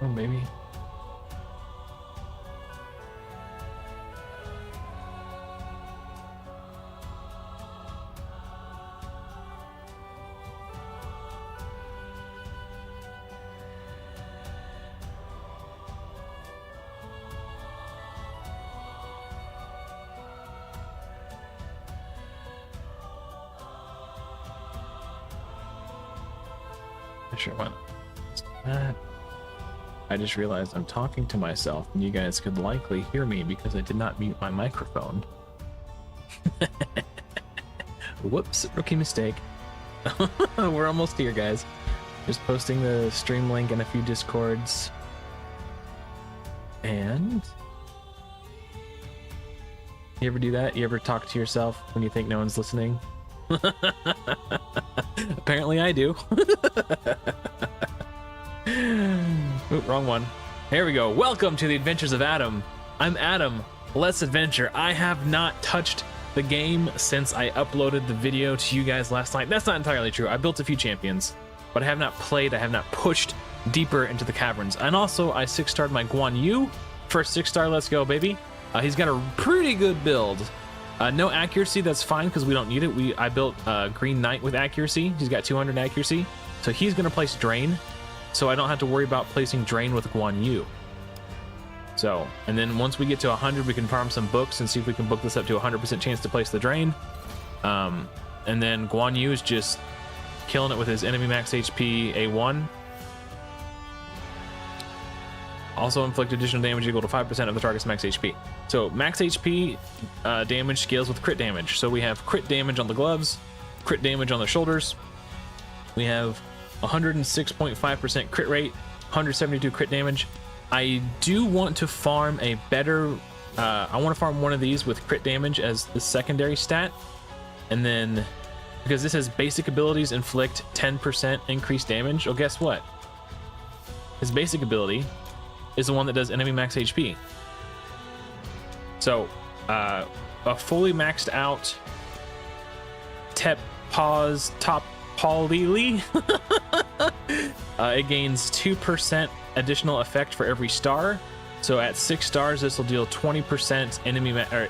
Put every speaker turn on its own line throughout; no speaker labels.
Oh, maybe. Sure, why not? I just realized I'm talking to myself and you guys could likely hear me because I did not mute my microphone. Whoops, rookie mistake. We're almost here, guys. Just posting the stream link in a few discords. And you ever do that? You ever talk to yourself when you think no one's listening? Apparently I do. Ooh, wrong one. Here we go. Welcome to the Adventures of Adam. I'm Adam. Let's adventure. I have not touched the game since I uploaded the video to you guys last night. That's not entirely true. I built a few champions, but I have not played. I have not pushed deeper into the caverns. And also, I 6-starred my Guan Yu. First 6-star, let's go, baby. He's got a pretty good build. No accuracy, that's fine because we don't need it. I built Green Knight with accuracy. He's got 200 accuracy. So he's going to place Drain. So I don't have to worry about placing Drain with Guan Yu. So, and then once we get to 100, we can farm some books and see if we can book this up to 100% chance to place the Drain. And then Guan Yu is just killing it with his enemy max HP A1. Also inflict additional damage equal to 5% of the target's max HP. So max HP damage scales with crit damage. So we have crit damage on the gloves, crit damage on the shoulders. We have 106.5% crit rate, 172 crit damage. I do want to farm a better, I want to farm one of these with crit damage as the secondary stat. And then, because this has basic abilities inflict 10% increased damage. Oh, guess what? His basic ability is the one that does enemy max HP. So, a fully maxed out Top Polili, it gains 2% additional effect for every star. So at 6 stars, this will deal 20% or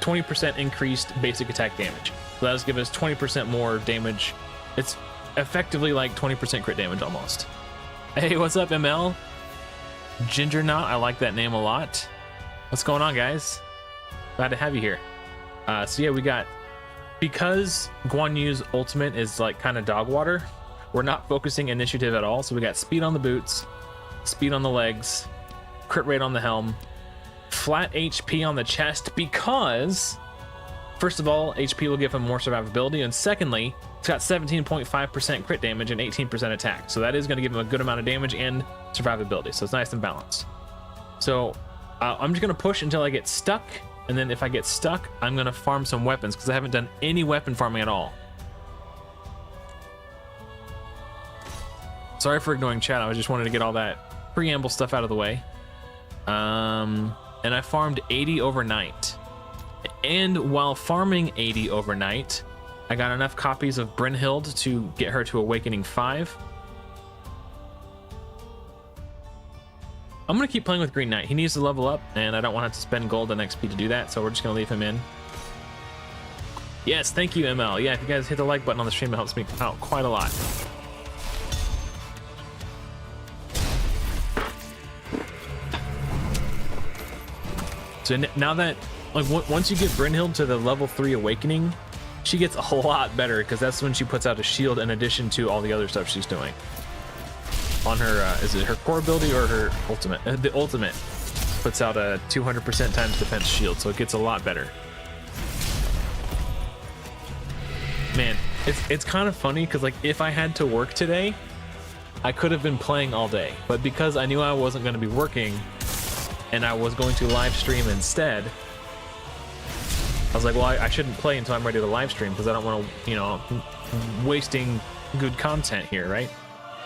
20% increased basic attack damage. So that does give us 20% more damage. It's effectively like 20% crit damage almost. Hey, what's up, ML? Ginger Knot, I like that name a lot. What's going on, guys? Glad to have you here. So yeah, we got, because Guan Yu's ultimate is like kind of dog water, we're not focusing initiative at all. So we got speed on the boots, speed on the legs, crit rate on the helm, flat HP on the chest, because first of all, HP will give him more survivability, and secondly, it's got 17.5% crit damage and 18% attack. So that is going to give him a good amount of damage and survivability. So it's nice and balanced. So I'm just going to push until I get stuck. And then if I get stuck, I'm going to farm some weapons because I haven't done any weapon farming at all. Sorry for ignoring chat. I just wanted to get all that preamble stuff out of the way. And I farmed 80 overnight. And while farming 80 overnight, I got enough copies of Brynhild to get her to Awakening 5. I'm going to keep playing with Green Knight. He needs to level up, and I don't want to have to spend gold and XP to do that, so we're just going to leave him in. Yes, thank you, ML. Yeah, if you guys hit the like button on the stream, it helps me out quite a lot. So now that, like, once you get Brynhild to the level 3 Awakening, she gets a lot better, because that's when she puts out a shield in addition to all the other stuff she's doing. On her, is it her core ability or her ultimate? The ultimate puts out a 200% times defense shield, so it gets a lot better. Man, it's kind of funny, because like if I had to work today, I could have been playing all day, but because I knew I wasn't going to be working and I was going to live stream instead, I was like, well, I shouldn't play until I'm ready to live stream because I don't want to, you know, wasting good content here, right?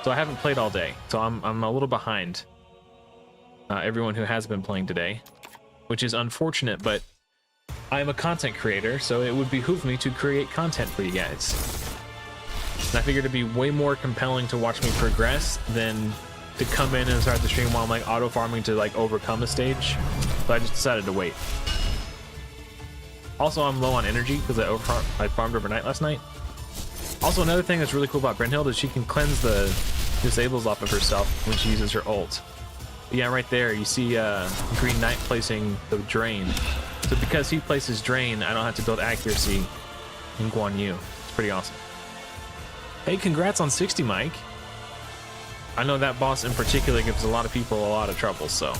So I haven't played all day, so I'm a little behind everyone who has been playing today, which is unfortunate, but I'm a content creator, so it would behoove me to create content for you guys. And I figured it'd be way more compelling to watch me progress than to come in and start the stream while I'm like auto farming to like overcome a stage, but I just decided to wait. Also, I'm low on energy because I farmed overnight last night. Also, another thing that's really cool about Brynhild is she can cleanse the disables off of herself when she uses her ult. Yeah, right there, you see Green Knight placing the drain. So because he places drain, I don't have to build accuracy in Guan Yu. It's pretty awesome. Hey, congrats on 60, Mike. I know that boss in particular gives a lot of people a lot of trouble, so.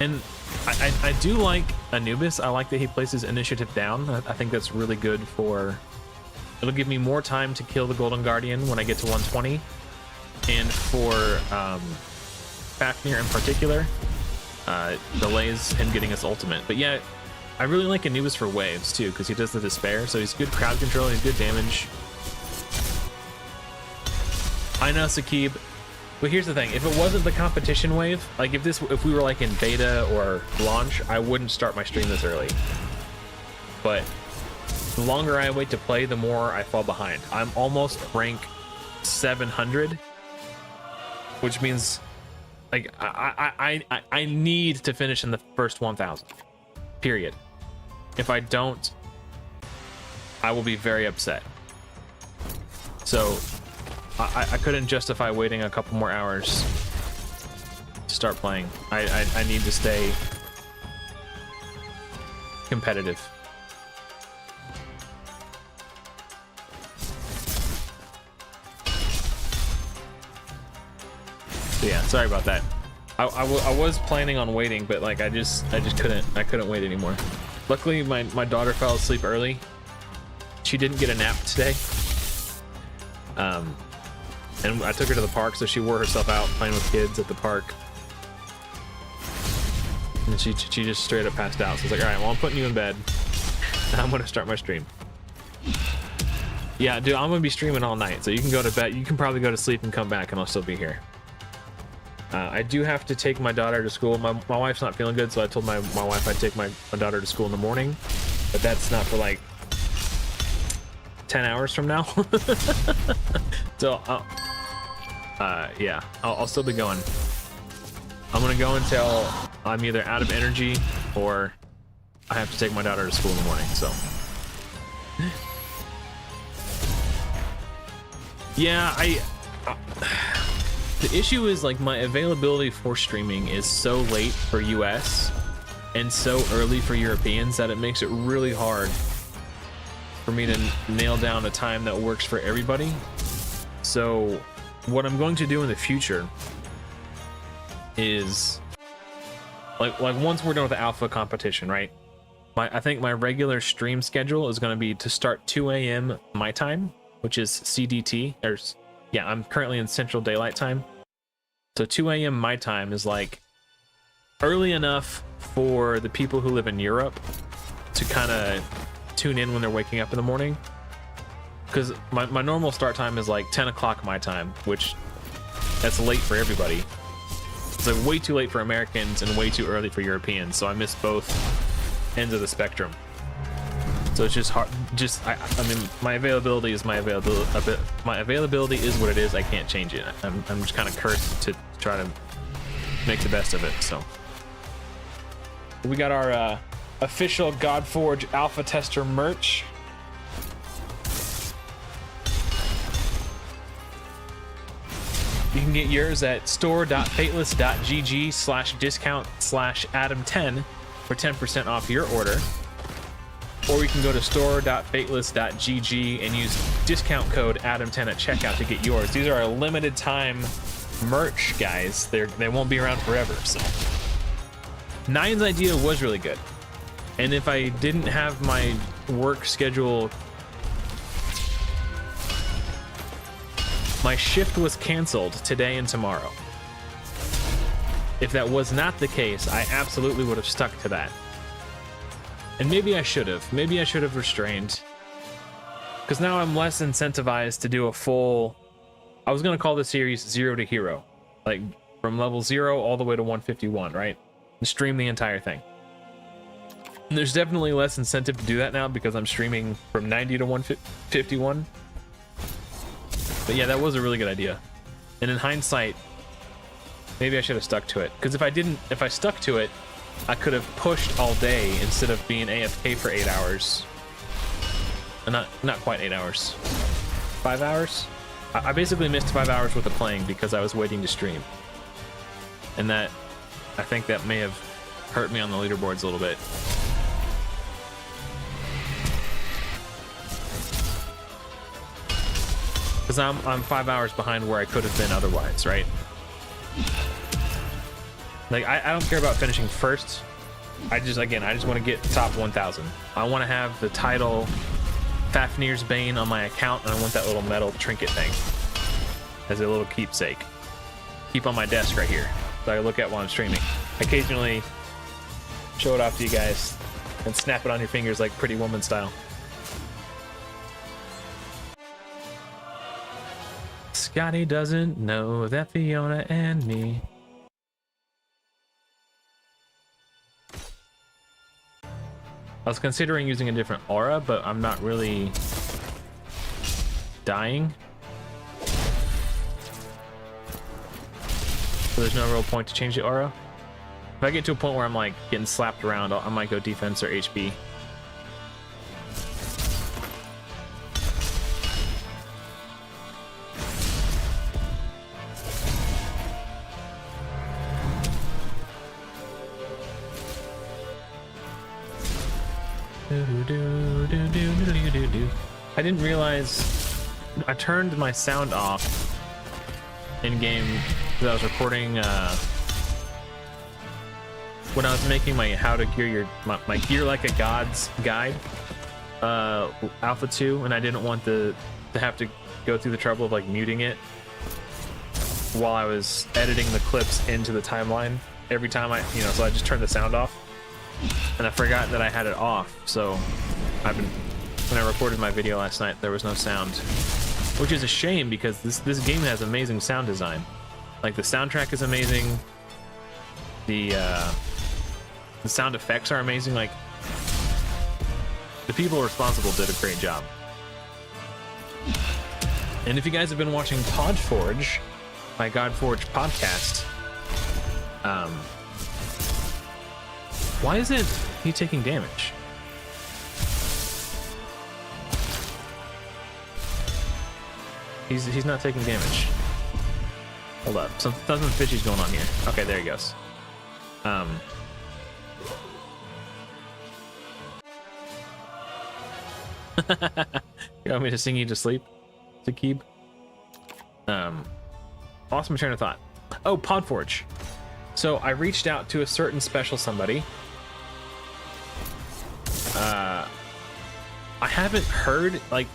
And I do like Anubis. I like that he places initiative down. I think that's really good for... It'll give me more time to kill the Golden Guardian when I get to 120. And for Fafnir in particular, delays him getting his ultimate. But yeah, I really like Anubis for waves too, because he does the despair. So he's good crowd control, he's good damage. I know, Sakib. But here's the thing, if it wasn't the competition wave, like if we were like in beta or launch, I wouldn't start my stream this early. But the longer I wait to play, the more I fall behind. I'm almost rank 700, which means like I need to finish in the first 1000, period. If I don't, I will be very upset. So I couldn't justify waiting a couple more hours to start playing. I need to stay competitive. So yeah, sorry about that. I was planning on waiting, but like I just couldn't wait anymore. Luckily my daughter fell asleep early. She didn't get a nap today. And I took her to the park, so she wore herself out playing with kids at the park. And she just straight up passed out. So I was like, all right, well, I'm putting you in bed. And I'm gonna start my stream. Yeah, dude, I'm gonna be streaming all night, so you can go to bed. You can probably go to sleep and come back, and I'll still be here. I do have to take my daughter to school. My wife's not feeling good, so I told my wife I'd take my daughter to school in the morning. But that's not for like 10 hours from now. So yeah, I'll still be going. I'm gonna go until I'm either out of energy or I have to take my daughter to school in the morning. So yeah, the issue is like my availability for streaming is so late for US and so early for Europeans that it makes it really hard for me to nail down a time that works for everybody. So what I'm going to do in the future is like once we're done with the alpha competition, right? I think my regular stream schedule is going to be to start 2 a.m. my time, which is CDT. Yeah, I'm currently in Central Daylight Time. So 2 a.m. my time is like early enough for the people who live in Europe to kind of tune in when they're waking up in the morning. Because my normal start time is like 10 o'clock my time, which that's late for everybody. It's like way too late for Americans and way too early for Europeans. So I miss both ends of the spectrum. So it's just hard. I mean, my availability is my availability. My availability is what it is. I can't change it. I'm just kind of cursed to try to make the best of it. So we got our official Godforge alpha tester merch. You can get yours at store.fateless.gg/discount/Adam10 for 10% off your order. Or you can go to store.fateless.gg and use discount code Adam10 at checkout to get yours. These are a limited time merch, guys. They won't be around forever. So Nine's idea was really good. And if I didn't have my work schedule, my shift was canceled today and tomorrow. If that was not the case, I absolutely would have stuck to that. And maybe I should have. Maybe I should have restrained. Because now I'm less incentivized to do a full... I was going to call the series 0 to Hero. Like, from level 0 all the way to 151, right? And stream the entire thing. And there's definitely less incentive to do that now because I'm streaming from 90 to 151. But yeah, that was a really good idea. And in hindsight, maybe I should have stuck to it. Because if I stuck to it, I could have pushed all day instead of being AFK for 8 hours. And not quite 8 hours. 5 hours? I basically missed 5 hours worth of playing because I was waiting to stream. And that, I think that may have hurt me on the leaderboards a little bit. Because I'm 5 hours behind where I could have been otherwise, right? Like, I don't care about finishing first. I just want to get top 1,000. I want to have the title Fafnir's Bane on my account, and I want that little metal trinket thing as a little keepsake. Keep on my desk right here, so I look at while I'm streaming. Occasionally show it off to you guys and snap it on your fingers like Pretty Woman style. Scotty doesn't know that Fiona and me. I was considering using a different aura, but I'm not really dying. So there's no real point to change the aura. If I get to a point where I'm like getting slapped around, I might go defense or HP. I didn't realize I turned my sound off in game because I was recording when I was making my how to gear my gear like a god's guide alpha 2, and I didn't want to have to go through the trouble of like muting it while I was editing the clips into the timeline every time so I just turned the sound off. And I forgot that I had it off, so when I recorded my video last night, there was no sound, which is a shame because this game has amazing sound design. Like, the soundtrack is amazing, the sound effects are amazing. Like, the people responsible did a great job. And if you guys have been watching Podforge, my Godforge podcast, why isn't he taking damage? He's not taking damage. Hold up, something fishy's going on here. Okay, there he goes. You want me to sing you to sleep, Zakib? Lost my train of thought. Oh, Podforge. So I reached out to a certain special somebody. I haven't heard, like,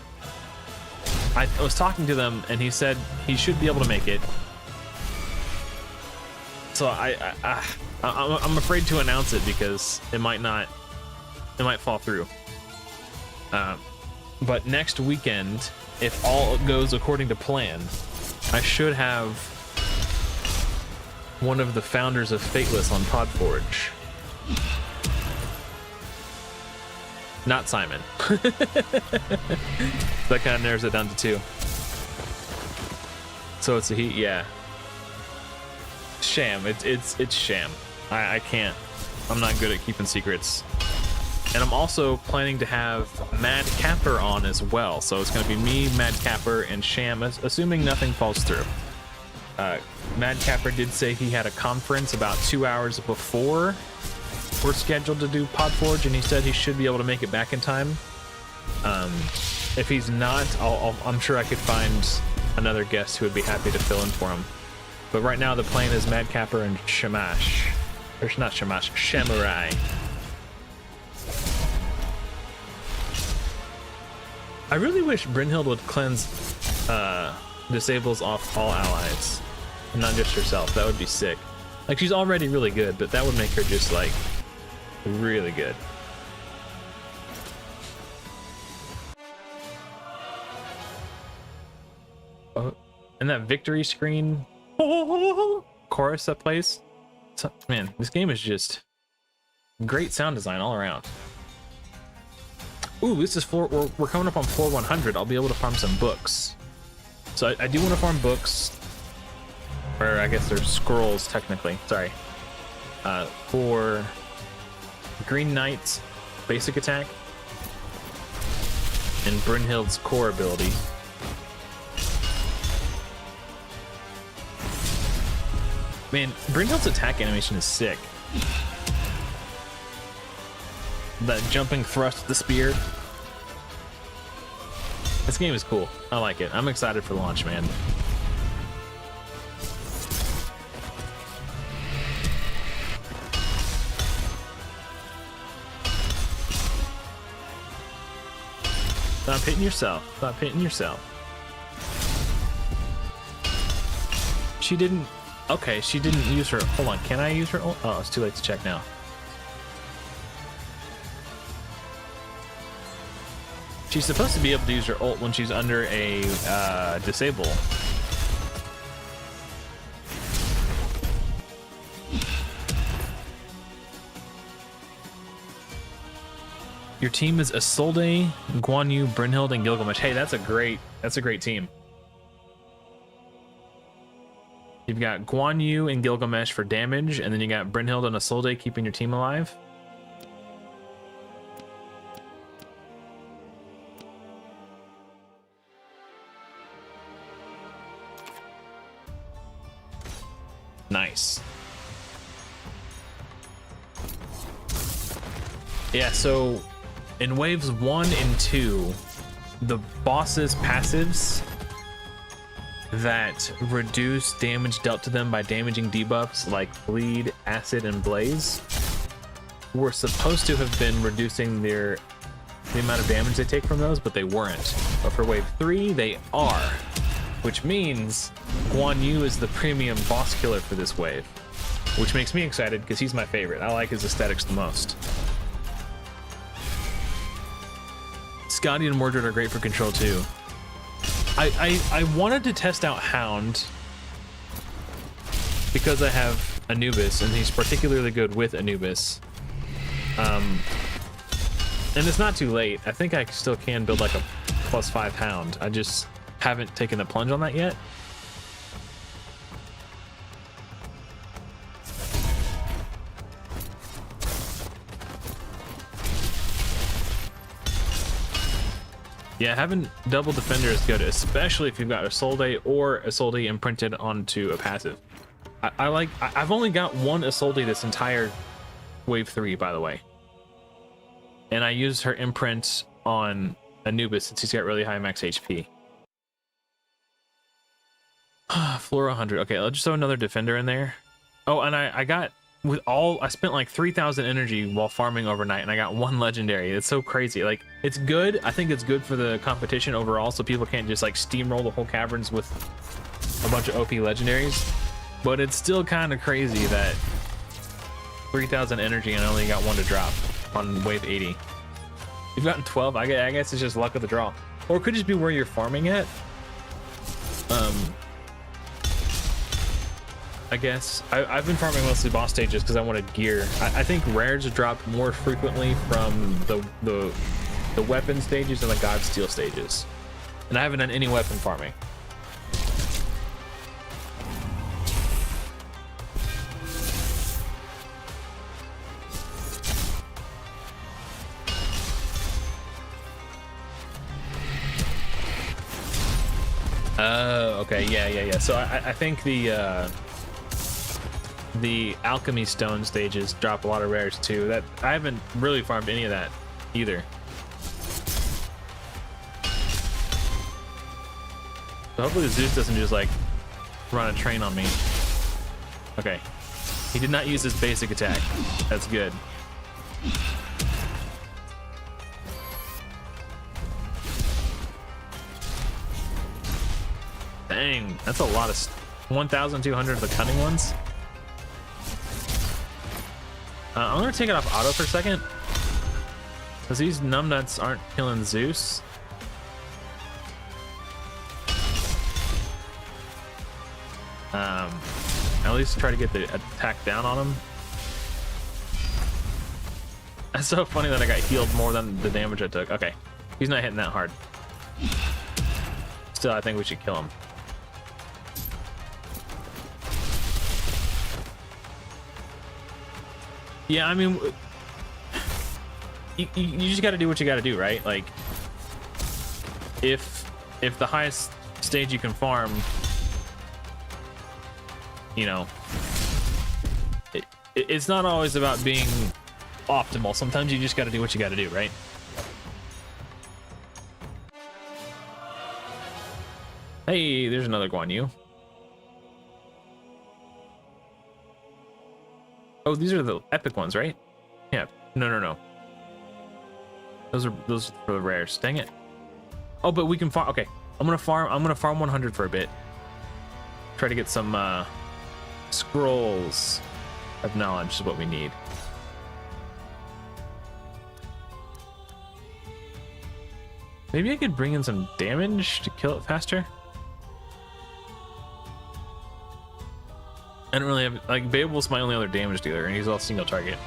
I was talking to them and he said he should be able to make it. So I'm afraid to announce it because it might fall through. But next weekend, if all goes according to plan, I should have one of the founders of Fateless on Podforge. Not Simon. That kind of narrows it down to 2. So it's a he, yeah. Sham. It's sham. I can't. I'm not good at keeping secrets. And I'm also planning to have Mad Capper on as well. So it's going to be me, Mad Capper, and Sham, assuming nothing falls through. Mad Capper did say he had a conference about 2 hours before we're scheduled to do Podforge, and he said he should be able to make it back in time. If he's not, I'm sure I could find another guest who would be happy to fill in for him. But right now the plan is Mad Capper and Shamash. Or not Shamash, Shamurai. I really wish Brynhild would cleanse disables off all allies, and not just herself. That would be sick. Like, she's already really good, but that would make her just like really good. Oh, and that victory screen chorus that plays. So, man, this game is just great sound design all around. Ooh, this is we're coming up on floor 100. I'll be able to farm some books. So I do want to farm books, or I guess they're scrolls technically. Sorry. For Green Knight's basic attack and Brynhild's core ability. Man, Brynhild's attack animation is sick. That jumping thrust with the spear. This game is cool. I like it. I'm excited for launch, man. Stop hitting yourself. Stop hitting yourself. She didn't... Okay, she didn't use her... Hold on, can I use her ult? Oh, it's too late to check now. She's supposed to be able to use her ult when she's under a disable. Your team is Isolde, Guan Yu, Brynhild, and Gilgamesh. Hey, that's a great team. You've got Guan Yu and Gilgamesh for damage, and then you got Brynhild and Isolde keeping your team alive. Nice. Yeah, so in waves 1 and 2, the boss's passives that reduce damage dealt to them by damaging debuffs like Bleed, Acid, and Blaze were supposed to have been reducing the amount of damage they take from those, but they weren't. But for wave 3, they are, which means Guan Yu is the premium boss killer for this wave, which makes me excited because he's my favorite. I like his aesthetics the most. Scotty and Mordred are great for control too. I wanted to test out Hound because I have Anubis and he's particularly good with Anubis. And it's not too late. I think I still can build like a +5 Hound. I just haven't taken the plunge on that yet. Yeah, having double defender is good, especially if you've got Isolde or Isolde imprinted onto a passive. I've only got one Isolde this entire wave 3, by the way. And I used her imprint on Anubis since he's got really high max HP. Floor 100. Okay, I'll just throw another defender in there. Oh, and I got... I spent like 3,000 energy while farming overnight, and I got 1 legendary. It's so crazy. Like, it's good. I think it's good for the competition overall, so people can't just like steamroll the whole caverns with a bunch of OP legendaries. But it's still kind of crazy that 3,000 energy and I only got 1 to drop on wave 80. You've gotten 12. I guess it's just luck of the draw, or it could just be where you're farming at. I guess I've been farming mostly boss stages because I wanted gear. I think rares drop more frequently from the weapon stages and the god steel stages, and I haven't done any weapon farming. Oh, okay, yeah. So I think the alchemy stone stages drop a lot of rares too. That I haven't really farmed any of that either. So hopefully Zeus doesn't just like run a train on me. Okay, he did not use his basic attack. That's good. Dang, that's a lot of 1,200 of the cunning ones. I'm gonna take it off auto for a second, because these numbnuts aren't killing Zeus. At least try to get the attack down on him. It's so funny that I got healed more than the damage I took. Okay, he's not hitting that hard. Still, I think we should kill him. Yeah, I mean, you just got to do what you got to do, right? Like, if the highest stage you can farm, you know, it's not always about being optimal. Sometimes you just got to do what you got to do, right? Hey, there's another Guan Yu. Oh, these are the epic ones, right? Yeah. No. Those are for the rares. Dang it. Oh, but we can farm. Okay, I'm gonna farm 100 for a bit. Try to get some scrolls of knowledge is what we need. Maybe I could bring in some damage to kill it faster. I don't really have, like, Babel's my only other damage dealer, and he's all single target.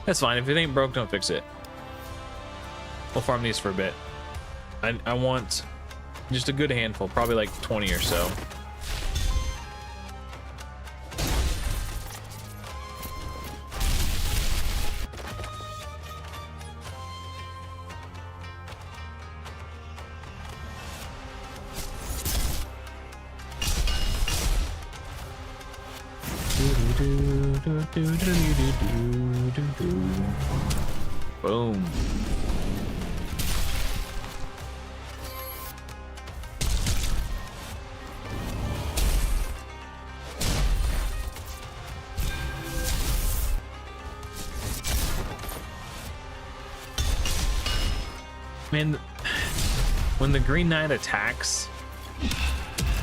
That's fine. If it ain't broke, don't fix it. We'll farm these for a bit. I want just a good handful, probably like 20 or so. Boom. Man, when the Green Knight attacks,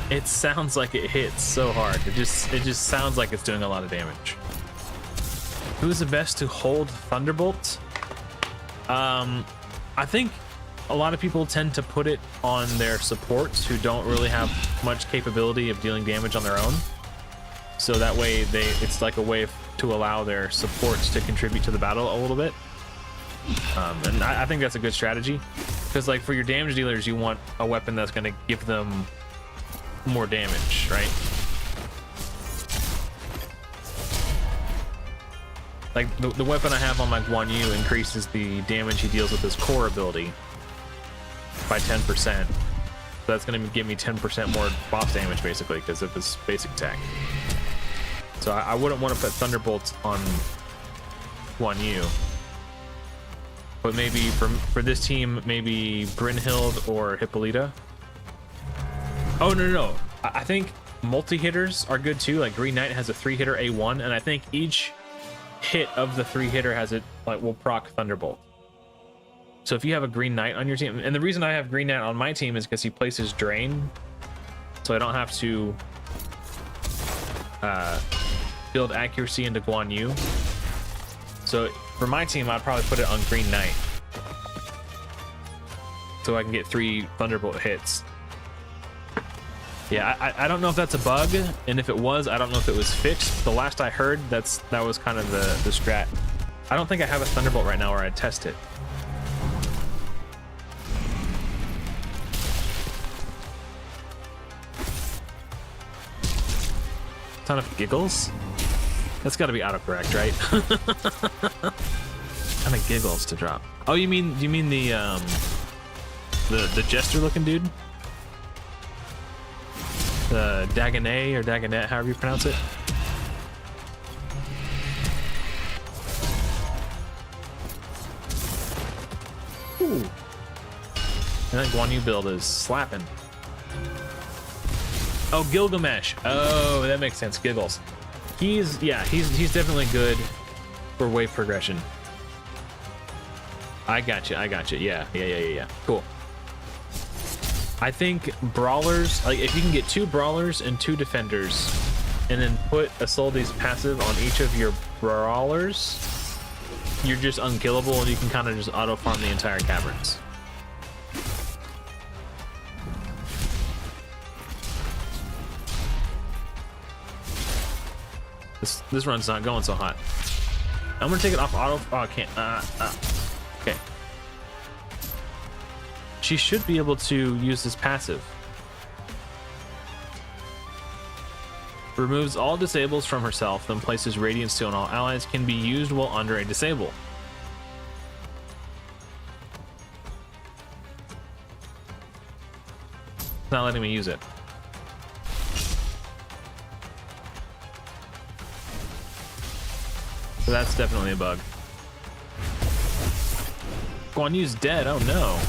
it sounds like it hits so hard. It just sounds like it's doing a lot of damage. Who's the best to hold Thunderbolt? I think a lot of people tend to put it on their supports who don't really have much capability of dealing damage on their own. So that way it's like a way to allow their supports to contribute to the battle a little bit. And I think that's a good strategy, because like for your damage dealers, you want a weapon that's going to give them more damage, right? Like the weapon I have on my Guan Yu increases the damage he deals with his core ability by 10%. So that's going to give me 10% more boss damage basically because of his basic attack. So I wouldn't want to put Thunderbolts on Guan Yu. But maybe for this team, maybe Brynhild or Hippolyta. Oh, no. I think multi-hitters are good too. Like Green Knight has a 3-hitter A1, and I think each hit of the 3-hitter has it like will proc Thunderbolt. So if you have a Green Knight on your team, and the reason I have Green Knight on my team is because he places Drain, so I don't have to build accuracy into Guan Yu. So for my team, I'd probably put it on Green Knight, so I can get 3 Thunderbolt hits. Yeah, I don't know if that's a bug, and if it was, I don't know if it was fixed. The last I heard, that was kind of the strat. I don't think I have a Thunderbolt right now where I'd test it. Ton of giggles? That's got to be autocorrect, right? Ton of giggles to drop. Oh, you mean the jester looking dude? The Dagonet or Dagonet, however you pronounce it. Ooh. And that Guan Yu build is slapping. Oh, Gilgamesh. Oh, that makes sense. Giggles. He's definitely good for wave progression. I got you. Yeah. Cool. I think brawlers, like if you can get 2 brawlers and 2 defenders, and then put a Soldy's passive on each of your brawlers, you're just unkillable, and you can kind of just auto farm the entire caverns. This run's not going so hot. I'm gonna take it off auto. Oh, I can't. Okay. She should be able to use this passive. Removes all disables from herself, then places Radiant Steel on all allies. Can be used while under a disable. It's not letting me use it. So that's definitely a bug. Guan Yu's dead. Oh no.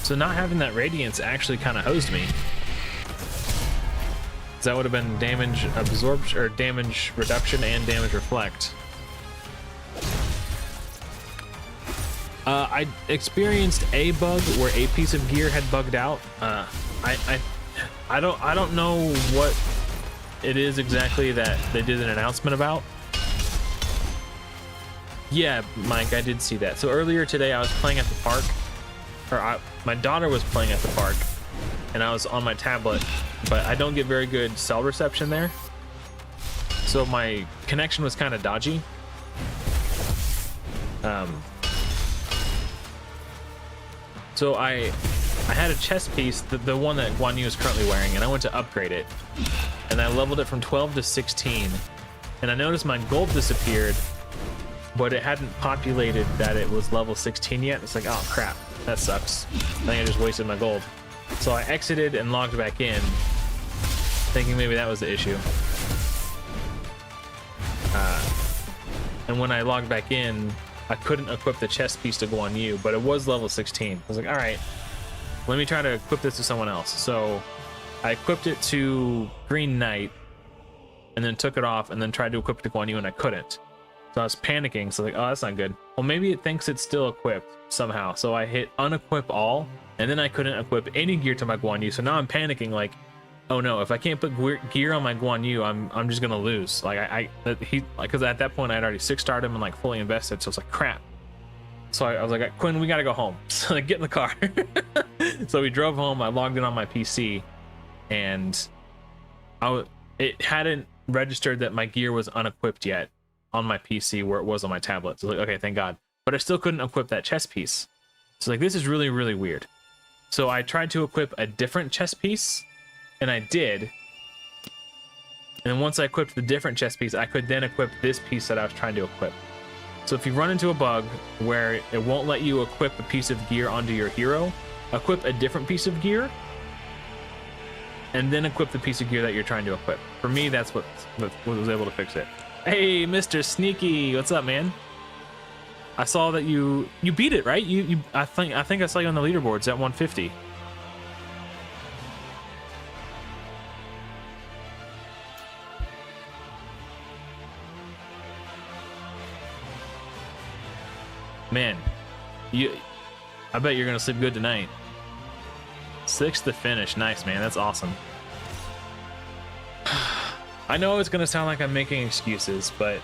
So not having that radiance actually kind of hosed me. That would have been damage absorption or damage reduction and damage reflect. I experienced a bug where a piece of gear had bugged out. I don't know what it is exactly that they did an announcement about. Yeah, Mike, I did see that. So earlier today I was playing at the park, or my daughter was playing at the park, and I was on my tablet, but I don't get very good cell reception there. So my connection was kind of dodgy. So I had a chest piece, the one that Guan Yu is currently wearing, and I went to upgrade it. And I leveled it from 12 to 16. And I noticed my gold disappeared, but it hadn't populated that it was level 16 yet. It's like, oh crap, that sucks. I think I just wasted my gold. So I exited and logged back in, thinking maybe that was the issue. And when I logged back in, I couldn't equip the chest piece to Guan Yu, but it was level 16. I was like, all right, let me try to equip this to someone else. So I equipped it to Green Knight, and then took it off, and then tried to equip it to Guan Yu, and I couldn't. So I was panicking. So like, oh, that's not good. Well, maybe it thinks it's still equipped somehow. So I hit unequip all, and then I couldn't equip any gear to my Guan Yu. So now I'm panicking, like, oh no, if I can't put gear on my Guan Yu, I'm just gonna lose. Like because at that point I had already 6-starred him and like fully invested. So it's like crap. So I was like, Quinn, we gotta go home. So like, get in the car. So we drove home. I logged in on my PC, and it hadn't registered that my gear was unequipped yet on my PC where it was on my tablet. So like, okay, thank God. But I still couldn't equip that chest piece. So like, this is really, really weird. So I tried to equip a different chest piece, and I did. And once I equipped the different chest piece, I could then equip this piece that I was trying to equip. So if you run into a bug where it won't let you equip a piece of gear onto your hero, equip a different piece of gear, and then equip the piece of gear that you're trying to equip. For me, that's what was able to fix it. Hey, Mr. Sneaky, what's up, man? I saw that you beat it, right? I think I saw you on the leaderboards at 150. Man, I bet you're gonna sleep good tonight. 6th to finish, nice, man. That's awesome. I know it's gonna sound like I'm making excuses, but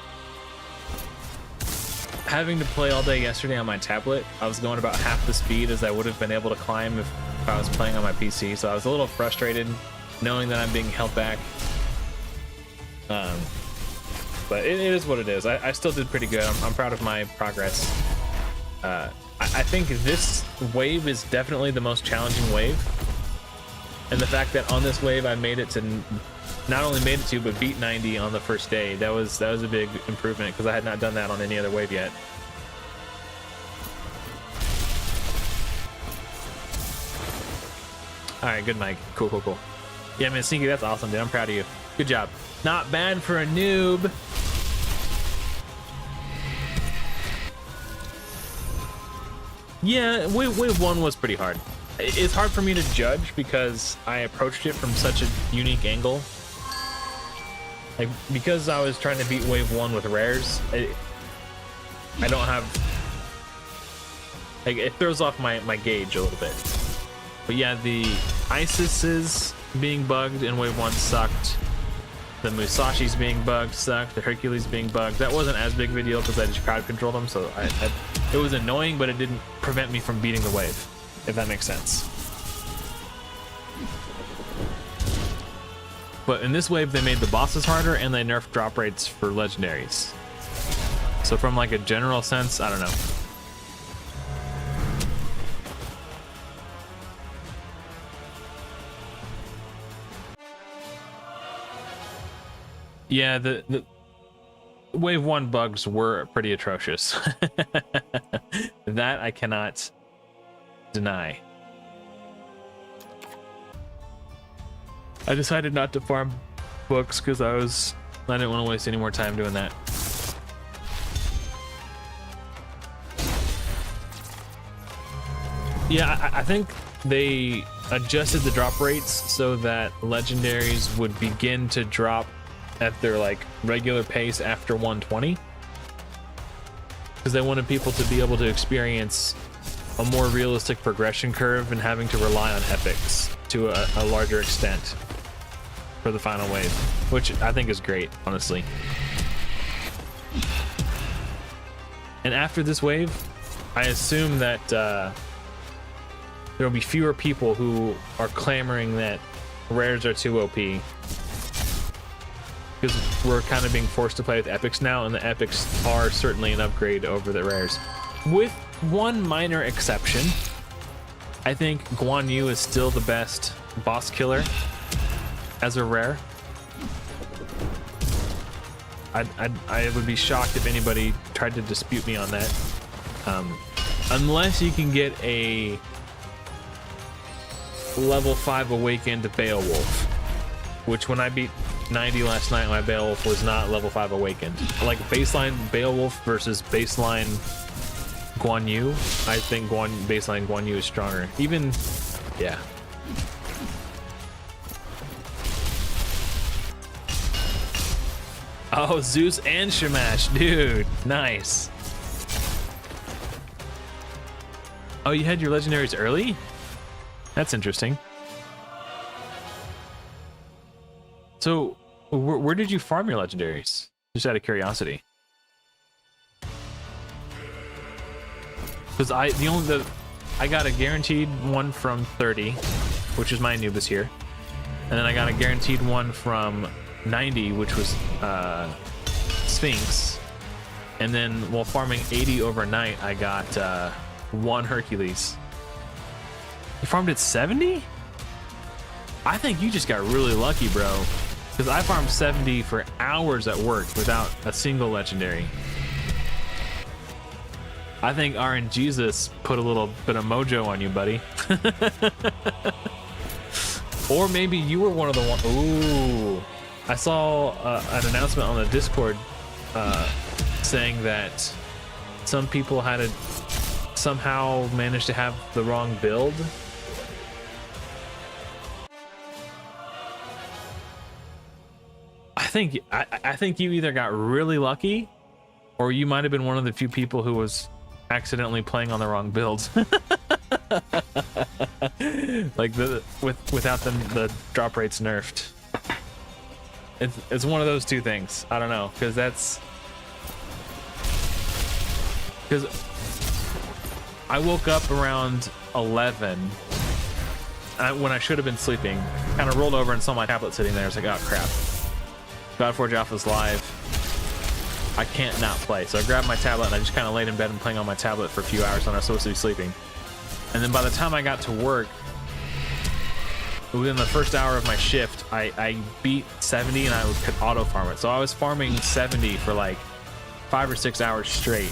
having to play all day yesterday on my tablet, I was going about half the speed as I would have been able to climb if I was playing on my PC. So I was a little frustrated knowing that I'm being held back. But it is what it is. I still did pretty good. I'm proud of my progress. I think this wave is definitely the most challenging wave, and the fact that on this wave I made it to not only made it to but beat 90 on the first day, that was a big improvement because I had not done that on any other wave yet. All right, good, Mike. Cool. Yeah, man, Sneaky, that's awesome, dude. I'm proud of you. Good job. Not bad for a noob. Yeah, wave 1 was pretty hard. It's hard for me to judge because I approached it from such a unique angle. Like, because I was trying to beat wave 1 with rares, I don't have... Like, it throws off my gauge a little bit. But yeah, the Isises being bugged in wave 1 sucked. The Musashi's being bugged sucked. The Hercules being bugged. That wasn't as big of a deal because I just crowd controlled them, so it was annoying, but it didn't prevent me from beating the wave, if that makes sense. But in this wave, they made the bosses harder and they nerfed drop rates for legendaries. So from like a general sense, I don't know. Yeah, the wave 1 bugs were pretty atrocious. That I cannot deny. I decided not to farm books because I didn't want to waste any more time doing that. Yeah, I think they adjusted the drop rates so that legendaries would begin to drop at their like regular pace after 120, because they wanted people to be able to experience a more realistic progression curve and having to rely on epics to a larger extent for the final wave, which I think is great, honestly. And after this wave, I assume that there will be fewer people who are clamoring that rares are too OP, because we're kind of being forced to play with epics now, and the epics are certainly an upgrade over the rares. With one minor exception, I think Guan Yu is still the best boss killer as a rare. I would be shocked if anybody tried to dispute me on that. Unless you can get a level 5 awakened Beowulf, which when I beat 90 last night, my Beowulf was not level 5 awakened. Like baseline Beowulf versus baseline Guan Yu, I think baseline Guan Yu is stronger. Even, yeah. Oh, Zeus and Shamash, dude, nice. Oh, you had your legendaries early? That's interesting. So, where did you farm your legendaries? Just out of curiosity. Because I got a guaranteed one from 30, which is my Anubis here, and then I got a guaranteed one from 90, which was Sphinx, and then while farming 80 overnight, I got one Hercules. You farmed at 70? I think you just got really lucky, bro. Because I farmed 70 for hours at work without a single legendary. I think RNGesus put a little bit of mojo on you, buddy. Or maybe you were one of the ones. Ooh. I saw an announcement on the Discord saying that some people had somehow managed to have the wrong build. I think you either got really lucky, or you might have been one of the few people who was accidentally playing on the wrong builds. Like without the drop rates nerfed. It's one of those two things. I don't know, because I woke up around 11 when I should have been sleeping. Kind of rolled over and saw my tablet sitting there. I was like, oh crap. Godforge Alpha's live. I can't not play. So I grabbed my tablet and I just kind of laid in bed and playing on my tablet for a few hours when I was supposed to be sleeping. And then by the time I got to work, within the first hour of my shift, I beat 70 and I could auto farm it. So I was farming 70 for like 5 or 6 hours straight.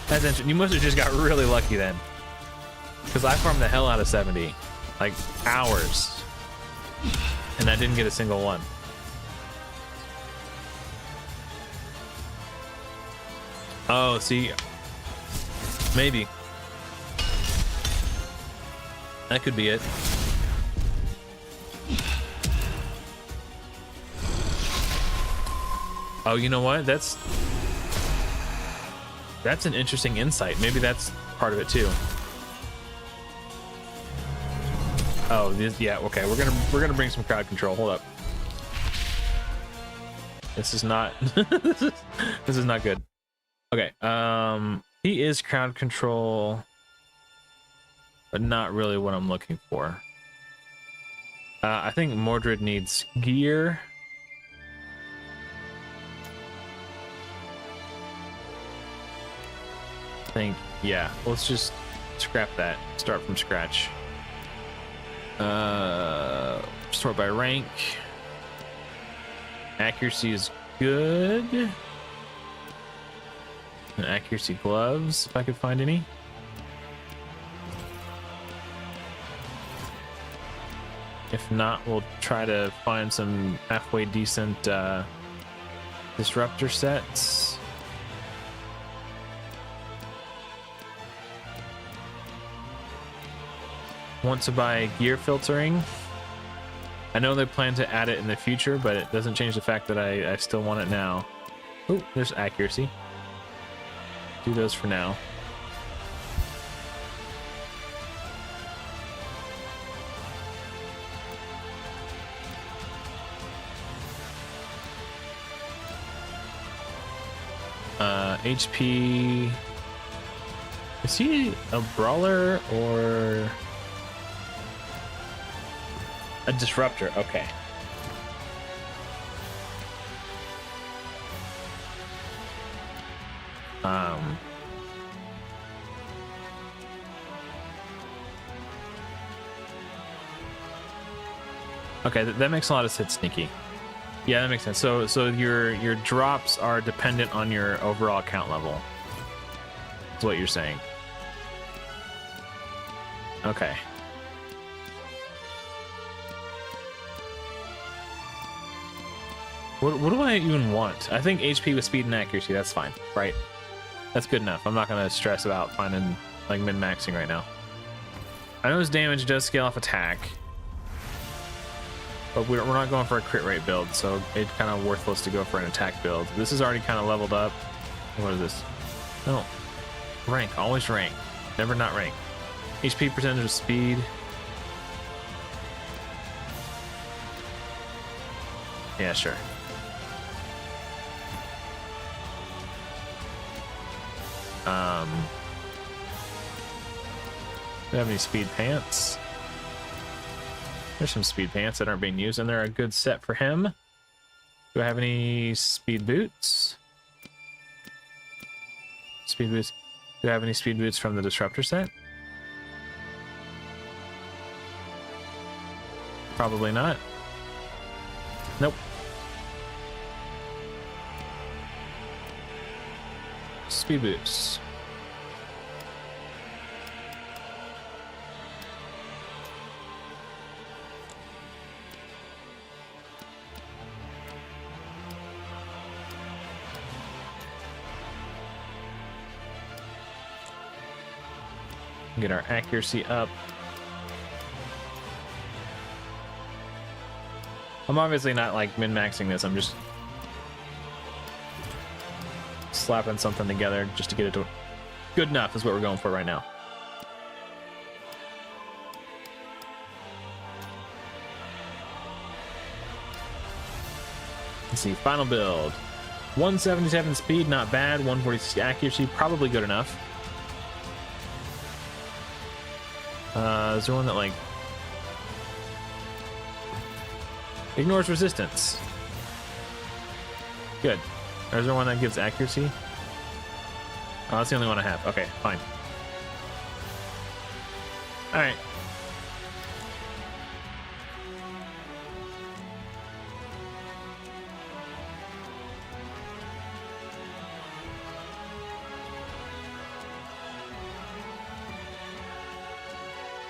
That's interesting. You must have just got really lucky then. Because I farmed the hell out of 70. Like hours. And I didn't get a single one. Oh, see. Maybe. That could be it. Oh, you know what? That's an interesting insight. Maybe that's part of it too. Oh, yeah, okay. We're gonna bring some crowd control. Hold up. This is not this is not good. Okay, he is crowd control. but not really what I'm looking for. I think Mordred needs gear. I think, yeah, let's just scrap that. Start from scratch. Sort by rank. Accuracy is good. And accuracy gloves, if I could find any. If not, we'll try to find some halfway decent disruptor sets. Want to buy gear filtering. I know they plan to add it in the future, but it doesn't change the fact that I still want it now. Oh, there's accuracy. Do those for now. HP. Is he a brawler or a disruptor? Okay. Okay, that makes a lot of sense, Sneaky. Yeah, that makes sense. So your drops are dependent on your overall account level. That's what you're saying. Okay. What do I even want? I think HP with speed and accuracy, that's fine, right? That's good enough. I'm not gonna stress about finding like min-maxing right now. I know his damage does scale off attack, but we're not going for a crit rate build, so it's kind of worthless to go for an attack build. This is already kind of leveled up. What is this? No. Rank. Always rank. Never not rank. HP percentage of speed. Yeah, sure. Do we have any speed pants? There's some speed pants that aren't being used, and they're a good set for him. Do I have any speed boots? Speed boots. Do I have any speed boots from the disruptor set? Probably not. Nope. Speed boots. Get our accuracy up. I'm obviously not like min-maxing this. I'm just slapping something together just to get it to good enough is what we're going for right now. Let's see, final build. 177 speed, not bad. 146 accuracy, probably good enough. Is there one that like ignores resistance? Good. Or is there one that gives accuracy? Oh, that's the only one I have. Okay, fine. All right.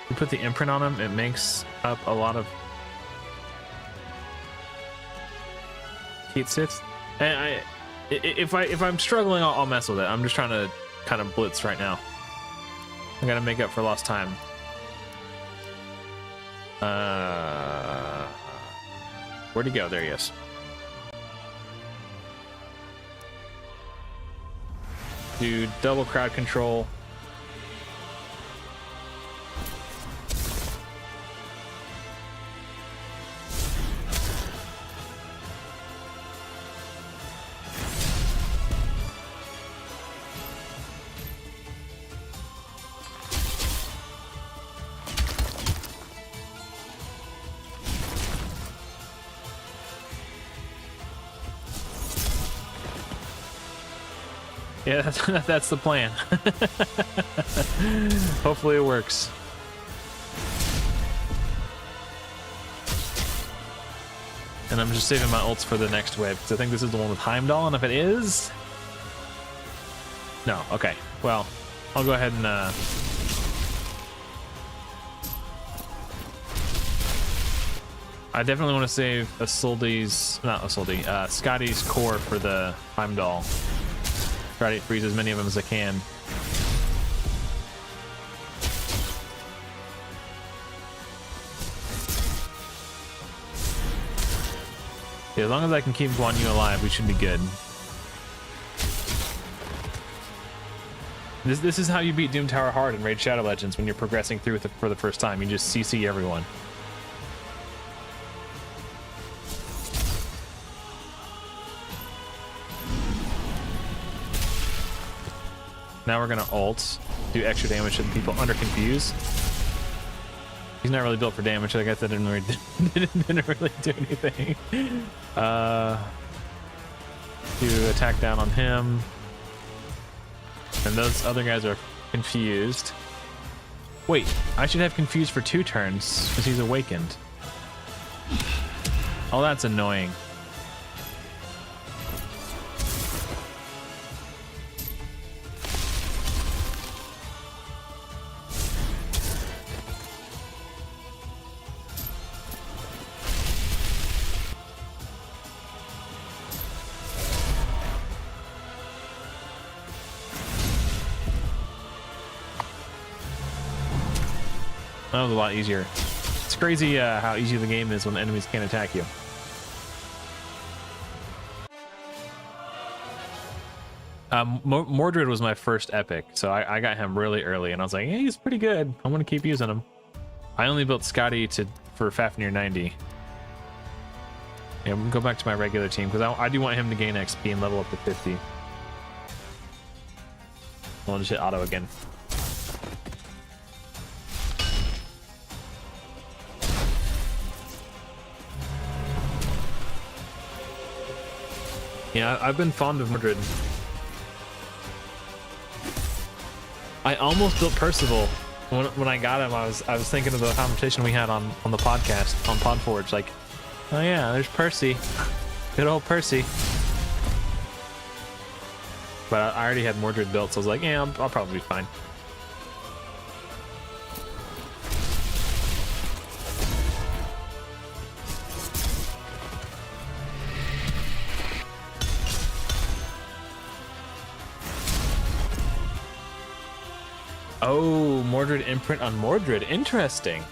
You put the imprint on them, it makes up a lot of heat sits. And if I'm struggling, I'll mess with it. I'm just trying to kind of blitz right now. I gotta make up for lost time. Where'd he go? There he is. Do double crowd control. Yeah, that's the plan. Hopefully it works. And I'm just saving my ults for the next wave, because I think this is the one with Heimdall, and if it is... No, okay. Well, I'll go ahead and... I definitely want to save Scotty's core for the Heimdall. Try to freeze as many of them as I can. Yeah, as long as I can keep Guan Yu alive, we should be good. This is how you beat Doom Tower hard in Raid Shadow Legends when you're progressing through it for the first time. You just CC everyone. Now we're gonna ult, do extra damage to the people under Confuse. He's not really built for damage, so I guess that didn't really, didn't really do anything. To attack down on him. And those other guys are confused. Wait, I should have Confused for 2 turns, because he's awakened. Oh, that's annoying. That was a lot easier. It's crazy how easy the game is when the enemies can't attack you. Mordred was my first epic, so I got him really early, and I was like, hey, he's pretty good. I'm gonna keep using him. I only built Scotty for Fafnir 90. Yeah, we'll go back to my regular team because I do want him to gain XP and level up to 50. I'll just hit auto again. Yeah, I've been fond of Mordred. I almost built Percival when I got him. I was thinking of the conversation we had on the podcast on Podforge. Like, oh yeah, there's Percy, good old Percy. But I already had Mordred built, so I was like, yeah, I'll probably be fine. Oh, Mordred imprint on Mordred. Interesting.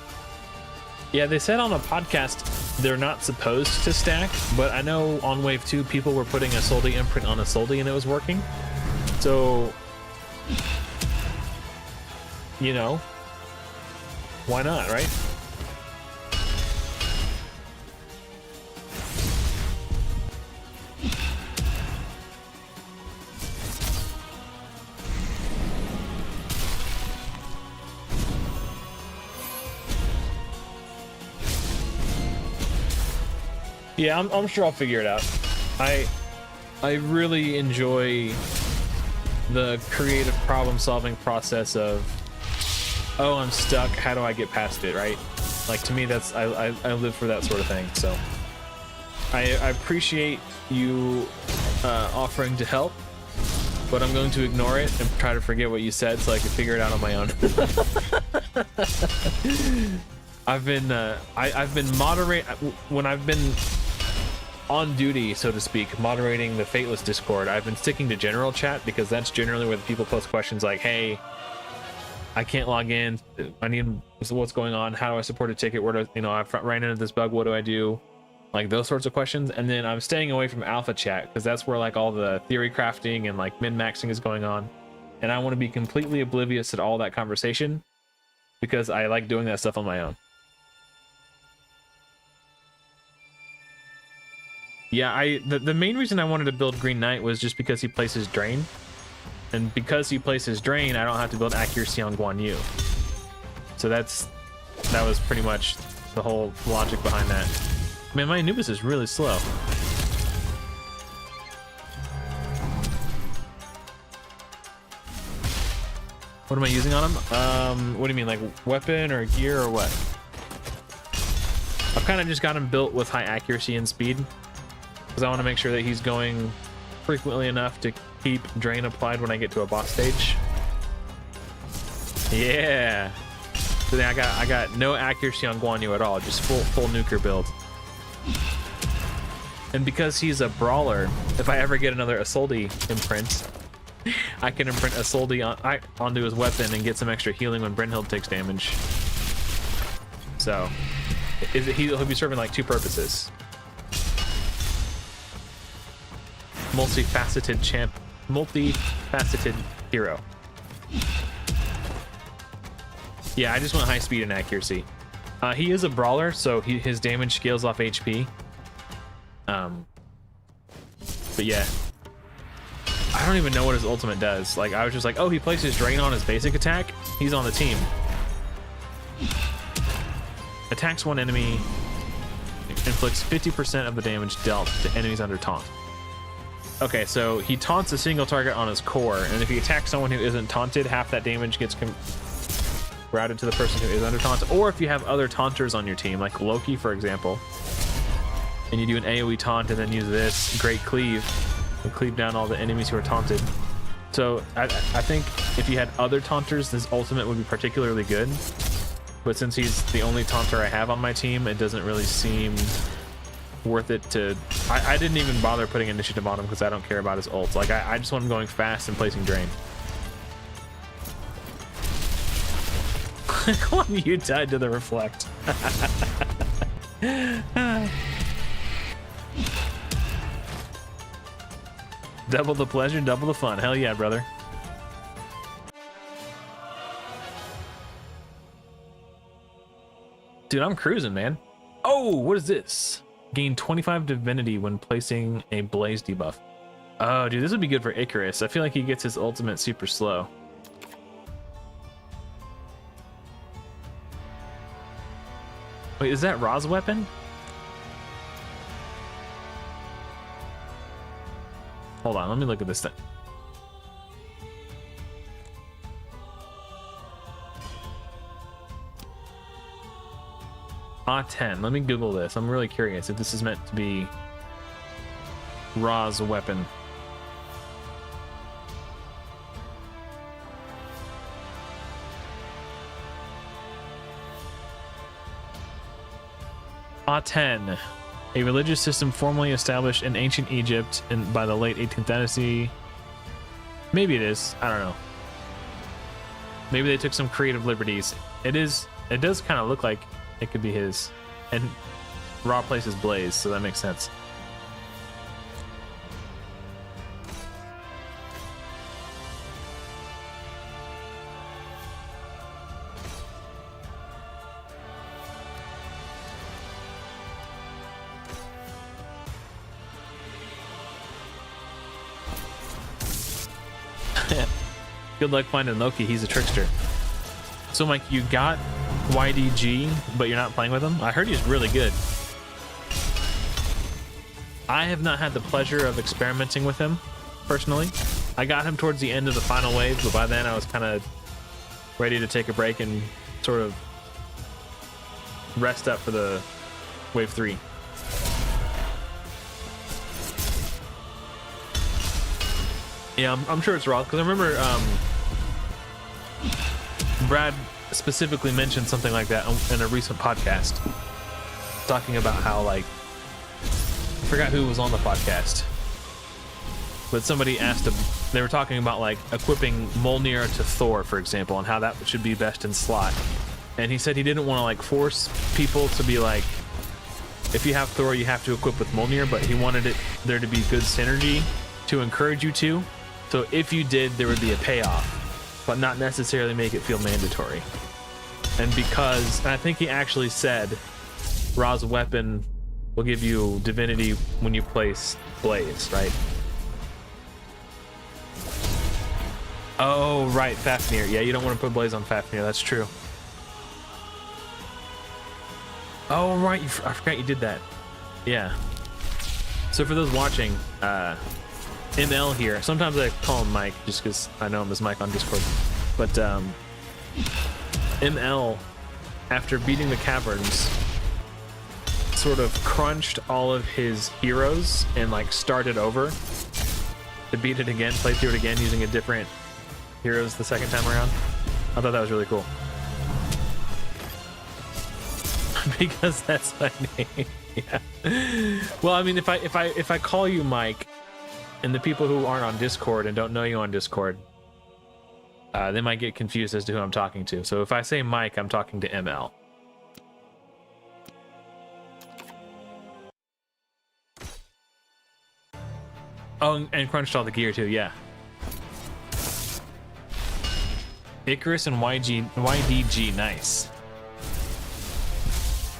Yeah, they said on a podcast they're not supposed to stack, but I know on Wave 2 people were putting a Soldi imprint on a Soldi and it was working. So, you know, why not, right? Yeah, I'm sure I'll figure it out. I really enjoy the creative problem-solving process of, oh, I'm stuck, how do I get past it, right? Like, to me, that's I live for that sort of thing. So I appreciate you offering to help, but I'm going to ignore it and try to forget what you said so I can figure it out on my own. I've been moderate when I've been on duty, so to speak, moderating the Fateless Discord. I've been sticking to general chat because that's generally where the people post questions like, hey, I can't log in, I need what's going on, how do I support a ticket, where do I ran into this bug, what do I do, like those sorts of questions. And then I'm staying away from alpha chat because that's where like all the theory crafting and like min-maxing is going on, and I want to be completely oblivious to all that conversation because I like doing that stuff on my own. Yeah, the main reason I wanted to build Green Knight was just because he places Drain. And because he places Drain, I don't have to build accuracy on Guan Yu. So that was pretty much the whole logic behind that. Man, my Anubis is really slow. What am I using on him? What do you mean, like weapon or gear or what? I've kind of just got him built with high accuracy and speed because I want to make sure that he's going frequently enough to keep drain applied when I get to a boss stage. Yeah. So then I got no accuracy on Guan Yu at all, just full nuker build. And because he's a brawler, if I ever get another Isolde imprint, I can imprint Isolde onto his weapon and get some extra healing when Brynhild takes damage. So he'll be serving like two purposes. Multifaceted hero. Yeah, I just want high speed and accuracy. He is a brawler, so his damage scales off HP. But yeah, I don't even know what his ultimate does. Like, I was just like, oh, he places drain on his basic attack. He's on the team. Attacks one enemy, inflicts 50% of the damage dealt to enemies under taunt. Okay, so he taunts a single target on his core, and if he attacks someone who isn't taunted, half that damage gets routed to the person who is under taunt. Or if you have other taunters on your team, like Loki, for example, and you do an AoE taunt and then use this Great Cleave and cleave down all the enemies who are taunted. So I think if you had other taunters, this ultimate would be particularly good. But since he's the only taunter I have on my team, it doesn't really seem worth it to... I didn't even bother putting initiative on him because I don't care about his ult. Like, I just want him going fast and placing drain. Guan Yu tied to the reflect. Double the pleasure, double the fun. Hell yeah, brother. Dude, I'm cruising, man. Oh, what is this? Gain 25 divinity when placing a blaze debuff. Oh, dude, this would be good for Icarus. I feel like he gets his ultimate super slow. Wait, is that Ra's weapon? Hold on, let me look at this thing. A10. Let me Google this. I'm really curious if this is meant to be Ra's weapon. A10. A religious system formerly established in ancient Egypt by the late 18th dynasty. Maybe it is. I don't know. Maybe they took some creative liberties. It does kind of look like it could be his. And Ra places blaze, so that makes sense. Good luck finding Loki. He's a trickster. So, Mike, you got YDG, but you're not playing with him? I heard he's really good. I have not had the pleasure of experimenting with him, personally. I got him towards the end of the final wave, but by then I was kind of ready to take a break and sort of rest up for the wave 3. Yeah, I'm sure it's raw, because I remember Brad specifically mentioned something like that in a recent podcast, talking about how, like, I forgot who was on the podcast, but somebody asked him, they were talking about, like, equipping Mjolnir to Thor, for example, and how that should be best in slot. And he said he didn't want to, like, force people to be like, if you have Thor, you have to equip with Mjolnir, but he wanted there to be good synergy to encourage you to. So if you did, there would be a payoff, but not necessarily make it feel mandatory. And because, and I think he actually said, Ra's weapon will give you divinity when you place blaze, right? Oh, right, Fafnir. Yeah, you don't want to put blaze on Fafnir. That's true. Oh, right. I forgot you did that. Yeah. So for those watching, ML here. Sometimes I call him Mike just because I know him as Mike on Discord. but ML, after beating the caverns, sort of crunched all of his heroes and like started over to beat it again, play through it again using a different heroes the second time around. I thought that was really cool. Because that's my name. Yeah. Well, I mean, if I call you Mike, and the people who aren't on Discord and don't know you on Discord, they might get confused as to who I'm talking to. So if I say Mike, I'm talking to ML. Oh, and crunched all the gear too, yeah. Icarus and YDG, nice.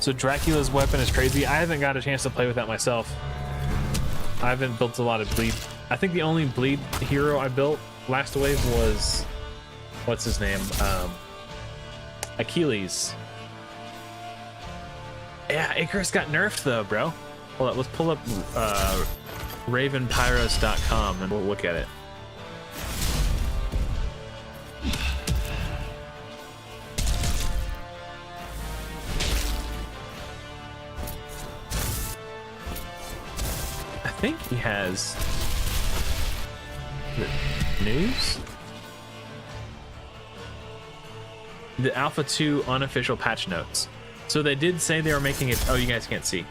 So Dracula's weapon is crazy. I haven't got a chance to play with that myself. I haven't built a lot of bleed. I think the only bleed hero I built last wave was, what's his name? Achilles. Yeah, Icarus got nerfed though, bro. Hold up, let's pull up ravenpyros.com and we'll look at it. I think he has the news. The Alpha 2 unofficial patch notes. So they did say they were making it. Oh, you guys can't see.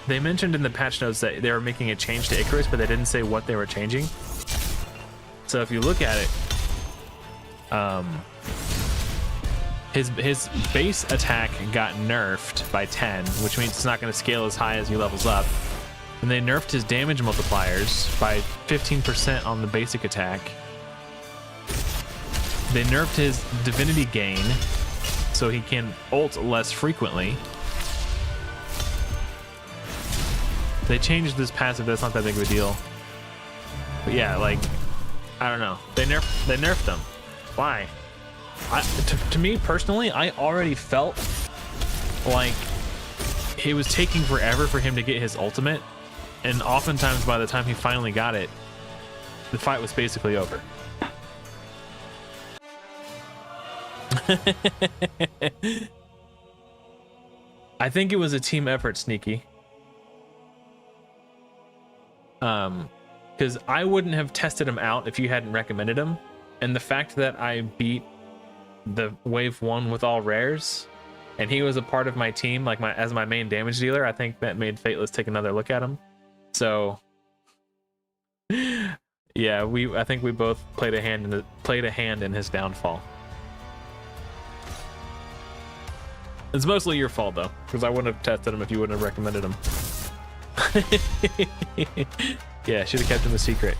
They mentioned in the patch notes that they were making a change to Icarus, but they didn't say what they were changing. So if you look at it, his base attack got nerfed by 10, which means it's not going to scale as high as he levels up. And they nerfed his damage multipliers by 15% on the basic attack. They nerfed his divinity gain, so he can ult less frequently. They changed this passive, that's not that big of a deal. But yeah, like, I don't know. They nerfed them. Why? To me personally, I already felt like it was taking forever for him to get his ultimate, and oftentimes by the time he finally got it, the fight was basically over. I think it was a team effort, Sneaky. Because I wouldn't have tested him out if you hadn't recommended him, and the fact that I beat the wave 1 with all rares and he was a part of my team, like as my main damage dealer, I think that made Fateless take another look at him. So yeah, I think we both played a hand in his downfall. It's mostly your fault though, because I wouldn't have tested him if you wouldn't have recommended him. Yeah, should have kept him a secret.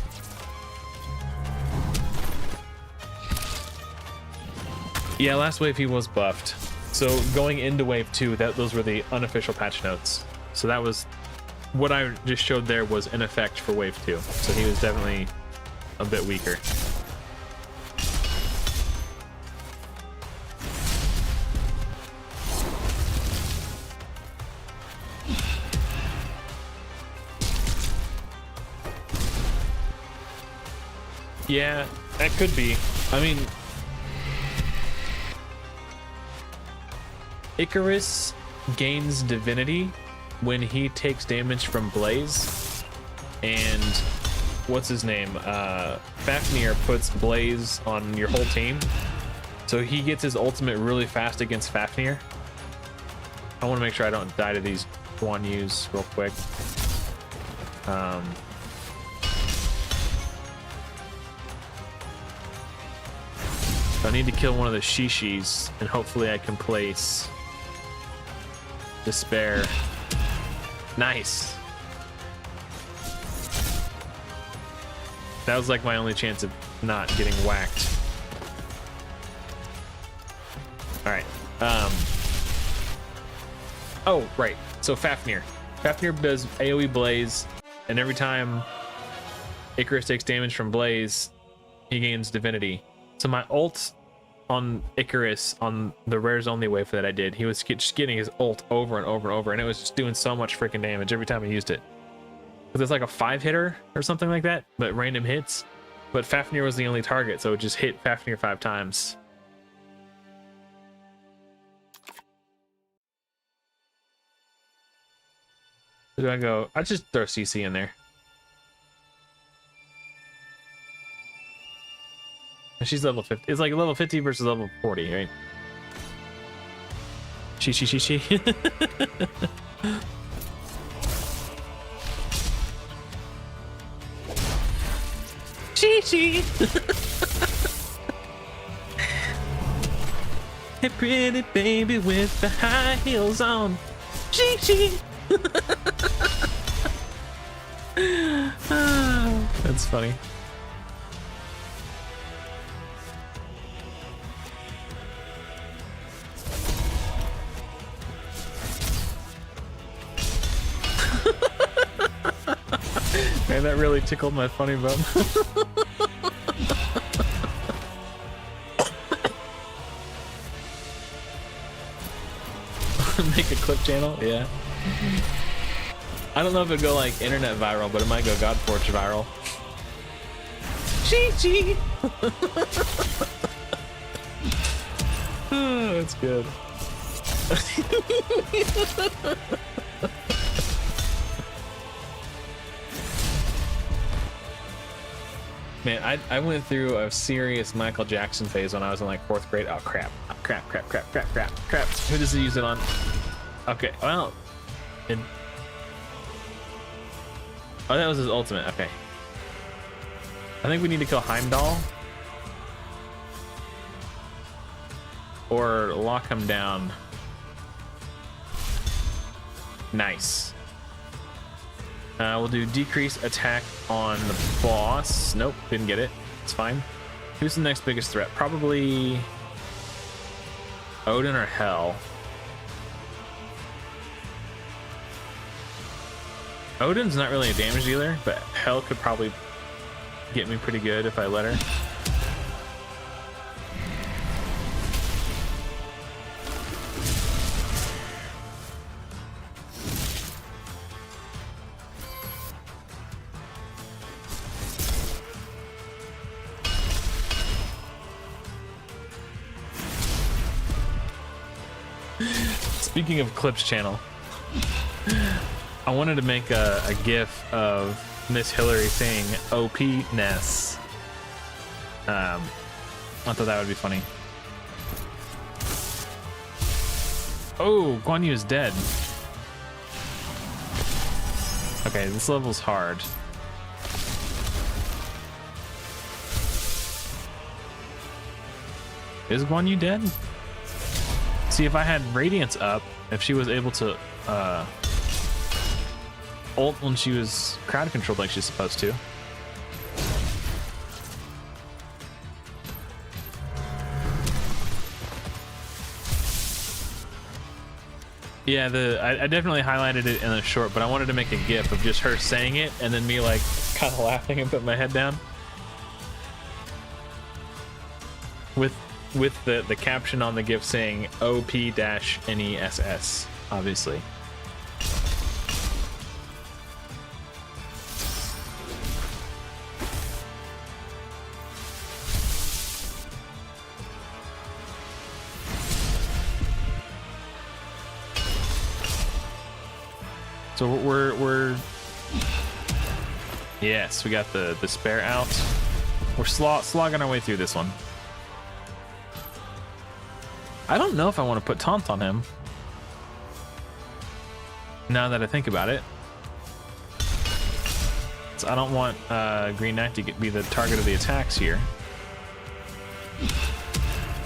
Yeah, last wave he was buffed. So going into wave 2, those were the unofficial patch notes. So that was what I just showed there was in effect for wave 2. So he was definitely a bit weaker. Yeah, that could be. I mean, Icarus gains divinity when he takes damage from Blaze, and what's his name? Fafnir puts Blaze on your whole team, so he gets his ultimate really fast against Fafnir. I want to make sure I don't die to these Guan Yus real quick. I need to kill one of the Shishis, and hopefully I can place Despair. Nice. That was like my only chance of not getting whacked. All right. Oh, right. So Fafnir. Fafnir does AoE Blaze, and every time Icarus takes damage from Blaze, he gains divinity. So my ult on Icarus on the rares only wave that I did. He was just getting his ult over and over and over, and it was just doing so much freaking damage every time he used it. Because it's like a 5-hitter or something like that, but random hits. But Fafnir was the only target, so it just hit Fafnir 5 times. Do I go? I just throw CC in there. She's level 50. It's like level 50 versus level 40, right? She. She. Hey, pretty baby with the high heels on. She. That's funny. Man, that really tickled my funny bone. Make a clip channel? Yeah. I don't know if it'd go like internet viral, but it might go Godforge viral. Chi. Oh, that's good. Man, I went through a serious Michael Jackson phase when I was in like 4th grade. Oh crap. Crap. Who does he use it on? Okay, well. Oh, that was his ultimate. Okay. I think we need to kill Heimdall. Or lock him down. Nice. We'll do decrease attack on the boss. Nope, didn't get it. It's fine. Who's the next biggest threat? Probably Odin or Hell. Odin's not really a damage dealer, but Hell could probably get me pretty good if I let her. Speaking of Clips channel, I wanted to make a GIF of Miss Hillary saying OP-ness. I thought that would be funny. Oh, Guan Yu is dead. Okay, this level's hard. Is Guan Yu dead? See, if I had Radiance up, if she was able to ult when she was crowd controlled like she's supposed to. Yeah, I definitely highlighted it in the short, but I wanted to make a GIF of just her saying it and then me like kind of laughing and putting my head down. With the caption on the GIF saying OP-NESS, obviously. So we're yes, we got the spare out. We're slogging our way through this one. I don't know if I want to put taunt on him. Now that I think about it. So I don't want Green Knight to be the target of the attacks here.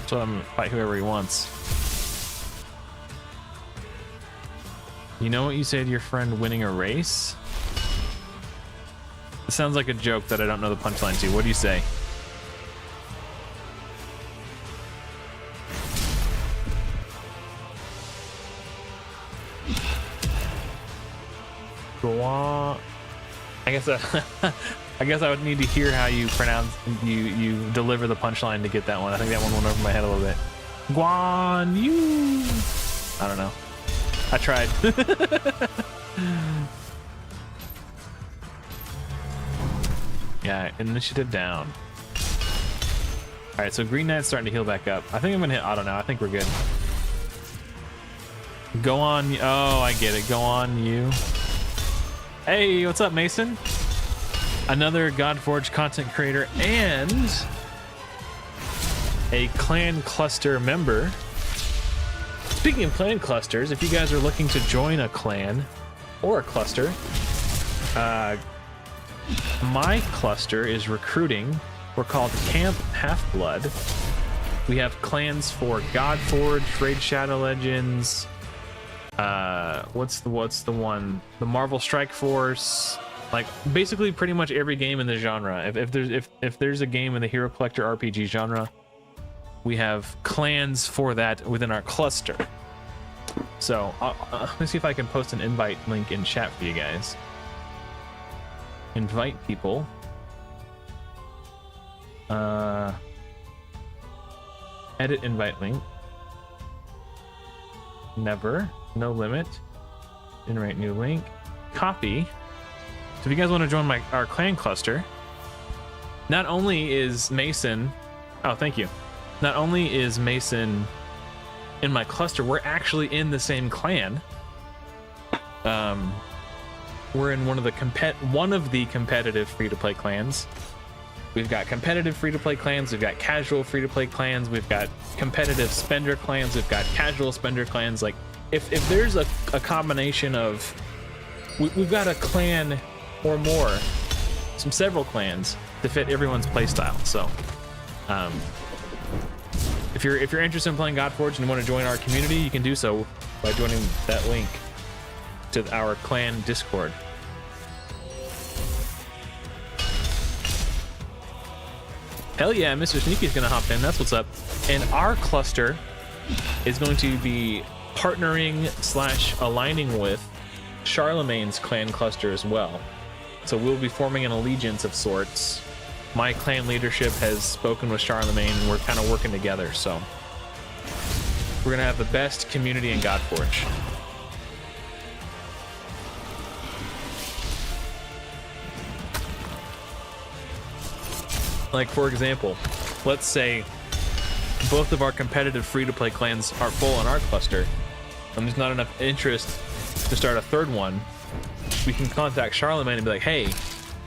So I'm gonna fight whoever he wants. You know what you say to your friend winning a race? It sounds like a joke that I don't know the punchline to. What do you say? Go on. I guess I guess I would need to hear how you pronounce you deliver the punchline to get that one. I think that one went over my head a little bit. Guan Yu. I don't know. I tried. Yeah, initiative down. All right, so Green Knight's starting to heal back up. I think I'm gonna hit auto now. I think we're good. Go on. Oh, I get it. Go on, you. Hey, what's up, Mason? Another Godforge content creator and a clan cluster member. Speaking of clan clusters, if you guys are looking to join a clan or a cluster, my cluster is recruiting. We're called Camp Half-Blood. We have clans for Godforge, Raid Shadow Legends, what's the one? The Marvel Strike Force. Like basically pretty much every game in the genre. If there's a game in the Hero Collector RPG genre, we have clans for that within our cluster. So let me see if I can post an invite link in chat for you guys. Invite people. Edit invite link. Never. No limit. Generate new link. Copy. So if you guys want to join our clan cluster, not only is Mason, oh thank you, not only is Mason in my cluster, we're actually in the same clan. We're in one of the competitive free-to-play clans. We've got competitive free-to-play clans, we've got casual free-to-play clans, we've got competitive spender clans, we've got casual spender clans. Like if there's a combination of, we've got a clan or more, several clans to fit everyone's playstyle. So if you're interested in playing Godforge and want to join our community, you can do so by joining that link to our clan Discord. Hell yeah, Mr. Sneaky's gonna hop in. That's what's up. And our cluster is going to be partnering / aligning with Charlemagne's clan cluster as well. So we'll be forming an allegiance of sorts. My clan leadership has spoken with Charlemagne and we're kind of working together. So we're gonna have the best community in Godforge. Like for example, let's say both of our competitive free-to-play clans are full in our cluster and there's not enough interest to start a third one. We can contact Charlemagne and be like, hey,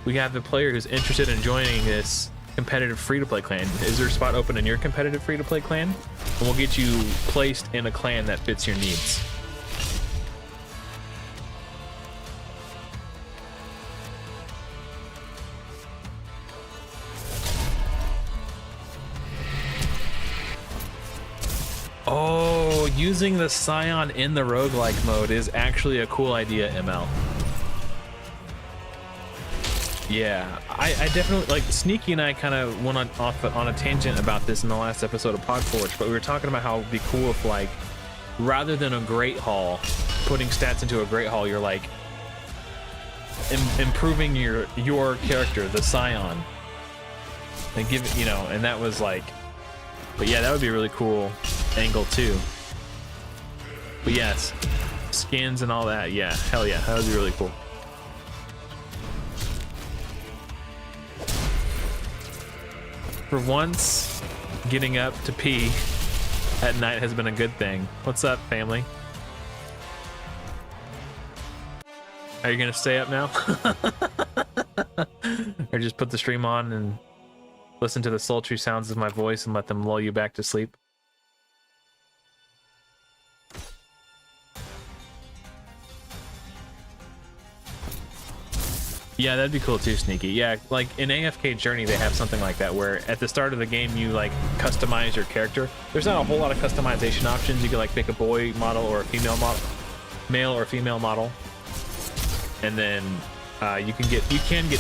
we have a player who's interested in joining this competitive free-to-play clan. Is there a spot open in your competitive free-to-play clan? And we'll get you placed in a clan that fits your needs. Oh, using the Scion in the roguelike mode is actually a cool idea, ML. Yeah, I definitely, like, Sneaky and I kind of went on a tangent about this in the last episode of Podforge, but we were talking about how it would be cool if, like, rather than a Great Hall, putting stats into a Great Hall, you're, like, improving your character, the Scion, and give it, you know, and that was, like, but yeah, that would be a really cool angle, too. But yes, skins and all that, yeah, hell yeah, that would be really cool. For once, getting up to pee at night has been a good thing. What's up, family? Are you gonna stay up now? Or just put the stream on and listen to the sultry sounds of my voice and let them lull you back to sleep? Yeah, that'd be cool too, Sneaky. Yeah, like in AFK Journey, they have something like that where at the start of the game, you like customize your character. There's not a whole lot of customization options. You can like pick a boy model or a female model, male or female model, and then you can get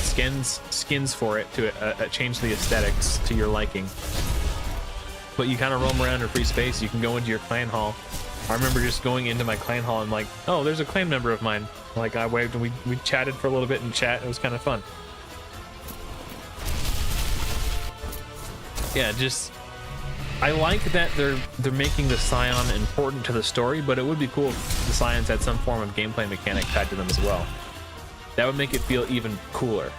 skins for it to change the aesthetics to your liking. But you kind of roam around in free space. You can go into your clan hall. I remember just going into my clan hall and like, oh, there's a clan member of mine. Like I waved and we chatted for a little bit in chat. It was kind of fun. yeah, just I like that they're making the Scion important to the story, but it would be cool if the Scions had some form of gameplay mechanic tied to them as well. That would make it feel even cooler.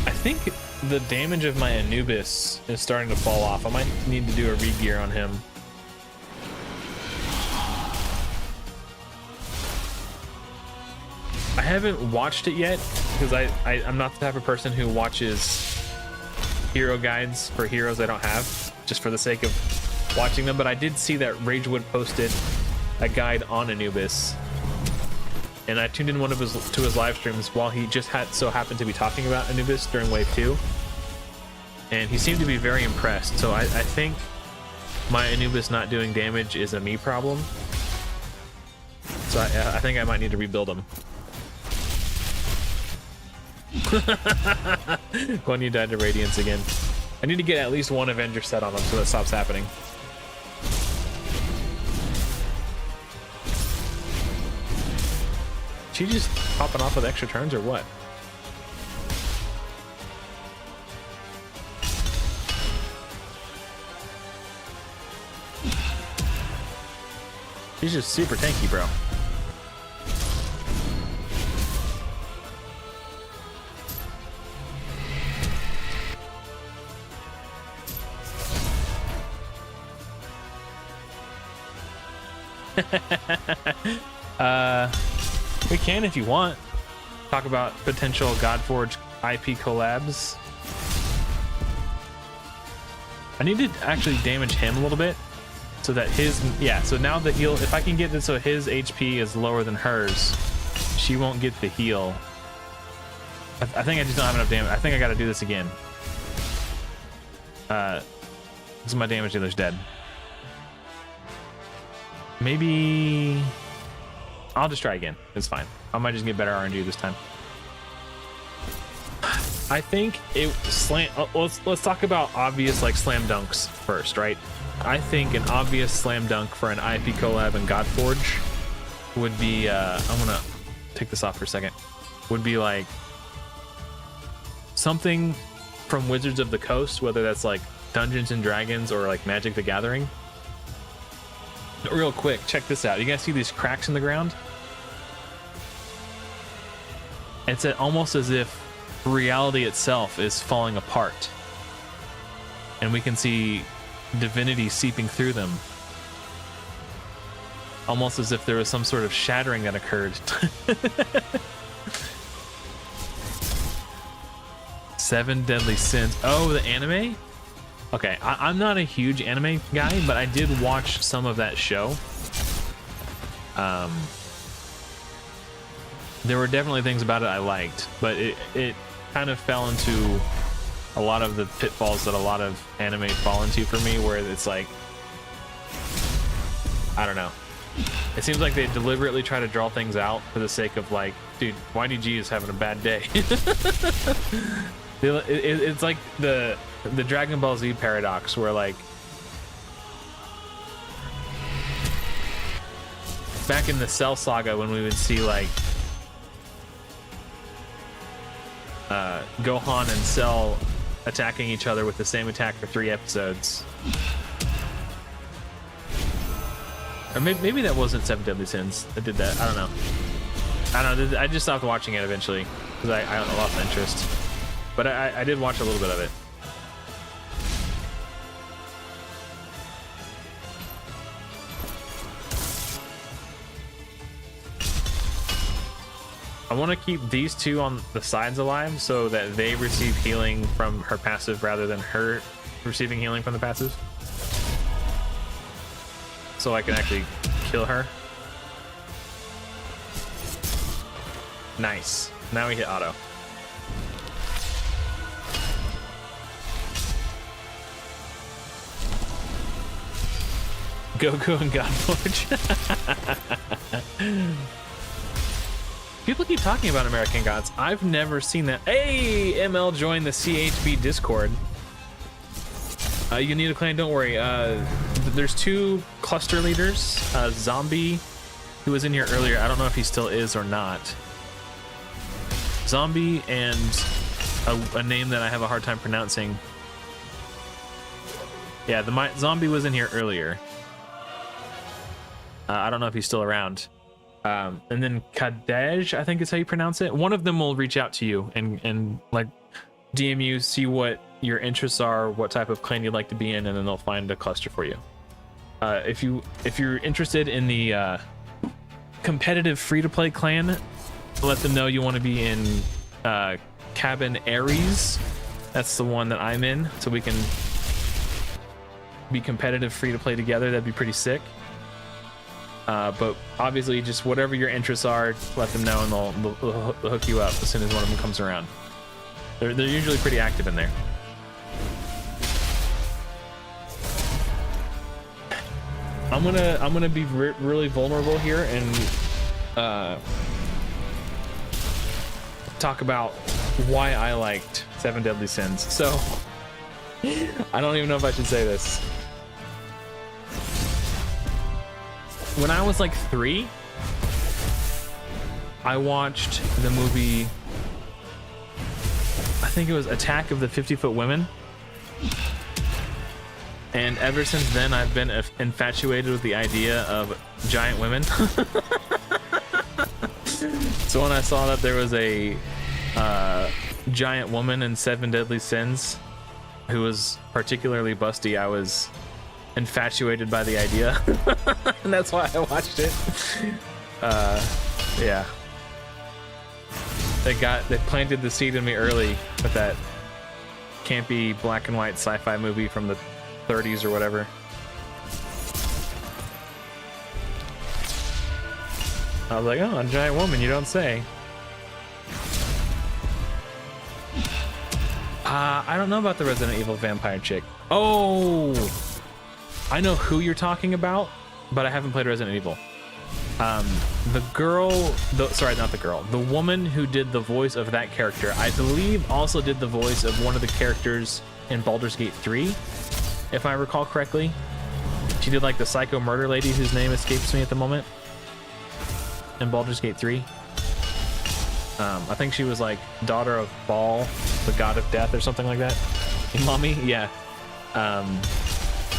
I think the damage of my Anubis is starting to fall off. I might need to do a re-gear on him. I haven't watched it yet because I'm not the type of person who watches hero guides for heroes I don't have just for the sake of watching them, but I did see that Ragewood posted a guide on Anubis, and I tuned in to his live streams while he just so happened to be talking about Anubis during Wave 2, and he seemed to be very impressed. So I think my Anubis not doing damage is a me problem, so I think I might need to rebuild him. When you died to Radiance again. I need to get at least one Avenger set on him so that stops happening. She just popping off with extra turns or what? She's just super tanky, bro. We can if you want. Talk about potential Godforge IP collabs. I need to actually damage him a little bit so that his, yeah, so now the heal, if I can get it so his HP is lower than hers, she won't get the heal. I think I just don't have enough damage. I think I got to do this again. Because my damage dealer's dead. Maybe I'll just try again. It's fine. I might just get better RNG this time. I think it slam. Let's talk about obvious like slam dunks first, right? I think an obvious slam dunk for an IP collab in Godforge would be. I'm gonna take this off for a second. Would be like something from Wizards of the Coast, whether that's like Dungeons and Dragons or like Magic the Gathering. Real quick, check this out. You guys see these cracks in the ground? It's almost as if reality itself is falling apart, and we can see divinity seeping through them, almost as if there was some sort of shattering that occurred. 7 Deadly Sins. Oh, the anime? Okay, I'm not a huge anime guy, but I did watch some of that show. There were definitely things about it I liked, but it kind of fell into a lot of the pitfalls that a lot of anime fall into for me, where it's like, I don't know. It seems like they deliberately try to draw things out for the sake of like, dude, YDG is having a bad day. It's like the Dragon Ball Z paradox, where like back in the Cell Saga, when we would see like Gohan and Cell attacking each other with the same attack for 3 episodes. Or maybe that wasn't 7 Deadly Sins that did that. I don't know. I just stopped watching it eventually because I lost interest. But I did watch a little bit of it. I want to keep these two on the sides alive so that they receive healing from her passive rather than her receiving healing from the passive. So I can actually kill her. Nice. Now we hit auto. Goku and Godforge. People keep talking about American Gods. I've never seen that. Hey, ML joined the CHB Discord. You need a clan, don't worry. There's 2 cluster leaders. Zombie, who was in here earlier. I don't know if he still is or not. Zombie and a name that I have a hard time pronouncing. Yeah, Zombie was in here earlier. I don't know if he's still around. And then Kadej, I think is how you pronounce it. One of them will reach out to you and like DM you, see what your interests are, what type of clan you'd like to be in, and then they'll find a cluster for you. If you're interested in the competitive free-to-play clan, let them know you want to be in Cabin Aries. That's the one that I'm in, so we can be competitive free-to-play together. That'd be pretty sick. But obviously, just whatever your interests are, let them know, and they'll hook you up as soon as one of them comes around. They're usually pretty active in there. I'm gonna be really vulnerable here and talk about why I liked 7 Deadly Sins. So I don't even know if I should say this. When I was like 3, I watched the movie, I think it was Attack of the 50-Foot Women. And ever since then, I've been infatuated with the idea of giant women. So when I saw that there was a giant woman in 7 Deadly Sins who was particularly busty, I was infatuated by the idea. And that's why I watched it. Yeah. They planted the seed in me early with that campy black and white sci-fi movie from the 30s or whatever. I was like, oh, a giant woman, you don't say. I don't know about the Resident Evil vampire chick. Oh, I know who you're talking about, but I haven't played Resident Evil. The girl, sorry, not the girl. The woman who did the voice of that character, I believe also did the voice of one of the characters in Baldur's Gate 3, if I recall correctly. She did like the psycho murder lady whose name escapes me at the moment in Baldur's Gate 3. I think she was like daughter of Baal, the god of death, or something like that. Imami, yeah.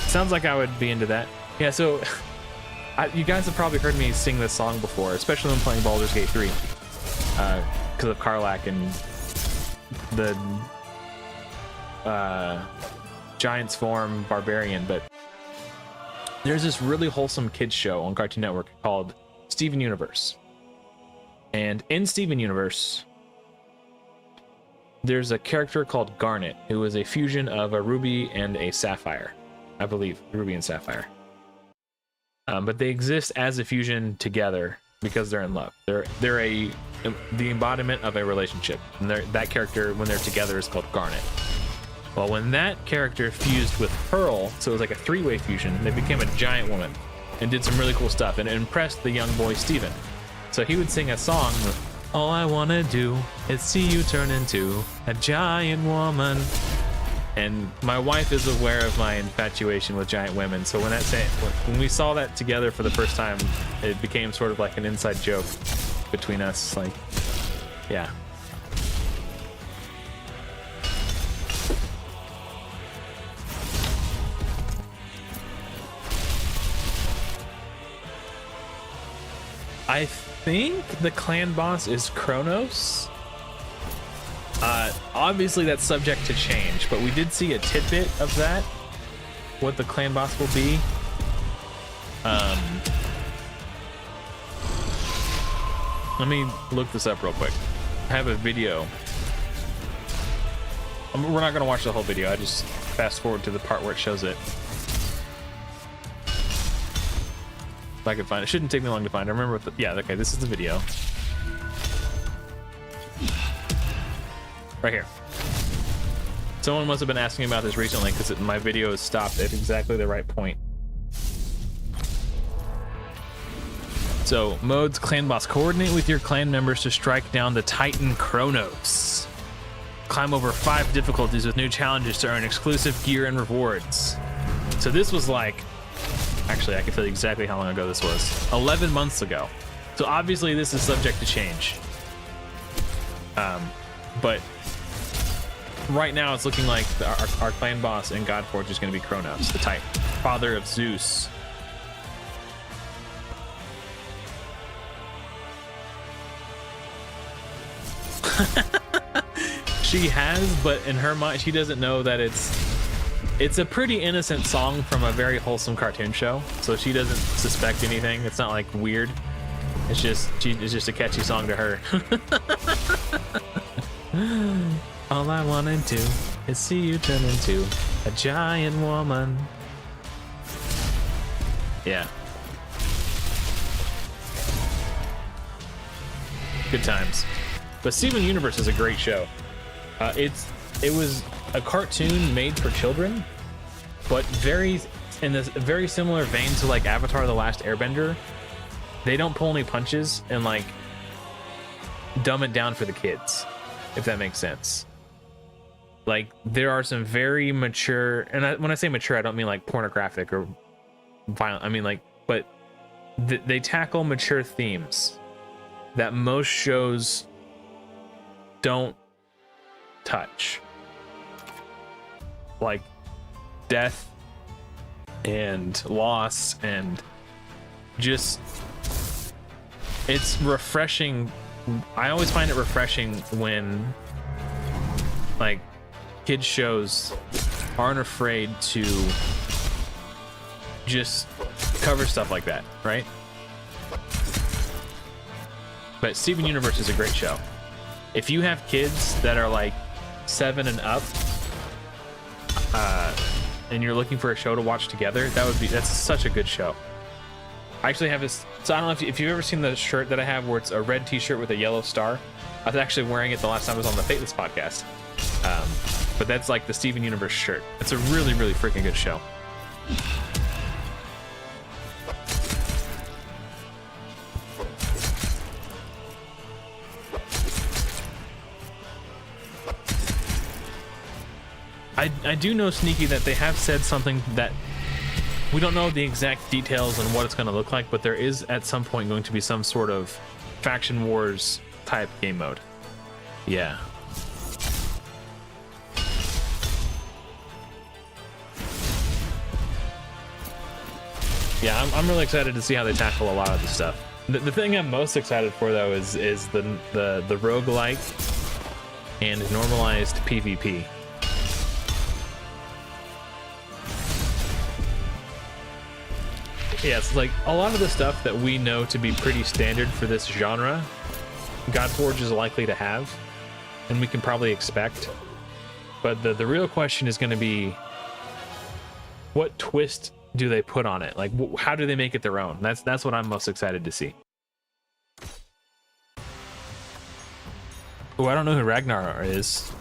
Sounds like I would be into that. Yeah, so you guys have probably heard me sing this song before, especially when playing Baldur's Gate 3, because of Karlach and the Giant's Form Barbarian. But there's this really wholesome kids show on Cartoon Network called Steven Universe. And in Steven Universe, there's a character called Garnet, who is a fusion of a ruby and a sapphire. I believe, ruby and sapphire. But they exist as a fusion together because they're in love. They're the embodiment of a relationship. And that character, when they're together, is called Garnet. Well, when that character fused with Pearl, so it was like a 3-way fusion, they became a giant woman and did some really cool stuff, and it impressed the young boy Steven. So he would sing a song, all I wanna do is see you turn into a giant woman. And my wife is aware of my infatuation with giant women, so when we saw that together for the first time, it became sort of like an inside joke between us. Like, yeah. I think the clan boss is Kronos. Obviously that's subject to change, but we did see a tidbit of that, what the clan boss will be. Let me look this up real quick. I have a video. We're not gonna watch the whole video, I just fast forward to the part where it shows it. If I can find it. Shouldn't take me long to find. I remember what yeah, okay, this is the video. Right here. Someone must have been asking about this recently because my video is stopped at exactly the right point. So, modes, clan boss. Coordinate with your clan members to strike down the Titan Kronos. Climb over 5 difficulties with new challenges to earn exclusive gear and rewards. So this was like, actually I can tell you exactly how long ago this was. 11 months ago. So obviously this is subject to change. But right now it's looking like our clan boss in Godforge is going to be Kronos, the Titan, father of Zeus. She has, but in her mind, she doesn't know that it's a pretty innocent song from a very wholesome cartoon show. So she doesn't suspect anything. It's not like weird. It's just a catchy song to her. All I wanna do is see you turn into a giant woman. Yeah. Good times. But Steven Universe is a great show. It was a cartoon made for children, but in this very similar vein to like Avatar: The Last Airbender. They don't pull any punches and like dumb it down for the kids, if that makes sense. Like there are some very mature, and when I say mature, I don't mean like pornographic or violent. I mean like, but they tackle mature themes that most shows don't touch, like death and loss, and just it's refreshing. I always find it refreshing when like kids shows aren't afraid to just cover stuff like that, right? But Steven Universe is a great show. If you have kids that are like 7 and up, and you're looking for a show to watch together, that's such a good show. I actually have this, so I don't know if you've ever seen the shirt that I have where it's a red t-shirt with a yellow star. I was actually wearing it the last time I was on the Fateless podcast. But that's like the Steven Universe shirt. It's a really, really freaking good show. I do know, Sneaky, that they have said something that we don't know the exact details and what it's going to look like, but there is at some point going to be some sort of faction wars type game mode. Yeah. Yeah, I'm really excited to see how they tackle a lot of this stuff. The thing I'm most excited for though is the roguelike and normalized PvP. Yeah, it's like a lot of the stuff that we know to be pretty standard for this genre, Godforge is likely to have, and we can probably expect. But the real question is going to be, what twist do they put on it? Like, how do they make it their own? That's what I'm most excited to see. Oh, I don't know who Ragnar is.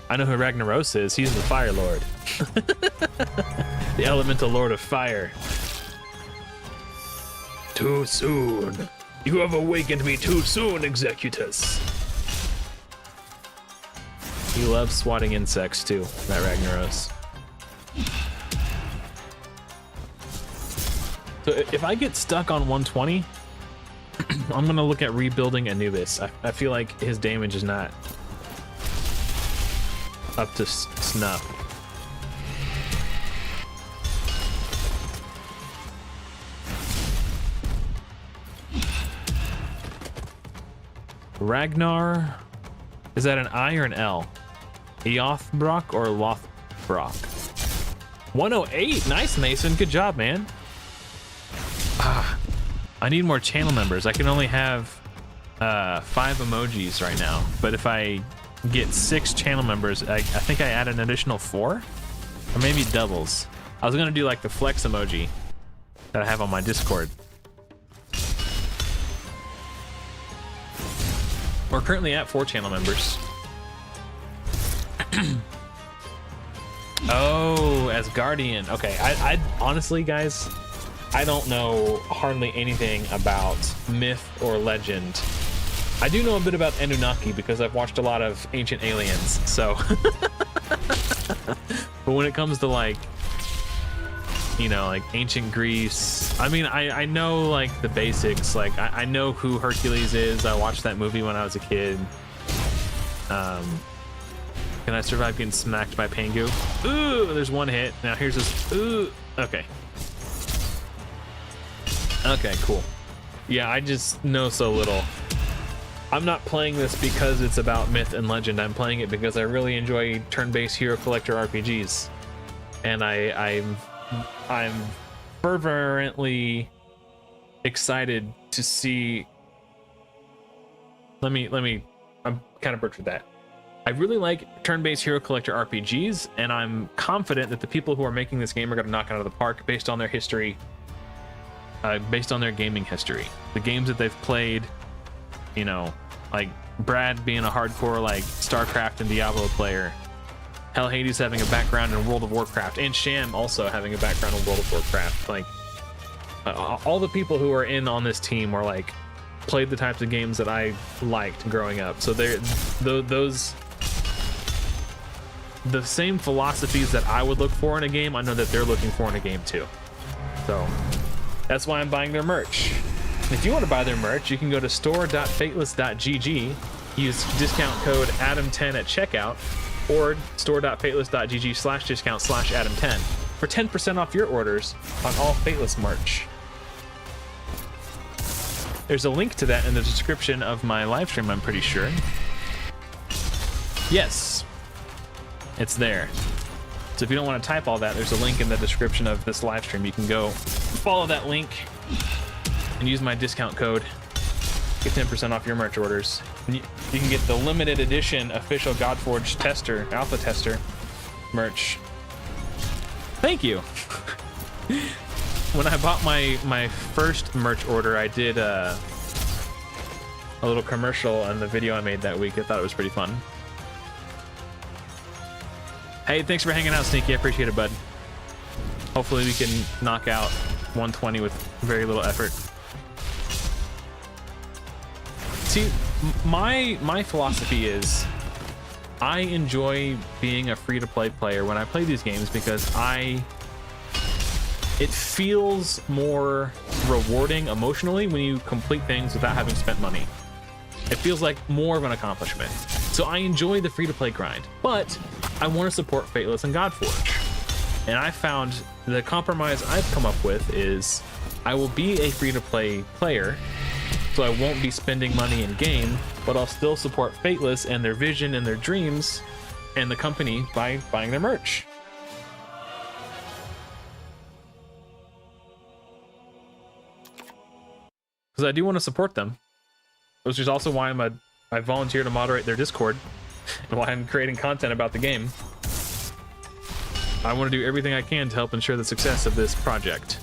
I know who Ragnaros is. He's the Fire Lord. The elemental lord of fire. Too soon. You have awakened me too soon, Executus. He loves swatting insects too, that Ragnaros. So if I get stuck on 120, I'm gonna look at rebuilding Anubis. I feel like his damage is not up to snuff. Ragnar, is that an I or an L? Eothbrock or Lothbrock? 108, nice Mason, good job, man. I need more channel members. I can only have 5 emojis right now, but if I get 6 channel members, I think I add an additional 4, or maybe doubles. I was gonna do like the flex emoji that I have on my Discord. We're currently at 4 channel members. Oh, as Guardian. Okay, I honestly, guys, I don't know hardly anything about myth or legend I do know a bit about Anunnaki because I've watched a lot of Ancient Aliens, so. But when it comes to like, you know, like ancient Greece, I mean, I know like the basics. Like I know who Hercules is. I watched that movie when I was a kid. Can I survive getting smacked by Pengu? Ooh, there's one hit. Now here's this. Ooh, okay. Okay, cool. Yeah, I just know so little. I'm not playing this because it's about myth and legend. I'm playing it because I really enjoy turn-based hero collector RPGs, and I'm fervently excited to see. I'm kind of butchered that. I really like turn-based hero collector RPGs, and I'm confident that the people who are making this game are going to knock it out of the park based on their history, based on their gaming history. The games that they've played, you know, like Brad being a hardcore like StarCraft and Diablo player, Hell Hades having a background in World of Warcraft, and Sham also having a background in World of Warcraft. Like all the people who are in on this team are like played the types of games that I liked growing up. So they're the same philosophies that I would look for in a game, I know that they're looking for in a game too. So that's why I'm buying their merch. And if you want to buy their merch, you can go to store.fateless.gg, use discount code Adam10 at checkout, or store.fateless.gg/discount/Adam10 for 10% off your orders on all Fateless merch. There's a link to that in the description of my live stream, I'm pretty sure. Yes, it's there. So if you don't want to type all that, there's a link in the description of this live stream. You can go follow that link and use my discount code. Get 10% off your merch orders. And you can get the limited edition official Godforge tester, alpha tester merch. Thank you. When I bought my first merch order, I did a little commercial on the video I made that week. I thought it was pretty fun. Hey, thanks for hanging out, Sneaky. I appreciate it, bud. Hopefully we can knock out 120 with very little effort. See, my philosophy is I enjoy being a free-to-play player when I play these games because it feels more rewarding emotionally when you complete things without having spent money. It feels like more of an accomplishment. So I enjoy the free-to-play grind, but I want to support Fateless and Godforge. And I found the compromise I've come up with is I will be a free-to-play player, so I won't be spending money in game, but I'll still support Fateless and their vision and their dreams and the company by buying their merch. Because I do want to support them, which is also why I volunteer to moderate their Discord and why I'm creating content about the game. I want to do everything I can to help ensure the success of this project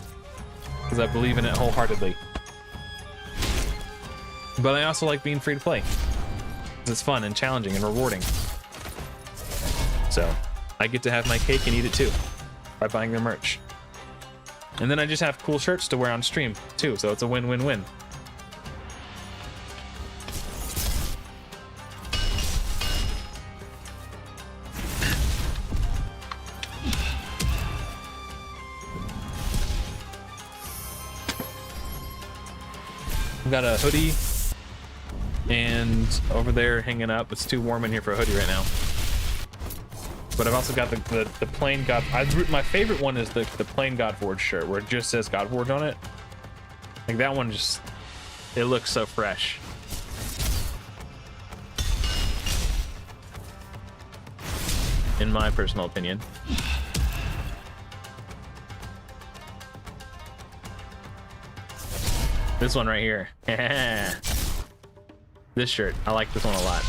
because I believe in it wholeheartedly. But I also like being free to play because it's fun and challenging and rewarding. So I get to have my cake and eat it too by buying their merch. And then I just have cool shirts to wear on stream too, so it's a win-win-win. I've got a hoodie and over there hanging up. It's too warm in here for a hoodie right now. But I've also got the plain God. My favorite one is the plain Godforge shirt where it just says Godforge on it. Like that one just, it looks so fresh. In my personal opinion. This one right here. This shirt. I like this one a lot.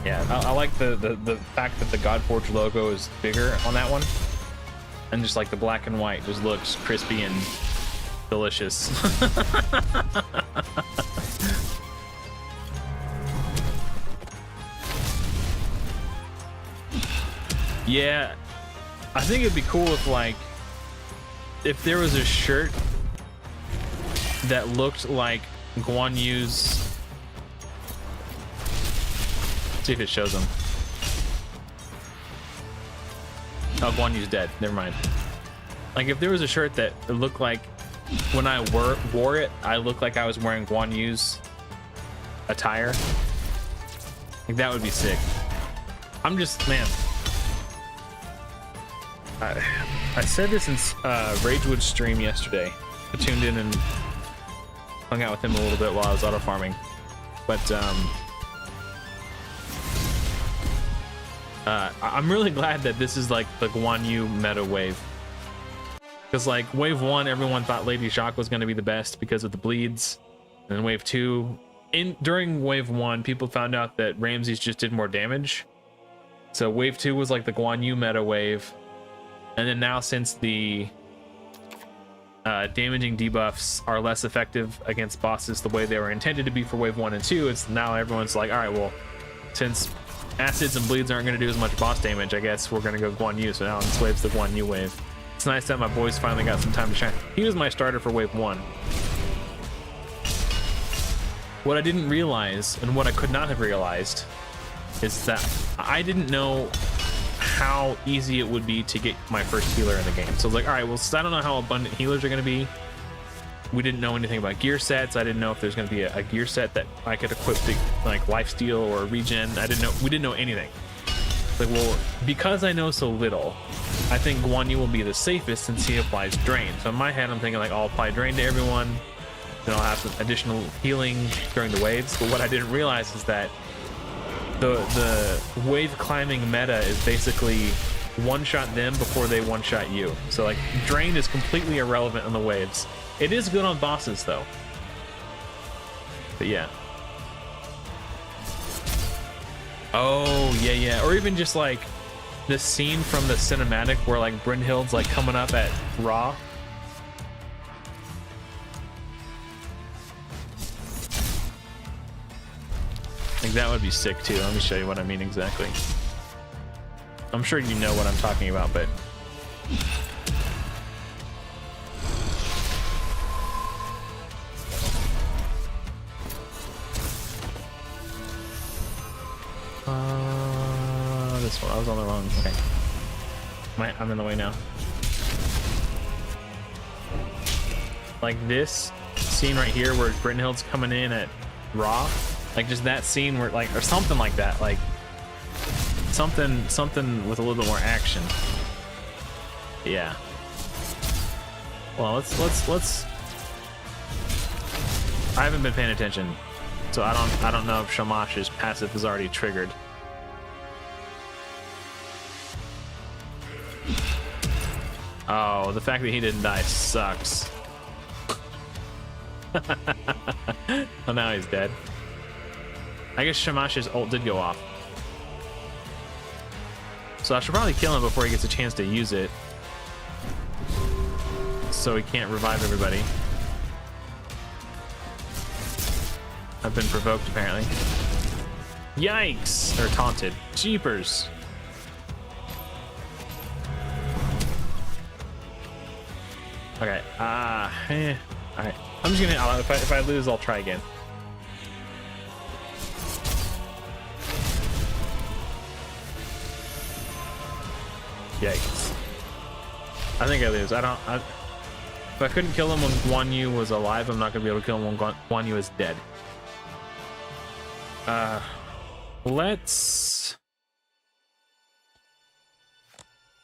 Yeah, I like the fact that the Godforge logo is bigger on that one. And just like the black and white just looks crispy and delicious. Yeah, I think it'd be cool if, like, if there was a shirt that looked like Guan Yu's. Let's see if it shows him. Oh, Guan Yu's dead. Never mind. Like, if there was a shirt that looked like, when I wore it, I looked like I was wearing Guan Yu's attire. Like, that would be sick. I'm just, man. I said this in Ragewood's stream yesterday. I tuned in and hung out with him a little bit while I was auto farming. But I'm really glad that this is like the Guan Yu meta wave. Because like wave 1, everyone thought Lady Jacques was going to be the best because of the bleeds. And then wave 2, during wave 1, people found out that Ramses just did more damage. So wave 2 was like the Guan Yu meta wave. And then now, since the damaging debuffs are less effective against bosses the way they were intended to be for wave 1 and 2, it's now everyone's like, all right, well, since acids and bleeds aren't going to do as much boss damage, I guess we're going to go Guan Yu. So now this wave's the Guan Yu wave. It's nice that my boys finally got some time to shine. He was my starter for wave 1. What I didn't realize, and what I could not have realized, is that I didn't know how easy it would be to get my first healer in the game. So I was like, all right, well, since I don't know how abundant healers are going to be, we didn't know anything about gear sets. I didn't know if there's going to be a gear set that I could equip to like lifesteal or regen. We didn't know anything. Like, well, because I know so little, I think Guan Yu will be the safest since he applies drain. So in my head, I'm thinking like, I'll apply drain to everyone, then I'll have some additional healing during the waves. But what I didn't realize is that the wave climbing meta is basically one-shot them before they one-shot you. So like drain is completely irrelevant on the waves. It is good on bosses though. But yeah. Oh yeah. Or even just like the scene from the cinematic where like Brynhild's like coming up at Ra. Like that would be sick too. Let me show you what I mean exactly. I'm sure you know what I'm talking about, but this one. I was on the wrong. Okay. I'm in the way now. Like this scene right here where Brynhild's coming in at Ra. Like just that scene where like, or something like that, like something with a little bit more action. Yeah. Well, let's. I haven't been paying attention, so I don't know if Shamash's passive is already triggered. Oh, the fact that he didn't die sucks. Oh, now he's dead. I guess Shamash's ult did go off. So I should probably kill him before he gets a chance to use it. So he can't revive everybody. I've been provoked, apparently. Yikes! Or taunted. Jeepers. Okay. Alright. I'm just gonna... If I lose, I'll try again. Yikes. I think I lose. If I couldn't kill him when Guan Yu was alive, I'm not gonna be able to kill him when Guan Yu is dead. Let's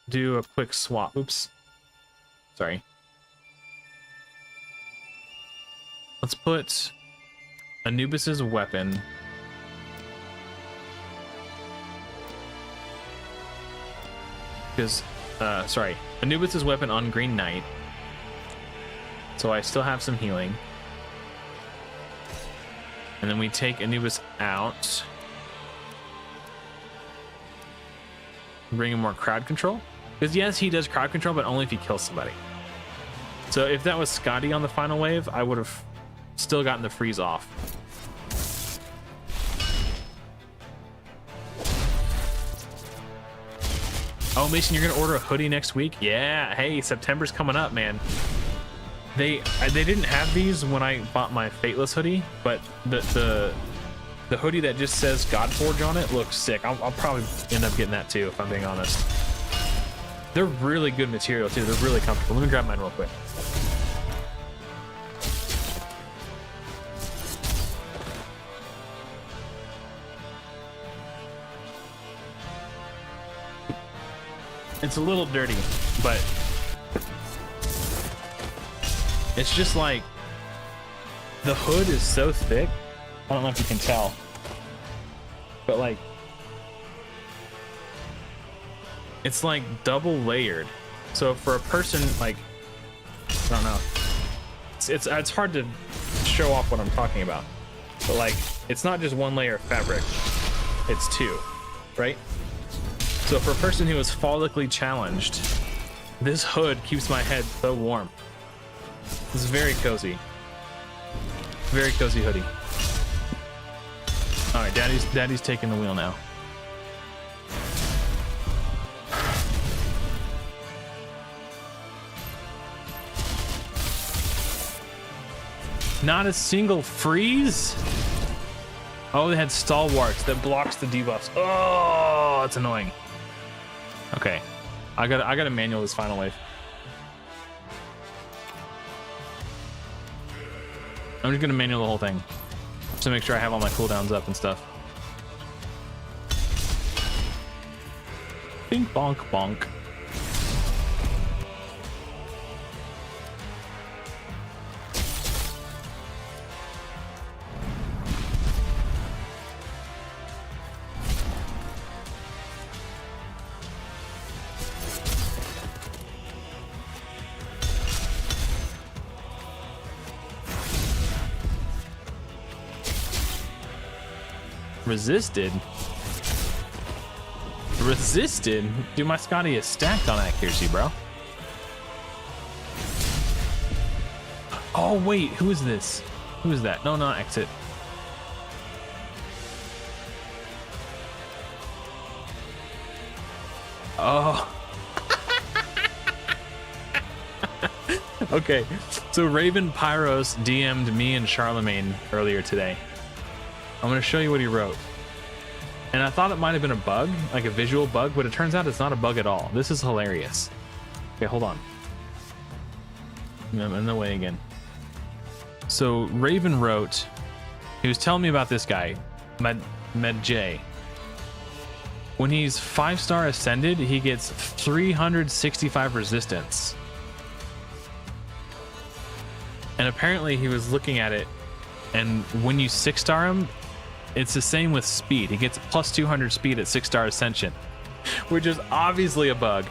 do a quick swap. Oops. Sorry. Let's put Anubis's weapon. Because, sorry, Anubis's weapon on Green Knight. So I still have some healing. And then we take Anubis out. Bring in more crowd control. Because yes, he does crowd control, but only if he kills somebody. So if that was Scotty on the final wave, I would have still gotten the freeze off. Oh, Mason, you're gonna order a hoodie next week? Yeah. Hey, September's coming up, man. They didn't have these when I bought my Fateless hoodie, but the hoodie that just says Godforge on it looks sick. I'll probably end up getting that too, if I'm being honest. They're really good material too. They're really comfortable. Let me grab mine real quick. It's a little dirty, but it's just like the hood is so thick. I don't know if you can tell, but like it's like double layered. So for a person like, I don't know, it's hard to show off what I'm talking about, but like it's not just one layer of fabric, it's two, right? So for a person who is follically challenged, this hood keeps my head so warm. It's very cozy. Very cozy hoodie. All right, Daddy's taking the wheel now. Not a single freeze? Oh, they had stalwarts that blocks the debuffs. Oh, that's annoying. Okay, I gotta manual this final wave. I'm just gonna manual the whole thing to make sure I have all my cooldowns up and stuff. Bink bonk bonk. Resisted? Dude, my Scotty is stacked on accuracy, bro. Oh, wait, who is this? Who is that? No, not exit. Oh. Okay, so Raven Pyros DM'd me and Charlemagne earlier today. I'm going to show you what he wrote. And I thought it might have been a bug, like a visual bug, but it turns out it's not a bug at all. This is hilarious. Okay, hold on. I'm in the way again. So Raven wrote, he was telling me about this guy, Med J. When he's 5-star ascended, he gets 365 resistance. And apparently he was looking at it, and when you 6-star him, it's the same with speed. He gets plus 200 speed at 6-star ascension, which is obviously a bug.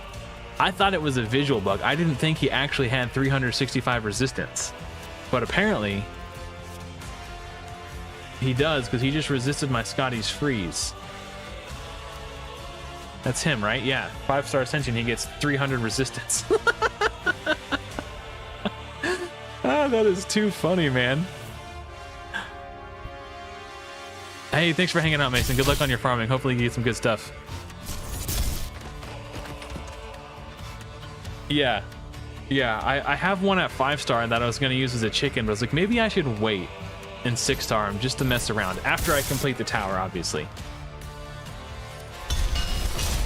I thought it was a visual bug. I didn't think he actually had 365 resistance, but apparently he does, because he just resisted my Scotty's freeze. That's him, right? Yeah, 5-star ascension, he gets 300 resistance. Ah, that is too funny, man. Hey, thanks for hanging out, Mason. Good luck on your farming. Hopefully you get some good stuff. Yeah. I have one at 5-star that I was going to use as a chicken, but I was like, maybe I should wait and 6-star him just to mess around after I complete the tower, obviously.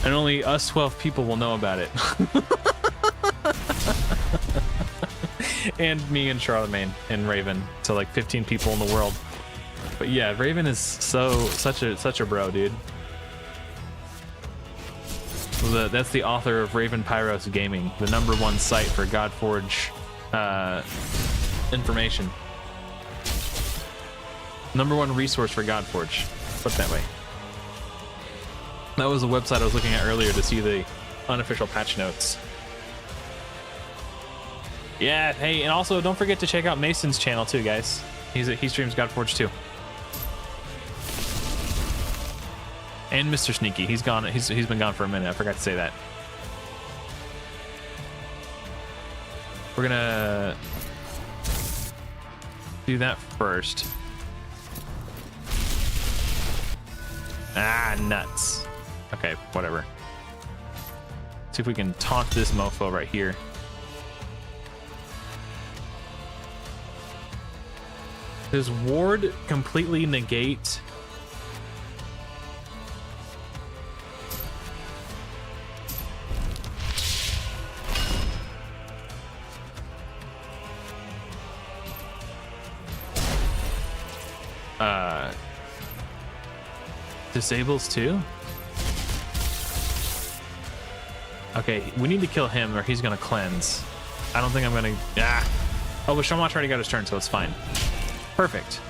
And only us 12 people will know about it. And me and Charlemagne and Raven. So like 15 people in the world. But yeah, Raven is such a bro, dude. That's the author of Raven Pyros Gaming, the #1 site for Godforge information. #1 resource for Godforge. Put it that way. That was the website I was looking at earlier to see the unofficial patch notes. Yeah, hey, and also don't forget to check out Mason's channel too, guys. He streams Godforge too. And Mr. Sneaky, he's gone. He's been gone for a minute. I forgot to say that. We're gonna do that first. Ah, nuts. Okay, whatever. See if we can taunt this mofo right here. Does ward completely negate? Disables too? Okay, we need to kill him or he's gonna cleanse. I don't think I'm gonna... Oh, but Shamwatch already got his turn, so it's fine. Perfect.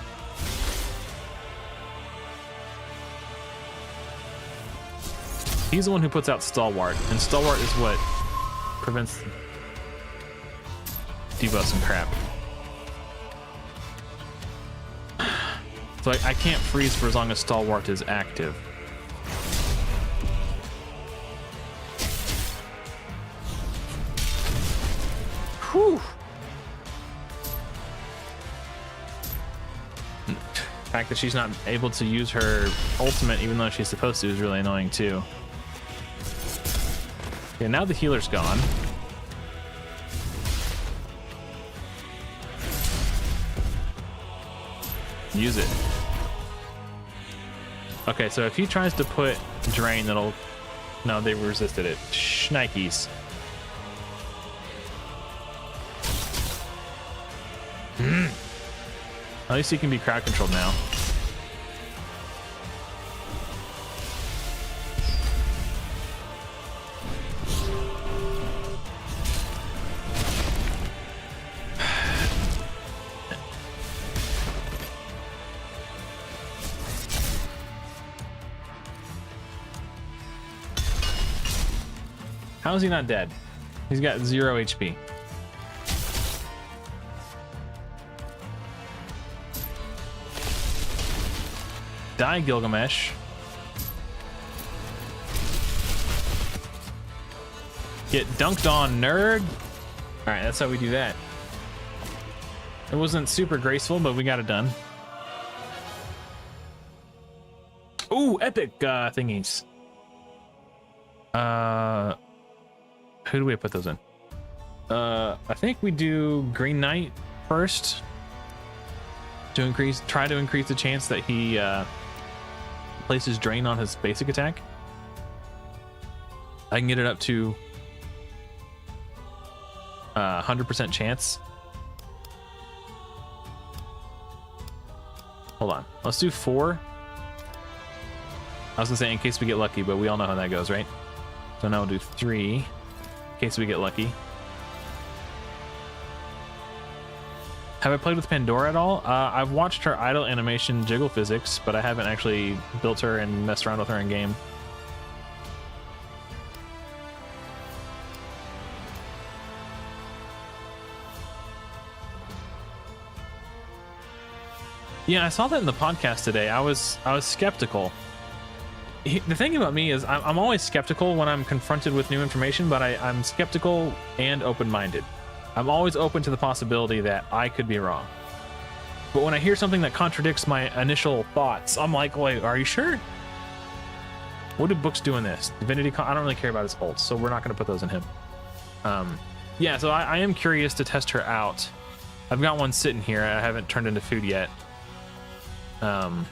He's the one who puts out Stalwart, and Stalwart is what prevents debuffs and crap. So I can't freeze for as long as Stalwart is active. Whew. The fact that she's not able to use her ultimate even though she's supposed to is really annoying too. Okay, now the healer's gone. Use it. Okay, so if he tries to put drain, that'll... No, they resisted it. Shnikes. At least he can be crowd controlled now. How is he not dead? He's got 0 HP. Die, Gilgamesh. Get dunked on, nerd. All right, that's how we do that. It wasn't super graceful, but we got it done. Ooh, epic thingies. Who do we put those in? I think we do Green Knight first to try to increase the chance that he places drain on his basic attack. I can get it up to 100% chance. Hold on, let's do 4. I was gonna say in case we get lucky, but we all know how that goes, right? So now we'll do 3 in case we get lucky. Have I played with Pandora at all? I've watched her idle animation jiggle physics, but I haven't actually built her and messed around with her in game. Yeah, I saw that in the podcast today. I was skeptical. The thing about me is I'm always skeptical when I'm confronted with new information, but I'm skeptical and open-minded. I'm always open to the possibility that I could be wrong. But when I hear something that contradicts my initial thoughts, I'm like, wait, are you sure? What do books do in this? Divinity, I don't really care about his ults, so we're not going to put those in him. Yeah, so I am curious to test her out. I've got one sitting here. I haven't turned into food yet. I'm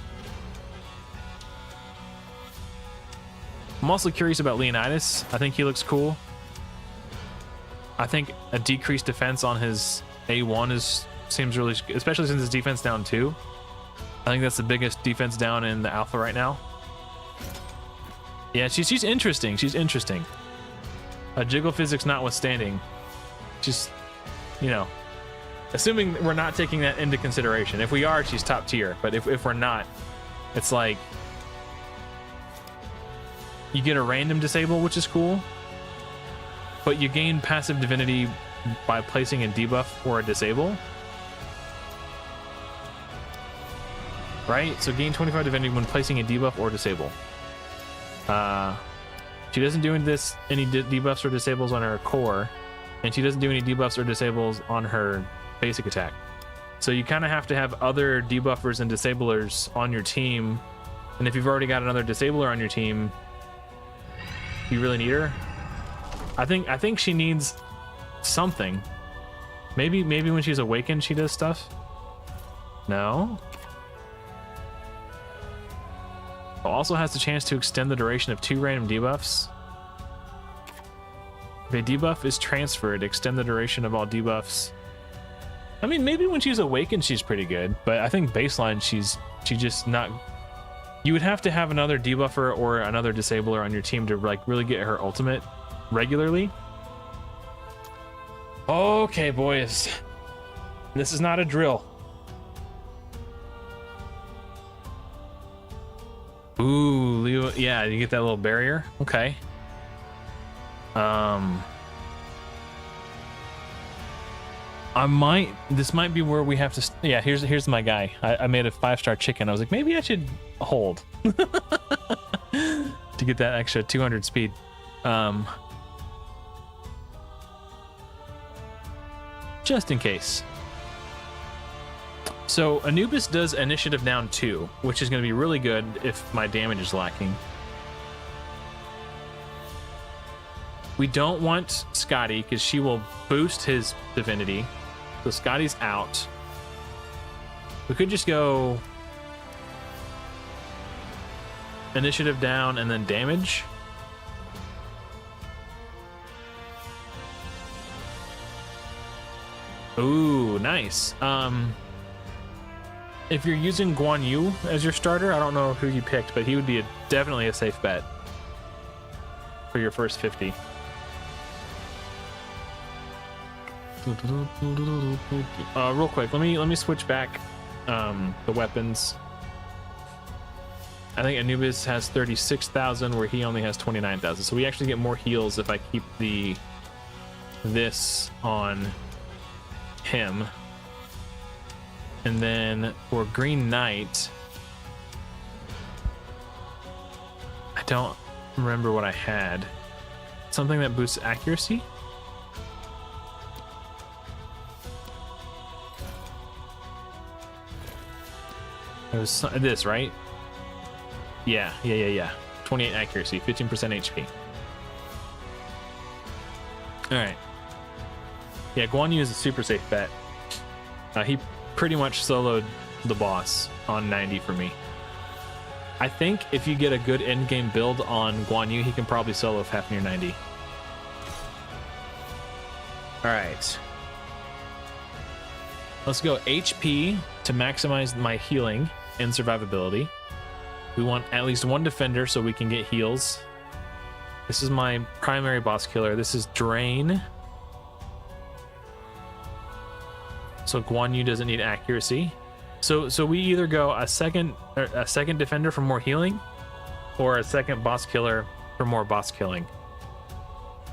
also curious about Leonidas. I think he looks cool. I think a decreased defense on his A1 seems really, especially since his defense down 2. I think that's the biggest defense down in the alpha right now. Yeah, she's interesting. She's interesting. Jiggle physics notwithstanding, just, you know, assuming we're not taking that into consideration. If we are, she's top tier. But if we're not, it's like you get a random disable, which is cool. But you gain passive divinity by placing a debuff or a disable. Right? So gain 25 divinity when placing a debuff or disable. She doesn't do any debuffs or disables on her core, and she doesn't do any debuffs or disables on her basic attack. So you kind of have to have other debuffers and disablers on your team, and if you've already got another disabler on your team, you really need her. I think she needs something. Maybe when she's awakened she does stuff. No. Also has the chance to extend the duration of 2 random debuffs. If a debuff is transferred, extend the duration of all debuffs. I mean, maybe when she's awakened she's pretty good, but I think baseline she's just not. You would have to have another debuffer or another disabler on your team to like really get her ultimate regularly. Okay, boys. This is not a drill. Ooh, Leo, yeah, you get that little barrier. Okay. This might be where we have to, yeah, here's my guy. I made a 5-star chicken. I was like, maybe I should hold to get that extra 200 speed. Just in case. So Anubis does initiative down 2, which is going to be really good if my damage is lacking. We don't want Scotty because she will boost his divinity. So Scotty's out. We could just go initiative down and then damage. Ooh, nice. If you're using Guan Yu as your starter, I don't know who you picked, but he would be definitely a safe bet for your first 50. Real quick, let me switch back the weapons. I think Anubis has 36,000 where he only has 29,000, so we actually get more heals if I keep this on him. And then for Green Knight, I don't remember what I had. Something that boosts accuracy? It was this, right? Yeah. 28 accuracy, 15% HP. Alright. Yeah, Guan Yu is a super safe bet. He pretty much soloed the boss on 90 for me. I think if you get a good endgame build on Guan Yu, he can probably solo Fafnir 90. Alright. Let's go HP to maximize my healing and survivability. We want at least one defender so we can get heals. This is my primary boss killer. This is Drain. So Guan Yu doesn't need accuracy. So we either go a second defender for more healing, or a second boss killer for more boss killing.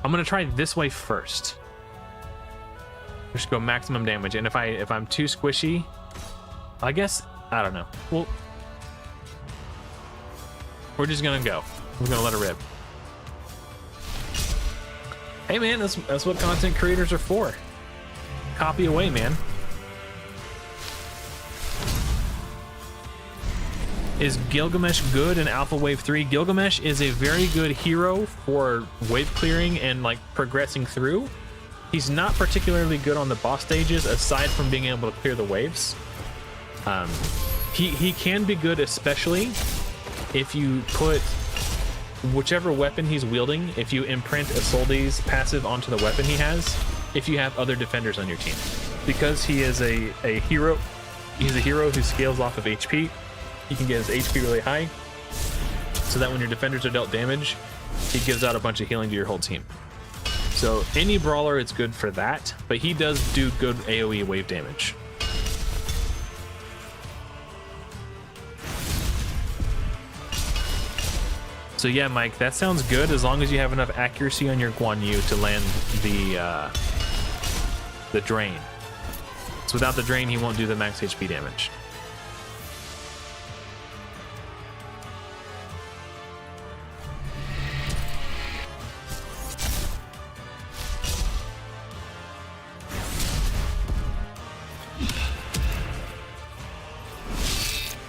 I'm gonna try this way first. Just go maximum damage, and if I'm too squishy, I guess I don't know. Well, we're just gonna go. We're gonna let it rip. Hey man, that's what content creators are for. Copy away, man. Is Gilgamesh good in Alpha Wave 3? Gilgamesh is a very good hero for wave clearing and like progressing through. He's not particularly good on the boss stages aside from being able to clear the waves. He can be good especially if you put whichever weapon he's wielding, if you imprint Isolde's passive onto the weapon he has, if you have other defenders on your team. Because he is a hero, he's a hero who scales off of HP. He can get his HP really high, so that when your defenders are dealt damage, he gives out a bunch of healing to your whole team. So any brawler, it's good for that, but he does do good AoE wave damage. So yeah, Mike, that sounds good as long as you have enough accuracy on your Guan Yu to land the drain. So without the drain, he won't do the max HP damage.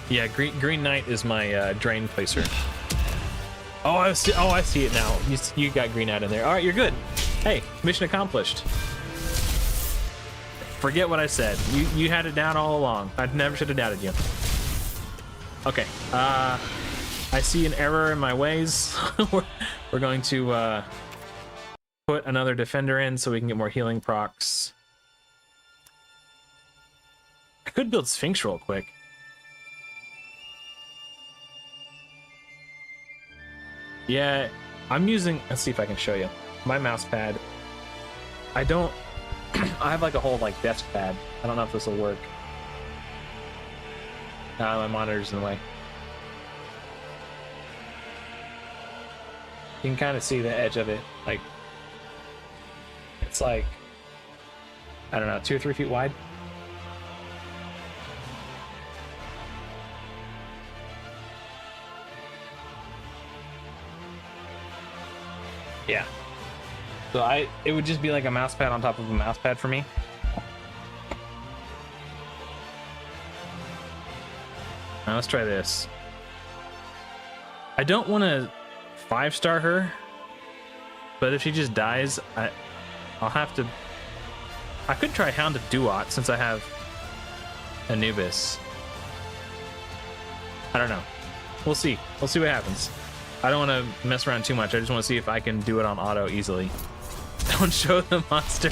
Yeah, Green Knight is my drain placer. Oh, I see it now. You got Green Knight in there. All right, you're good. Hey, mission accomplished. Forget what I said. You had it down all along. I never should have doubted you. Okay. I see an error in my ways. We're going to put another defender in so we can get more healing procs. I could build Sphinx real quick. Yeah, I'm using, let's see if I can show you my mouse pad. I don't I have like a whole like desk pad. I don't know if this will work. My monitor's in the way. You can kind of see the edge of it. Like, it's like, I don't know, 2 or 3 feet wide. Yeah. So it would just be like a mouse pad on top of a mouse pad for me. Now let's try this. I don't want to 5-star her, but if she just dies, I'll have to. I could try Hound of Duat since I have Anubis. I don't know. We'll see. We'll see what happens. I don't want to mess around too much. I just want to see if I can do it on auto easily. Don't show the monster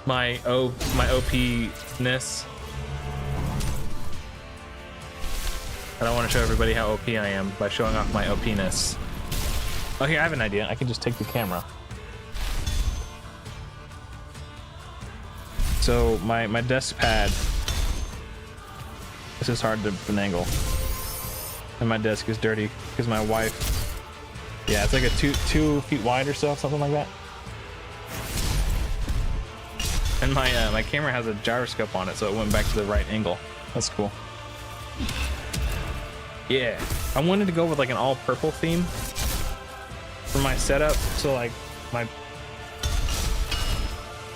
my OP-ness. I don't want to show everybody how OP I am by showing off my OP-ness. Oh, here, I have an idea. I can just take the camera. So my desk pad, this is hard to finagle. And my desk is dirty because my wife, yeah, it's like a 2 feet wide or so, something like that. And my camera has a gyroscope on it, so it went back to the right angle. That's cool. Yeah, I wanted to go with like an all purple theme for my setup. So like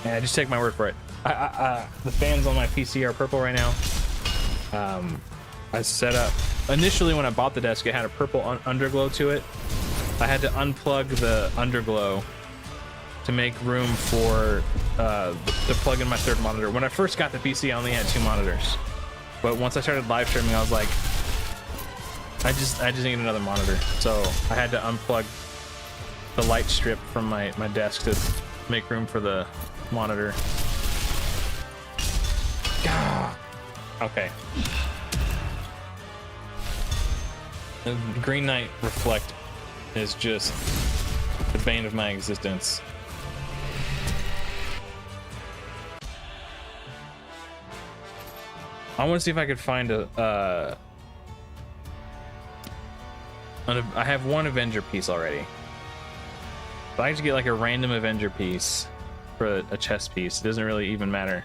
yeah, just take my word for it. The fans on my PC are purple right now. I set up initially when I bought the desk, it had a purple underglow to it. I had to unplug the underglow to make room for to plug in my third monitor. When I first got the PC, I only had 2 monitors, but once I started live streaming, I was like, I just need another monitor. So I had to unplug the light strip from my desk to make room for the monitor. Okay. The Green Knight Reflect is just the bane of my existence. I want to see if I could find I have 1 Avenger piece already. But I just get like a random Avenger piece for a chest piece. It doesn't really even matter.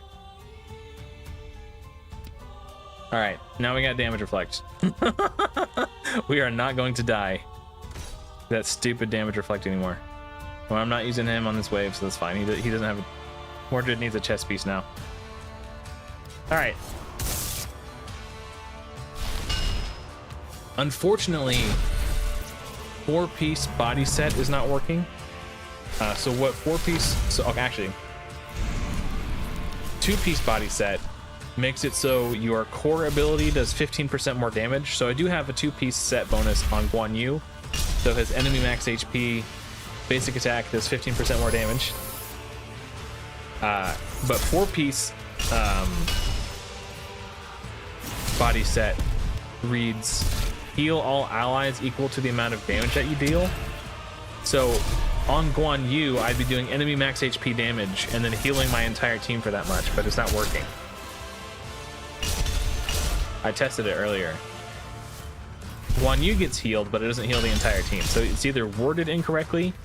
All right, now we got damage reflect. We are not going to die. That stupid damage reflect anymore. Well, I'm not using him on this wave, so that's fine. He doesn't have. Mordred needs a chest piece now. All right. Unfortunately, 4-piece body set is not working. So what 4-piece? So actually, 2-piece body set makes it so your core ability does 15% more damage. So I do have a 2-piece set bonus on Guan Yu. So his enemy max HP, basic attack does 15% more damage. But 4-piece body set reads heal all allies equal to the amount of damage that you deal. So on Guan Yu, I'd be doing enemy max HP damage and then healing my entire team for that much, but it's not working. I tested it earlier. Guan Yu gets healed, but it doesn't heal the entire team. So it's either worded incorrectly.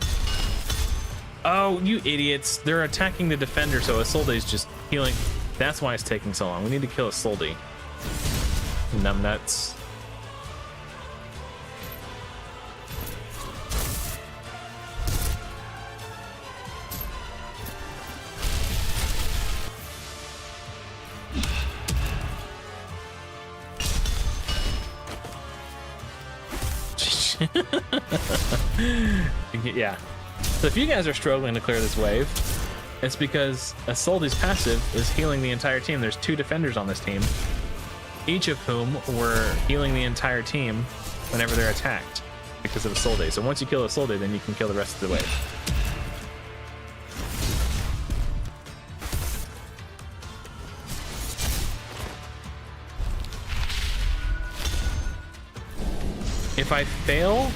Oh, you idiots. They're attacking the defender, so Isolde's just healing. That's why it's taking so long. We need to kill Isolde. Numbnuts. Yeah. So if you guys are struggling to clear this wave, it's because Ltd's passive is healing the entire team. There's 2 defenders on this team, each of whom were healing the entire team whenever they're attacked because of Ltd. So once you kill Ltd, then you can kill the rest of the wave. If I fail,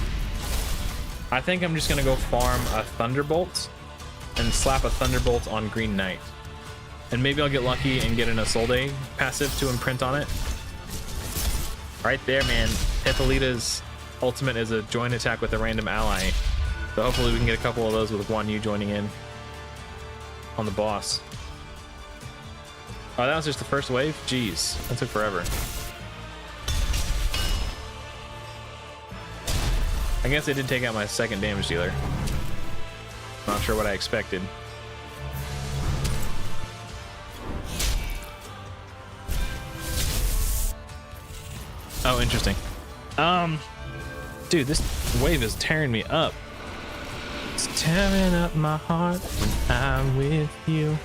I think I'm just gonna go farm a Thunderbolt and slap a Thunderbolt on Green Knight. And maybe I'll get lucky and get an Isolde passive to imprint on it. Right there, man. Hippolyta's ultimate is a joint attack with a random ally. So hopefully we can get a couple of those with Guan Yu joining in on the boss. Oh, that was just the first wave? Jeez, that took forever. I guess I did take out my second damage dealer. Not sure what I expected. Oh, interesting. Dude, this wave is tearing me up. It's tearing up my heart when I'm with you.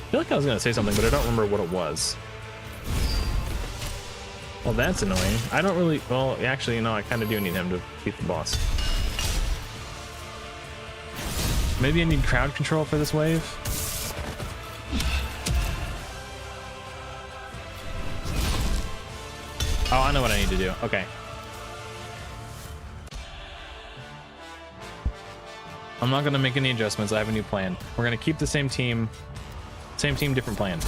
I feel like I was gonna say something, but I don't remember what it was. Well, that's annoying. I don't really... Well, actually, no, I kind of do need him to beat the boss. Maybe I need crowd control for this wave? Oh, I know what I need to do. Okay. I'm not gonna make any adjustments. I have a new plan. We're gonna keep the same team. Same team, different plan.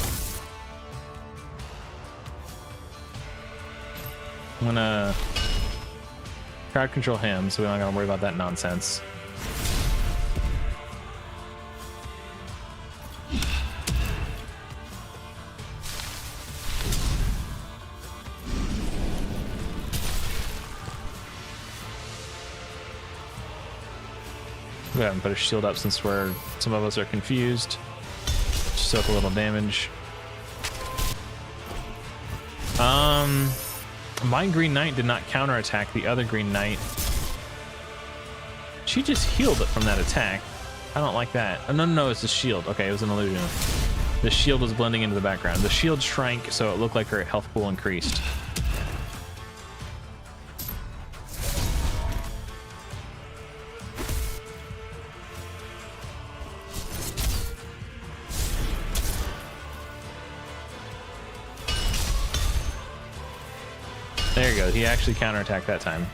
I'm gonna crowd control him, so we don't gotta worry about that nonsense. Go ahead and put a shield up since some of us are confused. Soak a little damage. My Green Knight did not counterattack the other Green Knight. She just healed it from that attack. I don't like that. Oh, no, it's the shield. Okay, it was an illusion. The shield was blending into the background. The shield shrank, so it looked like her health pool increased. There you go. He actually counterattacked that time.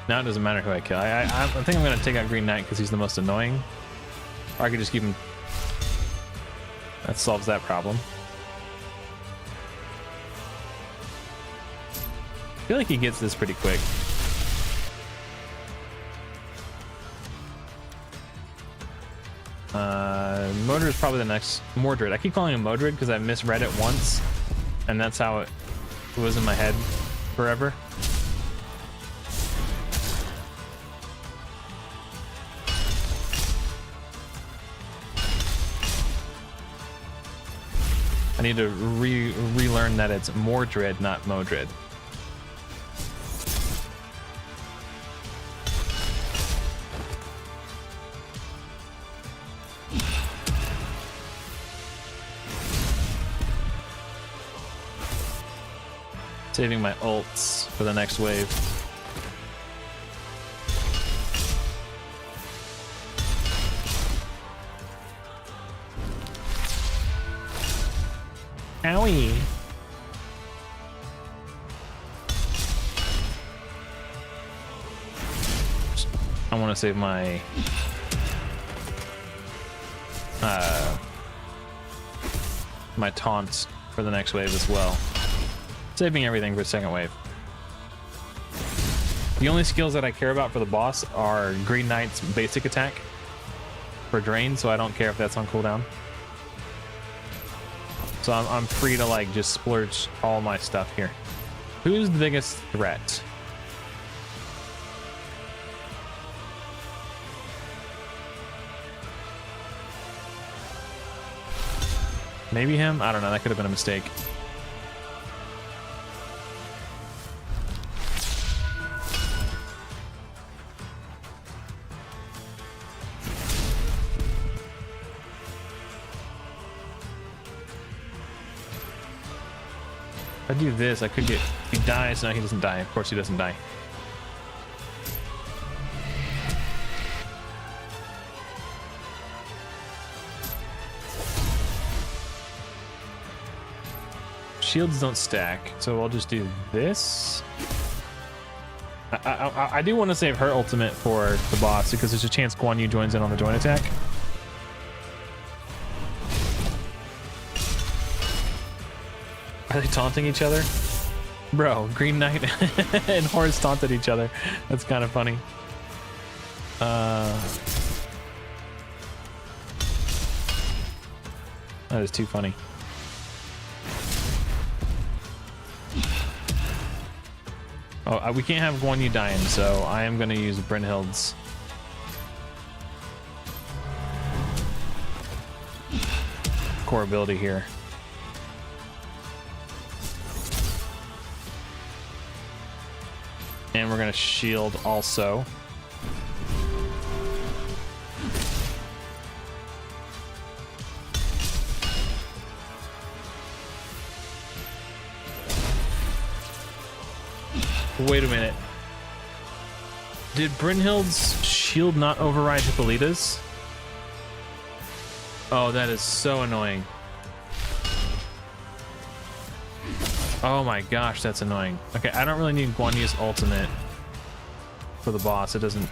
Now it doesn't matter who I kill. I think I'm going to take out Green Knight because he's the most annoying. Or I could just keep him. That solves that problem. I feel like he gets this pretty quick. Mordred is probably the next. Mordred. I keep calling him Mordred because I misread it once, and that's how it was in my head forever. I need to relearn that it's Mordred, not Modred. Saving my ults for the next wave. Owie. I want to save my my taunts for the next wave as well. Saving everything for the second wave. The only skills that I care about for the boss are Green Knight's basic attack for drain, so I don't care if that's on cooldown. So I'm free to like just splurge all my stuff here. Who's the biggest threat? Maybe him? I don't know, that could have been a mistake. If I do this, I could get... He dies. No, he doesn't die. Of course he doesn't die. Shields don't stack, so I'll just do this. I do want to save her ultimate for the boss because there's a chance Guan Yu joins in on the joint attack. Are they taunting each other? Bro, Green Knight and Horse taunted each other. That's kind of funny. That is too funny. Oh, we can't have Guan Yu dying, so I am going to use Brynhild's core ability here. And we're going to shield also. Wait a minute. Did Brynhild's shield not override Hippolyta's? Oh, that is so annoying. Oh my gosh, that's annoying. Okay, I don't really need Guan Yu's ultimate for the boss. It doesn't...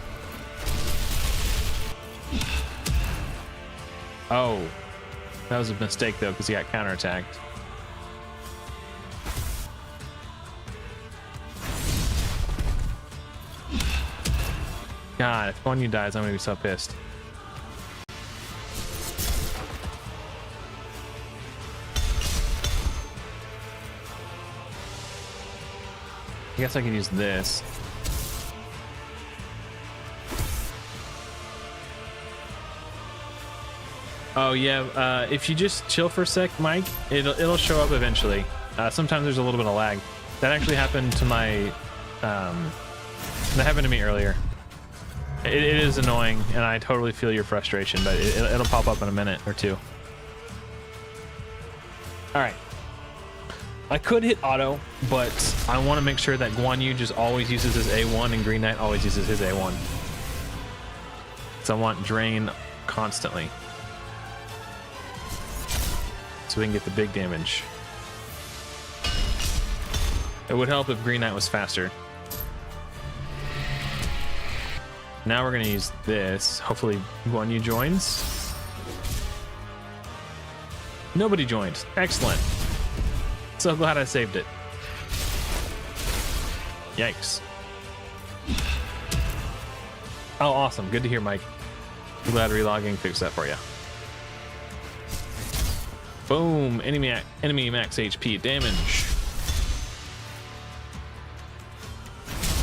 Oh. That was a mistake, though, because he got counterattacked. God, if Guan Yu dies, I'm gonna be so pissed. I guess I could use this. Oh yeah, if you just chill for a sec, Mike, it'll show up eventually. Sometimes there's a little bit of lag. That actually happened to my that happened to me earlier. It is annoying, and I totally feel your frustration, but it'll pop up in a minute or two. All right. I could hit auto, but I want to make sure that Guan Yu just always uses his A1 and Green Knight always uses his A1. So I want drain constantly. So we can get the big damage. It would help if Green Knight was faster. Now we're going to use this. Hopefully Guan Yu joins. Nobody joined. Excellent. So glad I saved it. Yikes. Oh, awesome. Good to hear, Mike. I'm glad relogging fixed that for you. Boom. Enemy max HP damage.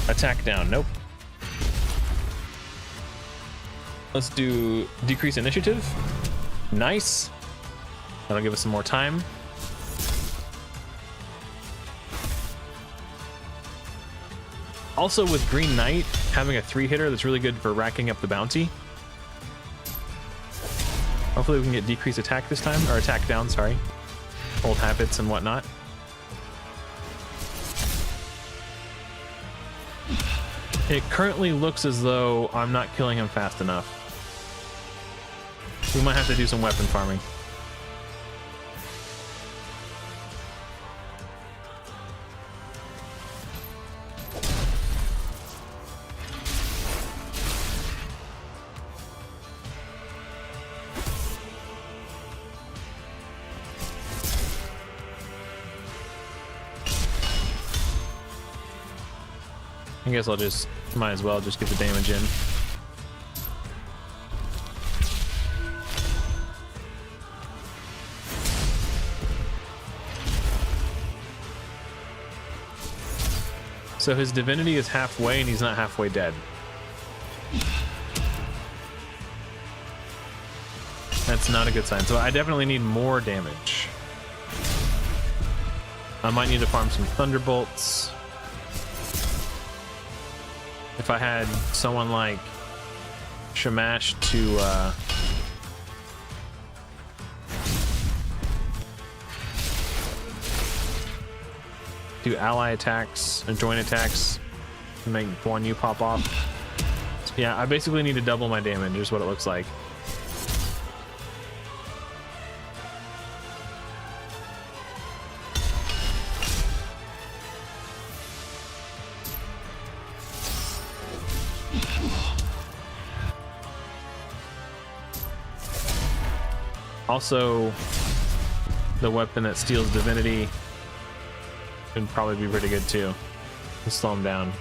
Attack down. Nope. Let's do decrease initiative. Nice. That'll give us some more time. Also, with Green Knight, having a 3-hitter that's really good for racking up the bounty. Hopefully we can get decreased attack this time, or attack down, sorry. Old habits and whatnot. It currently looks as though I'm not killing him fast enough. We might have to do some weapon farming. I guess I'll just, might as well just get the damage in. So his divinity is halfway and he's not halfway dead. That's not a good sign. So I definitely need more damage. I might need to farm some thunderbolts. If I had someone like Shamash to do ally attacks and joint attacks to make Guan Yu pop off. So yeah, I basically need to double my damage is what it looks like. Also, the weapon that steals divinity would probably be pretty good too. Let's slow him down.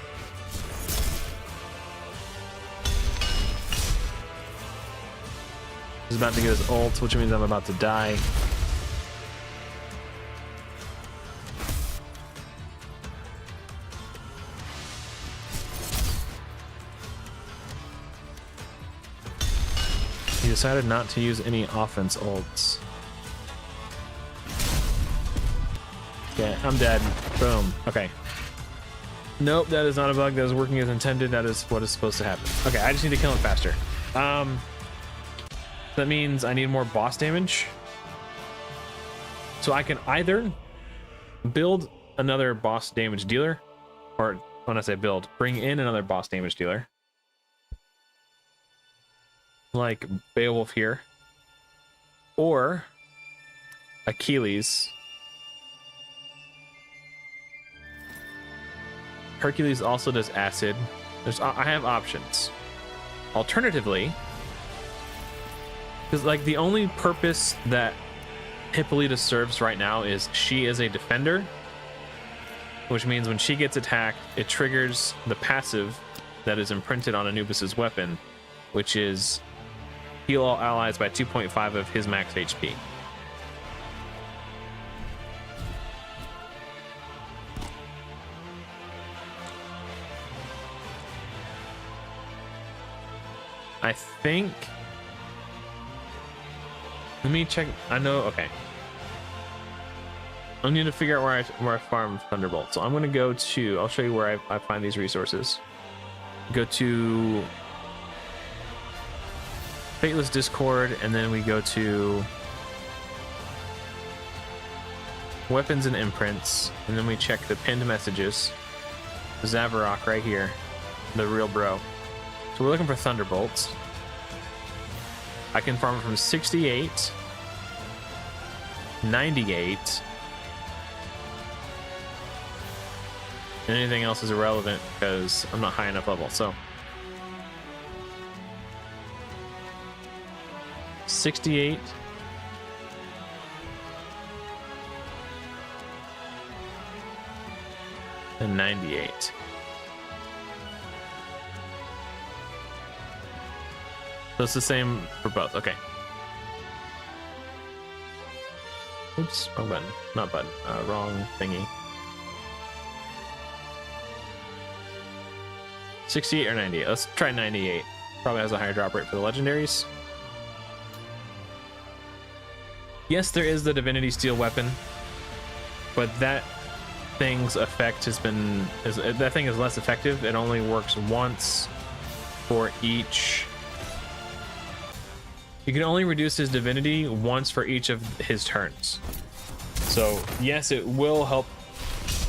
He's about to get his ult, which means I'm about to die. He decided not to use any offense ults. Okay, I'm dead. Boom. Okay. Nope, that is not a bug. That is working as intended. That is what is supposed to happen. Okay, I just need to kill him faster. That means I need more boss damage. So I can either build another boss damage dealer, or when I say build, bring in another boss damage dealer. Like Beowulf here. Or Achilles. Hercules also does acid. I have options. Alternatively, because like the only purpose that Hippolyta serves right now is she is a defender, which means when she gets attacked, it triggers the passive that is imprinted on Anubis's weapon, which is heal all allies by 2.5 of his max HP. I think, let me check. I know. Okay, I need to figure out where I farm Thunderbolt. So I'm going to go to, I'll show you where I find these resources. Go to Fateless Discord, and then we go to Weapons and Imprints, and then we check the pinned messages. Zavarok right here, the real bro. So we're looking for Thunderbolts. I can farm from 68, 98, and anything else is irrelevant because I'm not high enough level. So 68, and 98. So it's the same for both. Okay. Oops, wrong button. Not button. Wrong thingy. 68 or 98? Let's try 98. Probably has a higher drop rate for the legendaries. Yes, there is the Divinity Steel weapon, but that thing's effect has been... that thing is less effective. It only works once for each... You can only reduce his divinity once for each of his turns. So yes, it will help.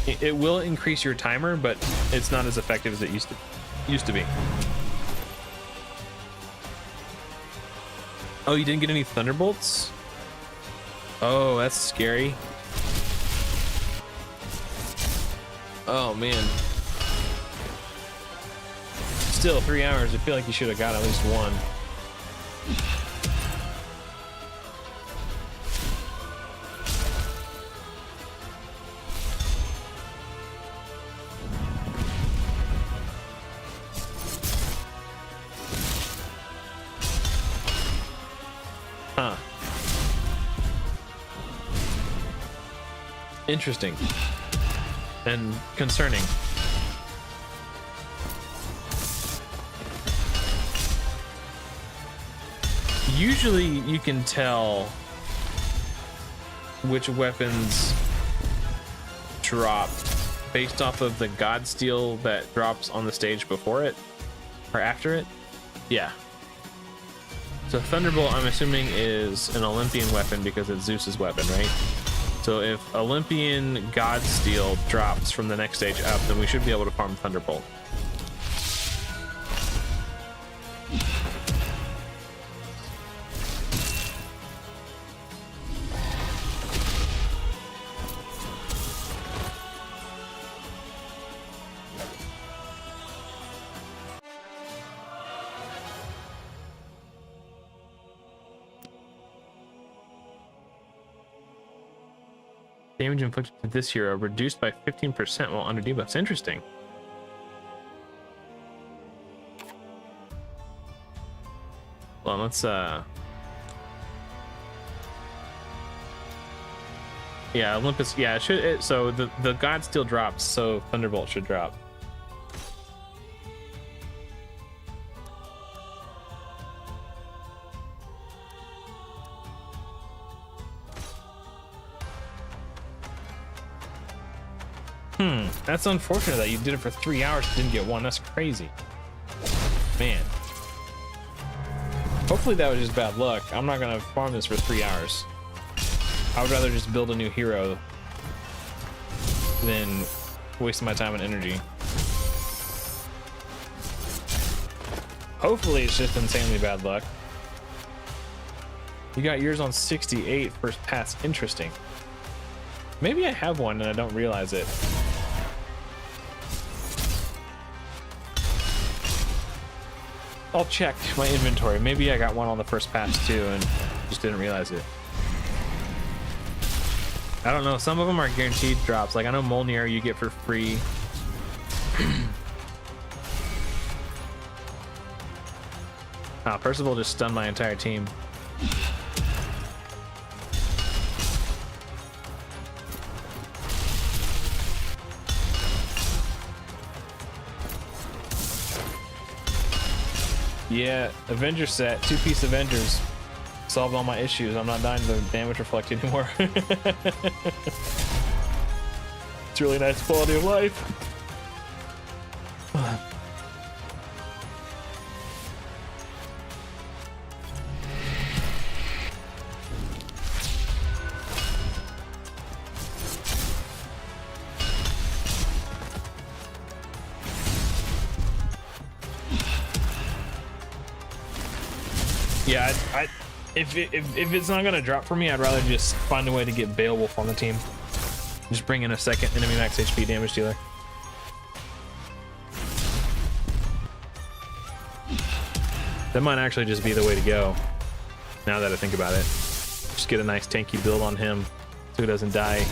It will increase your timer, but it's not as effective as it used to be. Oh, you didn't get any Thunderbolts? Oh, that's scary. Oh man. Still 3 hours. I feel like you should have got at least one. Interesting and concerning. Usually you can tell which weapons drop based off of the God Steel that drops on the stage before it or after it. Yeah. So Thunderbolt, I'm assuming, is an Olympian weapon because it's Zeus's weapon, right? So if Olympian God Steel drops from the next stage up, then we should be able to farm Thunderbolt. Damage inflicted to this hero reduced by 15% while under debuffs. Interesting. Well, let's yeah, Olympus. Yeah, it should. So the God Steel drops, so Thunderbolt should drop. That's unfortunate that you did it for 3 hours and didn't get one. That's crazy. Man. Hopefully that was just bad luck. I'm not gonna farm this for 3 hours. I would rather just build a new hero than wasting my time and energy. Hopefully it's just insanely bad luck. You got yours on 68 first pass. Interesting. Maybe I have one and I don't realize it. I'll check my inventory. Maybe I got one on the first pass too and just didn't realize it. I don't know. Some of them are guaranteed drops. Like I know Molnir you get for free. Percival just stunned my entire team. Yeah, Avenger set, 2-piece Avengers. Solved all my issues. I'm not dying to the damage reflect anymore. It's really nice quality of life. Yeah, if it's not gonna drop for me, I'd rather just find a way to get Beowulf on the team. Just bring in a second enemy max HP damage dealer. That might actually just be the way to go. Now that I think about it, just get a nice tanky build on him, so he doesn't die.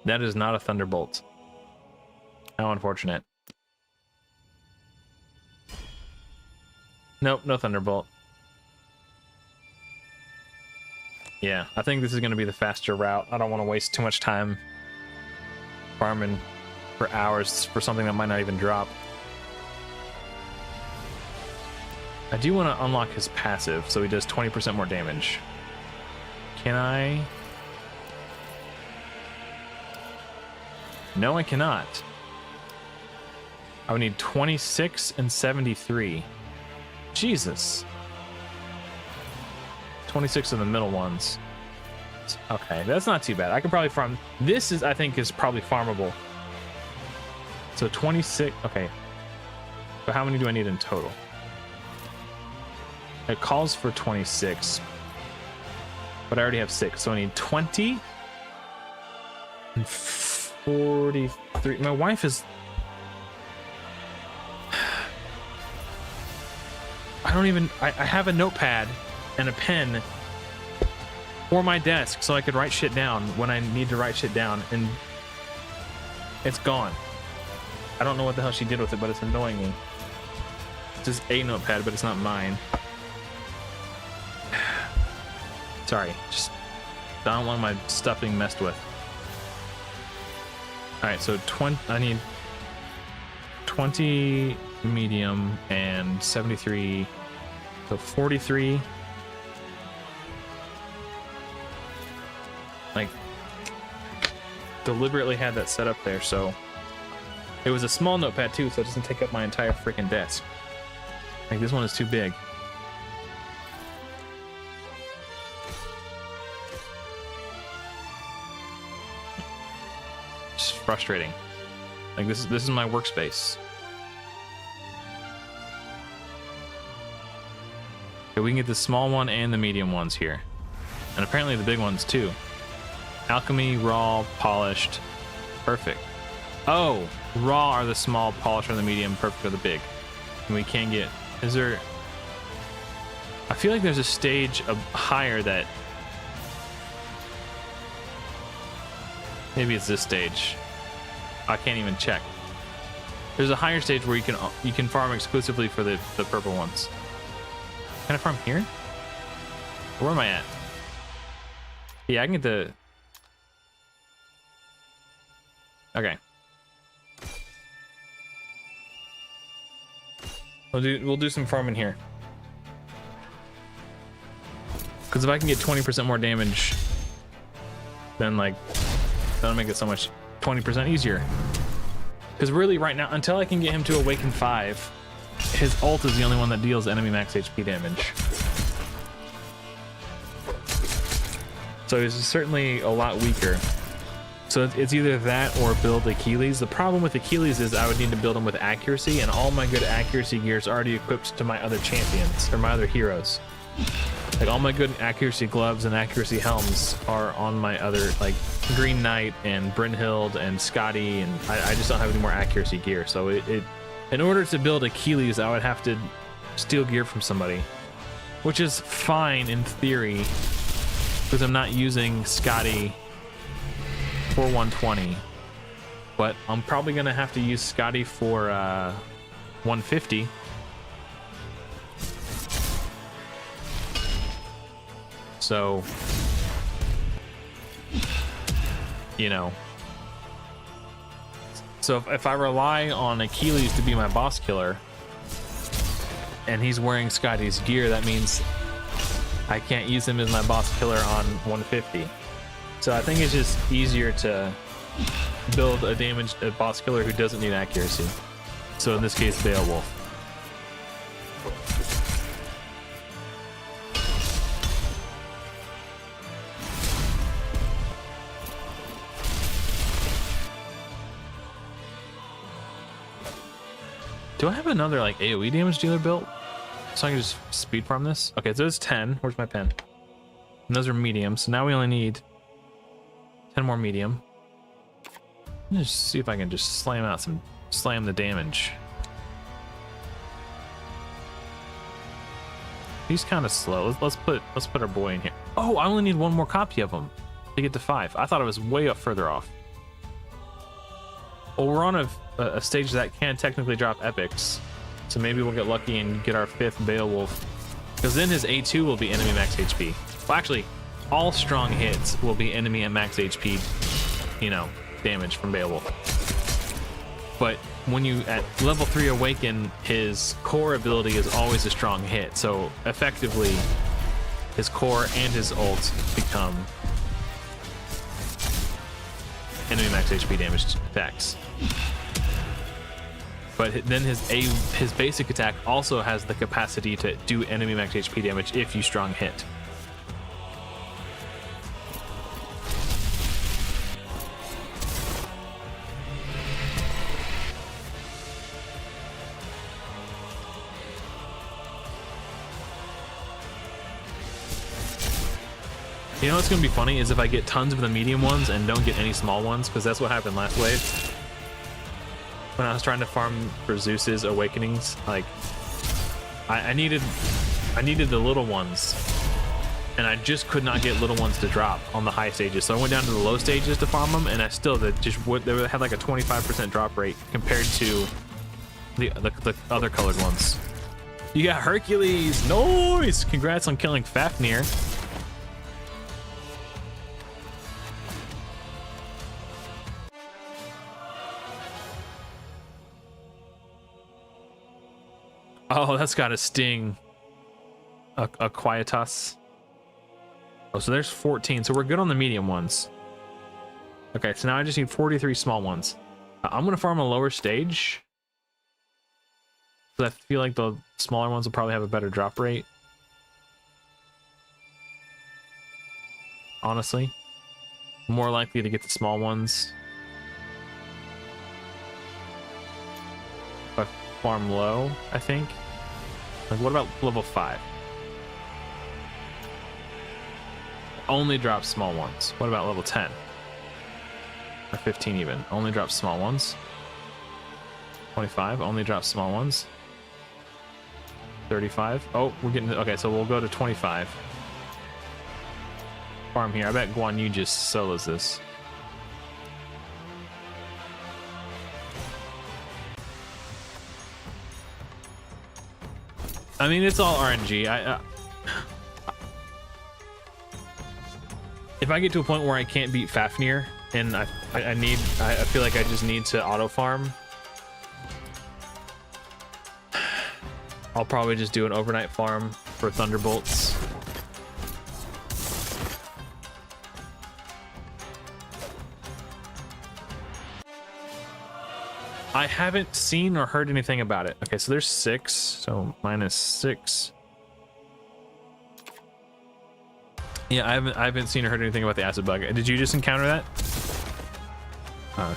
That is not a Thunderbolt. How unfortunate. Nope, no Thunderbolt. Yeah, I think this is going to be the faster route. I don't want to waste too much time farming for hours for something that might not even drop. I do want to unlock his passive, so he does 20% more damage. Can I? No, I cannot. I would need 26 and 73. Jesus. 26 of the middle ones. Okay, that's not too bad. I could probably farm. This is, I think, is probably farmable. So 26. Okay. But how many do I need in total? It calls for 26. But I already have 6. So I need 20 and 43. My wife is... I don't even... I have a notepad and a pen for my desk so I could write shit down when I need to write shit down, and it's gone. I don't know what the hell she did with it, but it's annoying me. It's just a notepad, but it's not mine. Sorry, just I don't want my stuff being messed with. All right, so I need 20 medium and 73, so 43. Like, deliberately had that set up there, so it was a small notepad too, so it doesn't take up my entire freaking desk. Like, this one is too big. Just frustrating. Like, this is my workspace. Okay, we can get the small one and the medium ones here, and apparently the big ones too. Alchemy, raw, polished, perfect. Oh, raw are the small, polished are the medium, perfect are the big. And we can get, is there, I feel like there's a stage higher that, maybe it's this stage. I can't even check. There's a higher stage where you can farm exclusively for the purple ones. Can I farm here? Where am I at? Yeah, I can get the, okay. We'll do some farming here. Because if I can get 20% more damage, then like that'll make it so much 20% easier. Because really right now, until I can get him to Awaken 5, his ult is the only one that deals enemy max HP damage. So he's certainly a lot weaker. So it's either that or build Achilles. The problem with Achilles is I would need to build him with accuracy, and all my good accuracy gear is already equipped to my other champions, or my other heroes. Like, all my good accuracy gloves and accuracy helms are on my other, like, Green Knight and Brynhild and Scotty, and I just don't have any more accuracy gear. So in order to build Achilles, I would have to steal gear from somebody, which is fine in theory, because I'm not using Scotty for 120, but I'm probably gonna have to use Scotty for 150. So, you know, so if I rely on Achilles to be my boss killer and he's wearing Scotty's gear, that means I can't use him as my boss killer on 150. So I think it's just easier to build a boss killer who doesn't need accuracy. So in this case, Beowulf. Do I have another like AoE damage dealer built? So I can just speed farm this? Okay, so it's 10. Where's my pen? And those are medium, so now we only need 10 more medium. Let's just see if I can just slam the damage. He's kind of slow. Let's put our boy in here. Oh, I only need one more copy of him to get to 5. I thought it was way up further off. Well, we're on a stage that can technically drop epics, so maybe we'll get lucky and get our 5th Beowulf, because then his A2 will be enemy max HP. Well, actually, all strong hits will be enemy at max HP, you know, damage from Beowulf. But when you at level 3 awaken, his core ability is always a strong hit, so effectively his core and his ult become enemy max HP damage attacks. But then his basic attack also has the capacity to do enemy max HP damage if you strong hit. You know what's gonna be funny is if I get tons of the medium ones and don't get any small ones, because that's what happened last wave. When I was trying to farm for Zeus's awakenings, like I needed the little ones, and I just could not get little ones to drop on the high stages. So I went down to the low stages to farm them, and I still they had like a 25% drop rate compared to the other colored ones. You got Hercules, nice! Congrats on killing Fafnir. Oh, that's got a sting. A Quietus. Oh, so there's 14. So we're good on the medium ones. Okay, so now I just need 43 small ones. I'm gonna farm a lower stage. I feel like the smaller ones will probably have a better drop rate. Honestly, more likely to get the small ones. If I farm low, I think. Like, what about level 5? Only drops small ones. What about level 10? Or 15 even. Only drops small ones. 25, only drops small ones. 35. Oh, we're getting, okay, so we'll go to 25. Farm here. I bet Guan Yu just solos this. I mean, it's all RNG. If I get to a point where I can't beat Fafnir, and I feel like I just need to auto farm, I'll probably just do an overnight farm for Thunderbolts. I haven't seen or heard anything about it. Okay, so there's 6, so -6. Yeah, I haven't seen or heard anything about the acid bug. Did you just encounter that?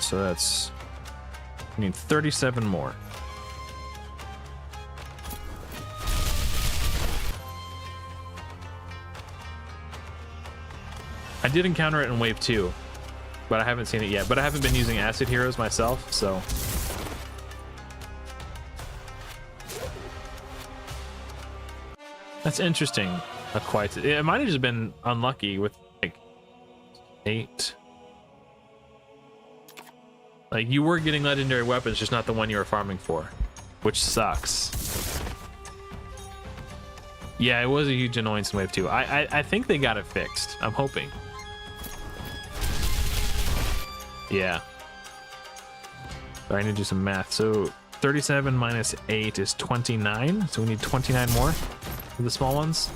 So that's, I need 37 more. I did encounter it in wave 2, but I haven't seen it yet. But I haven't been using acid heroes myself, so. That's interesting. It might have just been unlucky with like 8. Like, you were getting legendary weapons, just not the one you were farming for, which sucks. Yeah, it was a huge annoyance in wave 2. I think they got it fixed. I'm hoping. Yeah. So I need to do some math. So 37 minus 8 is 29. So we need 29 more for the small ones.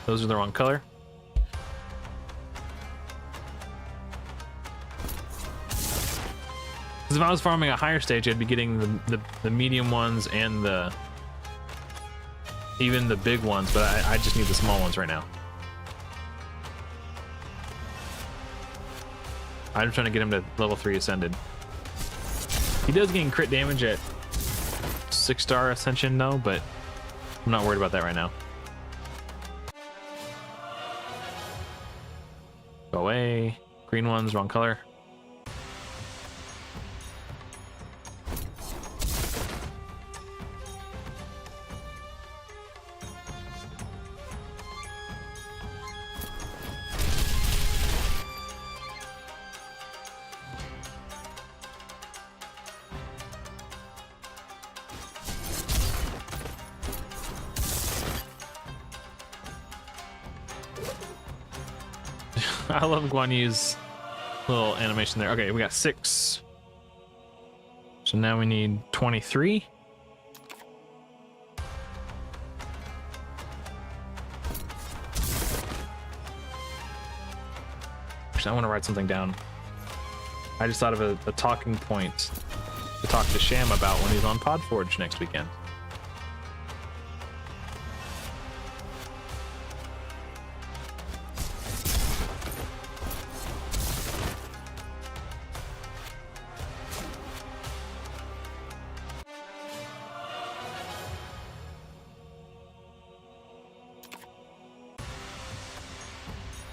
Those are the wrong color. Because if I was farming a higher stage, I'd be getting the medium ones and even the big ones, but I just need the small ones right now. I'm trying to get him to level 3 ascended. He does gain crit damage at 6-star ascension though, but I'm not worried about that right now. Go away. Green ones, wrong color. I love Guan Yu's little animation there. Okay, we got 6. So now we need 23. Actually, I want to write something down. I just thought of a talking point to talk to Sham about when he's on Podforge next weekend.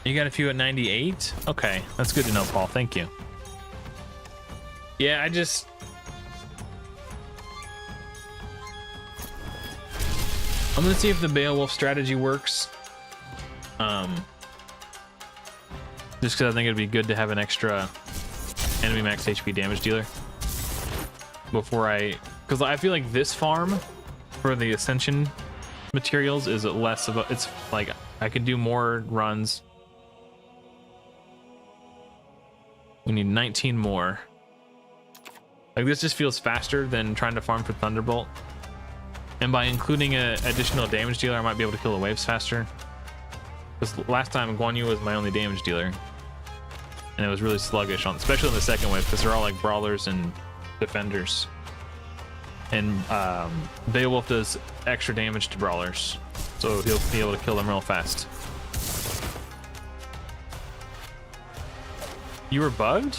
You got a few at 98? Okay, that's good to know, Paul. Thank you. Yeah, I'm gonna see if the Beowulf strategy works. Just because I think it'd be good to have an extra enemy max HP damage dealer before because I feel like this farm for the Ascension materials is less of a, it's like I could do more runs. We need 19 more. Like this just feels faster than trying to farm for Thunderbolt. And by including an additional damage dealer, I might be able to kill the waves faster. Because last time Guan Yu was my only damage dealer. And it was really sluggish, especially in the second wave, because they're all like brawlers and defenders. And Beowulf does extra damage to brawlers, so he'll be able to kill them real fast. You were bugged?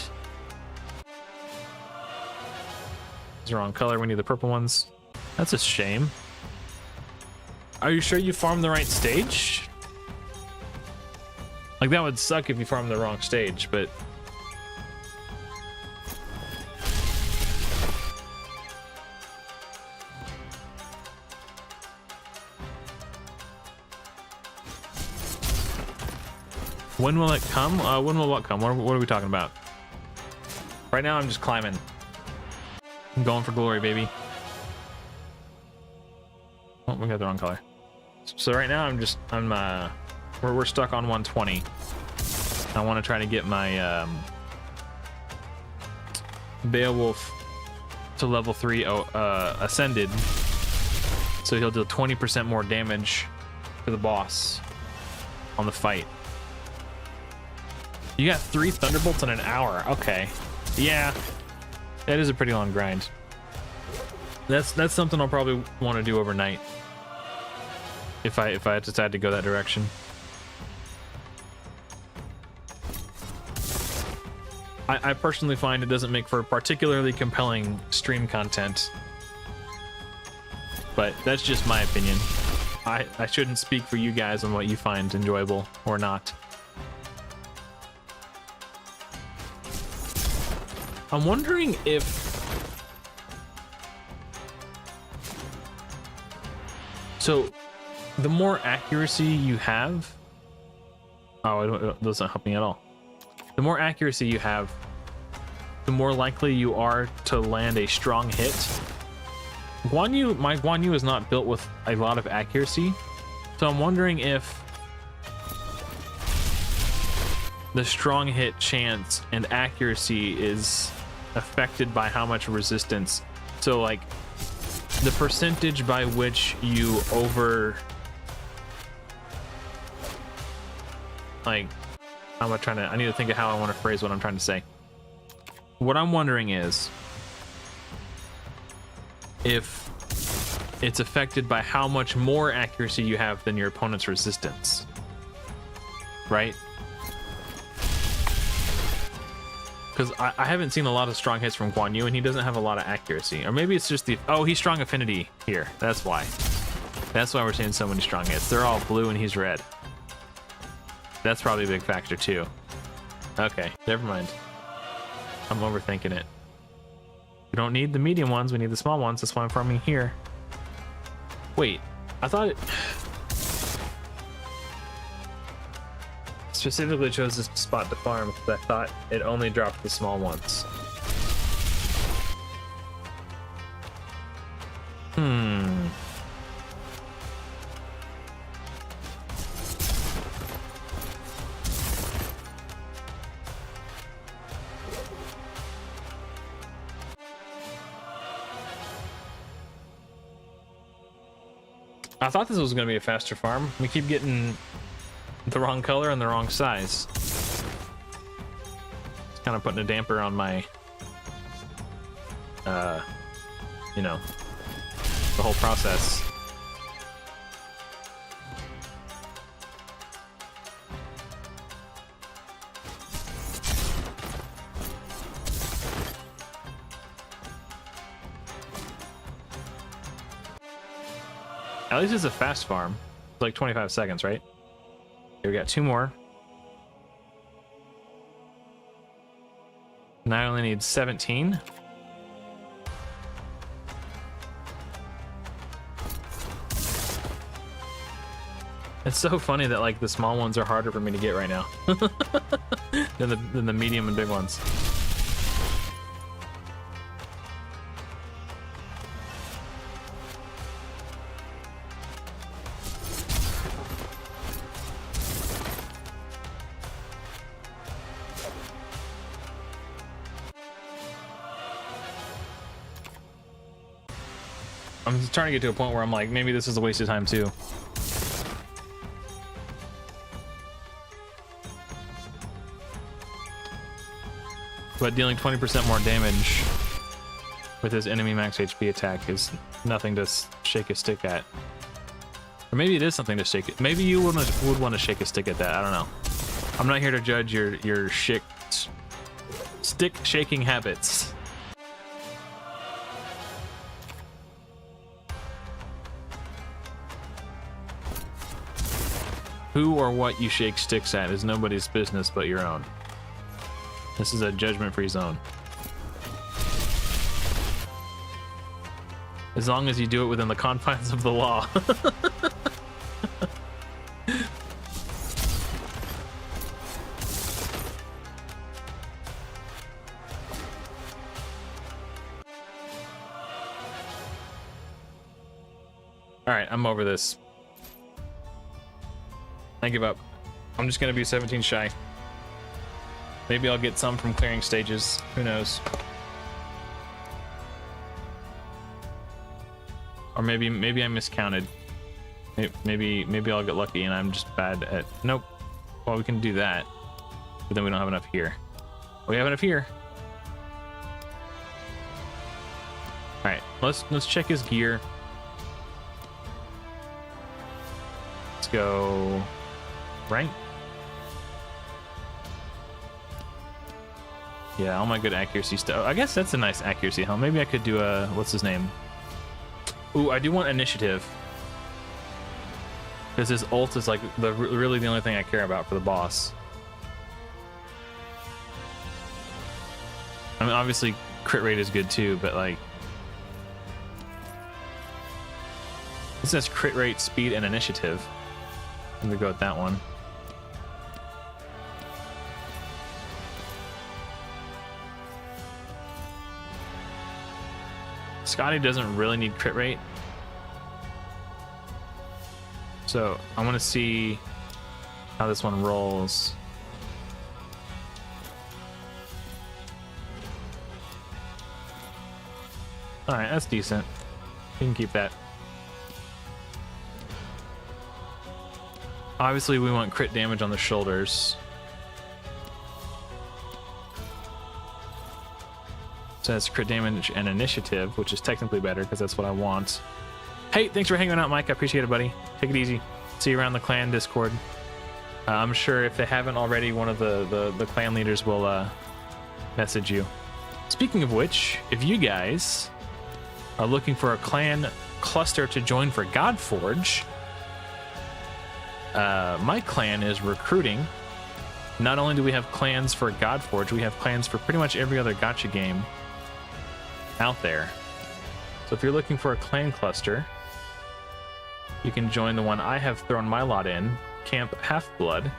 It's the wrong color. We need the purple ones. That's a shame. Are you sure you farmed the right stage? Like that would suck if you farmed the wrong stage, but when will it come? When will what come? What are we talking about? Right now I'm just climbing. I'm going for glory, baby. Oh, we got the wrong color. So right now we're stuck on 120. I want to try to get my Beowulf to level 3 ascended, so he'll do 20% more damage to the boss on the fight. You got 3 Thunderbolts in an hour. Okay, yeah, that is a pretty long grind. That's something I'll probably want to do overnight if I decide to go that direction. I personally find it doesn't make for particularly compelling stream content, but that's just my opinion. I shouldn't speak for you guys on what you find enjoyable or not. I'm wondering if so the more accuracy you have, it doesn't help me at all. The more accuracy you have, the more likely you are to land a strong hit. My Guan Yu is not built with a lot of accuracy, so I'm wondering if the strong hit chance and accuracy is affected by how much resistance. So like the percentage by which you I need to think of how I want to phrase what I'm trying to say. What I'm wondering is if it's affected by how much more accuracy you have than your opponent's resistance, right? Because I haven't seen a lot of strong hits from Guan Yu, and he doesn't have a lot of accuracy. Or maybe it's just he's strong affinity here. That's why we're seeing so many strong hits. They're all blue and he's red. That's probably a big factor too. Okay, never mind. I'm overthinking it. We don't need the medium ones, we need the small ones. That's why I'm farming here. Wait, I thought it specifically chose this spot to farm because I thought it only dropped the small ones. I thought this was going to be a faster farm. We keep getting the wrong color and the wrong size. It's kind of putting a damper on my, you know, the whole process. At least it's a fast farm. It's like 25 seconds, right? Here we got 2 more. Now I only need 17. It's so funny that like the small ones are harder for me to get right now than the medium and big ones. I'm trying to get to a point where I'm like, maybe this is a waste of time too. But dealing 20% more damage with his enemy max HP attack is nothing to shake a stick at. Or maybe it is something to shake it. Maybe you would want to shake a stick at that. I don't know. I'm not here to judge your stick shaking habits. Who or what you shake sticks at is nobody's business but your own. This is a judgment-free zone. As long as you do it within the confines of the law. Alright, I'm over this. I give up. I'm just gonna be 17 shy. Maybe I'll get some from clearing stages. Who knows? Or maybe I miscounted. Maybe I'll get lucky and I'm just bad at. Nope. Well, we can do that, but then we don't have enough here. We have enough here. All right. Let's check his gear. Let's go. Right. Yeah, all my good accuracy stuff. I guess that's a nice accuracy, huh? Maybe I could do a... What's his name? Ooh, I do want initiative. Because his ult is like really the only thing I care about for the boss. I mean, obviously crit rate is good too, but like... This says crit rate, speed, and initiative. I'm gonna go with that one. Scotty doesn't really need crit rate. So I want to see how this one rolls. All right, that's decent. You can keep that. Obviously, we want crit damage on the shoulders. So that's crit damage and initiative, which is technically better because that's what I want. Hey, thanks for hanging out, Mike. I appreciate it, buddy. Take it easy. See you around the clan Discord. I'm sure if they haven't already, one of the clan leaders will message you. Speaking of which, if you guys are looking for a clan cluster to join for Godforge, my clan is recruiting. Not only do we have clans for Godforge, we have clans for pretty much every other gacha game out there. So if you're looking for a clan cluster, you can join the one I have thrown my lot in, Camp Half-Blood.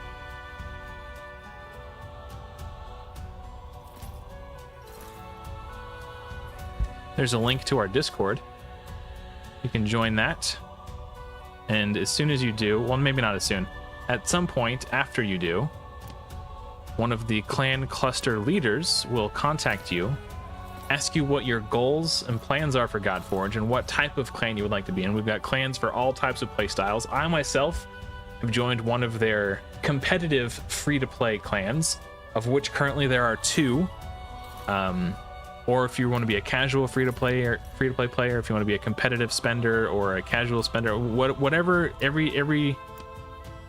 There's a link to our Discord. You can join that. And as soon as you do, well, maybe not as soon, at some point after you do, one of the clan cluster leaders will contact you, ask you what your goals and plans are for Godforge and what type of clan you would like to be in. We've got clans for all types of play styles. I myself have joined one of their competitive free-to-play clans, of which currently there are 2. Or if you want to be a casual free-to-play player, if you want to be a competitive spender or a casual spender, whatever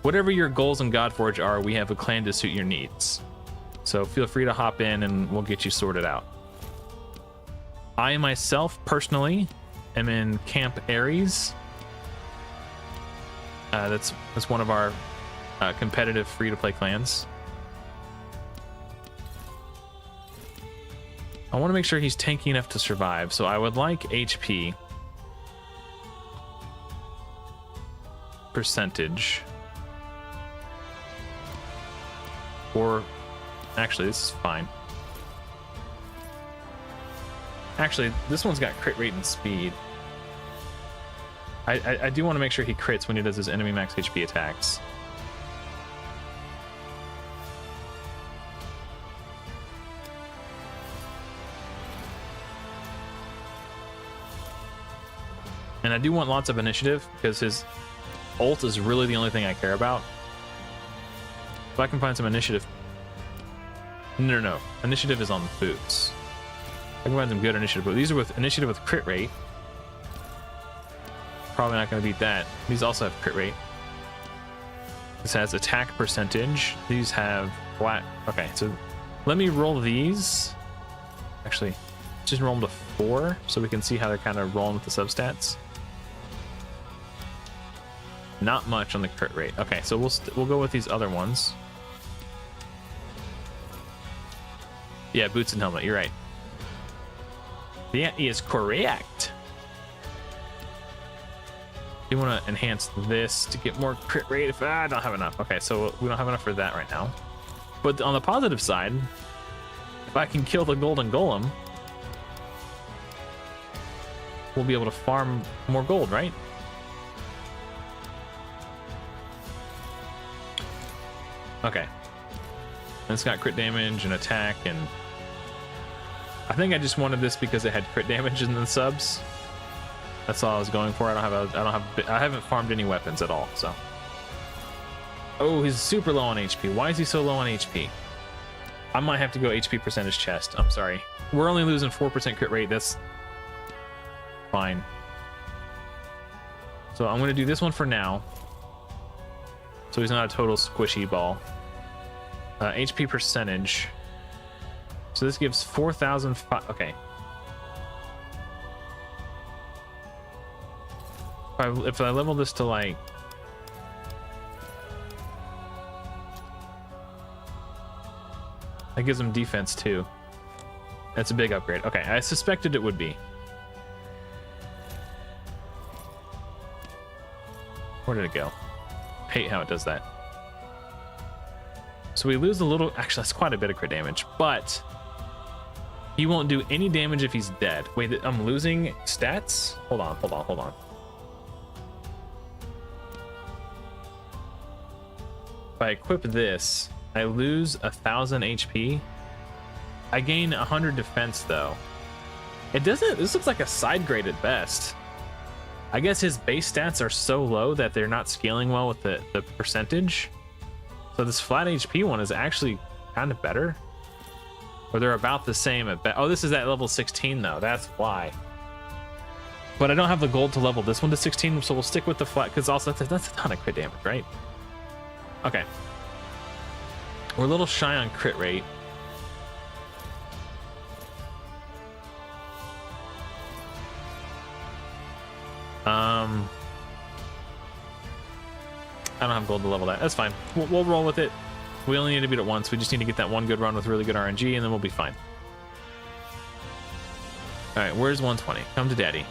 your goals in Godforge are, we have a clan to suit your needs. So feel free to hop in and we'll get you sorted out. I myself personally am in Camp Ares. That's one of our competitive free-to-play clans. I want to make sure he's tanky enough to survive, so I would like HP percentage. Or actually, this is fine. Actually, this one's got crit rate and speed. I do want to make sure he crits when he does his enemy max HP attacks. And I do want lots of initiative because his ult is really the only thing I care about. If I can find some initiative. No. Initiative is on boots. I can find some good initiative, but these are with initiative with crit rate. Probably not going to beat that. These also have crit rate. This has attack percentage. These have flat. Okay, so let me roll these. Actually, just roll them to 4 so we can see how they're kind of rolling with the substats. Not much on the crit rate. Okay, so we'll go with these other ones. Yeah, boots and helmet. You're right. That is correct. You want to enhance this to get more crit rate. If I don't have enough. Okay, so we don't have enough for that right now. But on the positive side, if I can kill the golden golem, we'll be able to farm more gold, right? Okay. And it's got crit damage and attack, and I think I just wanted this because it had crit damage in the subs. That's all I was going for. I haven't farmed any weapons at all, so. Oh, he's super low on HP. Why is he so low on HP? I might have to go HP percentage chest. I'm sorry. We're only losing 4% crit rate. That's fine. So I'm going to do this one for now. So he's not a total squishy ball. HP percentage. So this gives 4,000. Okay. If I level this to like. That gives him defense too. That's a big upgrade. Okay, I suspected it would be. Where did it go? Hate how it does that. So we lose a little. Actually, that's quite a bit of crit damage, but he won't do any damage if he's dead. Wait, I'm losing stats? Hold on. If I equip this, I lose 1,000 HP. I gain 100 defense though. It doesn't. This looks like a side grade at best. I guess his base stats are so low that they're not scaling well with the percentage. So this flat HP one is actually kind of better. Or they're about the same at best. Oh, this is at level 16 though. That's why. But I don't have the gold to level this one to 16, so we'll stick with the flat, because also that's a ton of crit damage, right? Okay. We're a little shy on crit rate. I don't have gold to level that. That's fine. We'll roll with it. We only need to beat it once. We just need to get that one good run with really good RNG, and then we'll be fine. All right, where's 120? Come to daddy.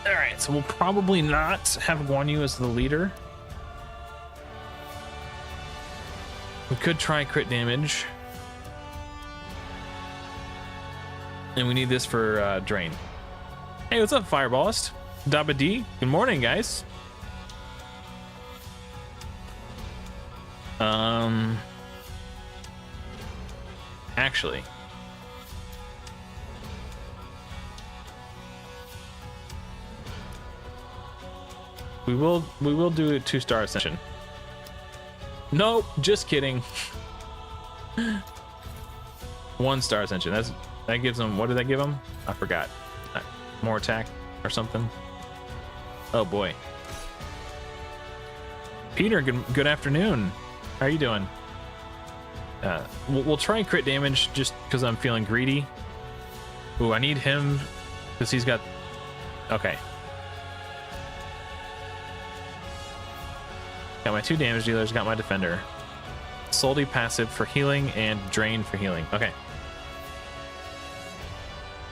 All right, so we'll probably not have Guan Yu as the leader. We could try crit damage. And we need this for drain. Hey, what's up, Fireballist? Dabba D. Good morning, guys. Actually, we will do a 2-star ascension. Nope, just kidding. 1-star ascension. That gives him, what did that give him? I forgot. More attack or something. Oh boy. Peter, good afternoon. How are you doing? We'll try crit damage just because I'm feeling greedy. Ooh, I need him because he's got. Okay. Got my 2 damage dealers. Got my defender. Soldi passive for healing and drain for healing. Okay.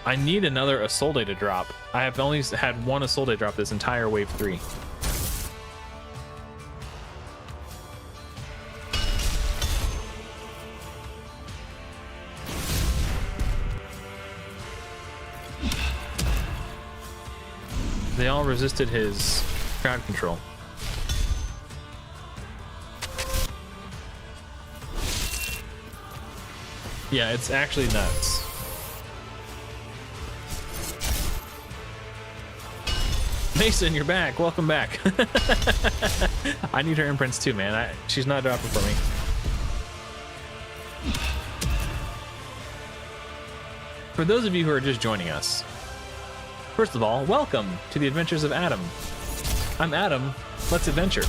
I need another Isolde to drop. I have only had one Isolde drop this entire wave 3. They all resisted his crowd control. Yeah, it's actually nuts. Mason, you're back. Welcome back. I need her imprints too, man. She's not dropping for me. For those of you who are just joining us, first of all, welcome to the Adventures of Adam. I'm Adam. Let's adventure.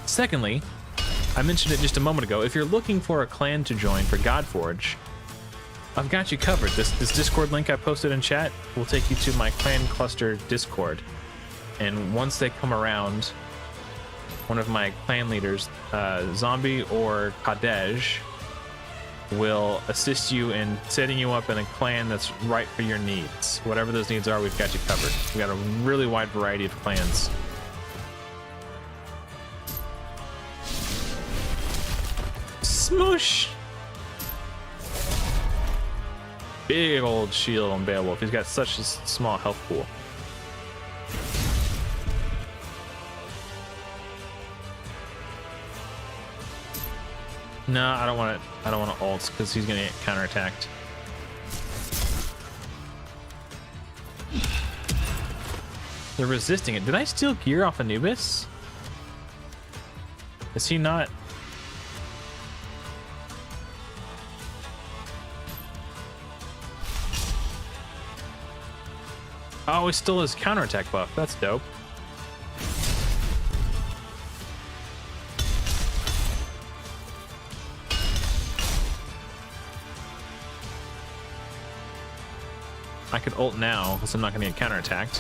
Secondly, I mentioned it just a moment ago. If you're looking for a clan to join for Godforge, I've got you covered. This Discord link I posted in chat will take you to my clan cluster Discord. And once they come around, one of my clan leaders, Zombie or Kadej, will assist you in setting you up in a clan that's right for your needs. Whatever those needs are, we've got you covered. We've got a really wide variety of clans. Smoosh! Big old shield on Beowulf. He's got such a small health pool. No, I don't want to. I don't want to ult because he's gonna get counterattacked. They're resisting it. Did I steal gear off Anubis? Is he not? Oh, he stole his counterattack buff. That's dope. I could ult now because I'm not going to get counterattacked.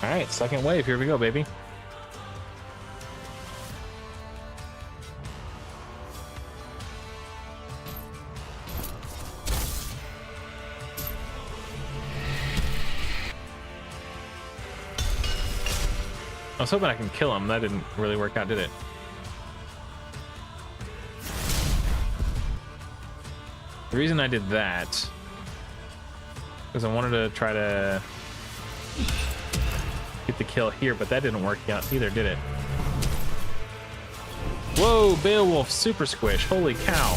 All right, second wave. Here we go, baby. I was hoping I can kill him. That didn't really work out, did it? The reason I did that because I wanted to try to get the kill here, but that didn't work out either, did it? Whoa, Beowulf super squish. Holy cow.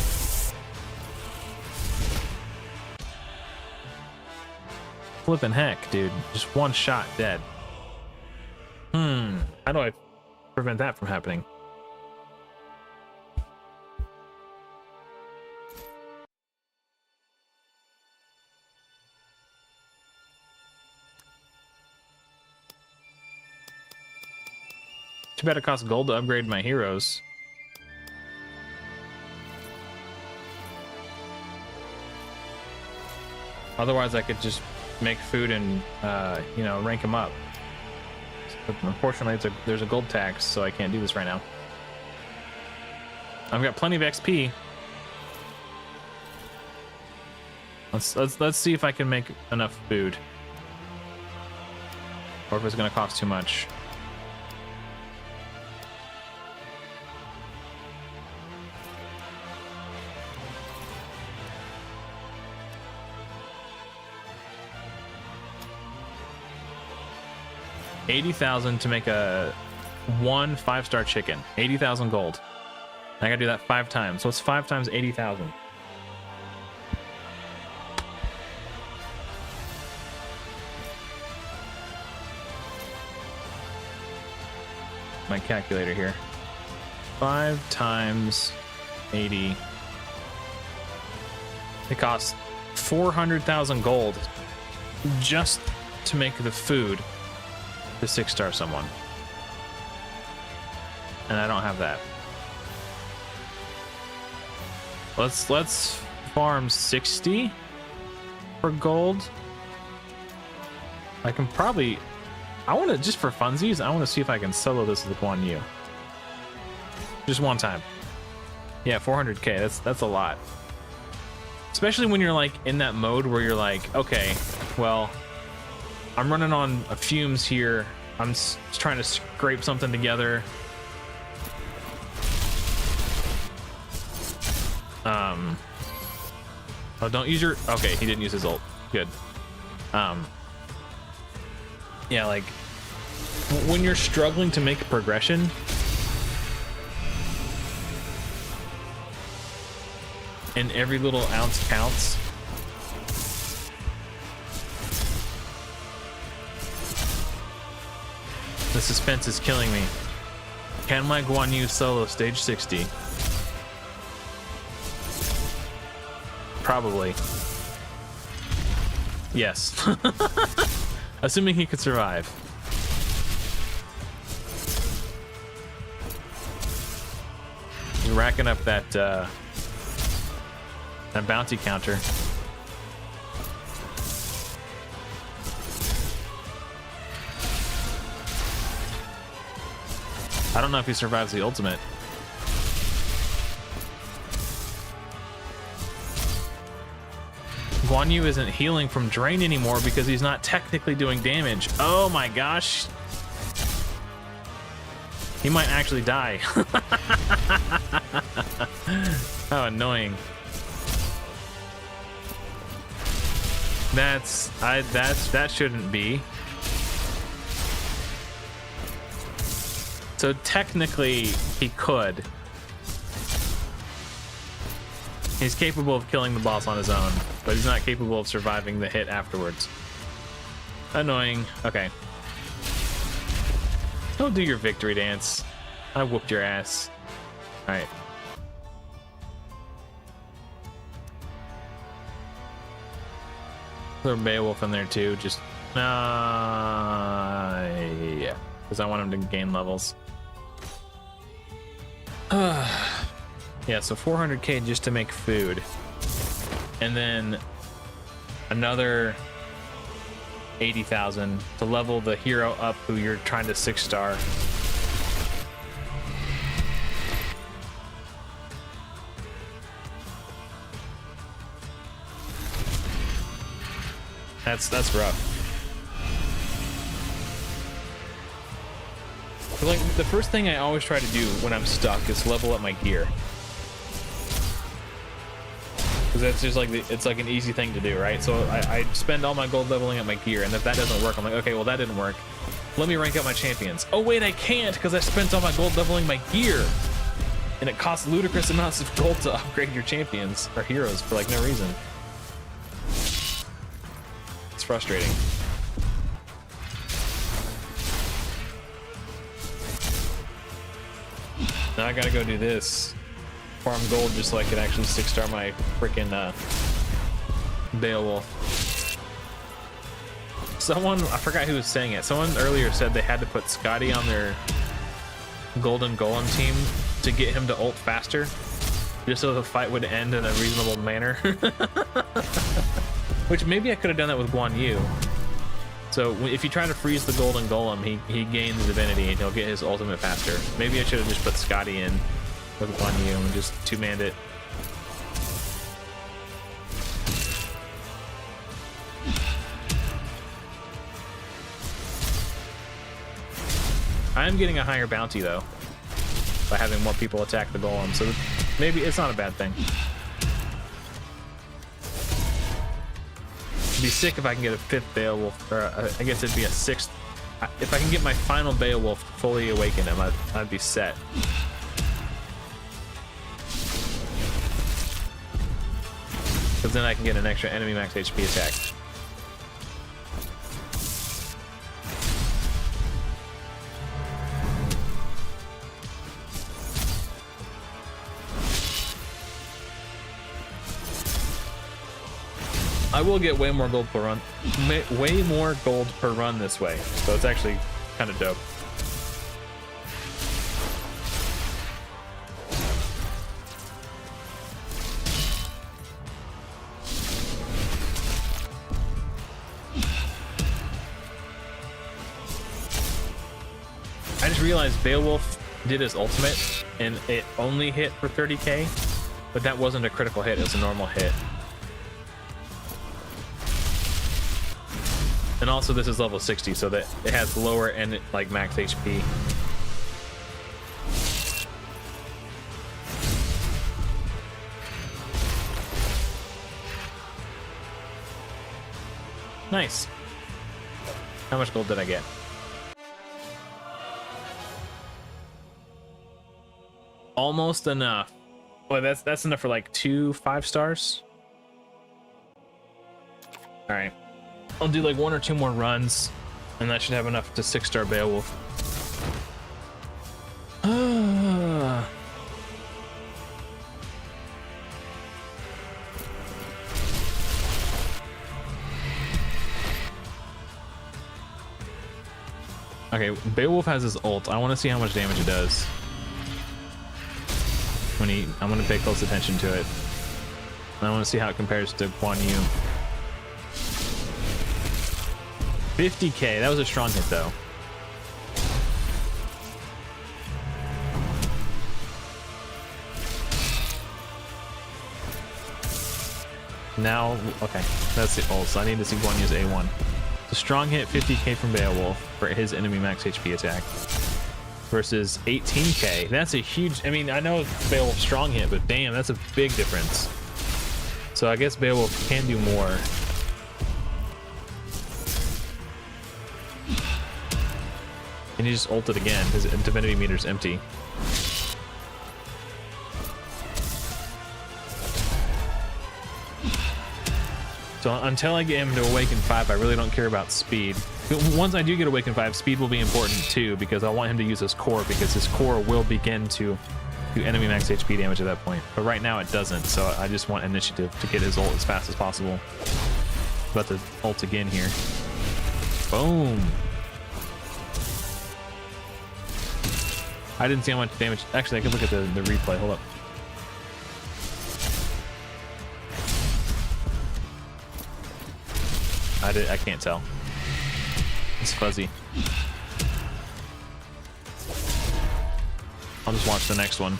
Flippin' heck, dude. Just one shot dead. How do I prevent that from happening? Too bad it costs gold to upgrade my heroes. Otherwise, I could just make food and, you know, rank them up. But unfortunately, there's a gold tax, so I can't do this right now. I've got plenty of XP. Let's see if I can make enough food, or if it's going to cost too much. $80,000 to make a 1 5-star chicken. 80,000 gold. I gotta do that 5 times. So it's 5 times 80,000. My calculator here. 5 times 80. It costs 400,000 gold just to make the food to 6-star someone, and I don't have that. Let's farm 60 for gold. I can probably, I want to, just for funsies, I want to see if I can solo this with Guan Yu. Just one time. Yeah, 400k. That's a lot. Especially when you're like in that mode where you're like, okay, well, I'm running on fumes here I'm trying to scrape something together. Oh, don't use your... Okay, he didn't use his ult. Good. Yeah, like, when you're struggling to make a progression, and every little ounce counts, the suspense is killing me. Can my Guan Yu solo stage 60? Probably. Yes. Assuming he could survive. You're racking up that that bounty counter. I don't know if he survives the ultimate. Guan Yu isn't healing from drain anymore because he's not technically doing damage. Oh my gosh. He might actually die. How annoying. That shouldn't be. So technically he could. He's capable of killing the boss on his own, but he's not capable of surviving the hit afterwards. Annoying. Okay. Don't do your victory dance. I whooped your ass. Alright. Throw Beowulf in there too, just... yeah. Because I want him to gain levels. Yeah, so 400k just to make food. And then another 80,000 to level the hero up who you're trying to 6-star. That's rough. But like the first thing I always try to do when I'm stuck is level up my gear. Because that's just like it's like an easy thing to do, right? So I spend all my gold leveling up my gear, and if that doesn't work, I'm like, okay, well that didn't work. Let me rank up my champions. Oh wait, I can't because I spent all my gold leveling my gear, and it costs ludicrous amounts of gold to upgrade your champions or heroes for like no reason. It's frustrating. Now I gotta go do this. Farm gold just so I can actually 6-star my freaking Beowulf. Someone, I forgot who was saying it. Someone earlier said they had to put Scotty on their Golden Golem team to get him to ult faster, just so the fight would end in a reasonable manner. Which maybe I could have done that with Guan Yu. So if you try to freeze the Golden Golem, he gains divinity and he'll get his ultimate faster. Maybe I should have just put Scotty in with Guan Yu and just two-manned it. I am getting a higher bounty though by having more people attack the golem, so maybe it's not a bad thing. It'd be sick if I can get a 5th Beowulf, or I guess it'd be a 6th. If I can get my final Beowulf fully awaken him, I'd be set. Because then I can get an extra enemy max HP attack. I will get way more gold per run. Way more gold per run this way. So it's actually kind of dope. I just realized Beowulf did his ultimate and it only hit for 30k, but that wasn't a critical hit, it was a normal hit. And also this is level 60, so that it has lower and like max HP. Nice. How much gold did I get? Almost enough. Well, that's enough for like 2 5-stars. All right, I'll do like 1 or 2 more runs, and that should have enough to 6-star Beowulf. Okay, Beowulf has his ult. I want to see how much damage it does. I'm going to pay close attention to it. And I want to see how it compares to Guan Yu. 50k, that was a strong hit though. Now, okay, that's the ult, so I need to see Guan Yu's A1. A strong hit, 50k from Beowulf for his enemy max HP attack. Versus 18k. That's a huge, I mean, I know Beowulf's strong hit, but damn, that's a big difference. So I guess Beowulf can do more. And he just ulted again. His divinity meter's empty. So until I get him to Awaken 5, I really don't care about speed. Once I do get Awaken 5, speed will be important too, because I want him to use his core, because his core will begin to do enemy max HP damage at that point. But right now it doesn't, so I just want initiative to get his ult as fast as possible. About to ult again here. Boom. I didn't see how much damage. Actually, I can look at the replay. Hold up. I can't tell. It's fuzzy. I'll just watch the next one.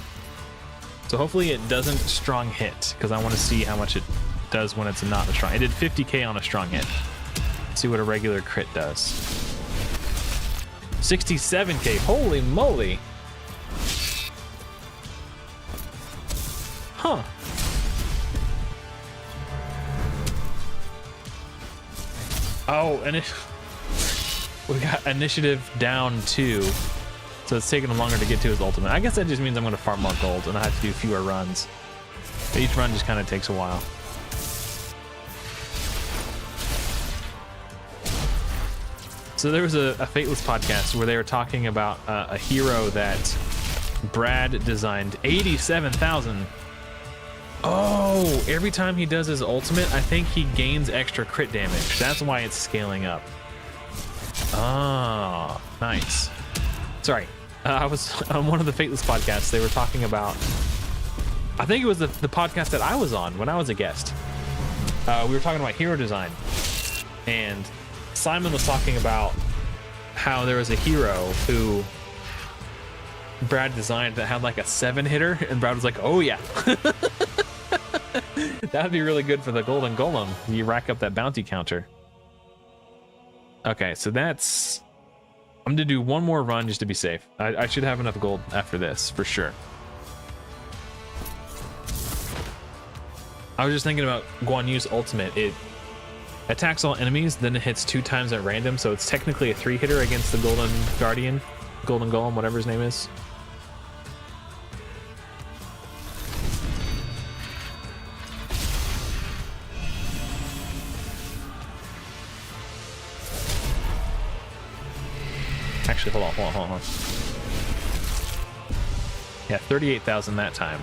So hopefully it doesn't strong hit, because I want to see how much it does when it's not a strong. It did 50k on a strong hit. Let's see what a regular crit does. 67k. Holy moly. Huh. Oh, and we got initiative down 2, so it's taking him longer to get to his ultimate. I guess that just means I'm going to farm more gold and I have to do fewer runs. But each run just kind of takes a while. So there was a Fateless podcast where they were talking about a hero that Brad designed. 87,000. Oh, every time he does his ultimate, I think he gains extra crit damage. That's why it's scaling up. Oh, nice. Sorry, I was on one of the Fateless podcasts. They were talking about, I think it was the podcast that I was on when I was a guest. We were talking about hero design, and Simon was talking about how there was a hero who Brad designed that had like a 7-hitter, and Brad was like, oh yeah. That would be really good for the golden golem. You rack up that bounty counter. Okay, so that's, I'm gonna do one more run just to be safe. I should have enough gold after this for sure. I was just thinking about Guan Yu's ultimate. It attacks all enemies, then it hits 2 times at random, so it's technically a 3-hitter against the golden guardian, golden golem, whatever his name is. Actually, hold on. Yeah, 38,000 that time.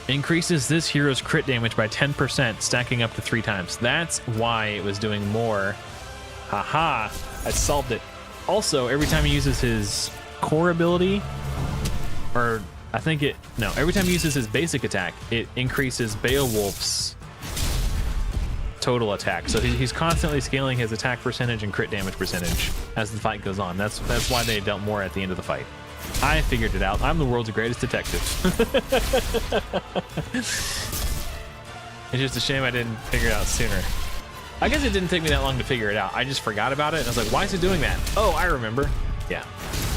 Increases this hero's crit damage by 10%, stacking up to 3 times. That's why it was doing more. Haha, I solved it. Also, every time he uses his core ability, or I think it, no, every time he uses his basic attack, it increases Beowulf's total attack. So he's constantly scaling his attack percentage and crit damage percentage as the fight goes on. That's why they dealt more at the end of the fight. I figured it out. I'm the world's greatest detective. It's just a shame I didn't figure it out sooner. I guess it didn't take me that long to figure it out. I just forgot about it, and I was like, why is it doing that? Oh, I remember. Yeah.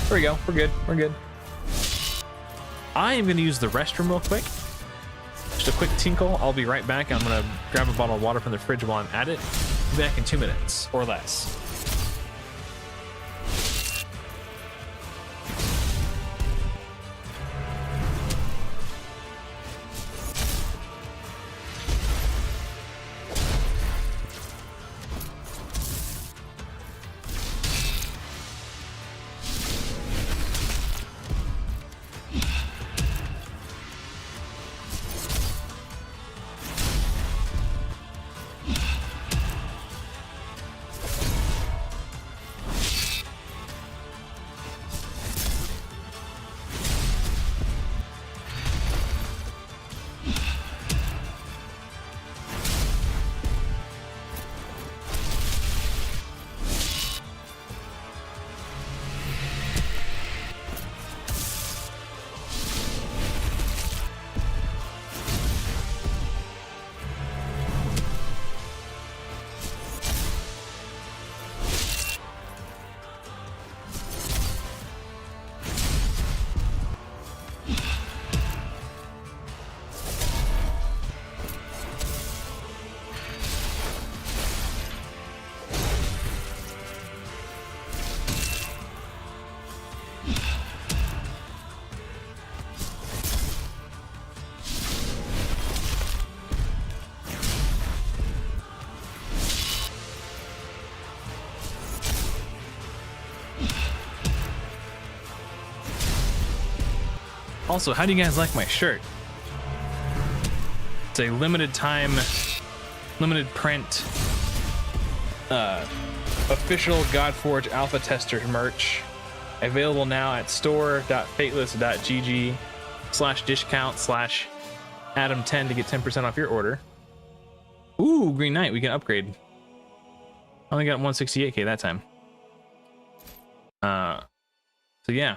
There we go. We're good. We're good. I am going to use the restroom real quick. Just a quick tinkle. I'll be right back. I'm going to grab a bottle of water from the fridge while I'm at it. Be back in 2 minutes or less. Also, how do you guys like my shirt? It's a limited time, limited print, official Godforge alpha tester merch. Available now at store.fateless.gg/discount/Adam10 to get 10% off your order. Ooh, Green Knight, we can upgrade. Only got 168k that time. So yeah.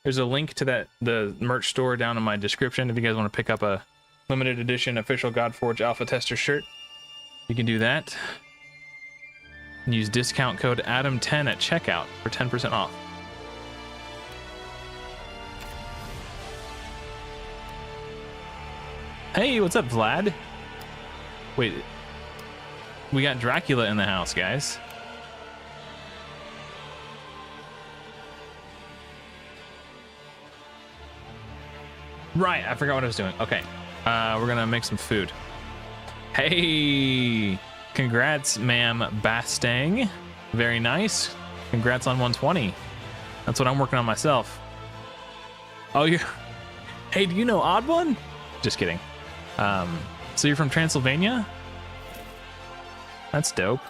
There's a link to the merch store down in my description if you guys want to pick up a limited edition official Godforge alpha tester shirt. You can do that. And use discount code Adam10 at checkout for 10% off. Hey, what's up, Vlad? Wait, we got Dracula in the house, guys. Right, I forgot what I was doing. Okay, we're gonna make some food. Hey, congrats, ma'am Bastang. Very nice. Congrats on 120. That's what I'm working on myself. Oh, you're... Hey, do you know Odd One? Just kidding. So you're from Transylvania? That's dope.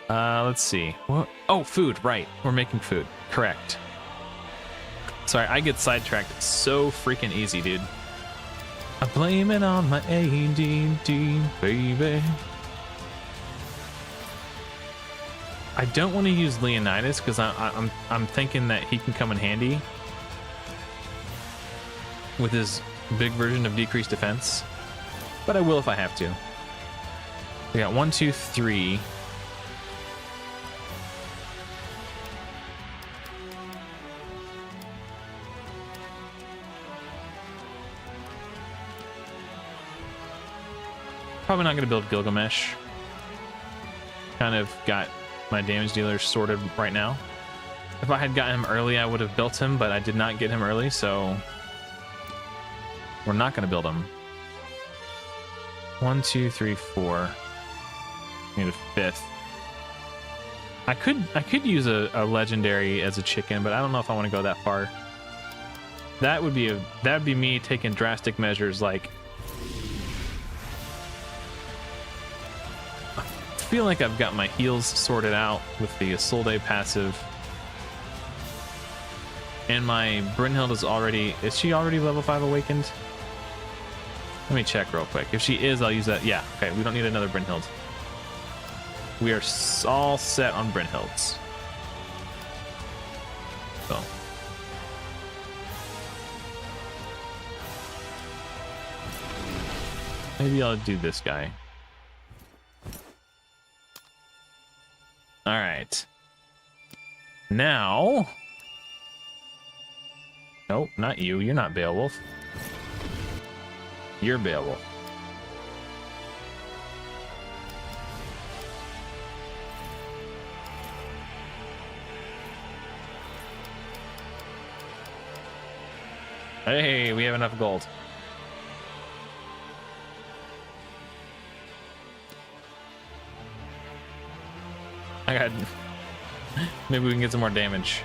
Let's see. What? Oh, food, right. We're making food. Correct. Sorry, I get sidetracked so freaking easy, dude. I blame it on my ADD, baby. I don't want to use Leonidas because I'm thinking that he can come in handy with his big version of decreased defense, but I will if I have to. We got 1, 2, 3. Probably not going to build Gilgamesh. Kind of got my damage dealers sorted right now. If I had gotten him early, I would have built him, but I did not get him early, so we're not going to build him. 1, 2, 3, 4. Need a 5th. I could use a legendary as a chicken, but I don't know if I want to go that far. That would be me taking drastic measures like... I feel like I've got my heals sorted out with the Isolde passive. And my Brynhild is she already level 5 awakened? Let me check real quick. If she is, I'll use that. Yeah, okay, we don't need another Brynhild. We are all set on Brynhilds. So. Maybe I'll do this guy. All right. Now. Nope, not you. You're not Beowulf. You're Beowulf. Hey, we have enough gold. I got... Maybe we can get some more damage.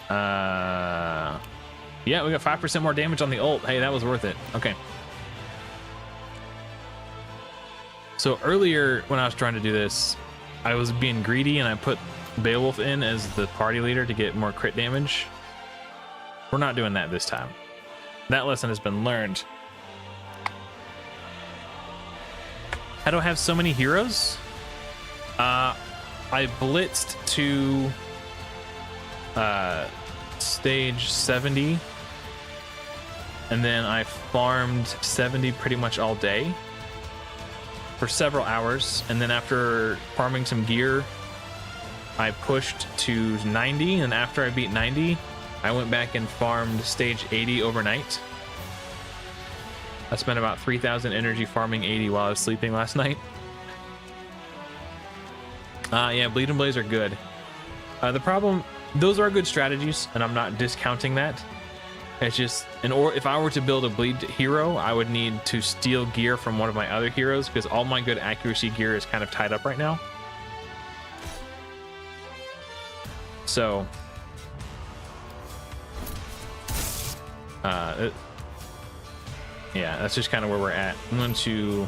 Yeah, we got 5% more damage on the ult. Hey, that was worth it. Okay. So earlier when I was trying to do this, I was being greedy and I put Beowulf in as the party leader to get more crit damage. We're not doing that this time. That lesson has been learned. How do I have so many heroes? I blitzed to stage 70, and then I farmed 70 pretty much all day for several hours, and then after farming some gear, I pushed to 90, and after I beat 90, I went back and farmed stage 80 overnight. I spent about 3,000 energy farming 80 while I was sleeping last night. Yeah, Bleed and Blaze are good. The problem, those are good strategies, and I'm not discounting that. It's just, if I were to build a Bleed hero, I would need to steal gear from one of my other heroes, because all my good accuracy gear is kind of tied up right now. So, yeah, that's just kind of where we're at. I'm going to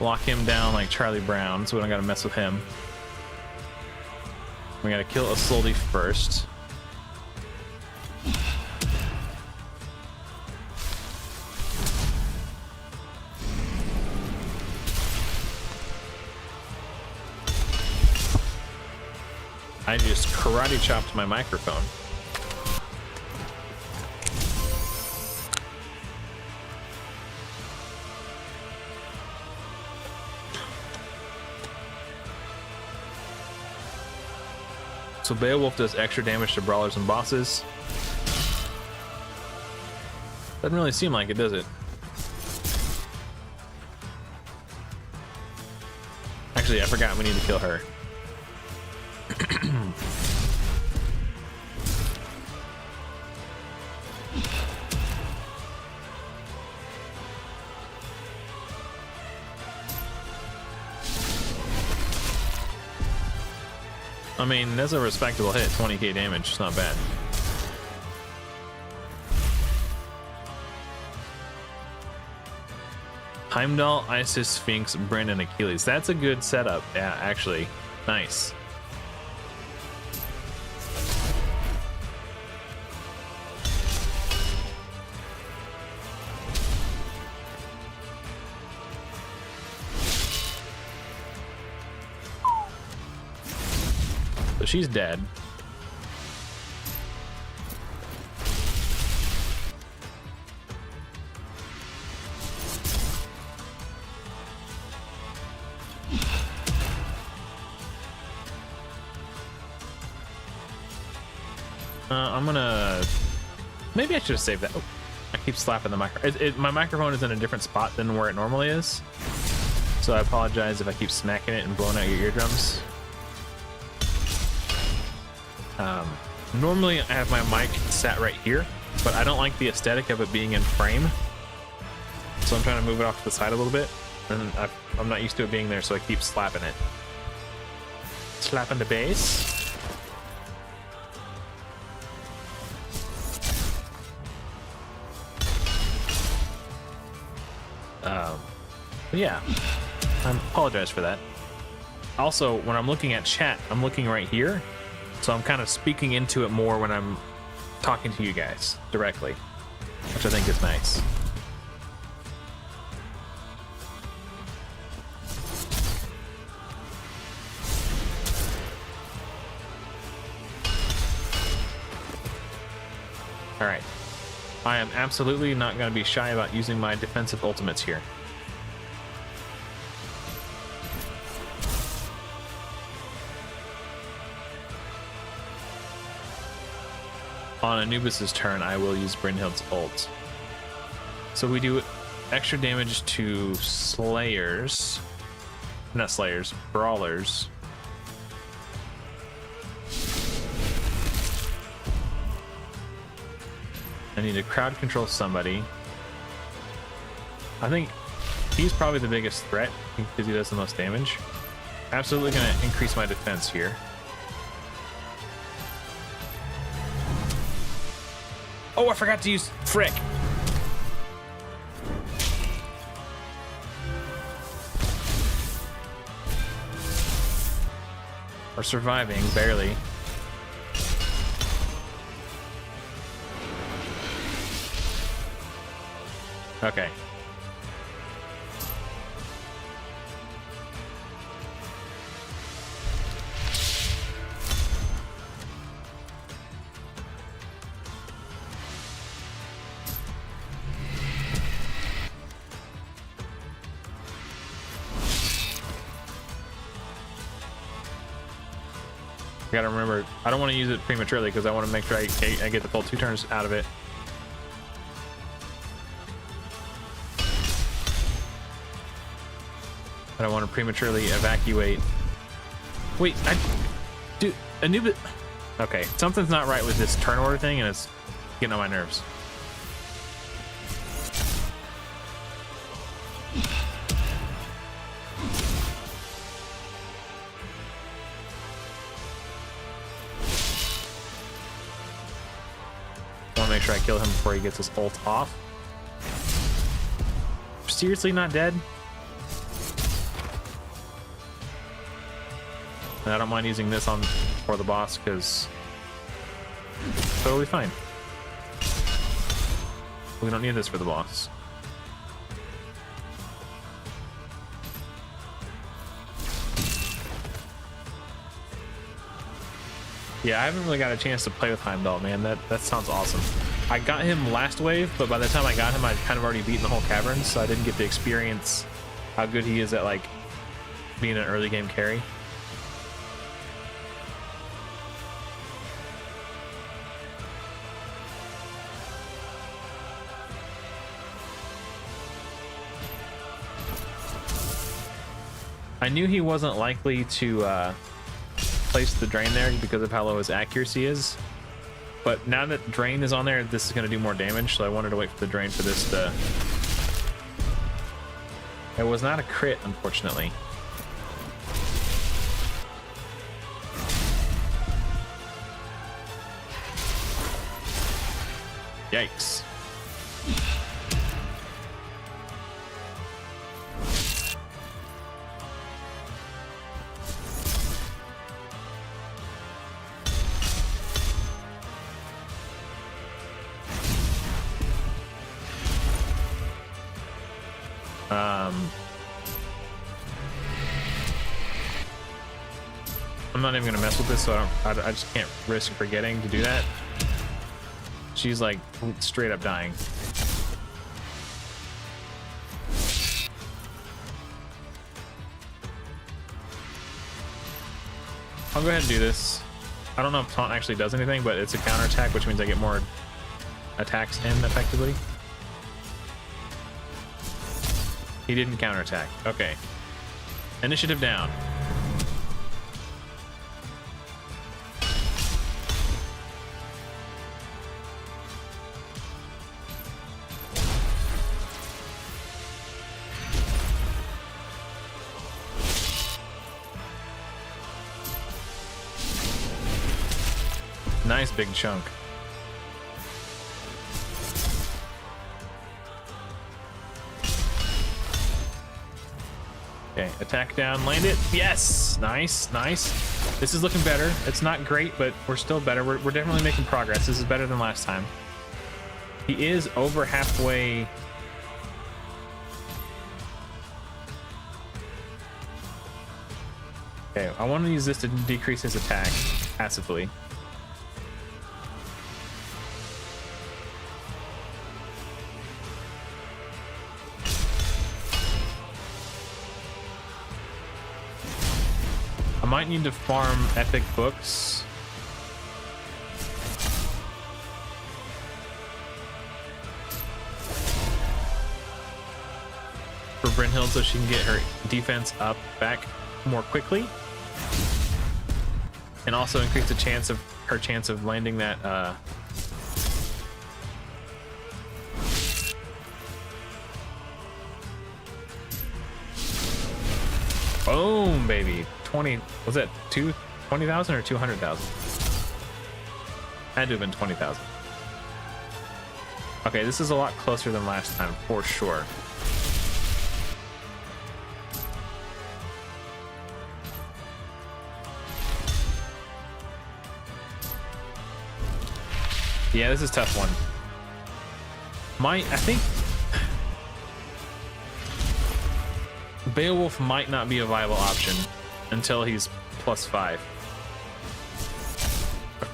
lock him down like Charlie Brown, so we don't got to mess with him. We got to kill Isolde first. I just karate chopped my microphone. So Beowulf does extra damage to brawlers and bosses. Doesn't really seem like it, does it? Actually, I forgot we need to kill her. I mean, that's a respectable hit, 20k damage, it's not bad. Heimdall, Isis, Sphinx, Bryn, and Achilles. That's a good setup, yeah, actually. Nice. So she's dead. I'm gonna... Maybe I should have saved that. Oh, I keep slapping the microphone. My microphone is in a different spot than where it normally is. So I apologize if I keep smacking it and blowing out your eardrums. Normally I have my mic sat right here, but I don't like the aesthetic of it being in frame. So I'm trying to move it off to the side a little bit. And I'm not used to it being there, so I keep slapping it. Slapping the bass. Yeah, I apologize for that. Also, when I'm looking at chat, I'm looking right here, so I'm kind of speaking into it more when I'm talking to you guys directly, which I think is nice. All right, I am absolutely not going to be shy about using my defensive ultimates here. On Anubis's turn, I will use Brynhild's ult. So we do extra damage to Slayers. Not Slayers, Brawlers. I need to crowd control somebody. I think he's probably the biggest threat because he does the most damage. Absolutely going to increase my defense here. Oh, I forgot to use Frick. We're surviving, barely. Okay. I gotta remember, I don't want to use it prematurely because I want to make sure I get the full 2 turns out of it. I don't want to prematurely evacuate. Wait, dude, Anubis. Okay, something's not right with this turn order thing, and it's getting on my nerves. Make sure I kill him before he gets his ult off. Seriously not dead? And I don't mind using this on for the boss because totally fine. We don't need this for the boss. Yeah, I haven't really got a chance to play with Heimdall, man. That sounds awesome. I got him last wave, but by the time I got him, I'd kind of already beaten the whole cavern, so I didn't get to experience how good he is at, like, being an early game carry. I knew he wasn't likely to place the drain there because of how low his accuracy is. But now that drain is on there, this is going to do more damage, so I wanted to wait for the drain for this to... It was not a crit, unfortunately. Yikes. I'm not even gonna mess with this, so I just can't risk forgetting to do that. She's like straight up dying. I'll go ahead and do this. I don't know if taunt actually does anything, but it's a counterattack, which means I get more attacks in effectively. He didn't counterattack. Okay. Initiative down. Nice big chunk. Okay, attack down, land it. Yes, nice, nice. This is looking better. It's not great, but we're still better. We're definitely making progress. This is better than last time. He is over halfway. Okay, I want to use this to decrease his attack passively. might need to farm epic books. For Brynhild, so she can get her defense up back more quickly. And also increase the chance of her chance of landing that boom, baby. 20, was that 20,000 or 200,000? Had to have been 20,000. Okay, this is a lot closer than last time for sure. Yeah, this is a tough one. I think Beowulf might not be a viable option until he's +5.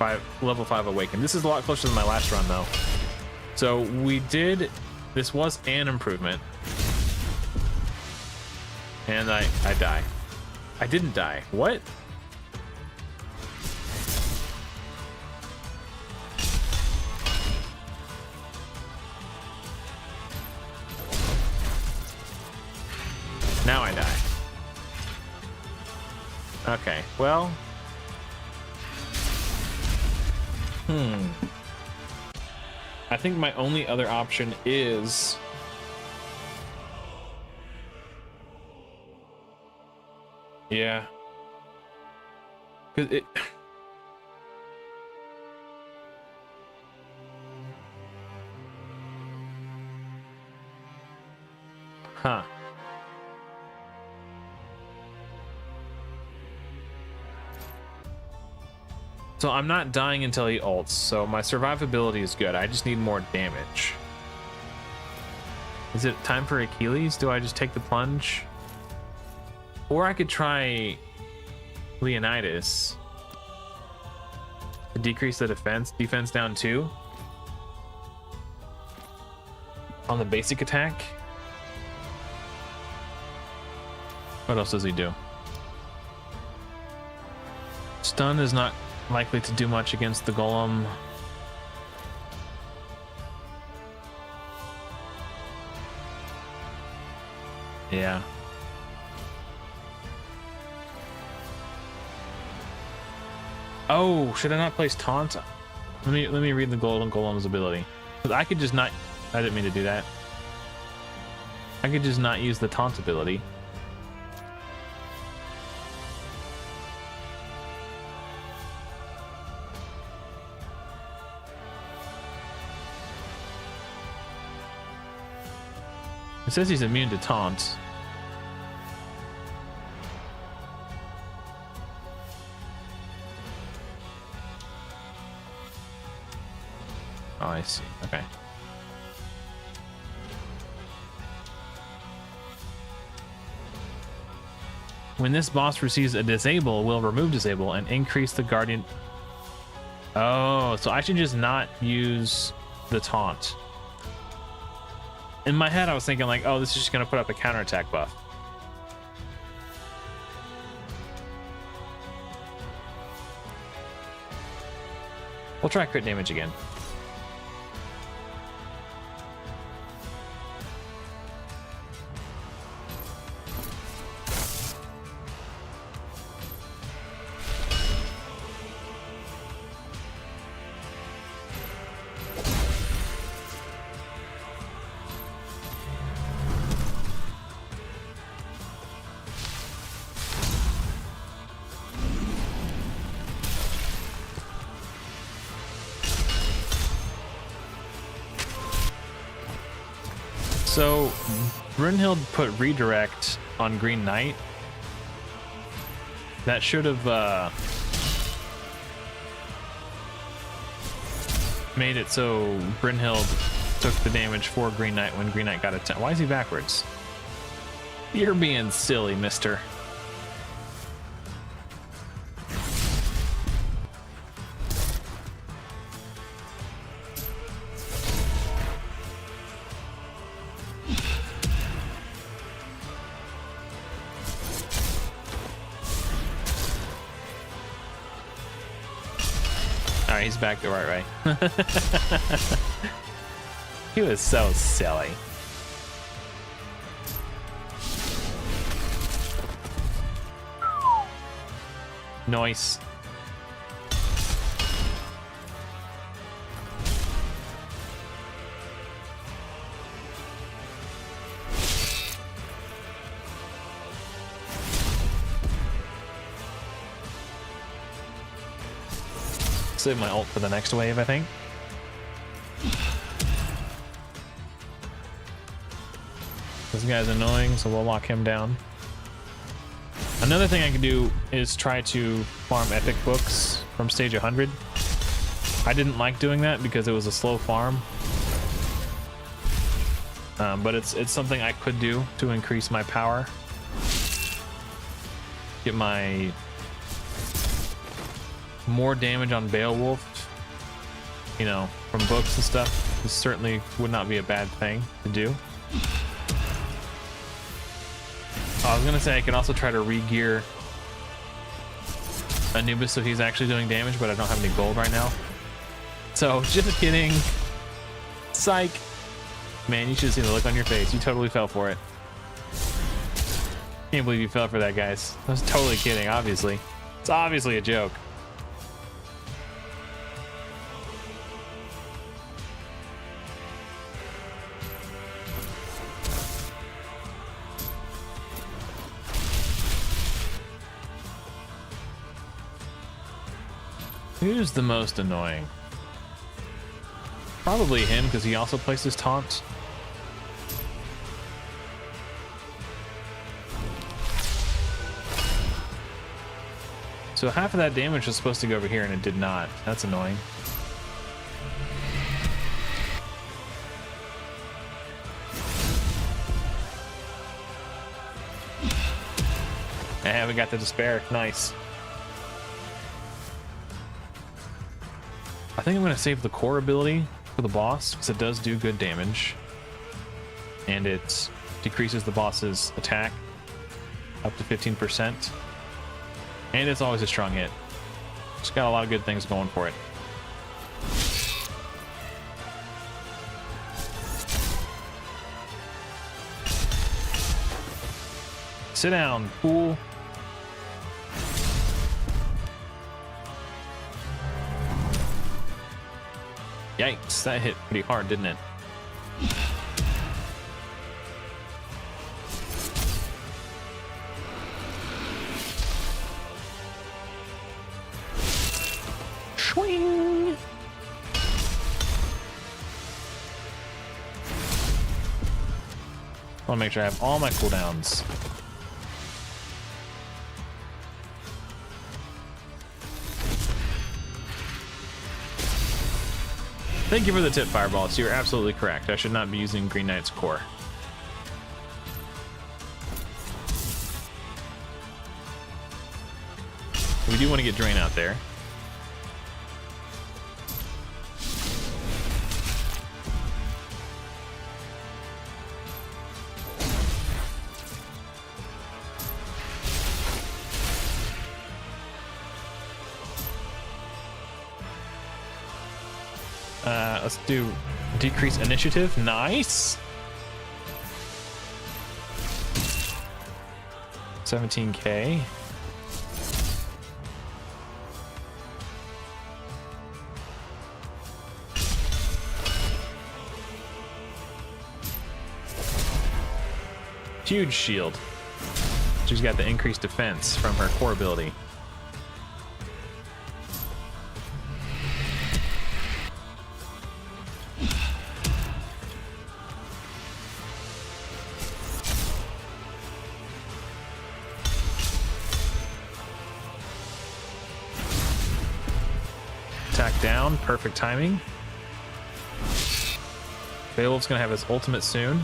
Or level 5 awakened. This is a lot closer than my last run though. So this was an improvement. And I die. I didn't die. What? Now I die. Okay, well. I think my only other option is yeah. 'Cause it huh. So I'm not dying until he ults, so my survivability is good. I just need more damage. Is it time for Achilles? Do I just take the plunge? Or I could try Leonidas to decrease the defense down 2 on the basic attack. What else does he do? Stun is not likely to do much against the golem. Yeah. Oh, should I not place taunt? Let me read the golden golem's ability. Because I could just not. I didn't mean to do that. I could just not use the taunt ability. It says he's immune to taunt. Oh, I see. Okay. When this boss receives a disable, we'll remove disable and increase the guardian. Oh, so I should just not use the taunt. In my head, I was thinking like, oh, this is just gonna put up a counterattack buff. We'll try crit damage again. So, Brynhild put redirect on Green Knight. That should have made it so Brynhild took the damage for Green Knight when Green Knight got attacked. Why is he backwards? You're being silly, mister. All right, he's back the right way. He was so silly. Nice. Save my ult for the next wave, I think. This guy's annoying, so we'll lock him down. Another thing I can do is try to farm epic books from stage 100. I didn't like doing that because it was a slow farm. But it's something I could do to increase my power. Get my more damage on Beowulf, you know, from books and stuff. This certainly would not be a bad thing to do. I was gonna say I can also try to re-gear Anubis so he's actually doing damage, but I don't have any gold right now. So just kidding. Psych. Man, you should have seen the look on your face. You totally fell for it. Can't believe you fell for that, guys. I was totally kidding, obviously. It's obviously a joke. Who's the most annoying? Probably him, because he also places taunt. So half of that damage was supposed to go over here, and it did not. That's annoying. And we got the despair. Nice. I think I'm going to save the core ability for the boss because it does do good damage. And it decreases the boss's attack up to 15%. And it's always a strong hit. It's got a lot of good things going for it. Sit down, fool. Yikes, that hit pretty hard, didn't it? Swing! I want to make sure I have all my cooldowns. Thank you for the tip, Fireball. So you're absolutely correct. I should not be using Green Knight's core. We do want to get Drain out there. Let's do decrease initiative. Nice. 17k. Huge shield. She's got the increased defense from her core ability. Attack down, perfect timing. Beowulf's gonna have his ultimate soon.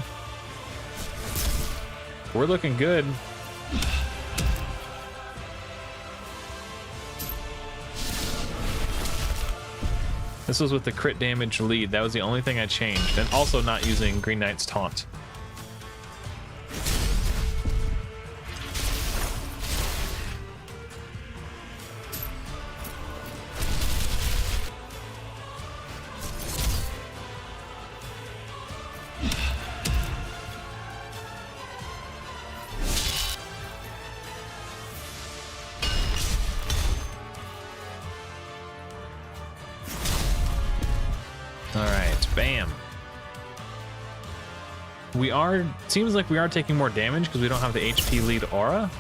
We're looking good. This was with the crit damage lead. That was the only thing I changed. And also not using Green Knight's taunt. Bam. Seems like we are taking more damage because we don't have the HP lead aura.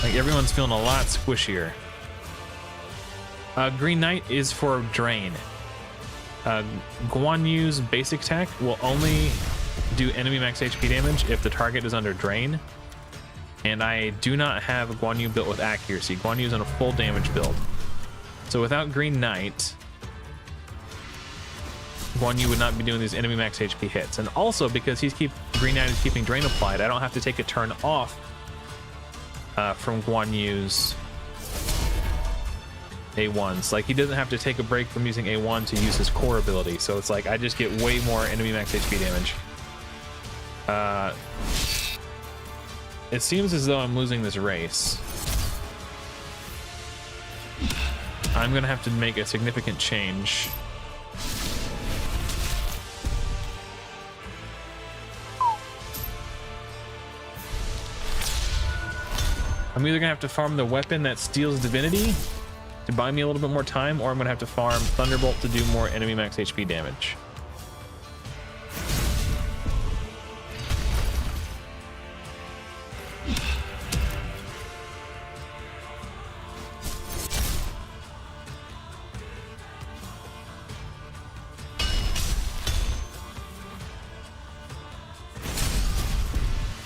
Like everyone's feeling a lot squishier. Green Knight is for drain. Guan Yu's basic attack will only do enemy max HP damage if the target is under drain. And I do not have Guan Yu built with accuracy. Guan Yu's on a full damage build. So without Green Knight, Guan Yu would not be doing these enemy max HP hits. And also because Green Knight is keeping drain applied, I don't have to take a turn off from Guan Yu's A1s. Like he doesn't have to take a break from using A1 to use his core ability. So it's like I just get way more enemy max HP damage. It seems as though I'm losing this race. I'm gonna have to make a significant change. I'm either gonna have to farm the weapon that steals divinity to buy me a little bit more time, or I'm gonna have to farm Thunderbolt to do more enemy max HP damage.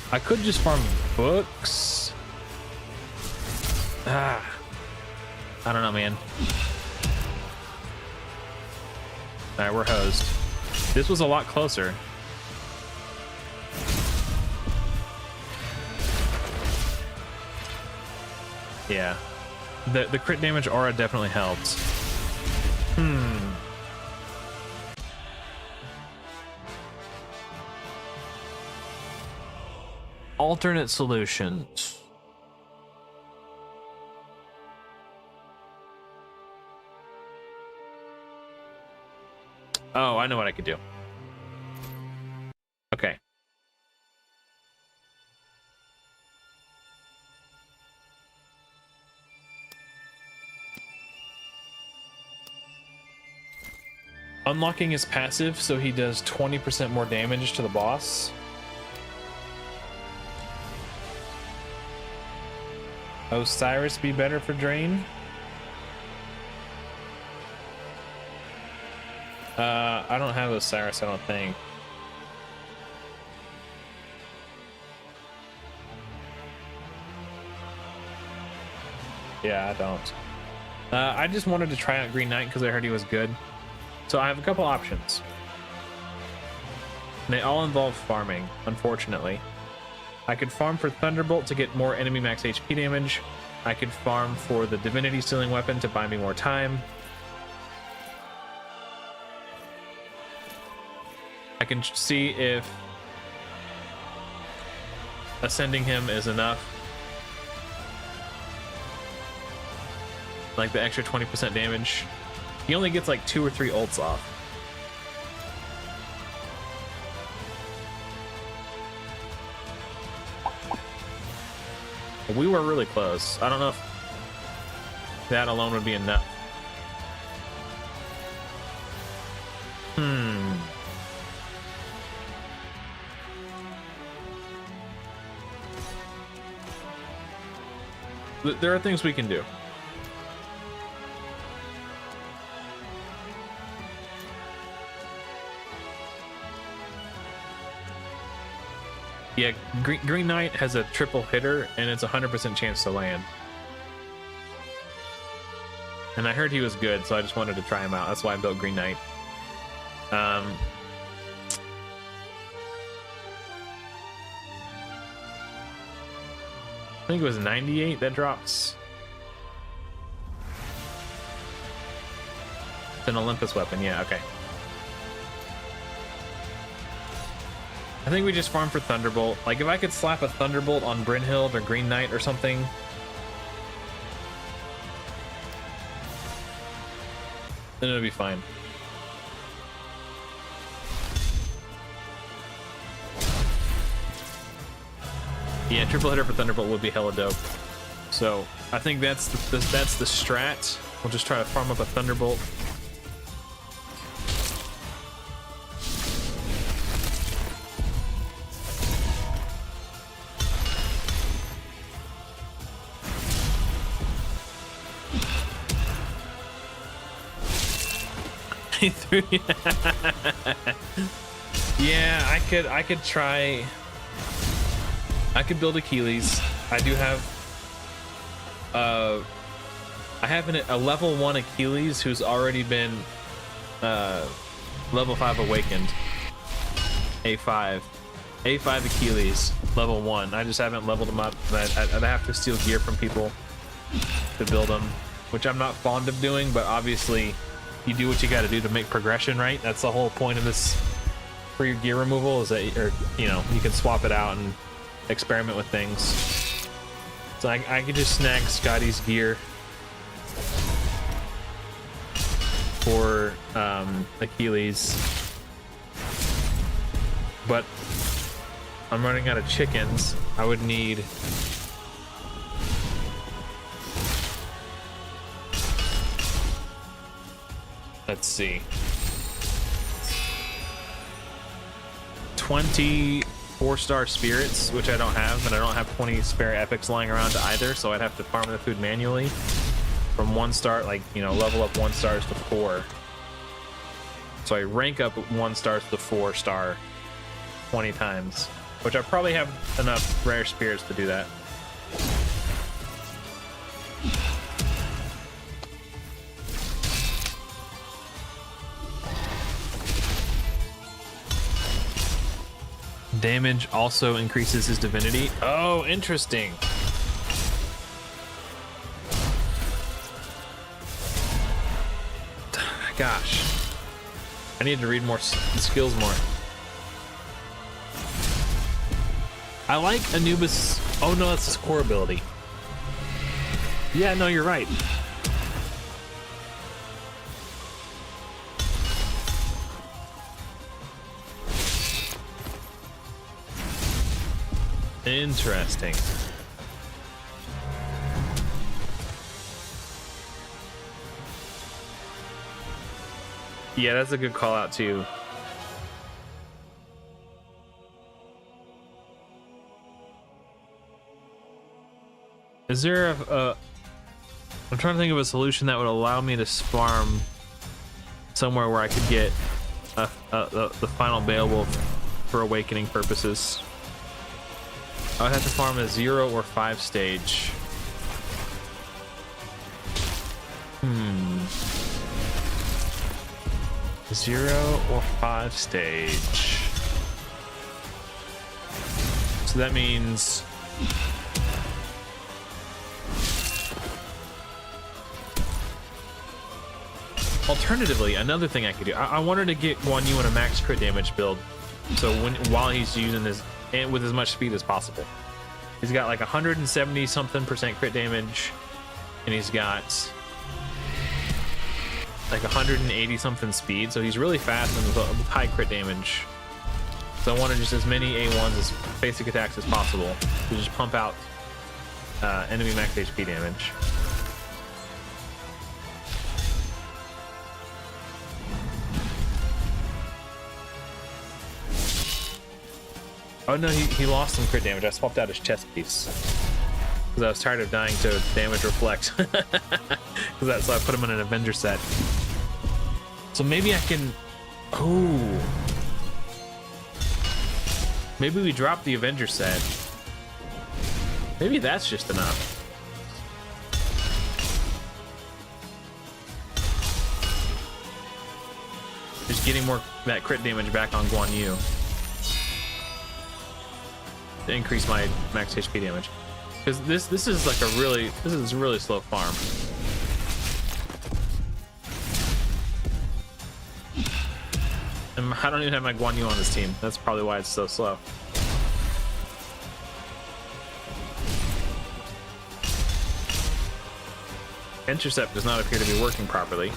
I could just farm books. I don't know, man. All right, we're hosed. This was a lot closer. Yeah, the crit damage aura definitely helped. Alternate solutions. Oh, I know what I could do. Okay. Unlocking his passive so he does 20% more damage to the boss. Osiris be better for drain? I don't have Osiris, I don't think. Yeah, I don't. I just wanted to try out Green Knight because I heard he was good. So I have a couple options. They all involve farming, unfortunately. I could farm for Thunderbolt to get more enemy max HP damage. I could farm for the Divinity Stealing Weapon to buy me more time. I can see if ascending him is enough. Like the extra 20% damage. He only gets like 2 or 3 ults off. We were really close. I don't know if that alone would be enough. There are things we can do. Yeah, Green Knight has a triple hitter, and it's a 100% chance to land. And I heard he was good, so I just wanted to try him out. That's why I built Green Knight. I think it was 98 that drops. It's an Olympus weapon, yeah, okay. I think we just farm for Thunderbolt. Like, if I could slap a Thunderbolt on Brynhild or Green Knight or something, then it'll be fine. Yeah, triple hitter for Thunderbolt would be hella dope. So I think that's the strat. We'll just try to farm up a Thunderbolt. Yeah, I could try. I could build Achilles. I do have I have a level 1 Achilles who's already been level 5 awakened. A5 Achilles level 1. I just haven't leveled him up. I'd have to steal gear from people to build him, which I'm not fond of doing, but obviously you do what you got to do to make progression, right? That's the whole point of this free gear removal, is that, or you know, you can swap it out and experiment with things. So I could just snag Scotty's gear for Achilles, but I'm running out of chickens. I would need let's see, 20 4-star spirits, which I don't have, and I don't have 20 spare epics lying around either, so I'd have to farm the food manually from 1 star, like, you know, level up 1 stars to 4. So I rank up 1 stars to 4 star 20 times, which I probably have enough rare spirits to do that. Damage also increases his divinity. Oh, interesting. Gosh, I need to read more skills more. I like Anubis. Oh no, that's his core ability. Yeah, no, you're right. Interesting. Yeah, that's a good call out too. Is there a I'm trying to think of a solution that would allow me to farm somewhere where I could get the final Beowulf for awakening purposes. I would have to farm a 0 or 5 stage. 0 or 5 stage. So that means alternatively, another thing I could do, I wanted to get Guan Yu in a max crit damage build, so while he's using this and with as much speed as possible. He's got like 170 something % crit damage, and he's got like 180 something speed, so he's really fast and with high crit damage. So I wanted just as many A1s as basic attacks as possible to just pump out enemy max HP damage. Oh no, he lost some crit damage. I swapped out his chest piece because I was tired of dying to damage reflect. So I put him in an Avenger set. So maybe I can. Oh, maybe we drop the Avenger set. Maybe that's just enough. Just getting more that crit damage back on Guan Yu to increase my max HP damage, because this is like a really slow farm. And I don't even have my Guan Yu on this team. That's probably why it's so slow. Intercept does not appear to be working properly.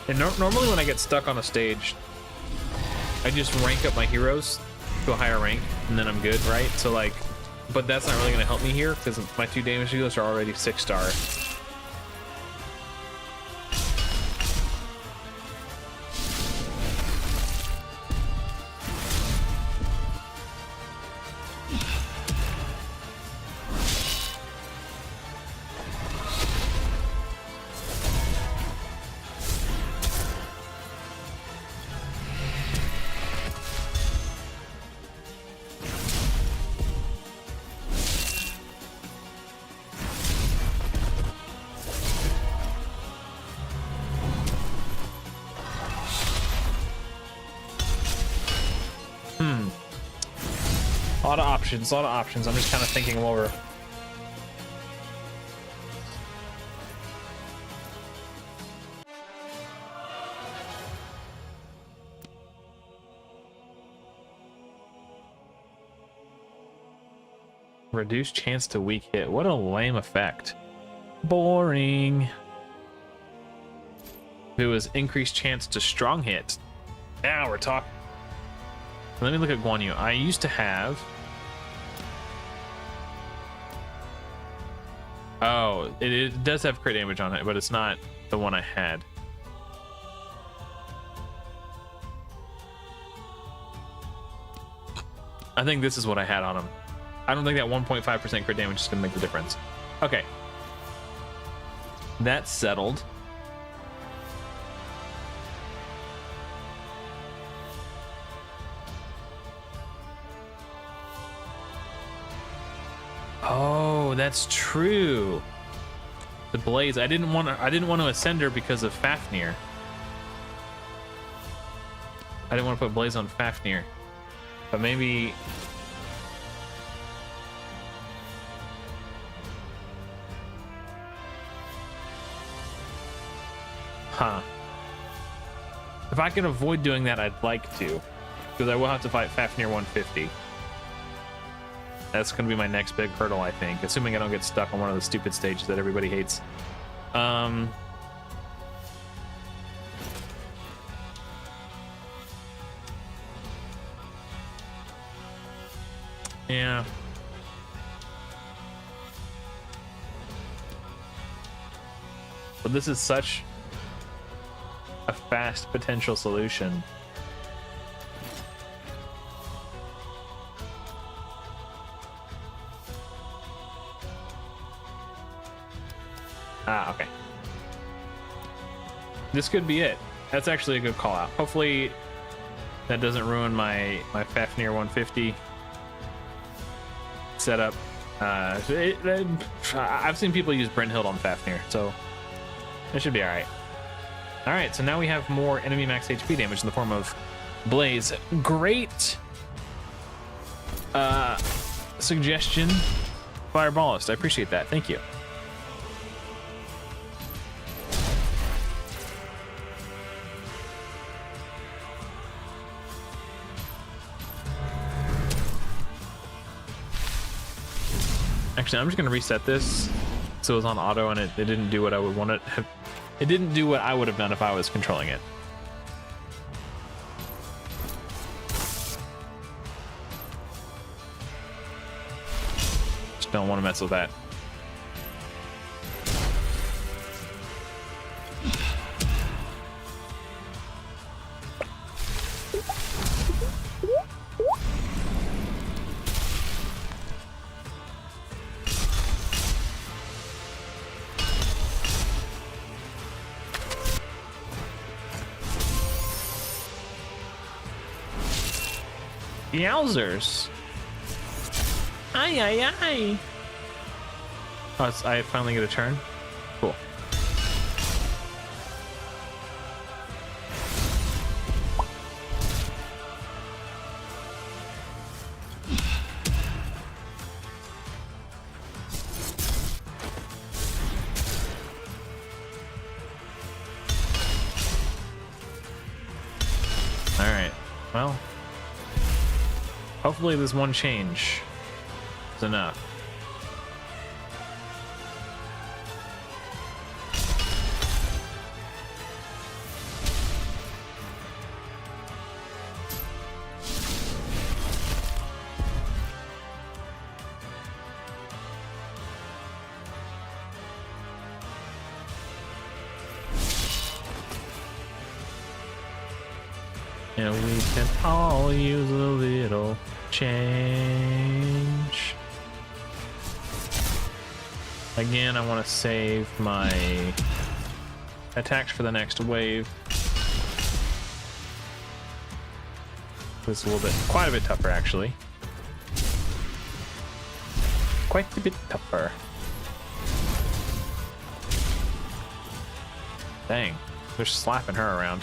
And normally when I get stuck on a stage, I just rank up my heroes to a higher rank, and then I'm good, right? So like, but that's not really going to help me here because my 2 damage dealers are already 6-star. A lot of options, a lot of options. I'm just kind of thinking them over. Reduced chance to weak hit. What a lame effect. Boring. If it was increased chance to strong hit. Now we're talking. Let me look at Guan Yu. I used to have... Oh, it does have crit damage on it, but it's not the one I had. I think this is what I had on him. I don't think that 1.5% crit damage is going to make the difference. Okay. That's settled. Oh, that's true. The Blaze. I didn't want to ascend her because of Fafnir. I didn't want to put Blaze on Fafnir. But maybe... Huh. If I can avoid doing that, I'd like to. Because I will have to fight Fafnir 150. That's going to be my next big hurdle, I think. Assuming I don't get stuck on one of the stupid stages that everybody hates. Yeah. But this is such a fast potential solution. Ah, okay. This could be it. That's actually a good call out. Hopefully that doesn't ruin my Fafnir 150 setup. I've seen people use Brynhild on Fafnir, so it should be all right. All right, so now we have more enemy max HP damage in the form of Blaze. Great suggestion, Fireballist. I appreciate that. Thank you. Actually, I'm just gonna reset this so it was on auto and it didn't do what I would want it. It didn't do what I would have done if I was controlling it. Just don't want to mess with that. Yowzers. Ay, ay, ay. Oh, I finally get a turn? Cool. All right, well. Hopefully this one change is enough. And we can all use a little change. Again, I want to save my attacks for the next wave. This is a little bit, quite a bit tougher actually. Quite a bit tougher. Dang, they're slapping her around.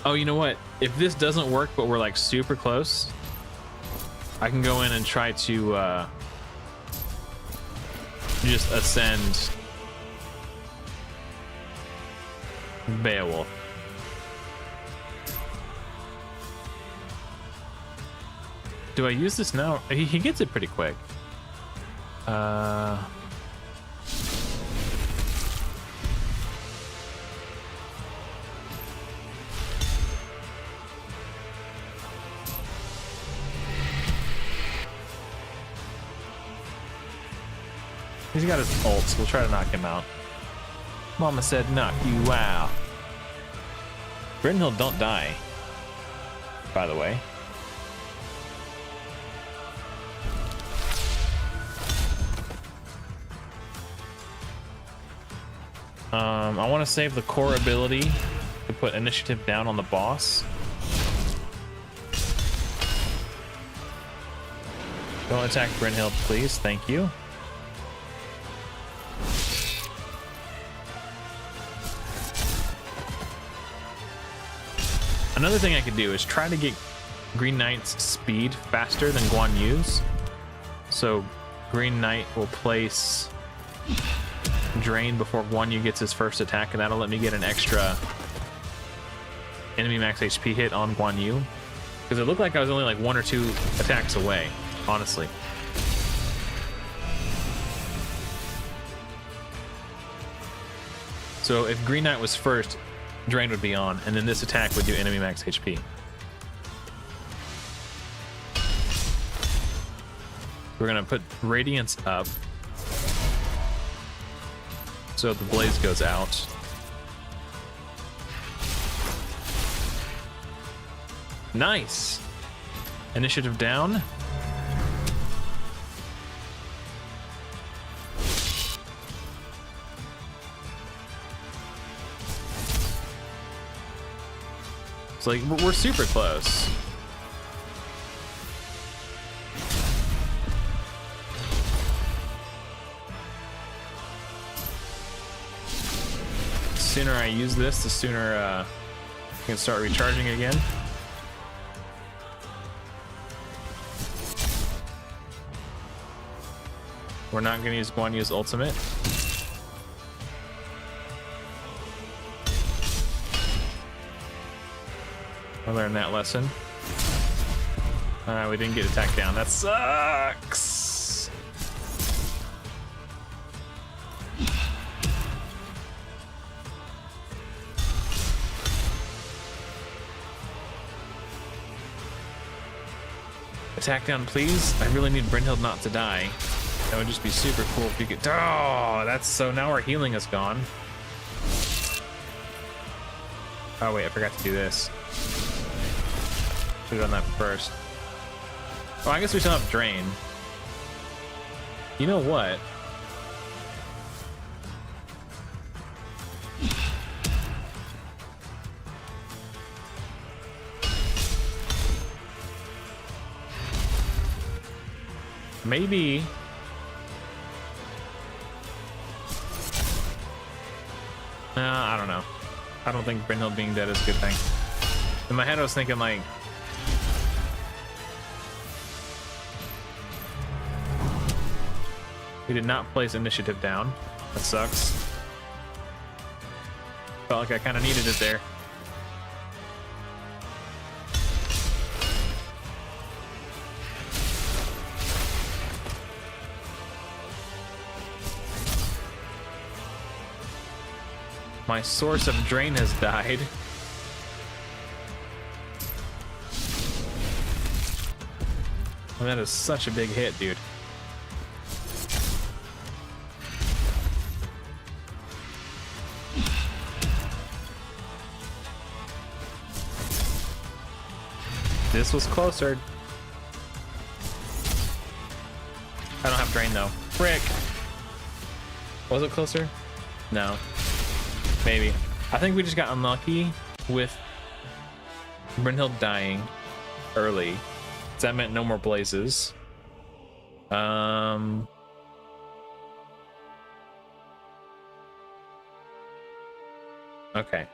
Oh, you know what? If this doesn't work, but we're like super close, I can go in and try to just ascend Beowulf. Do I use this now? He gets it pretty quick. He's got his ults. We'll try to knock him out. Mama said knock you out. Brynhild don't die, by the way. I want to save the core ability to put initiative down on the boss. Don't attack Brynhild, please. Thank you. Another thing I could do is try to get Green Knight's speed faster than Guan Yu's. So Green Knight will place Drain before Guan Yu gets his first attack, and that'll let me get an extra enemy max HP hit on Guan Yu. Because it looked like I was only like 1 or 2 attacks away, honestly. So if Green Knight was first, Drain would be on, and then this attack would do enemy max HP. We're gonna put Radiance up, so the blaze goes out. Nice! Initiative down. It's like, we're super close. The sooner I use this, the sooner I can start recharging again. We're not going to use Guan Yu's ultimate. I learned that lesson. We didn't get attacked down. That sucks. Attack down, please. I really need Brynhild not to die. That would just be super cool if you could. Oh, that's so. Now our healing is gone. Oh wait, I forgot to do this. Should have done that first. Well, I guess we still have Drain. You know what? Maybe. I don't know. I don't think Brynhild being dead is a good thing. In my head, I was thinking like, we did not place initiative down. That sucks. Felt like I kind of needed it there. My source of drain has died. Well, that is such a big hit, dude. This was closer. I don't have drain though. Frick. Was it closer? No. Maybe. I think we just got unlucky with Brynhild dying early. That meant no more blazes. Okay.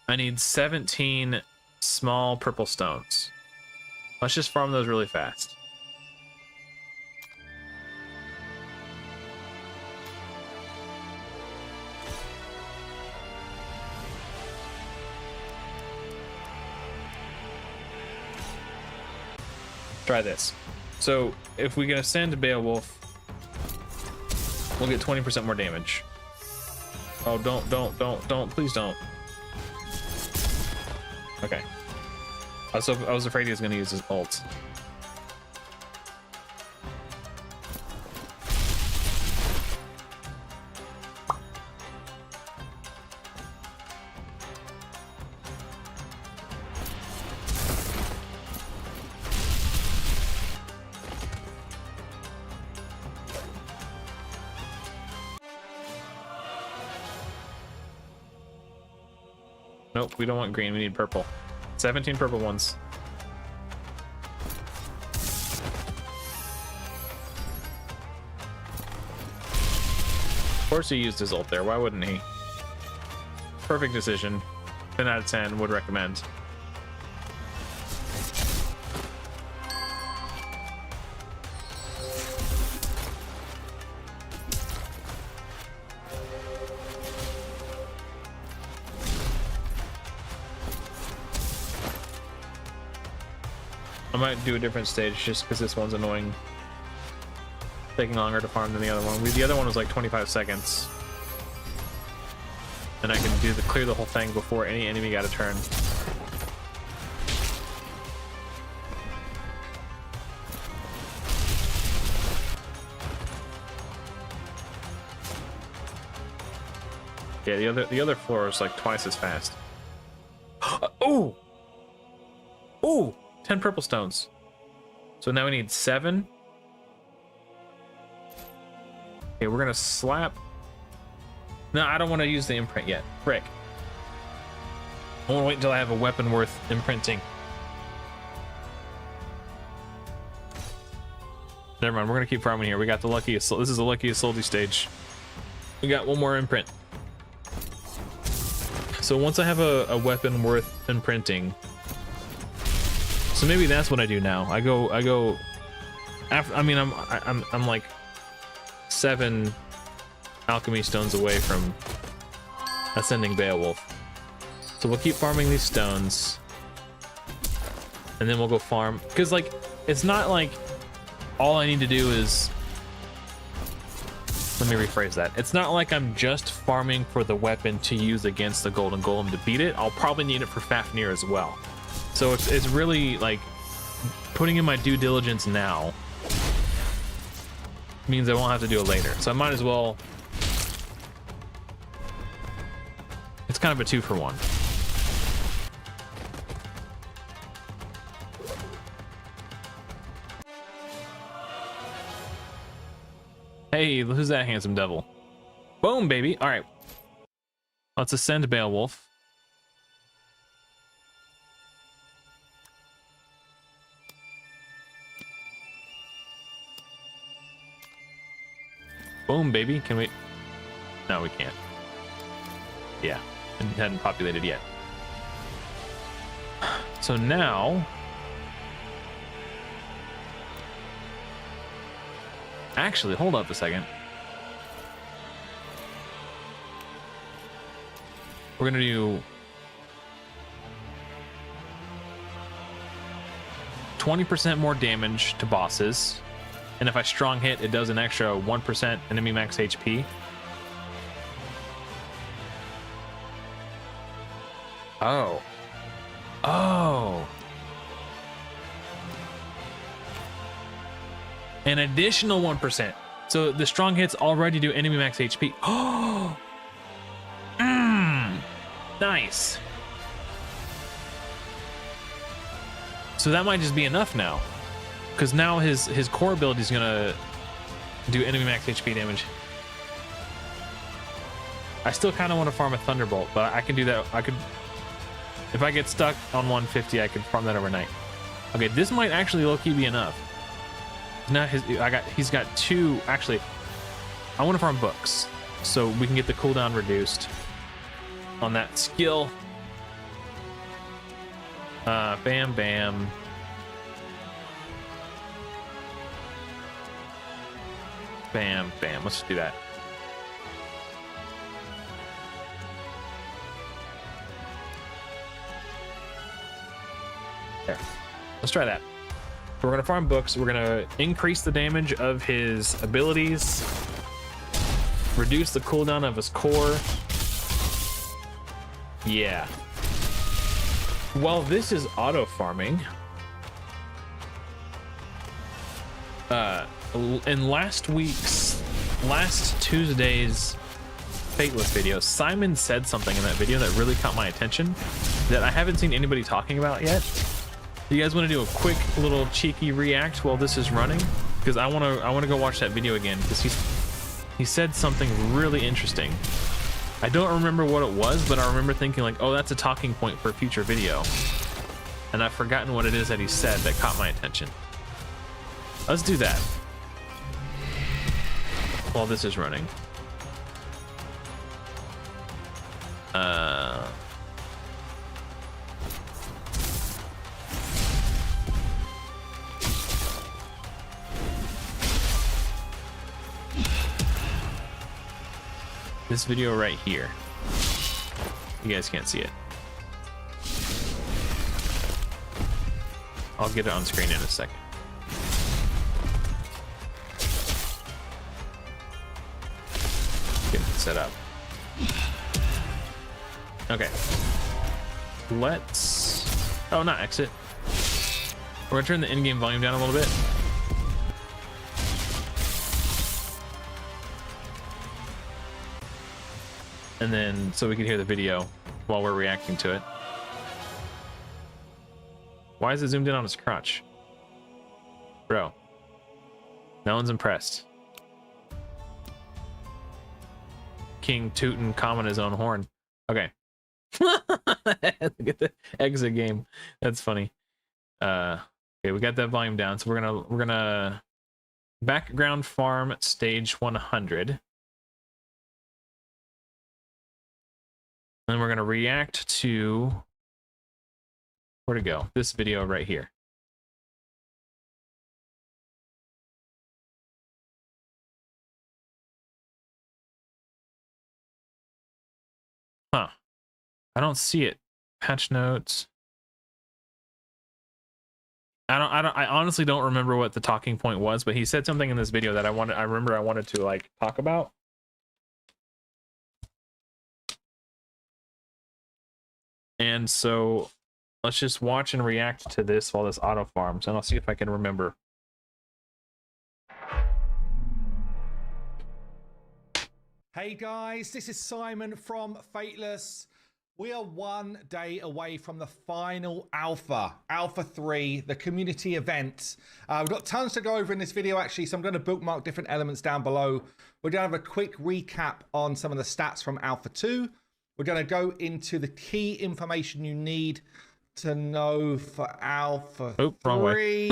I need 17 small purple stones. Let's just farm those really fast. Try this. So if we can ascend Beowulf, we'll get 20% more damage. Oh, don't, please don't. Okay. I was afraid he was gonna use his ult. Nope, we don't want green, we need purple. 17 purple ones. Of course he used his ult there, why wouldn't he? Perfect decision. 10 out of 10, would recommend. I might do a different stage just because this one's annoying. Taking longer to farm than the other one. The other one was like 25 seconds. And I can clear the whole thing before any enemy got a turn. Yeah, the other floor is like twice as fast. Oh! Oh! 10 purple stones. So now we need 7. Okay, we're gonna slap. No, I don't want to use the imprint yet. Frick. I want to wait until I have a weapon worth imprinting. Never mind, we're gonna keep farming here. We got the luckiest. This is the luckiest Ltd stage. We got one more imprint. So once I have a weapon worth imprinting. So maybe that's what I do now. I go after. I mean, I'm like 7 alchemy stones away from ascending Beowulf. So we'll keep farming these stones, and then we'll go farm. Because like, it's not like all I need to do is. Let me rephrase that. It's not like I'm just farming for the weapon to use against the golden golem to beat it. I'll probably need it for Fafnir as well. So it's really like putting in my due diligence now means I won't have to do it later. So I might as well. It's kind of a 2-for-1. Hey, who's that handsome devil? Boom, baby. All right. Let's ascend Beowulf. Boom, baby. Can we? No, we can't. Yeah, it hadn't populated yet. So now, actually, hold up a second. We're gonna do 20% more damage to bosses. And if I strong hit, it does an extra 1% enemy max HP. Oh. Oh. An additional 1%. So the strong hits already do enemy max HP. Oh. Nice. So that might just be enough now. Because now his core ability is gonna do enemy max HP damage. I still kind of want to farm a Thunderbolt, but I can do that. I could, if I get stuck on 150, I could farm that overnight. Okay, this might actually low-key be enough. Now he's got 2. Actually, I want to farm books so we can get the cooldown reduced on that skill. Bam, bam. Bam, bam. Let's just do that. There. Let's try that. So we're gonna farm books. We're gonna increase the damage of his abilities, reduce the cooldown of his core. Yeah. While this is auto farming, in last Tuesday's Fateless video, Simon said something in that video that really caught my attention that I haven't seen anybody talking about yet. Do you guys want to do a quick little cheeky react while this is running? Because I want to go watch that video again, because he said something really interesting. I don't remember what it was, but I remember thinking like, oh, that's a talking point for a future video. And I've forgotten what it is that he said that caught my attention. Let's do that while this is running. This video right here. You guys can't see it. I'll get it on screen in a second. Get it set up. Okay. Let's... Oh, not exit. We're gonna turn the in-game volume down a little bit. And then, so we can hear the video while we're reacting to it. Why is it zoomed in on his crotch? Bro. No one's impressed. King Tutankhamun his own horn. Okay. Look at the exit game. That's funny. Okay, we got that volume down. So we're gonna background farm stage 100. And we're going to react to, where to go? This video right here. Huh. I don't see it. Patch notes. I honestly don't remember what the talking point was, but he said something in this video that I remember I wanted to like talk about. And so let's just watch and react to this while this auto farms, and I'll see if I can remember.
Hey guys, this is Simon from Fateless. We are one day away from the final Alpha 3, the community event. We've got tons to go over in this video actually, so I'm going to bookmark different elements down below. We're going to have a quick recap on some of the stats from Alpha 2. We're going to go into the key information you need to know for Alpha 3.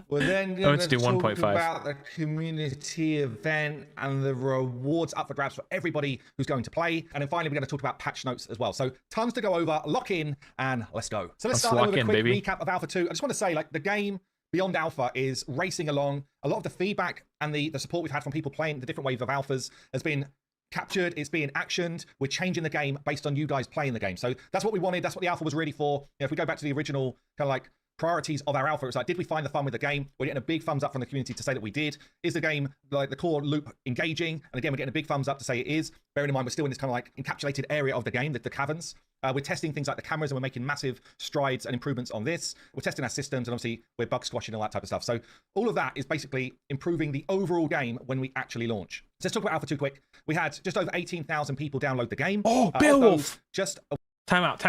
We're then going to talk
1.5
about the community event and the rewards up for grabs for everybody who's going to play. And then finally, we're going to talk about patch notes as well. So tons to go over. Lock in and let's go. So let's start with a quick recap of Alpha 2. I just want to say, like, the game beyond Alpha is racing along. A lot of the feedback and the support we've had from people playing the different waves of Alphas has been captured, it's being actioned. We're changing the game based on you guys playing the game. So that's what we wanted. That's what the Alpha was really for. You know, if we go back to the original kind of like priorities of our Alpha, it's like, did we find the fun with the game? We're getting a big thumbs up from the community to say that we did. Is the game, like the core loop, engaging? And again, we're getting a big thumbs up to say it is. Bearing in mind, we're still in this kind of like encapsulated area of the game, the caverns. We're testing things like the cameras, and we're making massive strides and improvements on this. We're testing our systems, and obviously we're bug squashing and all that type of stuff. So all of that is basically improving the overall game when we actually launch. So let's talk about Alpha 2 quick. We had just over 18,000 people download the game.
Oh, Beowulf!
Just
time out.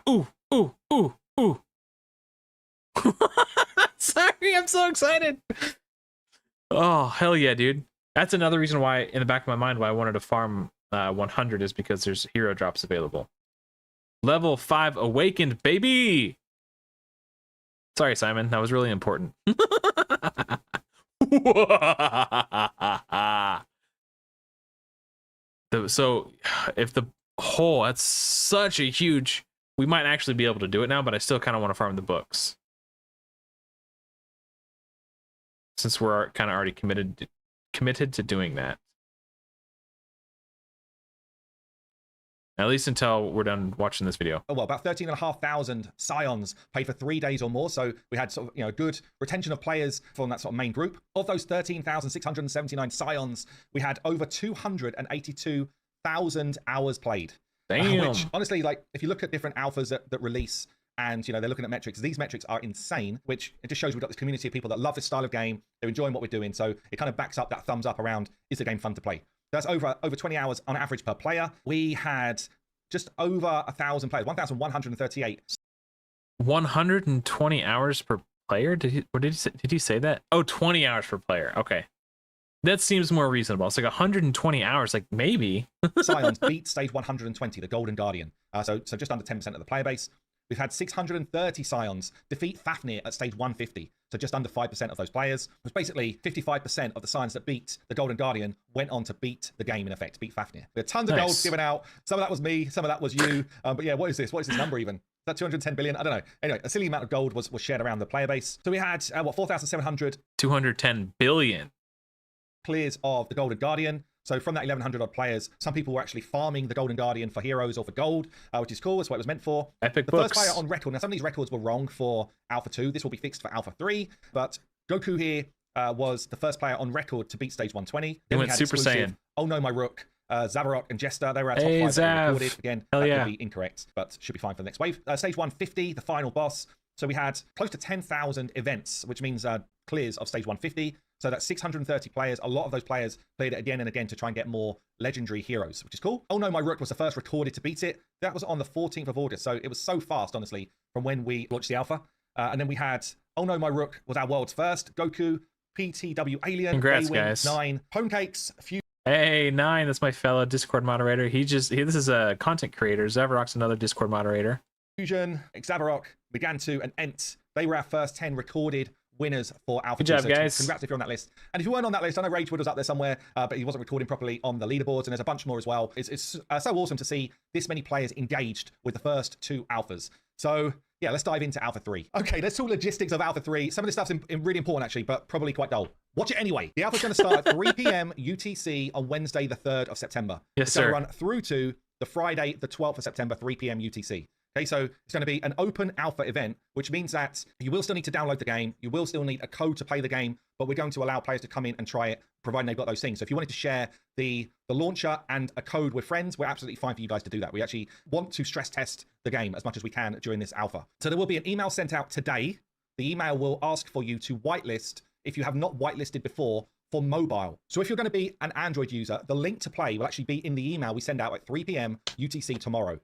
Ooh. Sorry, I'm so excited. Oh, hell yeah, dude. That's another reason why, in the back of my mind, why I wanted to farm 100 is because there's hero drops available. Level 5 awakened, baby! Sorry, Simon. That was really important. So, if the hole, that's such a huge we might actually be able to do it now, but I still kind of want to farm the books. Since we're kind of already committed to doing that. At least until we're done watching this video.
Oh, well, about 13,500 scions paid for 3 days or more. So we had sort of, you know, good retention of players from that sort of main group. Of those 13,679 scions, we had over 282,000 hours played.
Damn.
Which, honestly, like, if you look at different alphas that release, and, you know, they're looking at metrics, these metrics are insane, which it just shows we've got this community of people that love this style of game. They're enjoying what we're doing. So it kind of backs up that thumbs up around, is the game fun to play? That's over 20 hours on average per player. We had just over 1,000 players, 1,138.
120 hours per player? Did he say that? Oh, 20 hours per player. Okay. That seems more reasonable. It's like 120 hours, like maybe.
Scions beat stage 120, the Golden Guardian. So just under 10% of the player base. We've had 630 Scions defeat Fafnir at stage 150. So just under 5% of those players. It was basically 55% of the Scions that beat the Golden Guardian went on to beat the game, in effect, beat Fafnir. We had tons of gold given out. Some of that was me, some of that was you. But yeah, what is this? What is this number even? Is that 210 billion? I don't know. Anyway, a silly amount of gold was shared around the player base. So we had, 4,700?
210 billion.
Clears of the Golden Guardian. So from that 1,100 odd players, some people were actually farming the Golden Guardian for heroes or for gold, which is cool. That's what it was meant for.
Epic
the
books.
First player on record. Now, some of these records were wrong for Alpha 2. This will be fixed for Alpha 3. But Goku here was the first player on record to beat stage 120.
He went Super Saiyan.
Oh No, My Rook, Zavarok, and Jester. They were our top 5 that were recorded. Again, that could be incorrect, but should be fine for the next wave. Stage 150, the final boss. So we had close to 10,000 events, which means clears of stage 150. So that's 630 players. A lot of those players played it again and again to try and get more legendary heroes, which is cool. Oh No, My Rook was the first recorded to beat it. That was on the 14th of August. So it was so fast, honestly, from when we launched the alpha. And then we had Oh No, My Rook was our world's first. Goku, PTW Alien,
Congrats,
Daywin,
guys.
9, Homecakes, Few.
Hey, 9, that's my fellow Discord moderator. This is a content creator. Zavarok's another Discord moderator.
Fusion, Xavarok, Megantu, and Ent. They were our first 10 recorded winners for Alpha.
Good job, guys.
Congrats if you're on that list. And if you weren't on that list, I know Ragewood was up there somewhere, but he wasn't recording properly on the leaderboards, and there's a bunch more as well. It's so awesome to see this many players engaged with the first 2 alphas. So yeah, let's dive into Alpha 3. Okay, let's talk logistics of Alpha 3. Some of this stuff's really important, actually, but probably quite dull. Watch it anyway. The alpha's going to start at 3 p.m. UTC on Wednesday, the 3rd of September.
Yes,
it's
sir.
going to run through to the Friday, the 12th of September, 3 p.m. UTC. Okay, so it's going to be an open alpha event, which means that you will still need to download the game. You will still need a code to play the game, but we're going to allow players to come in and try it, providing they've got those things. So if you wanted to share the launcher and a code with friends, we're absolutely fine for you guys to do that. We actually want to stress test the game as much as we can during this alpha. So there will be an email sent out today. The email will ask for you to whitelist if you have not whitelisted before for mobile. So if you're going to be an Android user, the link to play will actually be in the email we send out at 3 p.m. UTC tomorrow.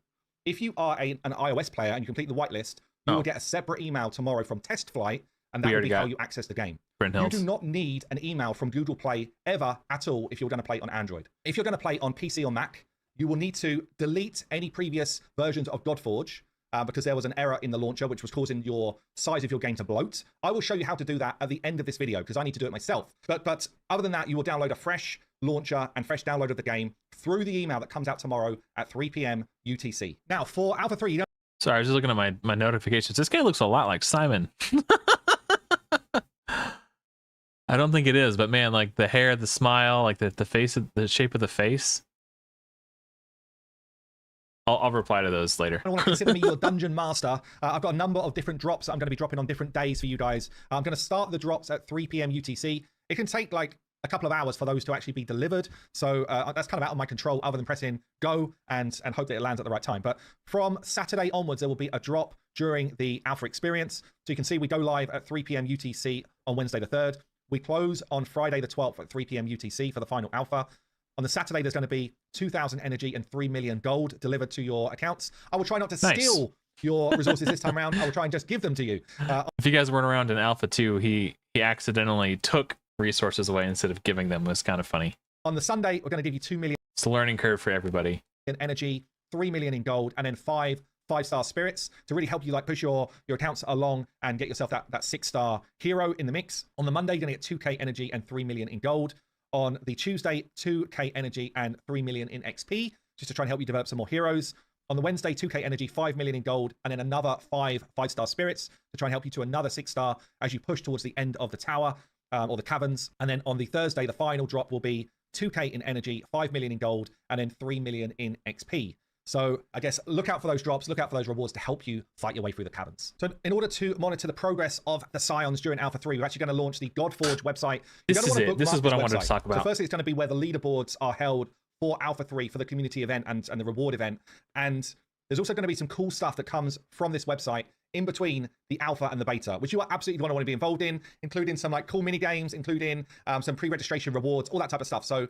If you are an iOS player and you complete the whitelist, you will get a separate email tomorrow from Test Flight, and that will be how you access the game. You do not need an email from Google Play ever at all if you're going to play on Android. If you're going to play on PC or Mac, you will need to delete any previous versions of Godforge because there was an error in the launcher which was causing your size of your game to bloat. I will show you how to do that at the end of this video because I need to do it myself. But other than that, you will download a fresh launcher and fresh download of the game through the email that comes out tomorrow at 3 p.m. UTC. Now, for Alpha 3, you don't...
Sorry, I was just looking at my notifications. This guy looks a lot like Simon. I don't think it is, but man, like the hair, the smile, like the face, the shape of the face. I'll reply to those later.
I want to consider me your dungeon master. I've got a number of different drops that I'm going to be dropping on different days for you guys. I'm going to start the drops at 3 p.m. UTC. It can take like a couple of hours for those to actually be delivered. So that's kind of out of my control other than pressing go and hope that it lands at the right time. But from Saturday onwards, there will be a drop during the alpha experience. So you can see we go live at 3 p.m. UTC on Wednesday the 3rd. We close on Friday the 12th at 3 p.m. UTC for the final alpha. On the Saturday, there's going to be 2,000 energy and 3 million gold delivered to your accounts. I will try not to steal your resources this time around. I will try and just give them to you.
If you guys weren't around in Alpha 2, he accidentally took resources away instead of giving them. It was kind of funny.
On the Sunday, we're going to give you 2 million.
It's a learning curve for everybody.
In energy, 3 million in gold, and then 5-star spirits to really help you like push your accounts along and get yourself that 6-star hero in the mix. On the Monday, you're going to get 2k energy and 3 million in gold. On the Tuesday, 2k energy and 3 million in XP, just to try and help you develop some more heroes. On the Wednesday, 2k energy, 5 million in gold, and then another 5-star spirits to try and help you to another 6-star as you push towards the end of the tower or the caverns. And then on the Thursday, the final drop will be 2k in energy, 5 million in gold, and then 3 million in XP. So I guess look out for those drops, look out for those rewards to help you fight your way through the caverns. So in order to monitor the progress of the Scions during Alpha 3, we're actually going to launch the Godforge website.
This is it. This is what I wanted to talk about.
So firstly, it's going to be where the leaderboards are held for Alpha 3, for the community event and the reward event. And there's also going to be some cool stuff that comes from this website in between the alpha and the beta, which you are absolutely going to want to be involved in, including some like cool mini games, including some pre-registration rewards, all that type of stuff. So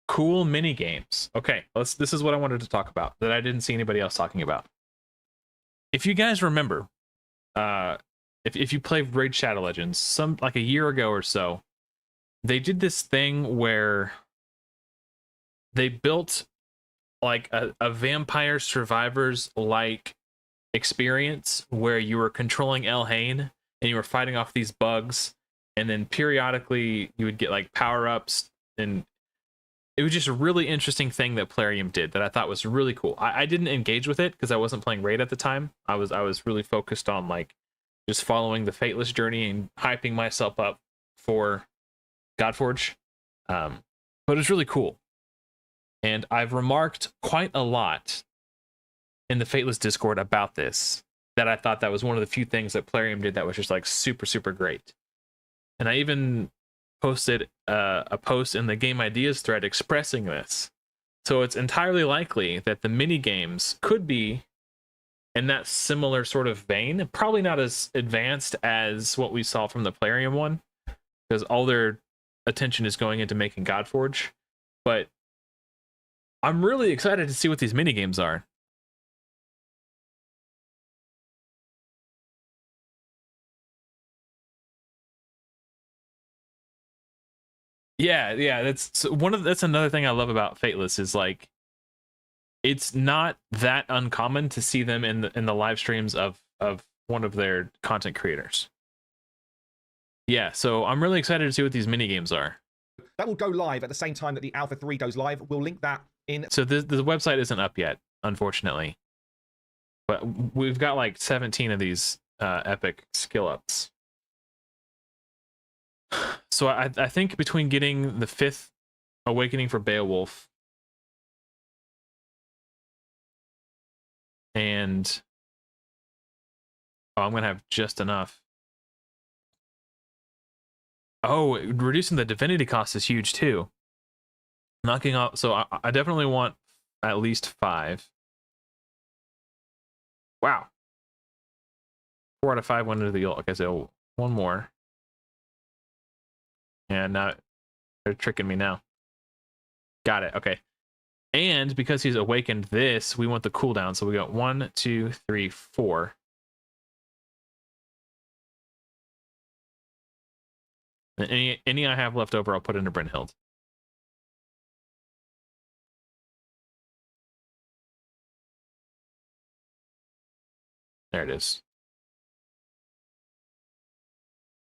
cool mini games. Okay, this is what I wanted to talk about that I didn't see anybody else talking about. If you guys remember, if you play Raid Shadow Legends, like a year ago or so, they did this thing where they built like a Vampire Survivors like experience where you were controlling Elhain and you were fighting off these bugs, and then periodically you would get like power-ups, and it was just a really interesting thing that Plarium did that I thought was really cool. I didn't engage with it because I wasn't playing Raid at the time. I was really focused on like just following the Fateless journey and hyping myself up for Godforge. But it was really cool. And I've remarked quite a lot in the Fateless Discord about this, that I thought that was one of the few things that Plarium did that was just like super, super great. And I even posted a post in the Game Ideas thread expressing this. So it's entirely likely that the mini games could be in that similar sort of vein. Probably not as advanced as what we saw from the Plarium one, because all their attention is going into making Godforge. But I'm really excited to see what these mini games are. Yeah, that's another thing I love about Fateless is like it's not that uncommon to see them in the live streams of one of their content creators. Yeah, so I'm really excited to see what these mini games are.
That will go live at the same time that the Alpha 3 goes live. We'll link that in.
So the website isn't up yet, unfortunately. But we've got like 17 of these epic skill ups. So I think between getting the 5th Awakening for Beowulf and I'm gonna have just enough. Oh, reducing the divinity cost is huge too. Knocking off, so I definitely want at least 5. Wow. 4 out of 5 went into the ult. Okay, so one more. And now they're tricking me now. Got it. Okay. And because he's awakened this, we want the cooldown. So we got 1, 2, 3, 4. And any I have left over, I'll put into Brynhild. There it is.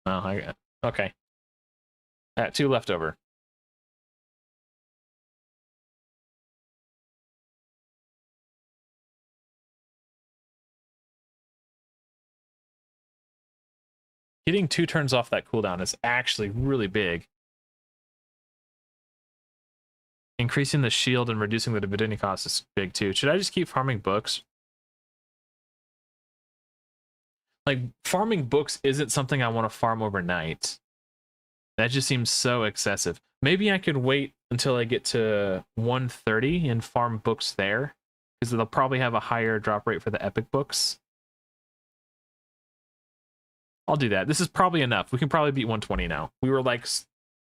Oh, I got okay. 2 left over. Getting 2 turns off that cooldown is actually really big. Increasing the shield and reducing the divinity cost is big too. Should I just keep farming books? Like, farming books isn't something I want to farm overnight. That just seems so excessive. Maybe I could wait until I get to 130 and farm books there, because they'll probably have a higher drop rate for the epic books. I'll do that. This is probably enough. We can probably beat 120 now. We were like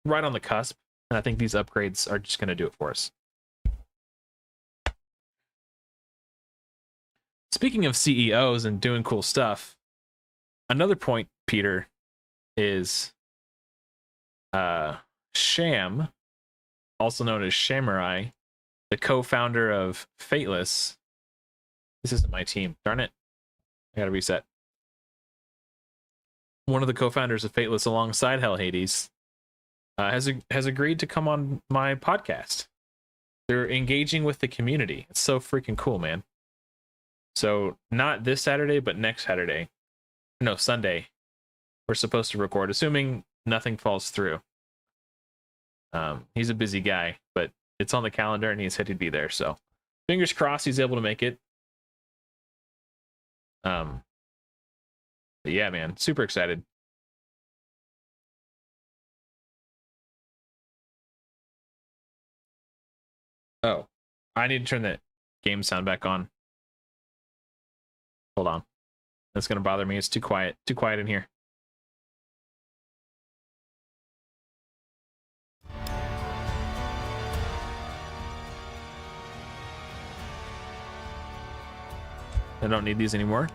right on the cusp, and I think these upgrades are just going to do it for us. Speaking of CEOs and doing cool stuff, another point, Peter, is Sham, also known as Shamurai, the co-founder of Fateless. This isn't my team. Darn it. I gotta reset. One of the co-founders of Fateless alongside Hell Hades has agreed to come on my podcast. They're engaging with the community. It's so freaking cool, man. So not this Saturday, but next Saturday. No, Sunday. We're supposed to record, assuming nothing falls through. He's a busy guy, but it's on the calendar and he said he'd be there. So fingers crossed he's able to make it. But yeah, man, super excited. Oh, I need to turn that game sound back on. Hold on. That's going to bother me. It's too quiet. Too quiet in here. I don't need these anymore.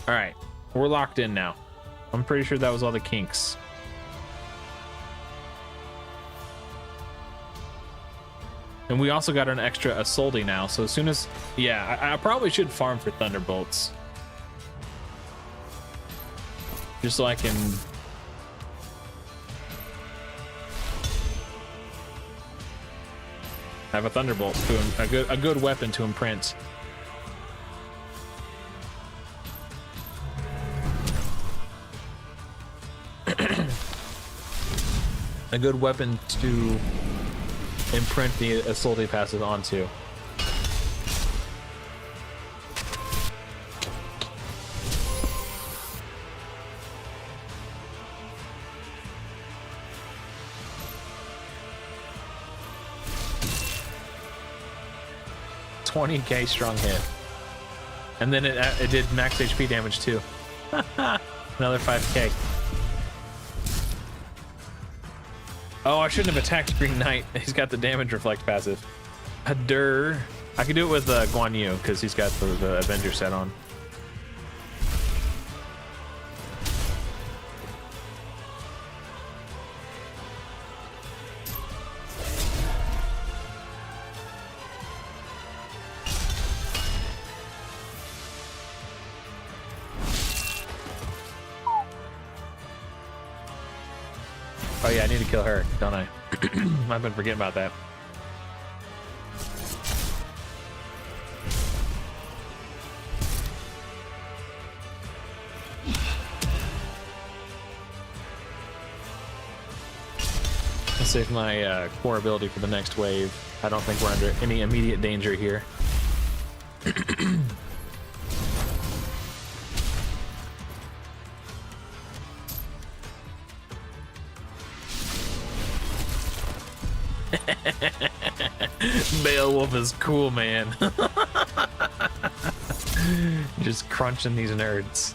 All right, we're locked in now. I'm pretty sure that was all the kinks. And we also got an extra Ltd now, so as soon as... Yeah, I probably should farm for Thunderbolts. Just so I can... have a Thunderbolt to a good weapon to imprint. A good weapon to imprint the Ltd passive onto. $20K strong hit, and then it did max HP damage too. Another 5K. Oh, I shouldn't have attacked Green Knight. He's got the damage reflect passive. Hadur. I could do it with Guan Yu because he's got the Avenger set on. Oh yeah, I need to kill her, don't I? I've been forgetting about that. Let's save my core ability for the next wave. I don't think we're under any immediate danger here. Beowulf is cool, man. Just crunching these nerds.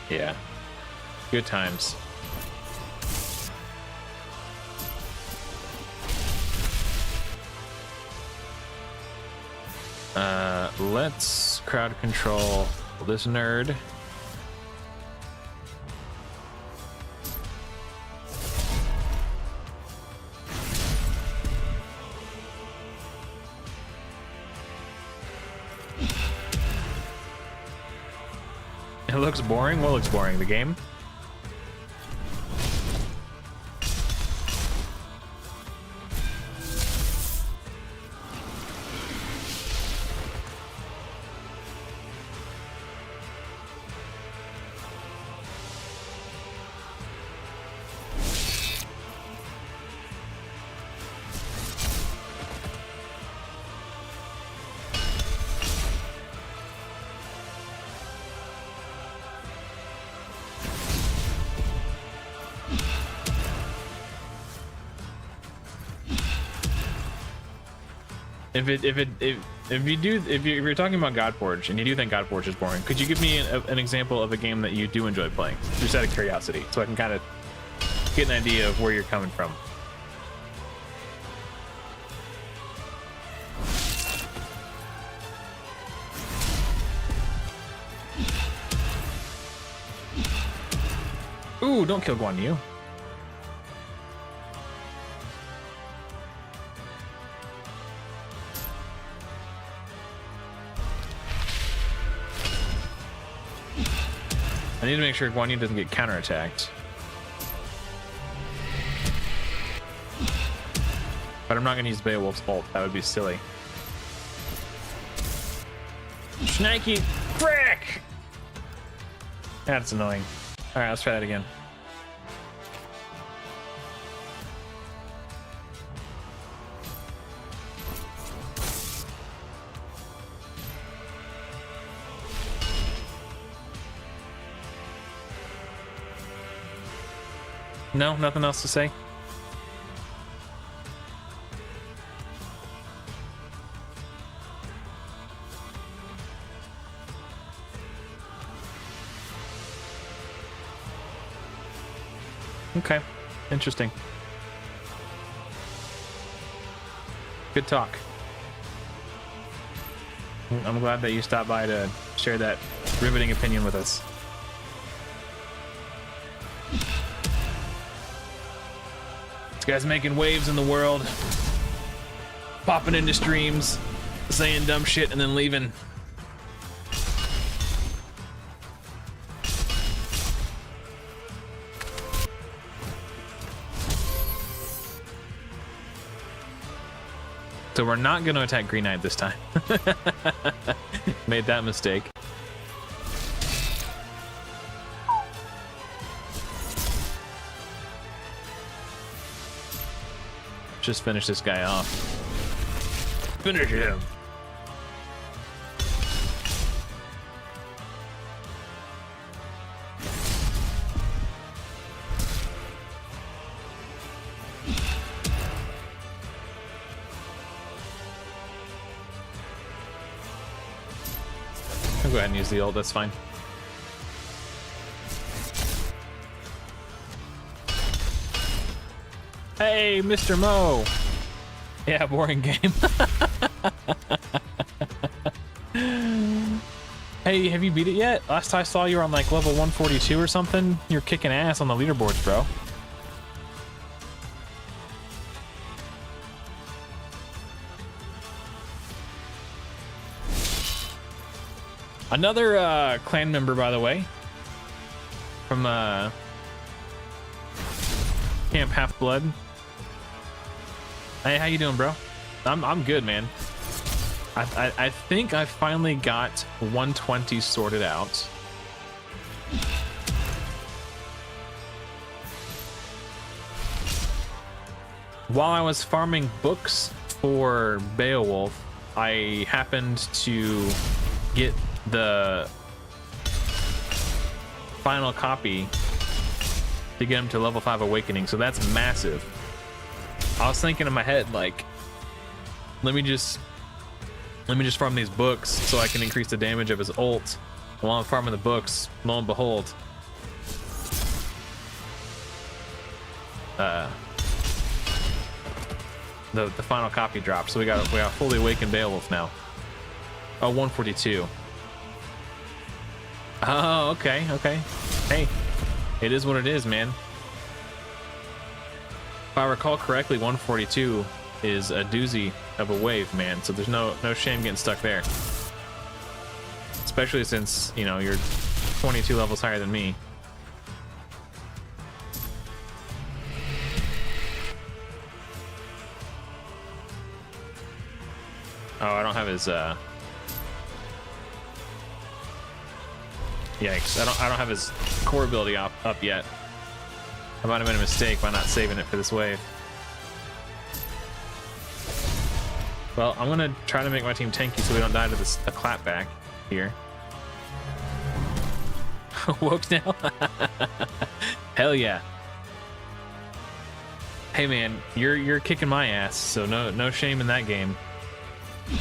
Yeah, good times. Let's crowd control this nerd. It looks boring. What looks boring? The game? If you're talking about Godforge and you do think Godforge is boring, could you give me an example of a game that you do enjoy playing, just out of curiosity, so I can kind of get an idea of where you're coming from? Ooh, don't kill Guan Yu. I need to make sure Guan Yu doesn't get counterattacked. But I'm not going to use Beowulf's ult. That would be silly. Snaky frick! That's annoying. All right, let's try that again. No, nothing else to say. Okay, interesting. Good talk. I'm glad that you stopped by to share that riveting opinion with us. This guy's making waves in the world, popping into streams, saying dumb shit, and then leaving. So we're not going to attack Green Knight this time. Made that mistake. Just finish this guy off. Finish him. I'll go ahead and use the ult, that's fine. Hey, Mr. Mo! Yeah, boring game. Hey, have you beat it yet? Last I saw you were on like level 142 or something. You're kicking ass on the leaderboards, bro. Another clan member, by the way, from Camp Half-Blood. Hey, how you doing, bro? I'm good, man. I think I finally got 120 sorted out. While I was farming books for Beowulf, I happened to get the final copy to get him to level 5 awakening, so that's massive. I was thinking in my head, like, let me just farm these books so I can increase the damage of his ult. While I'm farming the books, lo and behold, the final copy dropped. So we got fully awakened Beowulf now. Oh, 142. Oh, okay. Hey, it is what it is, man. If I recall correctly, 142 is a doozy of a wave, man. So there's no shame getting stuck there. Especially since, you know, you're 22 levels higher than me. Oh, I don't have his yikes, I don't have his core ability up yet. I might have made a mistake by not saving it for this wave. Well, I'm gonna try to make my team tanky so we don't die to a clapback here. Woke now? Hell yeah. Hey man, you're kicking my ass, so no shame in that game.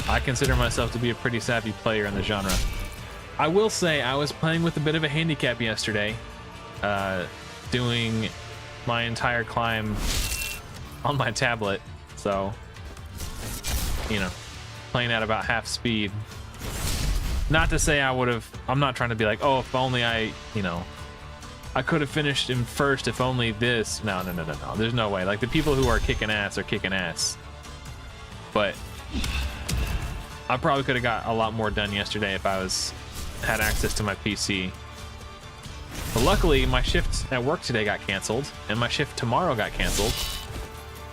I consider myself to be a pretty savvy player in the genre. I will say I was playing with a bit of a handicap yesterday, doing my entire climb on my tablet, so, you know, playing at about half speed. Not to say I would have, I'm not trying to be like, oh, if only I, you know, I could have finished him first if only this. No, there's no way. Like, the people who are kicking ass. But I probably could have got a lot more done yesterday if I had access to my PC. But luckily, my shift at work today got canceled, and my shift tomorrow got canceled.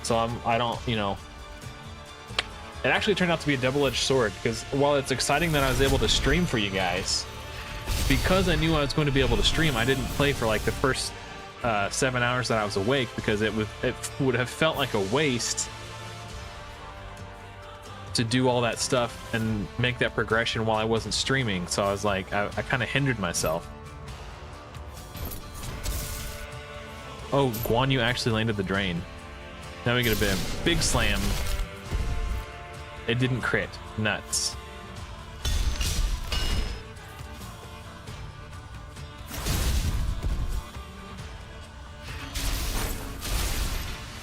So I don't, you know. It actually turned out to be a double-edged sword, because while it's exciting that I was able to stream for you guys, because I knew I was going to be able to stream, I didn't play for like the first 7 hours that I was awake, because it would have felt like a waste to do all that stuff and make that progression while I wasn't streaming. So I was like, I kind of hindered myself. Oh, Guan Yu actually landed the drain. Now we get a big slam. It didn't crit. Nuts.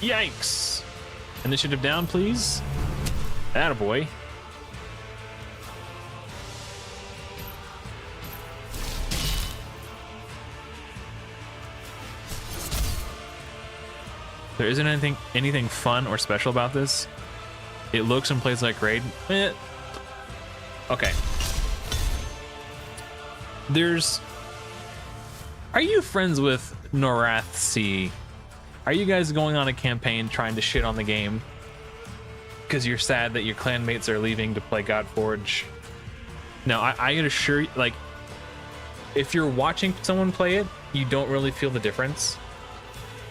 Yikes. Initiative down, please. Attaboy. There isn't anything fun or special about this. It looks and plays like Raid. Okay. Are you friends with Norath C? Are you guys going on a campaign trying to shit on the game because you're sad that your clanmates are leaving to play Godforge? No, I can assure you, like, if you're watching someone play it, you don't really feel the difference.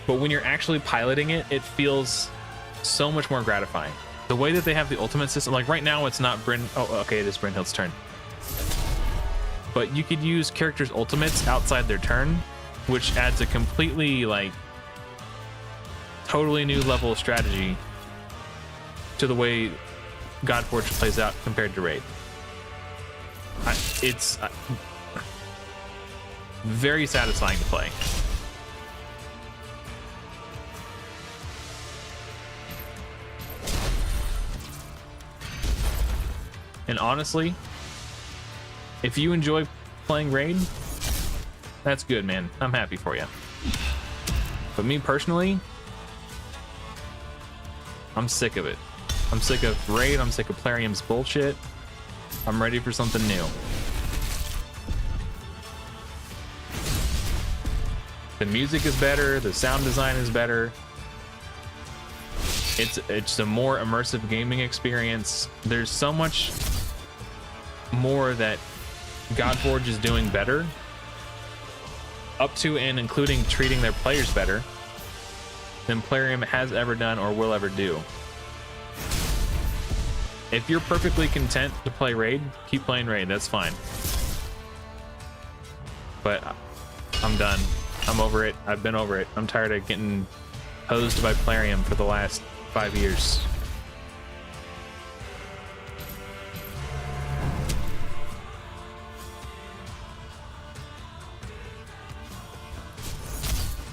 But when you're actually piloting it, it feels so much more gratifying. The way that they have the ultimate system, like right now it's not Bryn. Oh, okay, it is Brynhild's turn. But you could use characters' ultimates outside their turn, which adds a completely, like, totally new level of strategy to the way Godforge plays out compared to Raid. It's very satisfying to play. And honestly, if you enjoy playing Raid, that's good, man. I'm happy for you. But me personally, I'm sick of it. I'm sick of Raid. I'm sick of Plarium's bullshit. I'm ready for something new. The music is better. The sound design is better. It's a more immersive gaming experience. There's so much more that Godforge is doing better, up to and including treating their players better, than Plarium has ever done or will ever do. If you're perfectly content to play Raid, keep playing Raid, that's fine. But I'm done. I'm over it. I've been over it. I'm tired of getting hosed by Plarium for the last 5 years.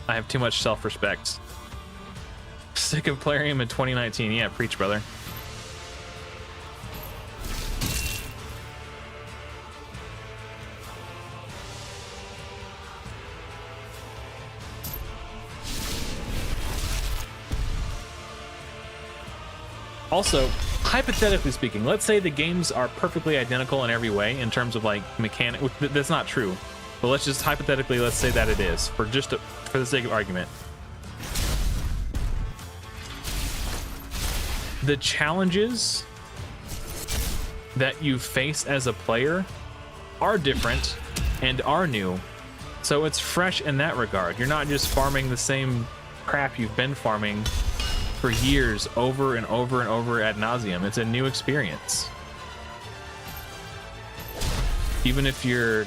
I have too much self-respect. Sick of Plarium in 2019. Yeah, preach, brother. Also, hypothetically speaking, let's say the games are perfectly identical in every way in terms of like mechanic. That's not true, but let's just hypothetically, let's say that it is, for the sake of argument. The challenges that you face as a player are different and are new, so it's fresh in that regard. You're not just farming the same crap you've been farming for years over and over and over ad nauseum. It's a new experience. Even if you're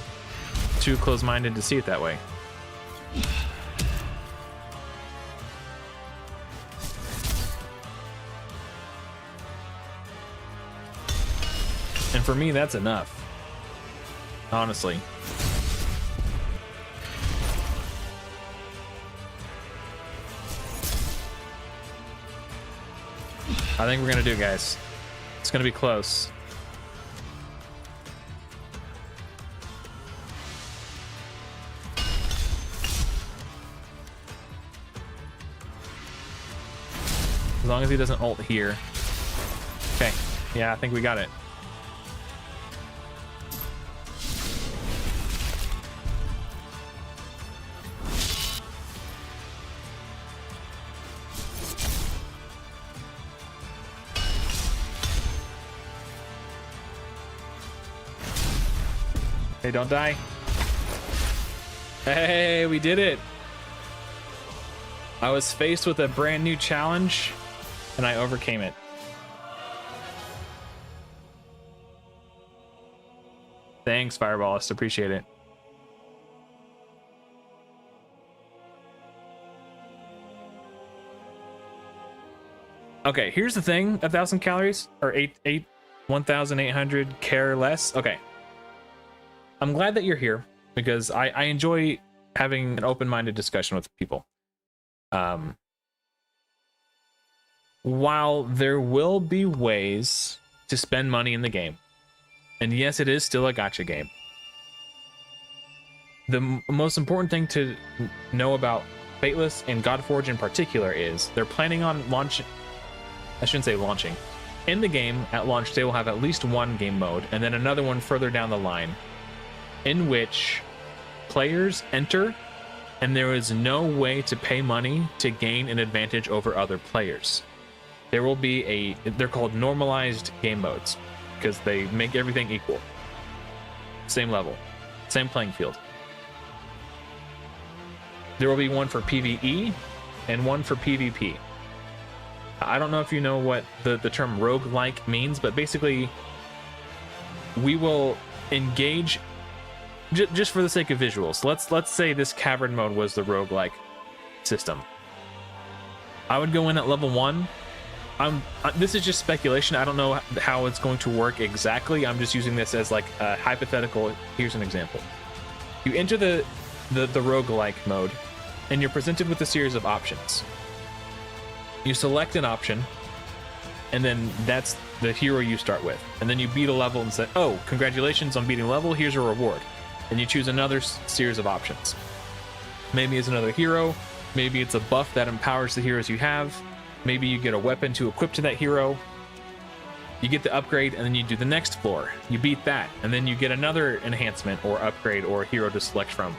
too close-minded to see it that way. And for me, that's enough. Honestly. I think we're gonna do it, guys. It's gonna be close. As long as he doesn't ult here. Okay, yeah, I think we got it. Hey, don't die. Hey, we did it. I was faced with a brand new challenge and I overcame it. Thanks, Fireballist. Appreciate it. Okay, here's the thing. 1,000 calories or 1,800 care less. Okay. I'm glad that you're here because I enjoy having an open-minded discussion with people. While there will be ways to spend money in the game, and yes, it is still a gacha game, the most important thing to know about Fateless and Godforge in particular is they're planning on launching. I shouldn't say launching. In the game, at launch, they will have at least one game mode, and then another one further down the line, in which players enter, and there is no way to pay money to gain an advantage over other players. There will be they're called normalized game modes, because they make everything equal. Same level, same playing field. There will be one for PvE, and one for PvP. I don't know if you know what the term roguelike means, but basically we will engage just for the sake of visuals. Let's say this cavern mode was the roguelike system. I would go in at level 1. This is just speculation. I don't know how it's going to work exactly. I'm just using this as like a hypothetical. Here's an example. You enter the roguelike mode and you're presented with a series of options. You select an option, and then that's the hero you start with. And then you beat a level and say, oh, congratulations on beating a level, here's a reward. And you choose another series of options. Maybe it's another hero, maybe it's a buff that empowers the heroes you have, maybe you get a weapon to equip to that hero, you get the upgrade, and then you do the next floor. You beat that, and then you get another enhancement or upgrade or hero to select from.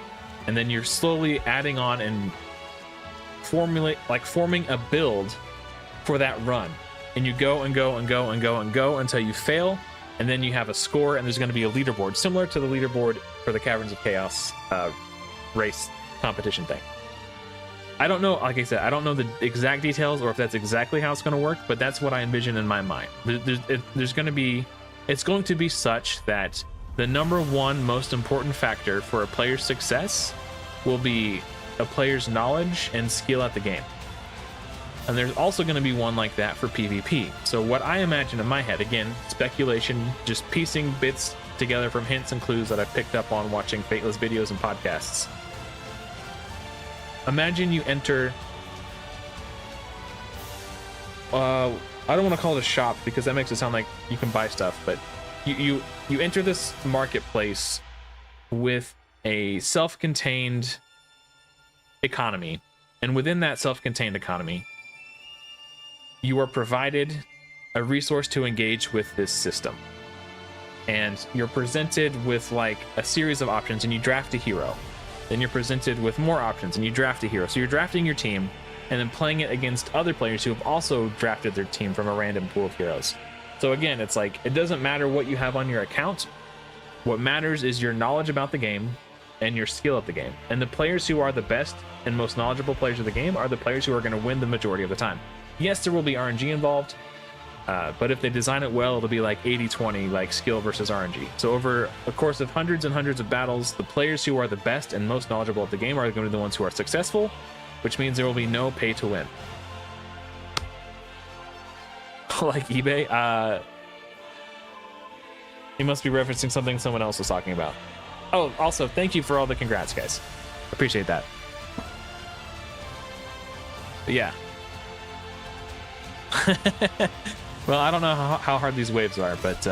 And then you're slowly adding on and forming a build for that run, and you go and go and go and go and go until you fail, and then you have a score, and there's going to be a leaderboard similar to the leaderboard for the Caverns of Chaos race competition thing. I don't know, like I said, I don't know the exact details or if that's exactly how it's going to work, but that's what I envision in my mind. It's going to be such that the number one most important factor for a player's success will be a player's knowledge and skill at the game. And there's also going to be one like that for PvP. So what I imagine in my head, again, speculation, just piecing bits together from hints and clues that I picked up on watching Fateless videos and podcasts. Imagine you enter I don't want to call it a shop because that makes it sound like you can buy stuff, but you enter this marketplace with a self-contained economy, and within that self-contained economy you are provided a resource to engage with this system, and you're presented with like a series of options, and you draft a hero. Then you're presented with more options and you draft a hero. So you're drafting your team and then playing it against other players who have also drafted their team from a random pool of heroes. So again, it's like, it doesn't matter what you have on your account. What matters is your knowledge about the game and your skill at the game. And the players who are the best and most knowledgeable players of the game are the players who are going to win the majority of the time. Yes, there will be RNG involved, but if they design it well, it'll be like 80-20, like skill versus RNG. So over a course of hundreds and hundreds of battles, the players who are the best and most knowledgeable at the game are going to be the ones who are successful, which means there will be no pay to win. Like eBay? You must be referencing something someone else was talking about. Oh, also, thank you for all the congrats, guys. Appreciate that. But yeah. Well, I don't know how hard these waves are, but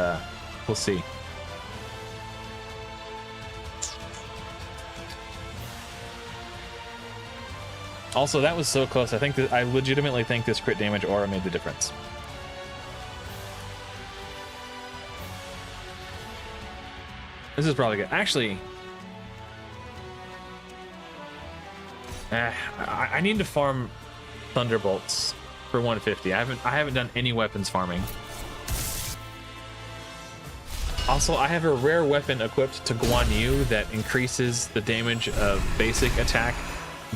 we'll see. Also, that was so close. I legitimately think this crit damage aura made the difference. This is probably good. Actually, I need to farm Thunderbolts for 150. I haven't done any weapons farming. Also, I have a rare weapon equipped to Guan Yu that increases the damage of basic attack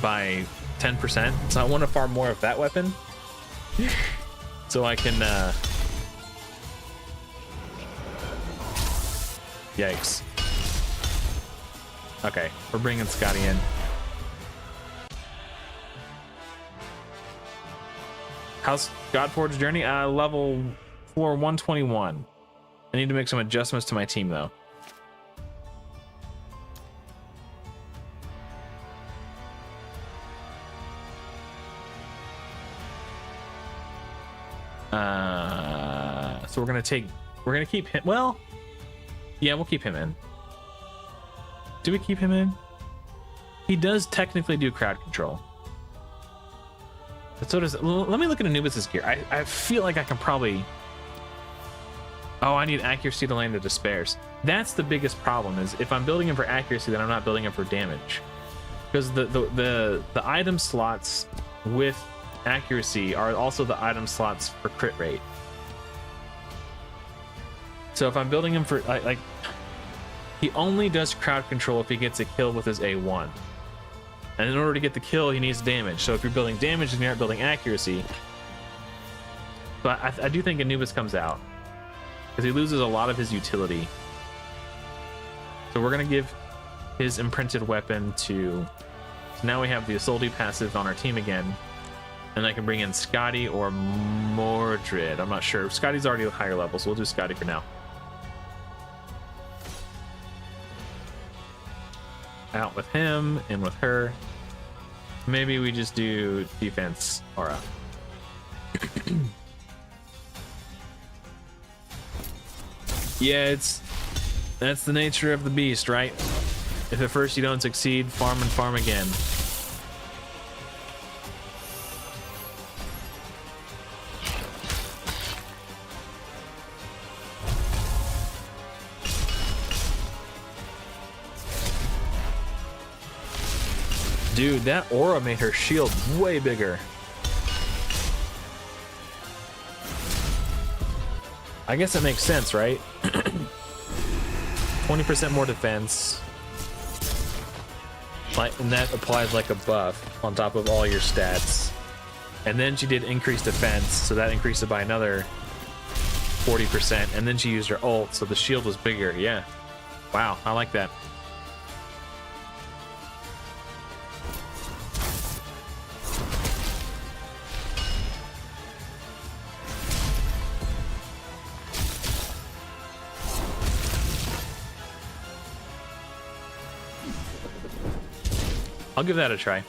by 10%. So I want to farm more of that weapon. So I can, Yikes. Okay, we're bringing Scotty in. How's Godforge journey? Level 4, 121. I need to make some adjustments to my team, though. So we're gonna keep him. Well, yeah, we'll keep him in. Do we keep him in? He does technically do crowd control. But so does. Let me look at Anubis's gear. I feel like I can probably. Oh, I need accuracy to land the despairs. That's the biggest problem. Is if I'm building him for accuracy, then I'm not building him for damage. Because the item slots with accuracy are also the item slots for crit rate. So if I'm building him for like he only does crowd control if he gets a kill with his A1. And in order to get the kill, he needs damage. So if you're building damage and you're not building accuracy. But I do think Anubis comes out. Because he loses a lot of his utility. So we're going to give his imprinted weapon to... So now we have the Isolde passive on our team again. And I can bring in Scotty or Mordred. I'm not sure. Scotty's already a higher level, so we'll do Scotty for now. Out with him, in with her. Maybe we just do defense aura. Yeah, that's the nature of the beast, right? If at first you don't succeed, farm and farm again. Dude, that aura made her shield way bigger. I guess it makes sense, right? 20% more defense. And that applies like a buff on top of all your stats. And then she did increased defense, so that increased it by another 40%. And then she used her ult, so the shield was bigger. Yeah. Wow, I like that. I'll give that a try.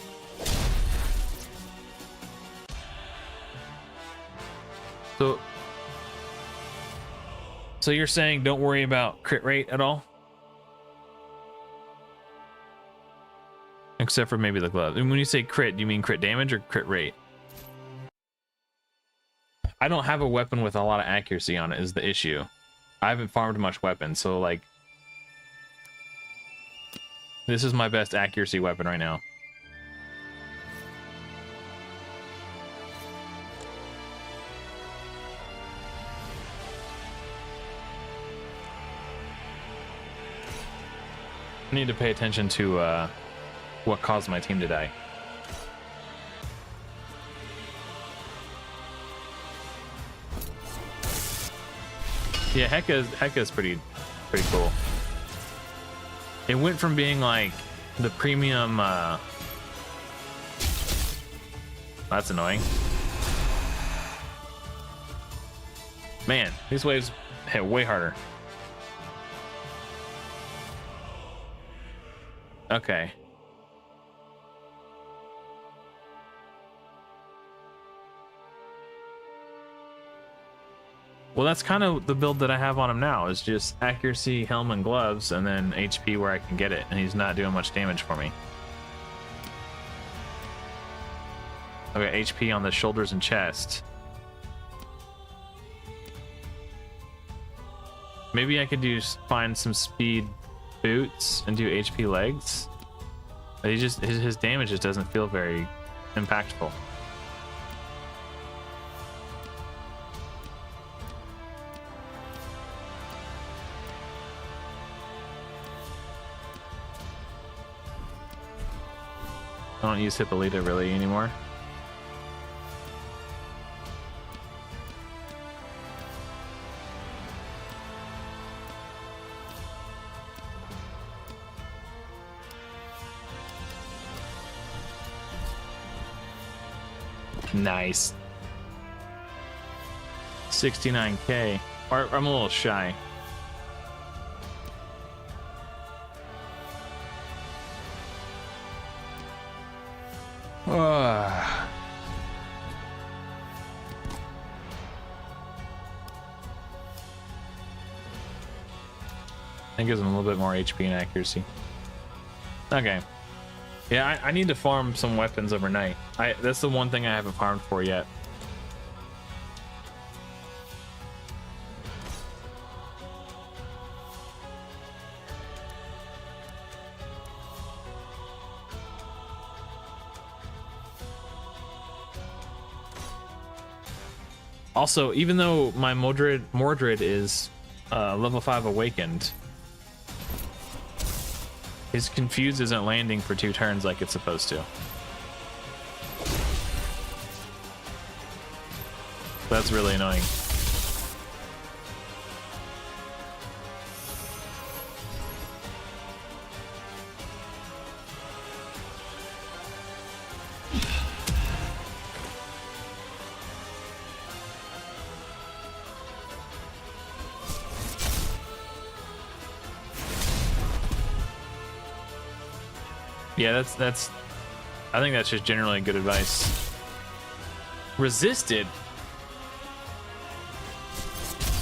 So you're saying don't worry about crit rate at all? Except for maybe the glove. And when you say crit, do you mean crit damage or crit rate? I don't have a weapon with a lot of accuracy on it is the issue. I haven't farmed much weapons, so like this is my best accuracy weapon right now. I need to pay attention to what caused my team to die. Yeah, Heka's pretty cool. It went from being like the premium that's annoying. Man, these waves hit way harder. Okay. Well, that's kind of the build that I have on him now, is just accuracy, helm, and gloves, and then HP where I can get it, and he's not doing much damage for me. Okay, HP on the shoulders and chest. Maybe I could find some speed boots and do HP legs. But his damage just doesn't feel very impactful. I don't use Hippolyta really anymore. Nice. 69k. Or I'm a little shy. That gives him a little bit more HP and accuracy. Okay. Yeah, I need to farm some weapons overnight. That's the one thing I haven't farmed for yet. Also, even though my Mordred is level 5 awakened, his Confuse isn't landing for 2 turns like it's supposed to. That's really annoying. Yeah, that's I think that's just generally good advice. Resisted?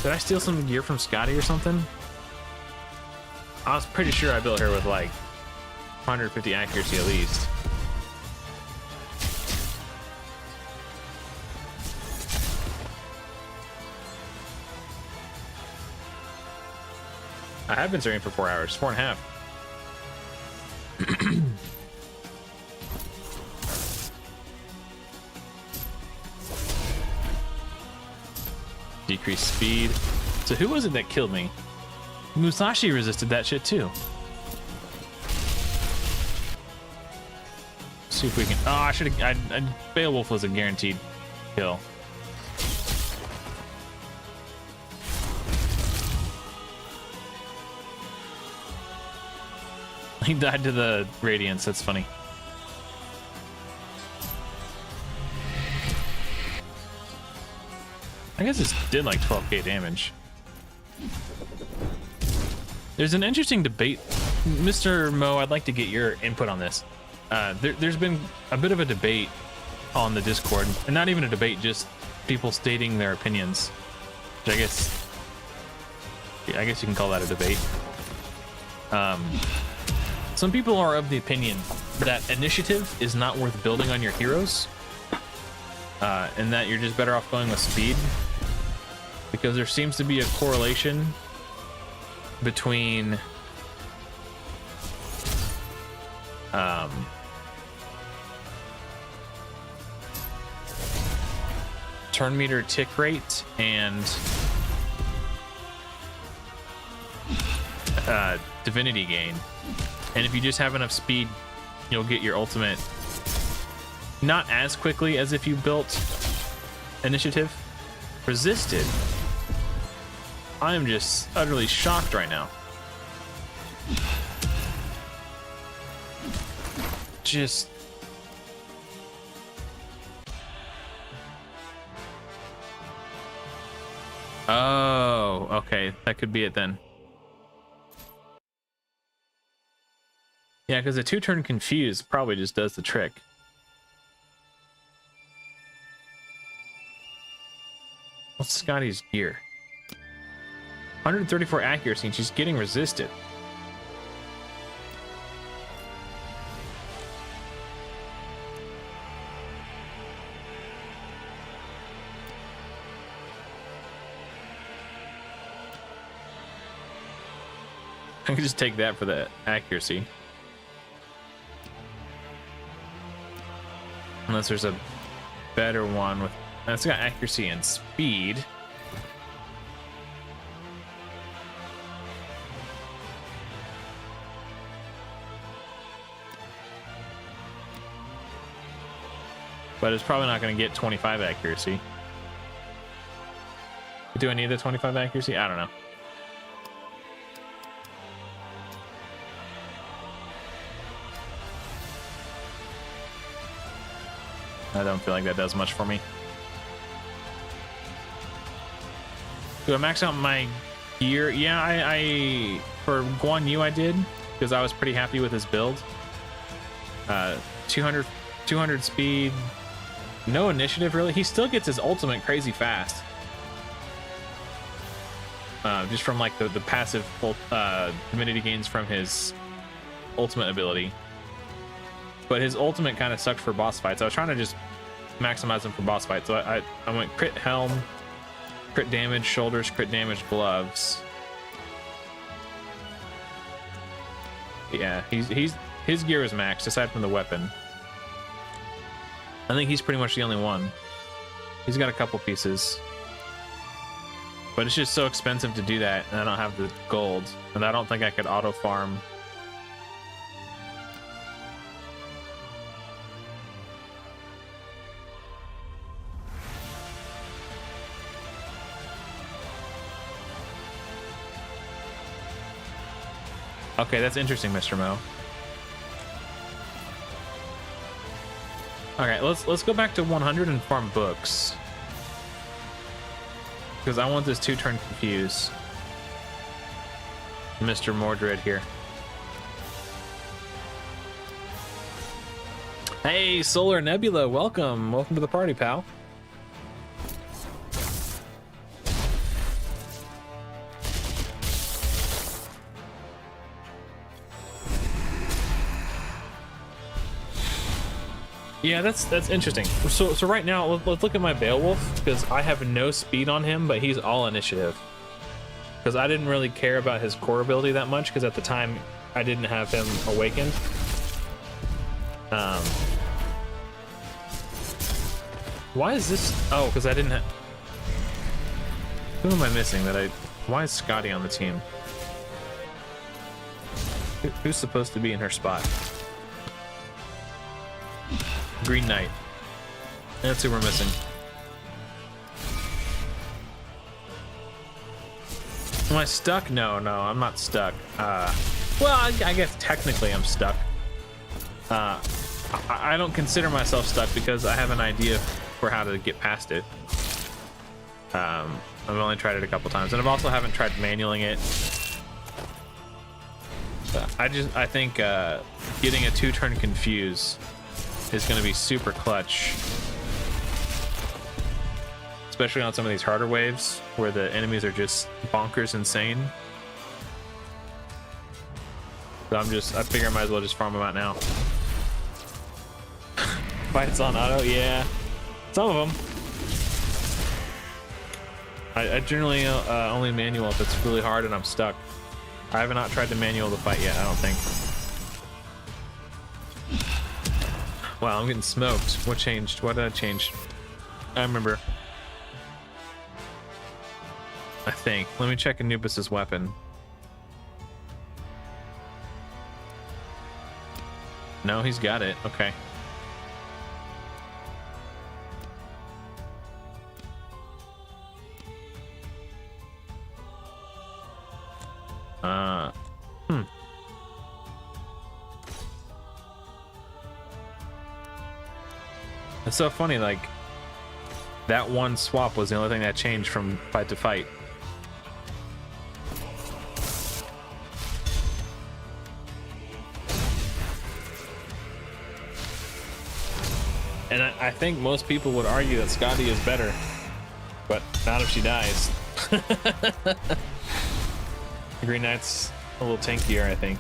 Did I steal some gear from Scotty or something? I was pretty sure I built her with like 150 accuracy at least. I have been streaming for 4 hours, 4.5. Decrease speed. So who was it that killed me? Musashi resisted that shit too. See if we can. Oh, I should have. Beowulf was a guaranteed kill. He died to the radiance. That's funny. I guess it did like 12k damage. There's an interesting debate. Mr. Mo, I'd like to get your input on this. There's been a bit of a debate on the Discord, and not even a debate, just people stating their opinions. Which I guess you can call that a debate. Some people are of the opinion that initiative is not worth building on your heroes, and that you're just better off going with speed, because there seems to be a correlation between turn meter tick rate and divinity gain. And if you just have enough speed, you'll get your ultimate not as quickly as if you built initiative. Resisted. I am just utterly shocked right now. Just... Oh, okay. That could be it then. Yeah, because a 2-turn Confuse probably just does the trick. What's Scotty's gear? 134 accuracy, and she's getting resisted. I could just take that for the accuracy. Unless there's a better one with... That's got accuracy and speed. but it's probably not going to get 25 accuracy. Do I need the 25 accuracy? I don't know. I don't feel like that does much for me. Do I max out my gear? Yeah, I for Guan Yu I did, because I was pretty happy with his build. 200 speed, no initiative really. He still gets his ultimate crazy fast. Just from like the passive immunity gains from his ultimate ability. But his ultimate kind of sucked for boss fights. I was trying to just maximize him for boss fights. So I went crit helm, crit damage shoulders, crit damage gloves. Yeah, his gear is maxed aside from the weapon. I think he's pretty much the only one. He's got a couple pieces. But it's just so expensive to do that, and I don't have the gold. And I don't think I could auto farm. Okay, that's interesting, Mr. Mo. Alright, let's go back to 100 and farm books. Because I want this 2-turn confuse. Mr. Mordred here. Hey, Solar Nebula, welcome. Welcome to the party, pal. Yeah, that's interesting. So right now, let's look at my Beowulf, because I have no speed on him, but he's all initiative. Because I didn't really care about his core ability that much, because at the time I didn't have him awakened. Why is this? Oh, because I didn't have. Who am I missing? Why is Scotty on the team? Who's supposed to be in her spot? Green Knight. That's who we're missing. Am I stuck? No, I'm not stuck. Well, I guess technically I'm stuck. I don't consider myself stuck because I have an idea for how to get past it. I've only tried it a couple times, and I've also haven't tried manualing it. I think getting a 2-turn confuse is going to be super clutch, especially on some of these harder waves where the enemies are just bonkers insane. So I figure I might as well just farm them out now. Fights on auto, yeah, some of them. I generally only manual if it's really hard and I'm stuck. I have not tried to manual the fight yet, I don't think. Wow, I'm getting smoked. What changed? What did I change? I remember. I think. Let me check Anubis's weapon. No, he's got it. Okay. It's so funny, like, that one swap was the only thing that changed from fight to fight. And I think most people would argue that Scotty is better, but not if she dies. Green Knight's a little tankier, I think.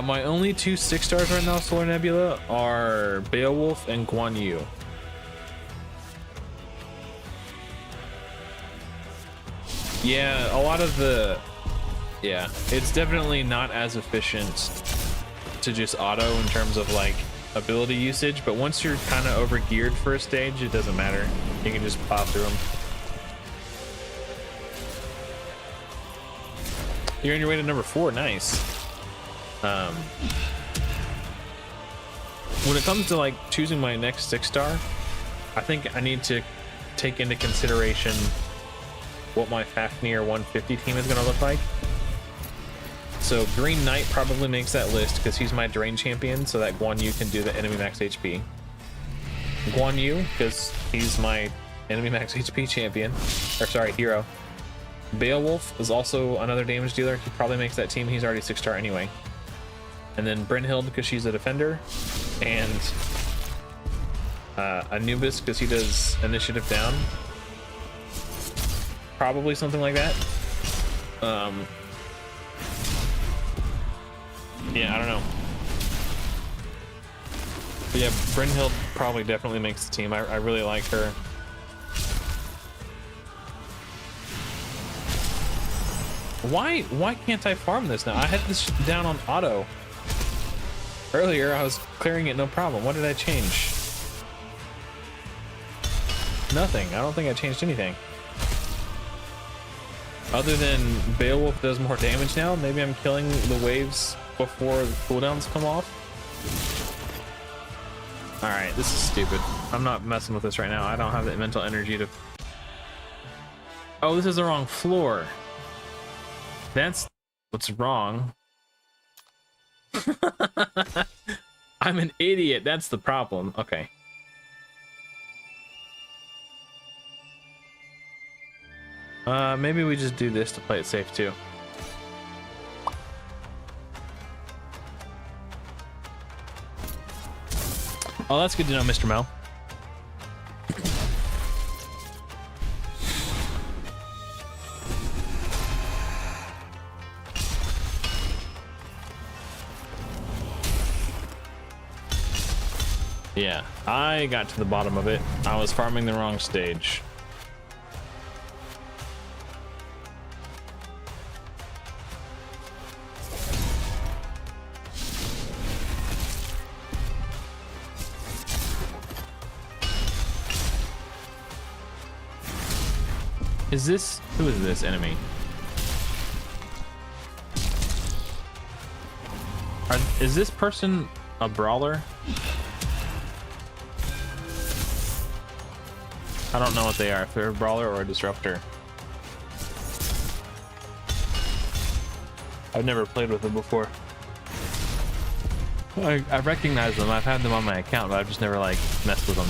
My only 2 6-stars right now, Solar Nebula, are Beowulf and Guan Yu. Yeah, a lot of the... Yeah, it's definitely not as efficient to just auto in terms of, like, ability usage, but once you're kind of over-geared for a stage, it doesn't matter. You can just plow through them. You're on your way to number 4, nice. when it comes to like choosing my next 6-star, I think I need to take into consideration what my Fafnir 150 team is going to look like. So Green Knight probably makes that list because he's my Drain champion, so that Guan Yu can do the enemy max HP. Guan Yu, because he's my enemy max HP champion, or sorry, hero. Beowulf is also another damage dealer. He probably makes that team. He's already 6-star anyway. And then Brynhild, because she's a defender, and Anubis, because he does initiative down. Probably something like that. Yeah, I don't know. But yeah, Brynhild probably definitely makes the team. I really like her. Why can't I farm this now? I had this down on auto. Earlier, I was clearing it no problem. What did I change? Nothing. I don't think I changed anything. Other than Beowulf does more damage now. Maybe I'm killing the waves before the cooldowns come off. Alright, this is stupid. I'm not messing with this right now. I don't have the mental energy to... Oh, this is the wrong floor. That's what's wrong. I'm an idiot. That's the problem. Okay. Maybe we just do this to play it safe too. Oh, that's good to know, Mr. Mel. Yeah, I got to the bottom of it. I was farming the wrong stage. Who is this enemy? Is this person a brawler? I don't know what they are, if they're a brawler or a disruptor. I've never played with them before. I recognize them, I've had them on my account, but I've just never like messed with them.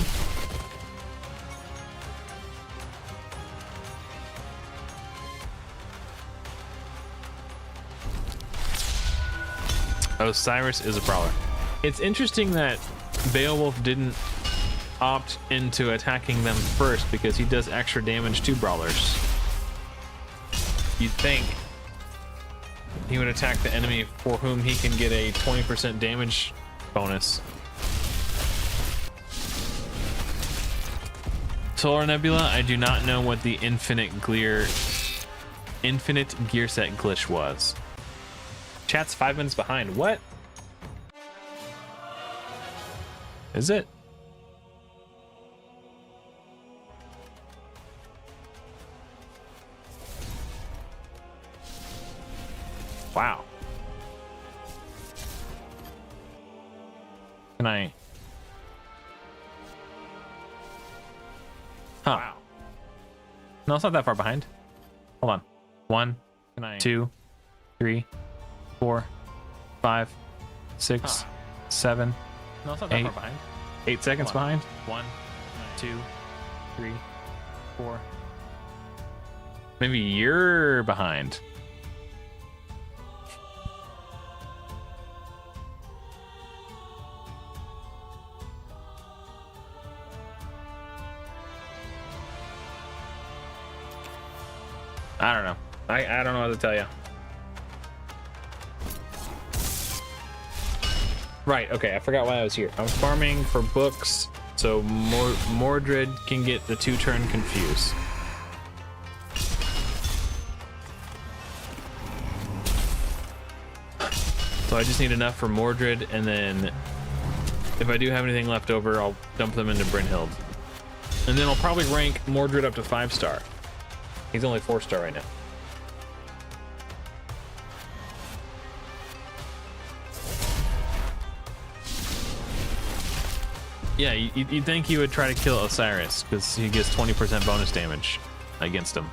Oh, Cyrus is a brawler. It's interesting that Beowulf didn't opt into attacking them first because he does extra damage to brawlers. You'd think he would attack the enemy for whom he can get a 20% damage bonus. Solar Nebula, I do not know what the infinite gear set glitch was. Chat's 5 minutes behind. What? Is it? Wow. Can I? Huh. Wow. No, it's not that far behind. Hold on. 1, 2, 3, 4, 5, 6, 7, no, it's not that 8, far behind. 8 seconds behind. 1, 2, 3, 4. Maybe you're behind. I don't know. I don't know what to tell you. Right, okay, I forgot why I was here. I'm farming for books, so Mordred can get the 2-turn confuse. So I just need enough for Mordred, and then if I do have anything left over, I'll dump them into Brynhild. And then I'll probably rank Mordred up to 5-star. He's only 4-star right now. Yeah, you'd think he would try to kill Osiris because he gets 20% bonus damage against him.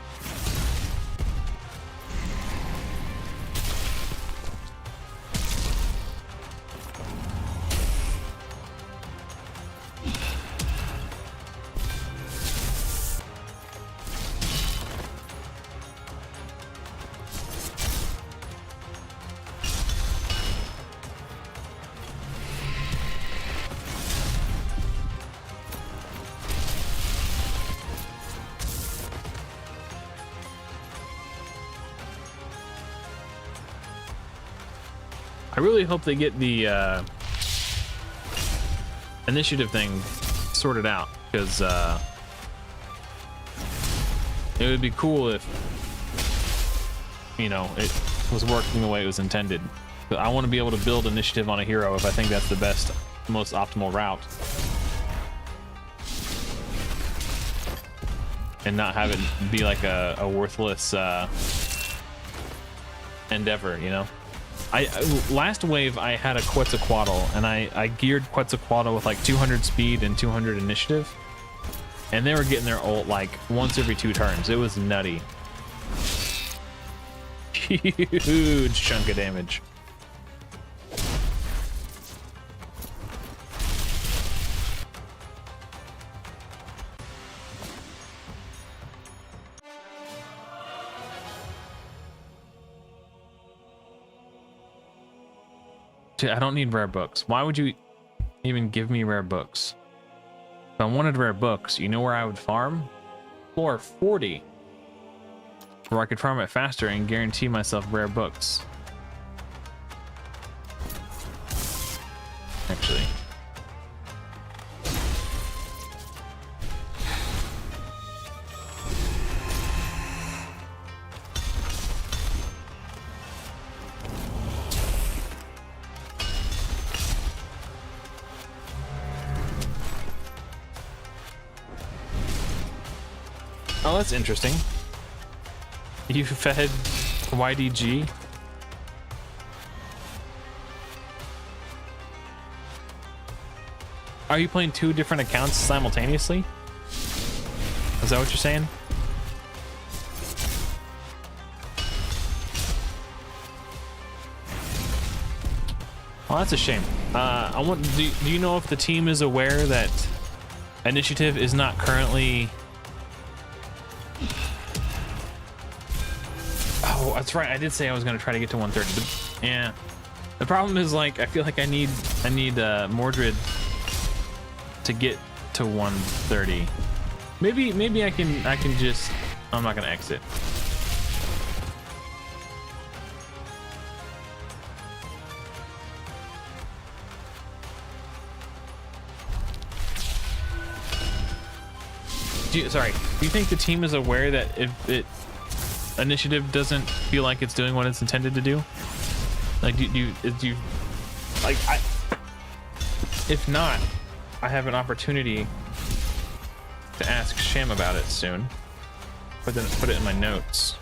I really hope they get the initiative thing sorted out, because it would be cool if, you know, it was working the way it was intended. But I want to be able to build initiative on a hero if I think that's the best, most optimal route, and not have it be like a worthless endeavor, you know. Last wave I had a Quetzalcoatl, and I geared Quetzalcoatl with like 200 speed and 200 initiative, and they were getting their ult like once every 2 turns. It was nutty. Huge chunk of damage. I don't need rare books. Why would you even give me rare books? If I wanted rare books, you know where I would farm? Floor 40. Where I could farm it faster and guarantee myself rare books. Actually. Oh, that's interesting. You fed YDG? Are you playing 2 different accounts simultaneously? Is that what you're saying? Well, that's a shame. Do you know if the team is aware that initiative is not currently... Oh, that's right. I did say I was going to try to get to 130. But yeah, the problem is, like, I feel like I need Mordred to get to 130. Maybe I can just... I'm not going to exit. Do you think the team is aware that if initiative doesn't feel like it's doing what it's intended to do? Like, if not, I have an opportunity to ask Sham about it soon. Put it in my notes.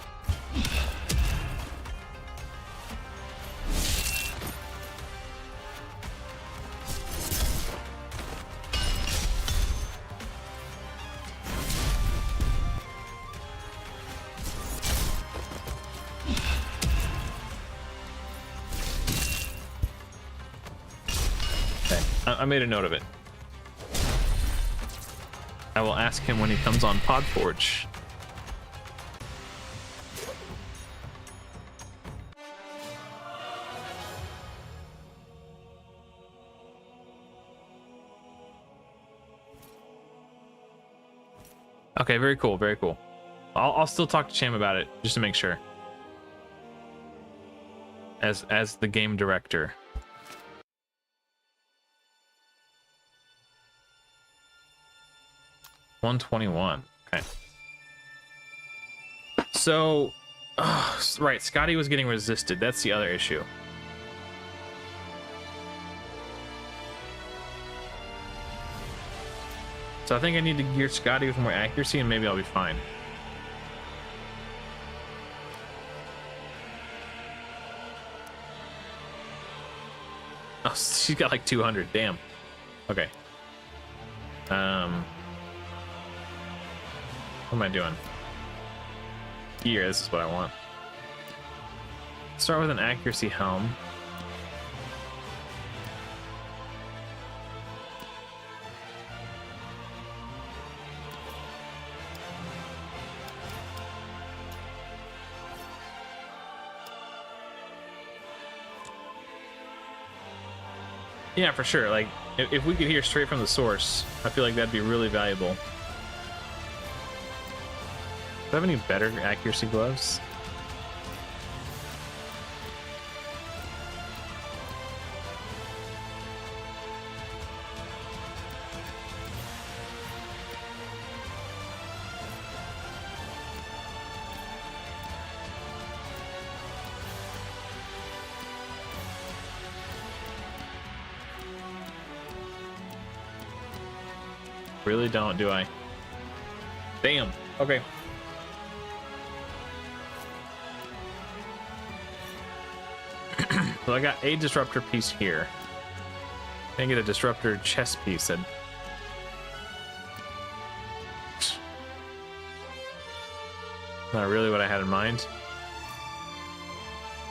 I made a note of it. I will ask him when he comes on Godforge. Okay, very cool, very cool. I'll still talk to Sham about it just to make sure. As the game director. 121. Okay. So, right, Scotty was getting resisted. That's the other issue. So I think I need to gear Scotty with more accuracy, and maybe I'll be fine. Oh, she's got like 200. Damn. Okay. What am I doing? Here, this is what I want. Start with an accuracy helm. Yeah, for sure. Like, if we could hear straight from the source, I feel like that'd be really valuable. Do I have any better accuracy gloves? Really don't, do I? Damn. Okay. So I got a disruptor piece here. Can I get a disruptor chest piece? And not really what I had in mind.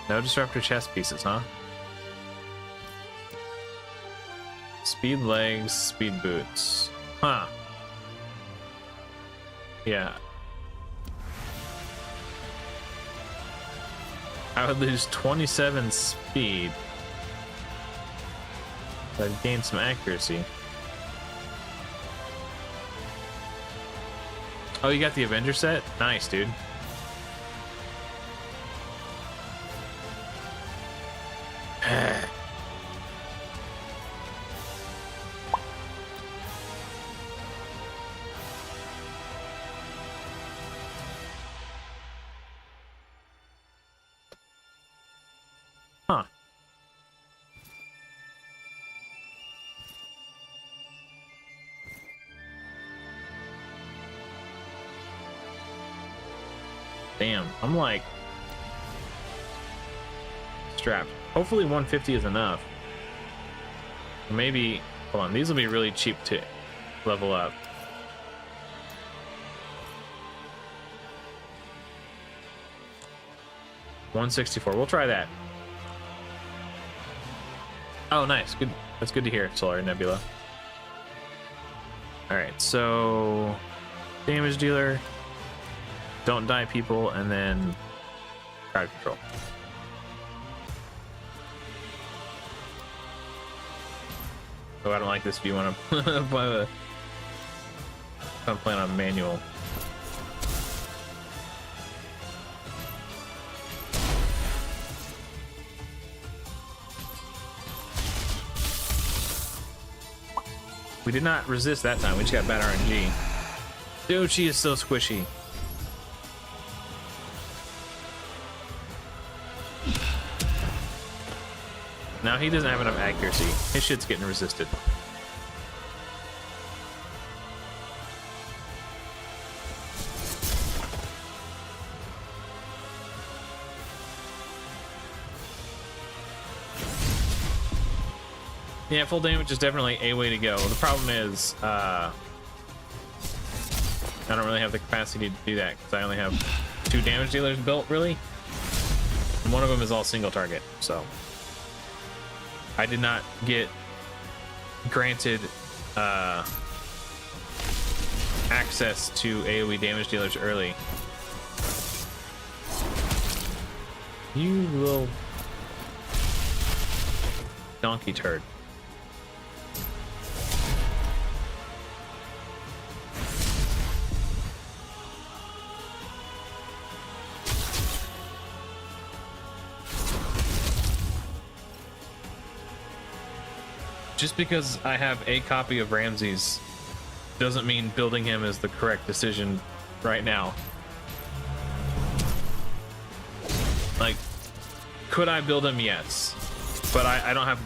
No disruptor chest pieces, huh? Speed legs, speed boots. Huh. Yeah. I would lose 27 speed. But I'd gain some accuracy. Oh, you got the Avenger set? Nice, dude. Huh. Damn, I'm like strapped. Hopefully 150 is enough. Maybe, hold on, these will be really cheap to level up. $164, we'll try that. Oh, nice. Good. That's good to hear, Solar Nebula. Alright, so damage dealer, don't die people, and then crowd control. Oh, I don't like this if you want to play the... I'm playing on manual. We did not resist that time. We just got bad RNG. Dude, she is so squishy. Now he doesn't have enough accuracy. His shit's getting resisted. Yeah, full damage is definitely a way to go. The problem is, I don't really have the capacity to do that because I only have 2 damage dealers built, really. And one of them is all single target, so I did not get granted access to AoE damage dealers early. You little donkey turd. Just because I have a copy of Ramses doesn't mean building him is the correct decision right now. Like, could I build him? Yes. But I don't have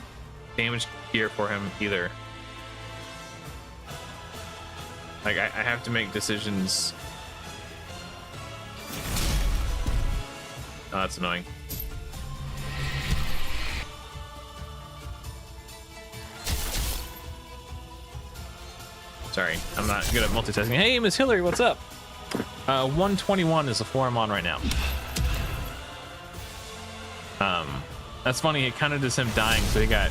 damage gear for him either. Like, I have to make decisions. Oh, that's annoying. Sorry, I'm not good at multitasking. Hey, Miss Hillary, what's up? 121 is the floor I'm on right now. That's funny. It counted as him dying, so he got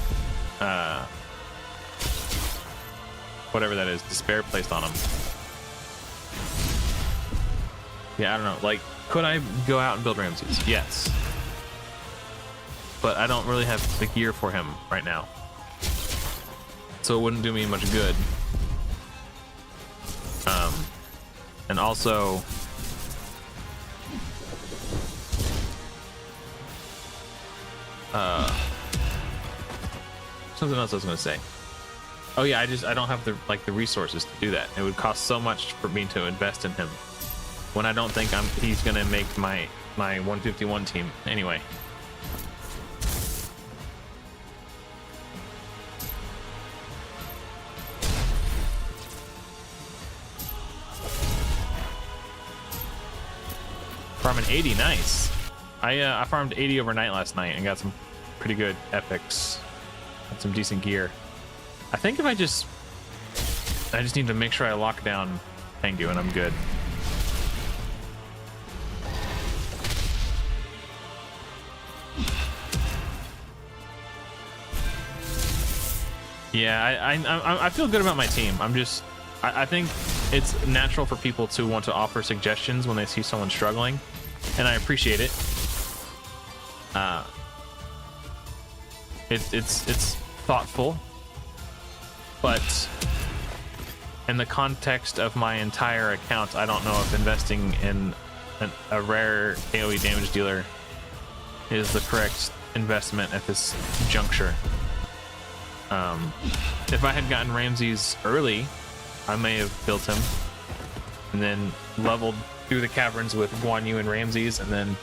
whatever that is, despair placed on him. Yeah, I don't know. Like, could I go out and build Ramses? Yes, but I don't really have the gear for him right now, so it wouldn't do me much good. And also, something else I was gonna say. Oh yeah, I don't have the resources to do that. It would cost so much for me to invest in him when I don't think he's gonna make my 151 team anyway. Farming 80, nice. I farmed 80 overnight last night and got some pretty good epics and some decent gear. I think if I just need to make sure I lock down Tengu and I'm good. Yeah, I feel good about my team. I think it's natural for people to want to offer suggestions when they see someone struggling, and I appreciate it. It's thoughtful, but in the context of my entire account, I don't know if investing in a rare AoE damage dealer is the correct investment at this juncture. If I had gotten Ramses early, I may have built him and then leveled through the caverns with Guan Yu and Ramses, and then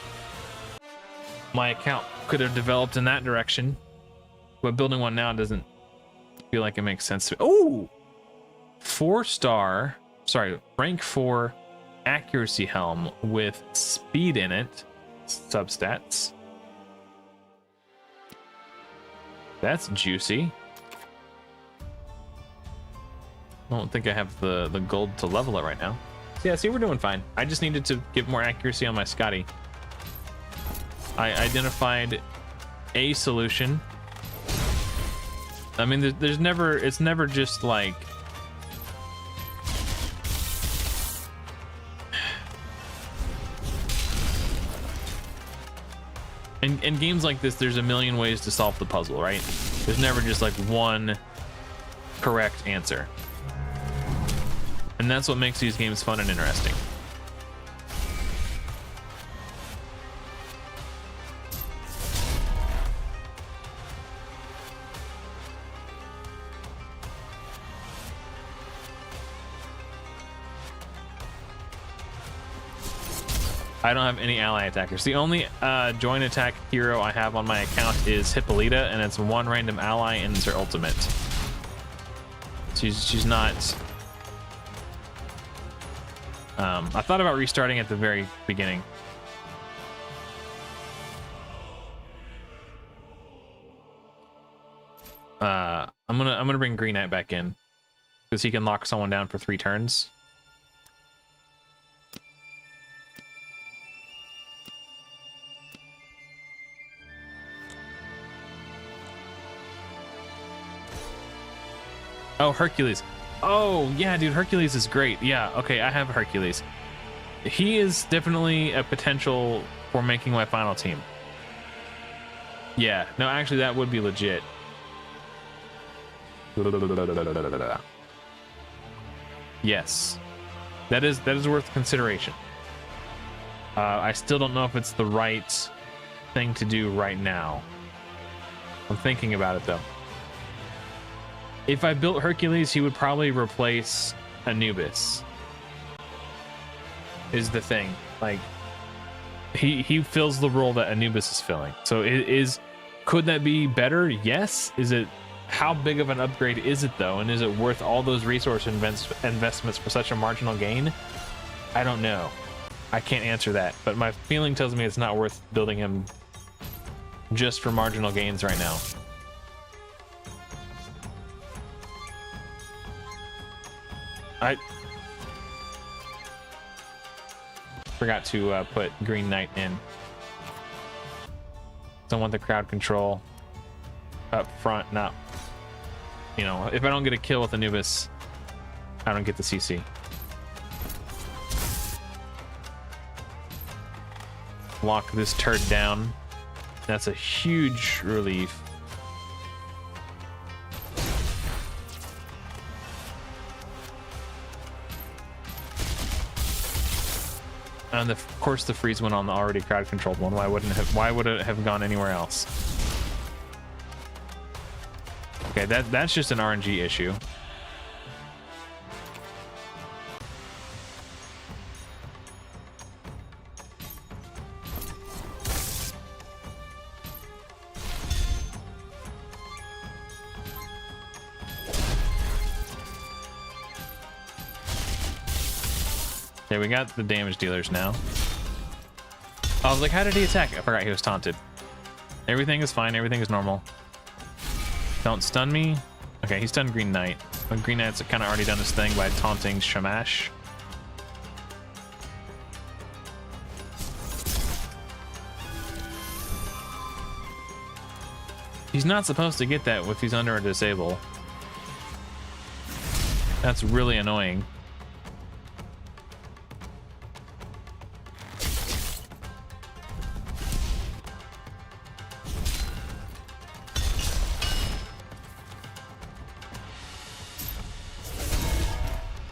my account could have developed in that direction. But building one now doesn't feel like it makes sense to me. Oh, 4-star, sorry, rank 4 accuracy helm with speed in it, substats. That's juicy. I don't think I have the gold to level it right now. So yeah, see, we're doing fine. I just needed to get more accuracy on my Scotty. I identified a solution. I mean, it's never just like, in games like this, there's a million ways to solve the puzzle, right? There's never just like one correct answer. And that's what makes these games fun and interesting. I don't have any ally attackers. The only join attack hero I have on my account is Hippolyta, and it's one random ally and it's her ultimate. She's not... I thought about restarting at the very beginning. I'm gonna bring Green Knight back in because he can lock someone down for 3 turns. Oh, Hercules. Oh, yeah, dude, Hercules is great. Yeah, okay, I have Hercules. He is definitely a potential for making my final team. Yeah, no, actually, that would be legit. Yes, that is worth consideration. I still don't know if it's the right thing to do right now. I'm thinking about it, though. If I built Hercules, he would probably replace Anubis. Is the thing. Like, he fills the role that Anubis is filling. So could that be better? Yes. Is it, how big of an upgrade is it though? And is it worth all those resource investments for such a marginal gain? I don't know. I can't answer that, but my feeling tells me it's not worth building him just for marginal gains right now. I forgot to put Green Knight in. Don't want the crowd control up front. Not, you know, if I don't get a kill with Anubis, I don't get the CC. Lock this turd down. That's a huge relief. And of course the freeze went on the already crowd controlled one. Why would it have gone anywhere else? Okay, that's just an RNG issue. Okay, we got the damage dealers now. I was like, how did he attack? I forgot he was taunted. Everything is fine. Everything is normal. Don't stun me. Okay, he stunned Green Knight. But Green Knight's kind of already done his thing by taunting Shamash. He's not supposed to get that if he's under a disable. That's really annoying.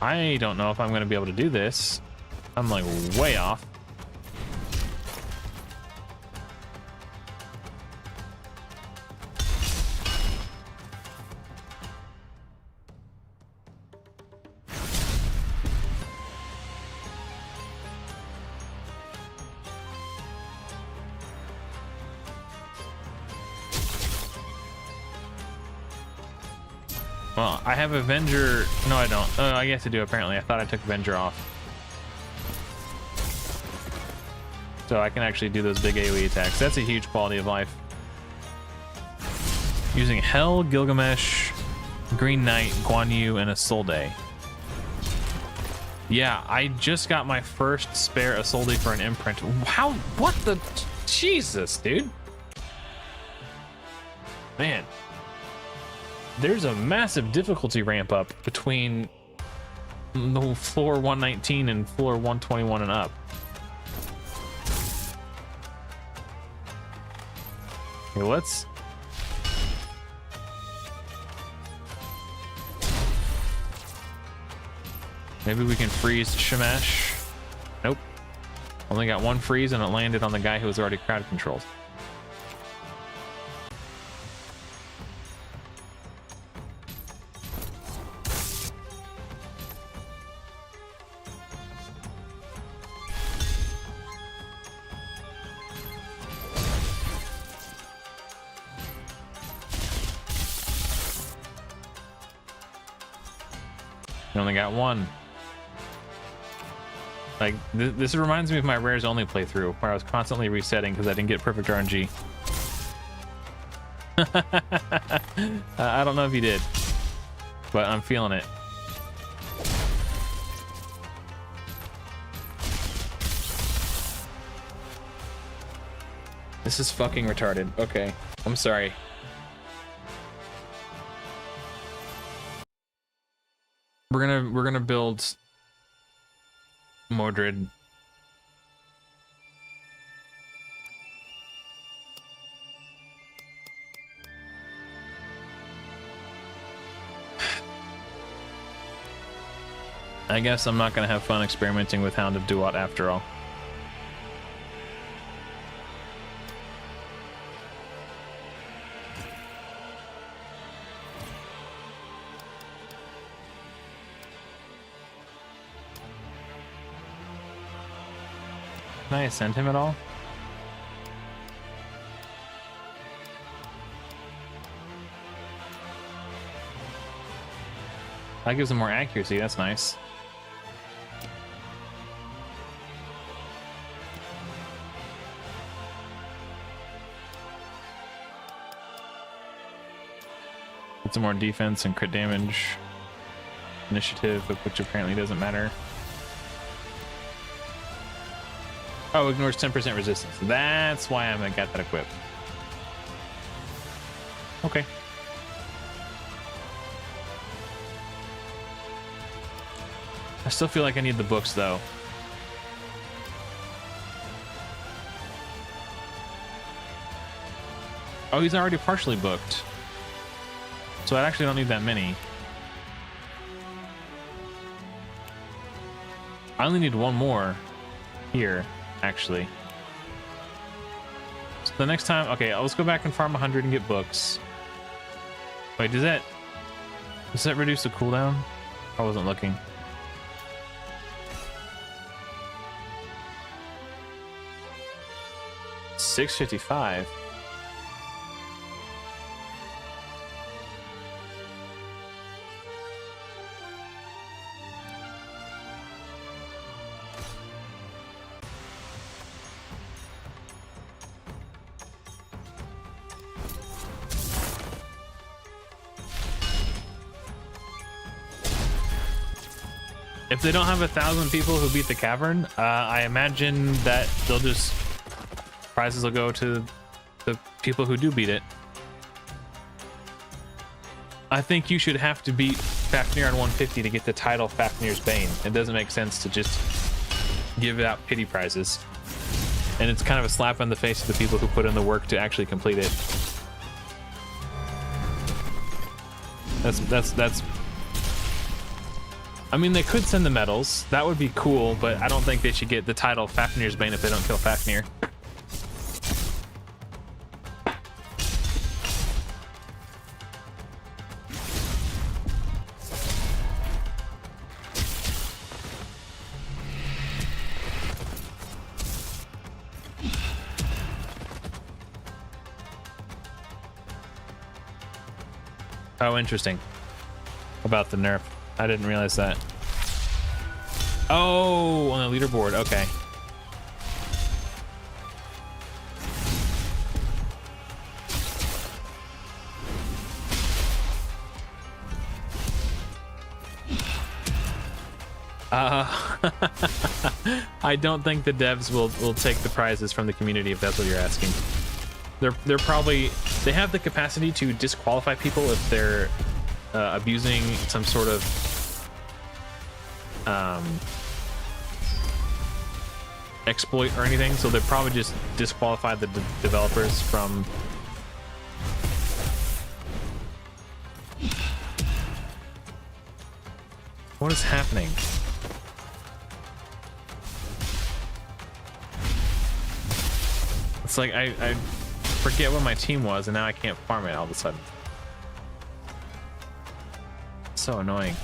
I don't know if I'm going to be able to do this. I'm like way off. Well, I have Avenger. No, I don't. Oh, I get to do apparently. I thought I took Avenger off. So I can actually do those big AoE attacks. That's a huge quality of life. Using Hell, Gilgamesh, Green Knight, Guan Yu, and a Solde. Yeah, I just got my first spare Isolde for an imprint. How? What the? Jesus, dude. Man. There's a massive difficulty ramp up between the floor 119 and floor 121 and up. Okay, let's... Maybe we can freeze Shamash. Nope. Only got one freeze and it landed on the guy who was already crowd controlled. You only got one. Like, this reminds me of my rares only playthrough, where I was constantly resetting because I didn't get perfect RNG. I don't know if you did, but I'm feeling it. This is fucking retarded. Okay, I'm sorry. We're gonna build Mordred. I guess I'm not gonna have fun experimenting with Hound of Duat after all. Can I ascend him at all? That gives him more accuracy, that's nice. Get some more defense and crit damage. initiative, which apparently doesn't matter. Oh, ignores 10% resistance. That's why I got that equipped. Okay. I still feel like I need the books, though. Oh, he's already partially booked. So I actually don't need that many. I only need one more here, actually. So the next time, okay, let's go back and farm 100 and get books. Wait, does that reduce the cooldown? I wasn't looking. $655. If they don't have 1,000 people who beat the cavern, I imagine that they'll just prizes will go to the people who do beat it. I think you should have to beat Fafnir on 150 to get the title Fafnir's Bane. It doesn't make sense to just give out pity prizes. And it's kind of a slap in the face to the people who put in the work to actually complete it. That's I mean, they could send the medals. That would be cool, but I don't think they should get the title Fafnir's Bane if they don't kill Fafnir. Oh, interesting. About the nerf. I didn't realize that. Oh, on the leaderboard. Okay. I don't think the devs will take the prizes from the community if that's what you're asking. They're probably, they have the capacity to disqualify people if they're abusing some sort of exploit or anything, so they'll probably just disqualify the developers from what is happening. It's like I forget what my team was and now I can't farm it all of a sudden. So annoying.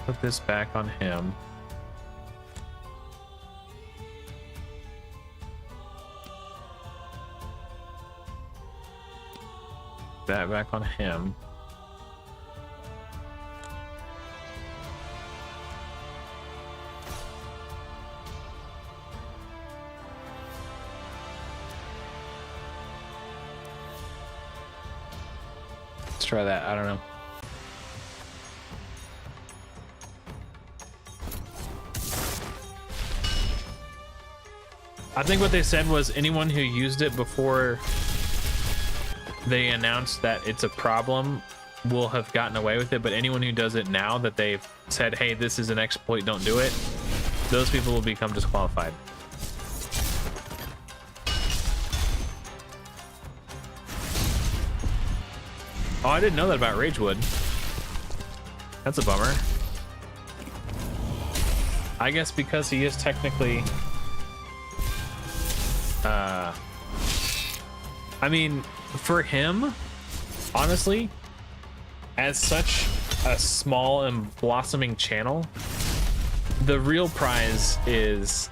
Put this back on him. That back on him. Let's try that. I don't know. I think what they said was anyone who used it before they announced that it's a problem will have gotten away with it, but anyone who does it now that they've said, hey, this is an exploit, don't do it, those people will become disqualified. Oh, I didn't know that about Ragewood. That's a bummer. I guess because he is technically I mean, for him, honestly, as such a small and blossoming channel, the real prize is,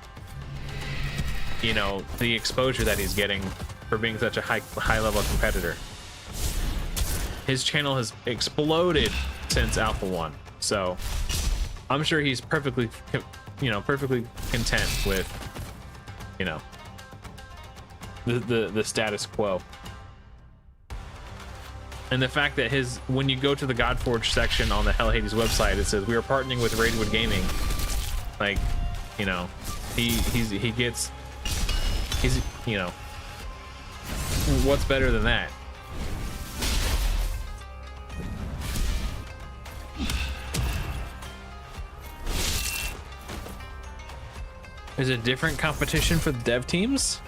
you know, the exposure that he's getting for being such a high level competitor. His channel has exploded since Alpha 1, so I'm sure he's perfectly perfectly content with, the status quo. And the fact that when you go to the Godforge section on the Hell Hades website, it says we are partnering with Raidwood Gaming. Like, what's better than that? Is it different competition for the dev teams?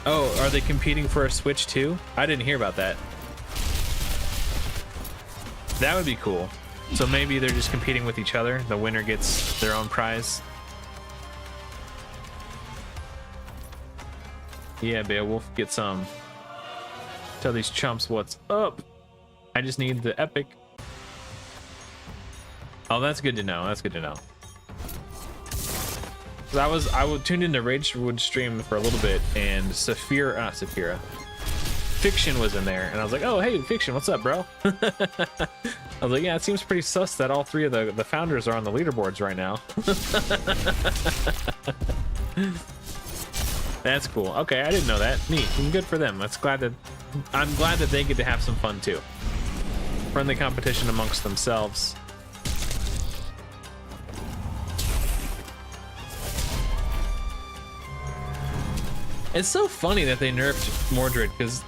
Oh, are they competing for a Switch too? I didn't hear about that. That would be cool. So maybe they're just competing with each other. The winner gets their own prize. Yeah, Beowulf, get some. Tell these chumps what's up. I just need the epic. Oh, that's good to know. That's good to know. I was tuned into Ragewood stream for a little bit, and Fiction was in there, and I was like, oh hey, Fiction, what's up, bro? I was like, yeah, it seems pretty sus that all three of the founders are on the leaderboards right now. That's cool. Okay, I didn't know that. Neat. Good for them. I'm glad that they get to have some fun too. Friendly competition amongst themselves. It's so funny that they nerfed Mordred, because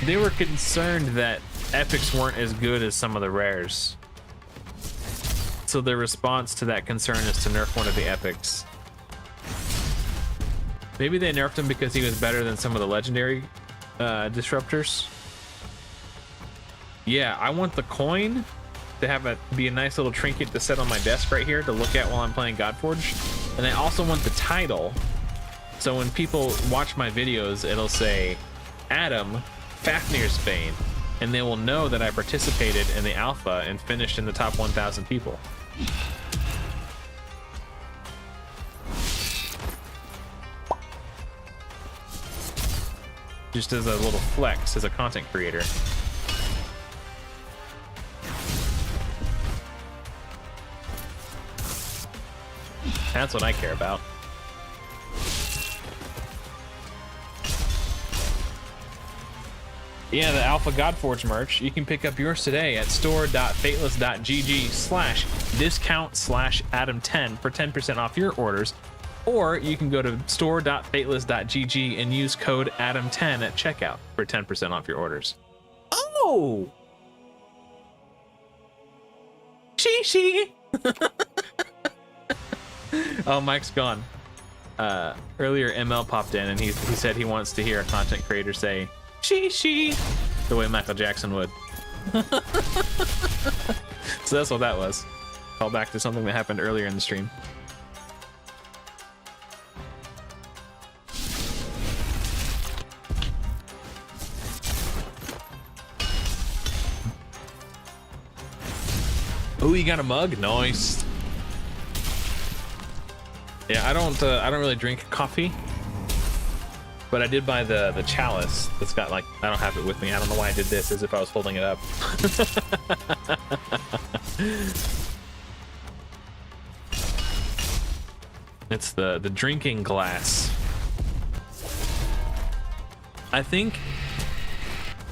they were concerned that epics weren't as good as some of the rares. So their response to that concern is to nerf one of the epics. Maybe they nerfed him because he was better than some of the legendary disruptors. Yeah, I want the coin to be a nice little trinket to set on my desk right here to look at while I'm playing Godforge. And I also want the title. So when people watch my videos, it'll say Adam Fafnir's Bane, and they will know that I participated in the alpha and finished in the top 1,000 people. Just as a little flex as a content creator. That's what I care about. Yeah, the Alpha Godforge merch. You can pick up yours today at store.fateless.gg/discount/Adam10 for 10% off your orders. Or you can go to store.fateless.gg and use code Adam10 at checkout for 10% off your orders. Oh! She. Oh, Mike's gone. Earlier, ML popped in and he said he wants to hear a content creator say, she, the way Michael Jackson would. So that's what that was. Call back to something that happened earlier in the stream. Oh, you got a mug? Nice. Yeah, I don't really drink coffee. But I did buy the chalice that's got, like, I don't have it with me. I don't know why I did this, as if I was holding it up. It's the drinking glass. I think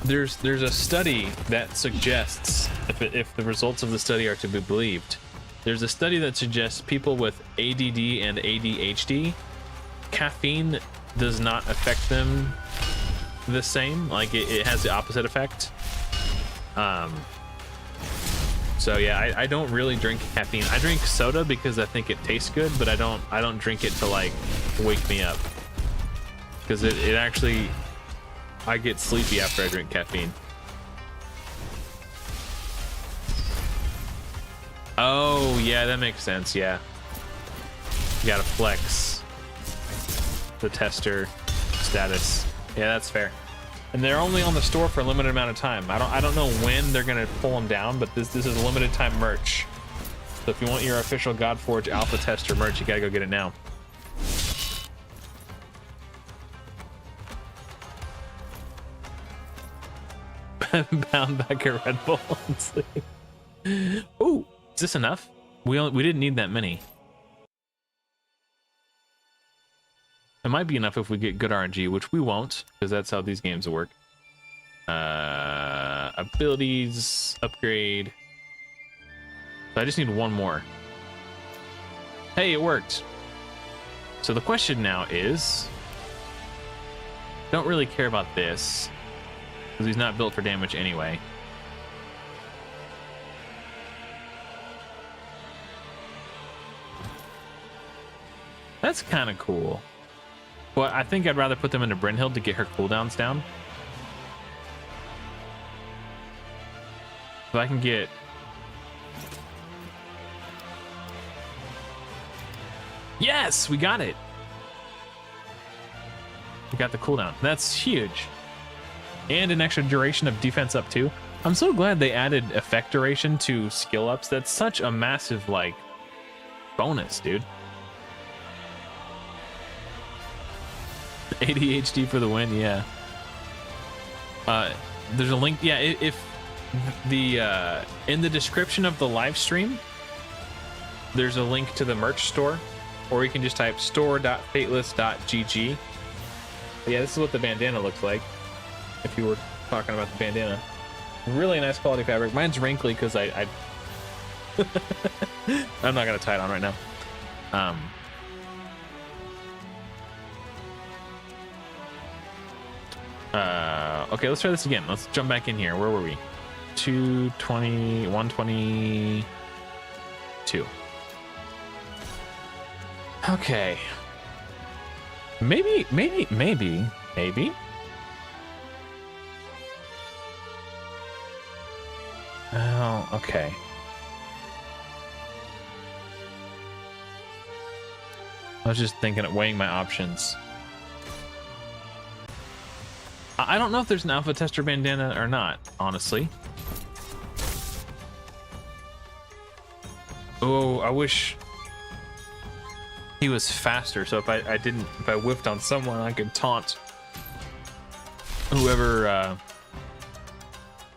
there's a study that suggests, if the results of the study are to be believed, there's a study that suggests people with ADD and ADHD, caffeine does not affect them the same. Like it has the opposite effect. So yeah, I don't really drink caffeine. I drink soda because I think it tastes good, but I don't drink it to like wake me up, because it actually, I get sleepy after I drink caffeine. Oh yeah, that makes sense. Yeah, you gotta flex the tester status. Yeah, that's fair. And they're only on the store for a limited amount of time. I don't know when they're gonna pull them down, but this is limited time merch. So if you want your official Godforge alpha tester merch, you gotta go get it now. Bound back a Red Bull. Ooh, is this enough? We didn't need that many. It might be enough if we get good RNG, which we won't, because that's how these games work. Abilities, upgrade. So I just need one more. Hey, it worked. So the question now is, don't really care about this, because he's not built for damage anyway. That's kind of cool. But I think I'd rather put them into Brynhild to get her cooldowns down. If I can get... Yes, we got it. We got the cooldown. That's huge. And an extra duration of defense up too. I'm so glad they added effect duration to skill ups. That's such a massive, like, bonus, dude. ADHD for the win, yeah. There's a link, yeah, if the in the description of the live stream, there's a link to the merch store, or you can just type store.fateless.gg. Yeah, this is what the bandana looks like, if you were talking about the bandana. Really nice quality fabric. Mine's wrinkly because I'm not gonna tie it on right now. Okay, let's try this again. Let's jump back in here. Where were we? 220, 122. Okay. Maybe. Oh, okay. I was just thinking of weighing my options. I don't know if there's an alpha tester bandana or not, honestly. Oh, I wish he was faster, so if I whiffed on someone, I could taunt whoever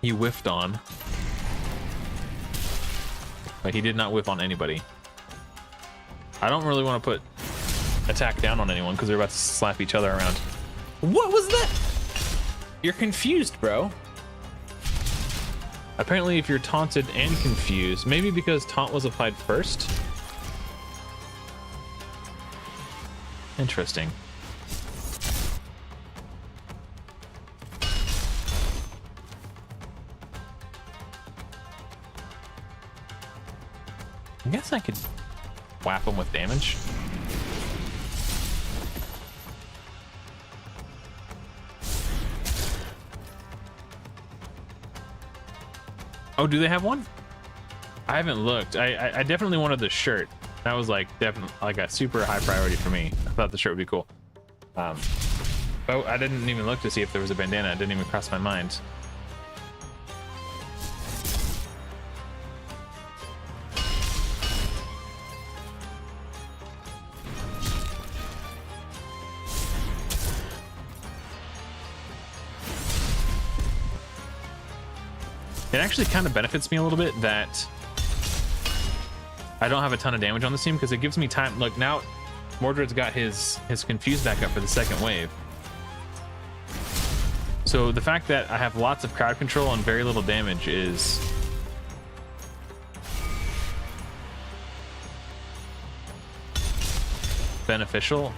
he whiffed on. But he did not whiff on anybody. I don't really want to put attack down on anyone because they're about to slap each other around. What was that? You're confused, bro. Apparently, if you're taunted and confused, maybe because taunt was applied first. Interesting. I guess I could whap him with damage. Oh, do they have one? I haven't looked. I definitely wanted the shirt. That was like definitely like a super high priority for me. I thought the shirt would be cool. But I didn't even look to see if there was a bandana. It didn't even cross my mind. It actually kind of benefits me a little bit that I don't have a ton of damage on this team because it gives me time. Look, now Mordred's got his confuse back up for the second wave. So the fact that I have lots of crowd control and very little damage is beneficial.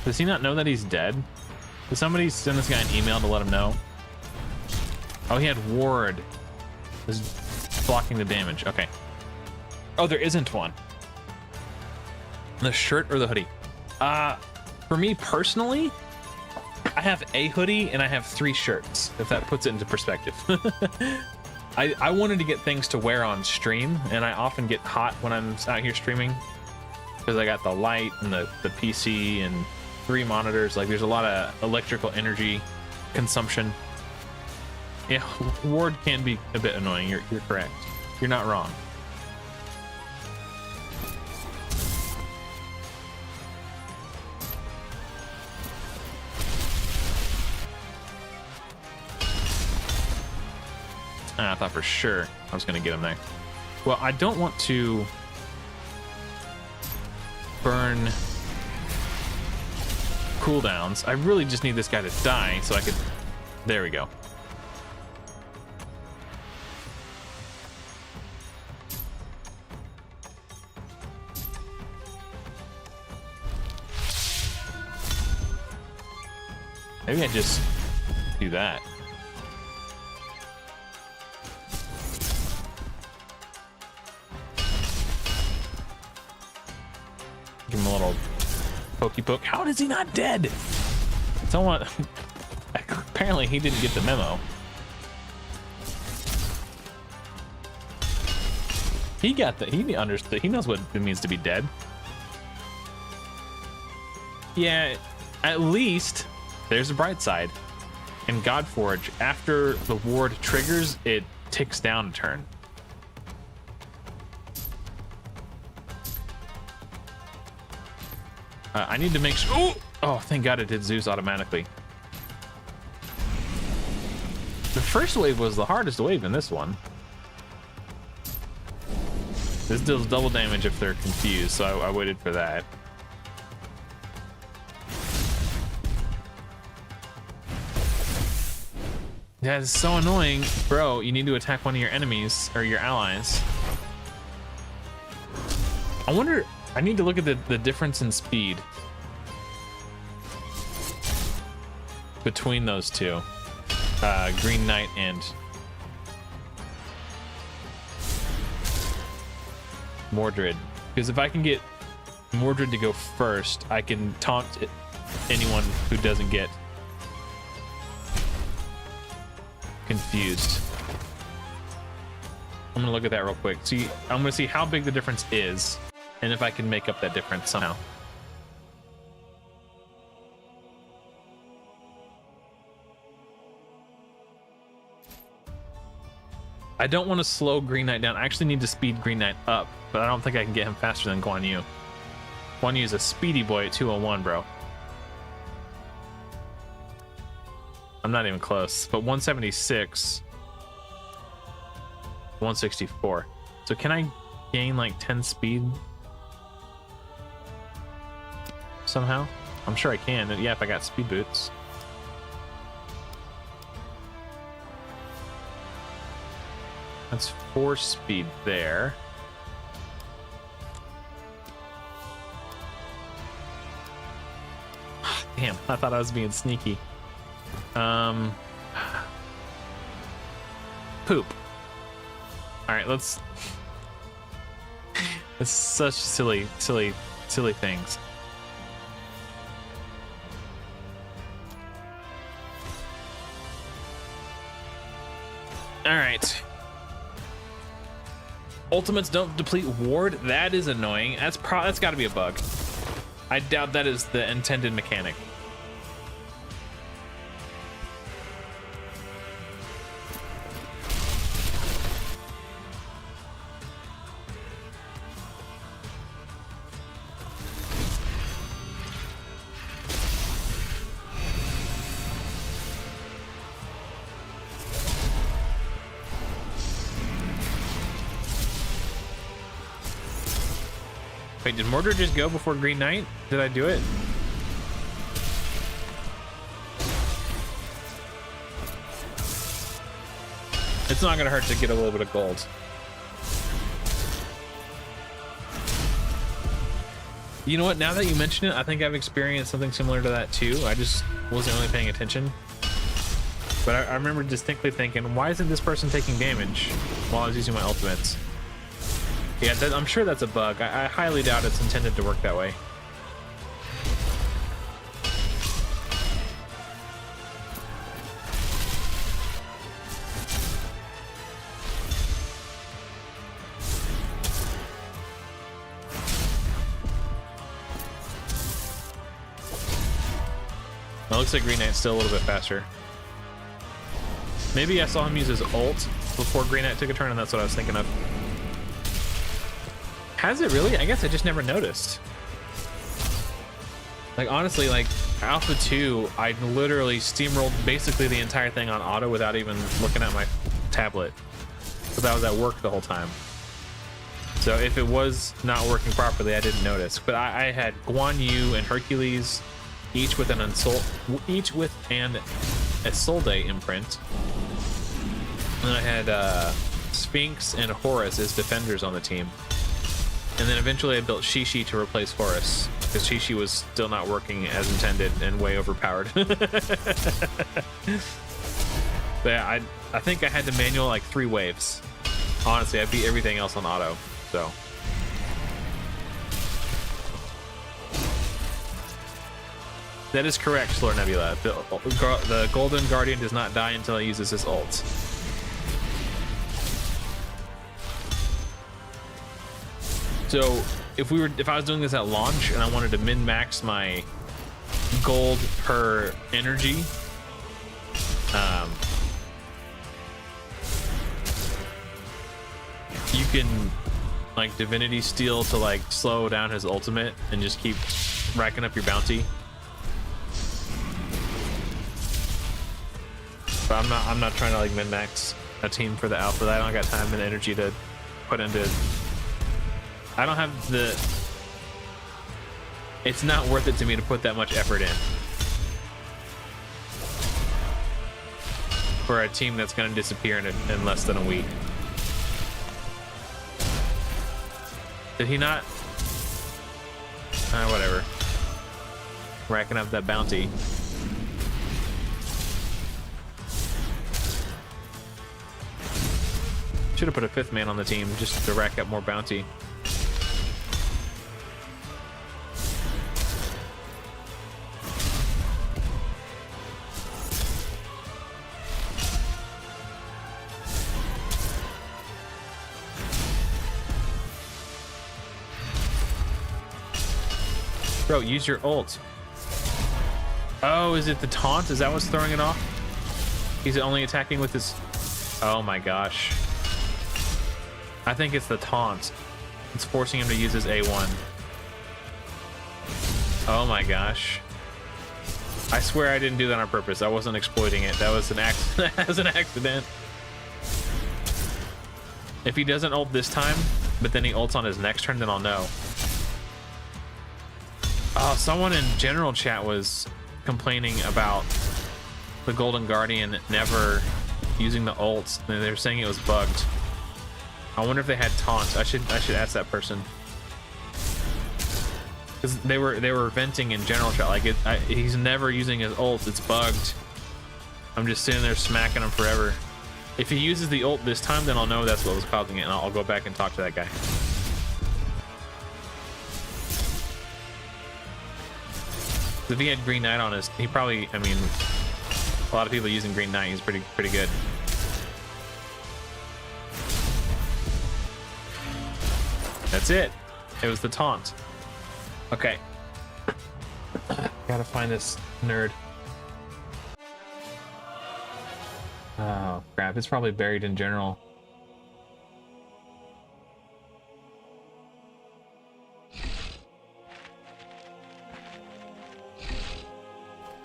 Does he not know that he's dead? Did somebody send this guy an email to let him know? Oh, he had ward. This is blocking the damage. Okay. Oh, there isn't one. The shirt or the hoodie? For me personally, I have a hoodie and I have 3 shirts, if that puts it into perspective. I wanted to get things to wear on stream, and I often get hot when I'm out here streaming because I got the light and the PC and 3 monitors. Like, there's a lot of electrical energy consumption. Yeah, ward can be a bit annoying. You're correct. You're not wrong. I thought for sure I was gonna get him there. Well, I don't want to burn cooldowns. I really just need this guy to die so I could... There we go. Maybe I just do that. Give him a little pokey poke. How is he not dead? Someone... Apparently he didn't get the memo. He got the... He understood. He knows what it means to be dead. Yeah, at least there's a bright side. In Godforge, after the ward triggers, it ticks down a turn. I need to make sure... Oh, thank God it did Zeus automatically. The first wave was the hardest wave in this one. This deals double damage if they're confused, so I waited for that. That is so annoying. Bro, you need to attack one of your enemies, or your allies. I wonder... I need to look at the difference in speed between those two. Green Knight and Mordred. Because if I can get Mordred to go first, I can taunt anyone who doesn't get confused. I'm gonna look at that real quick. See, I'm gonna see how big the difference is, and if I can make up that difference somehow. I don't want to slow Green Knight down. I actually need to speed Green Knight up, but I don't think I can get him faster than Guan Yu. Guan Yu is a speedy boy at 201, bro. I'm not even close, but 176, 164. So can I gain like 10 speed somehow? I'm sure I can. Yeah, if I got speed boots. That's 4 speed there. Damn, I thought I was being sneaky. Poop. All right, let's... It's such silly things. All right. Ultimates don't deplete ward. That is annoying. That's got to be a bug. I doubt that is the intended mechanic. Wait, did Mordred just go before Green Knight? Did I do it? It's not gonna hurt to get a little bit of gold. You know what, now that you mention it, I think I've experienced something similar to that too. I just wasn't really paying attention. But I remember distinctly thinking, why isn't this person taking damage while I was using my ultimates? Yeah, I'm sure that's a bug. I highly doubt it's intended to work that way. It looks like Green Knight's still a little bit faster. Maybe I saw him use his ult before Green Knight took a turn, and that's what I was thinking of. Has it really? I guess I just never noticed. Like, honestly, like, Alpha 2, I literally steamrolled basically the entire thing on auto without even looking at my tablet. Because I was at work the whole time. So if it was not working properly, I didn't notice. But I had Guan Yu and Hercules, each with an Isolde imprint. And then I had Sphinx and Horus as defenders on the team. And then eventually I built Shishi to replace Horus, because Shishi was still not working as intended and way overpowered. But yeah, I think I had to manual like 3 waves. Honestly, I beat everything else on auto, so. That is correct, Slur Nebula. The Golden Guardian does not die until he uses his ult. So if I was doing this at launch and I wanted to min-max my gold per energy, you can like Divinity Steel to like slow down his ultimate and just keep racking up your bounty. But I'm not trying to like min-max a team for the alpha. I don't got time and energy to put into. I don't have the. It's not worth it to me to put that much effort in for a team that's going to disappear in less than a week. Did he not? Whatever. Racking up that bounty. Should have put a 5th man on the team just to rack up more bounty. Bro, use your ult. Oh, is it the taunt? Is that what's throwing it off? He's only attacking with his... Oh my gosh. I think it's the taunt. It's forcing him to use his A1. Oh my gosh. I swear I didn't do that on purpose. I wasn't exploiting it. That was an accident. That was an accident. If he doesn't ult this time, but then he ults on his next turn, then I'll know. Oh, someone in general chat was complaining about the Golden Guardian never using the ult. They were saying it was bugged. I wonder if they had taunts. I should ask that person. Because they were venting in general chat like he's never using his ult. It's bugged. I'm just sitting there smacking him forever. If he uses the ult this time, then I'll know that's what was causing it, and I'll go back and talk to that guy. If he had Green Knight on his, he probably, I mean, a lot of people using Green Knight, he's pretty good. That's it. It was the taunt. Okay. Gotta find this nerd. Oh, crap. It's probably buried in general.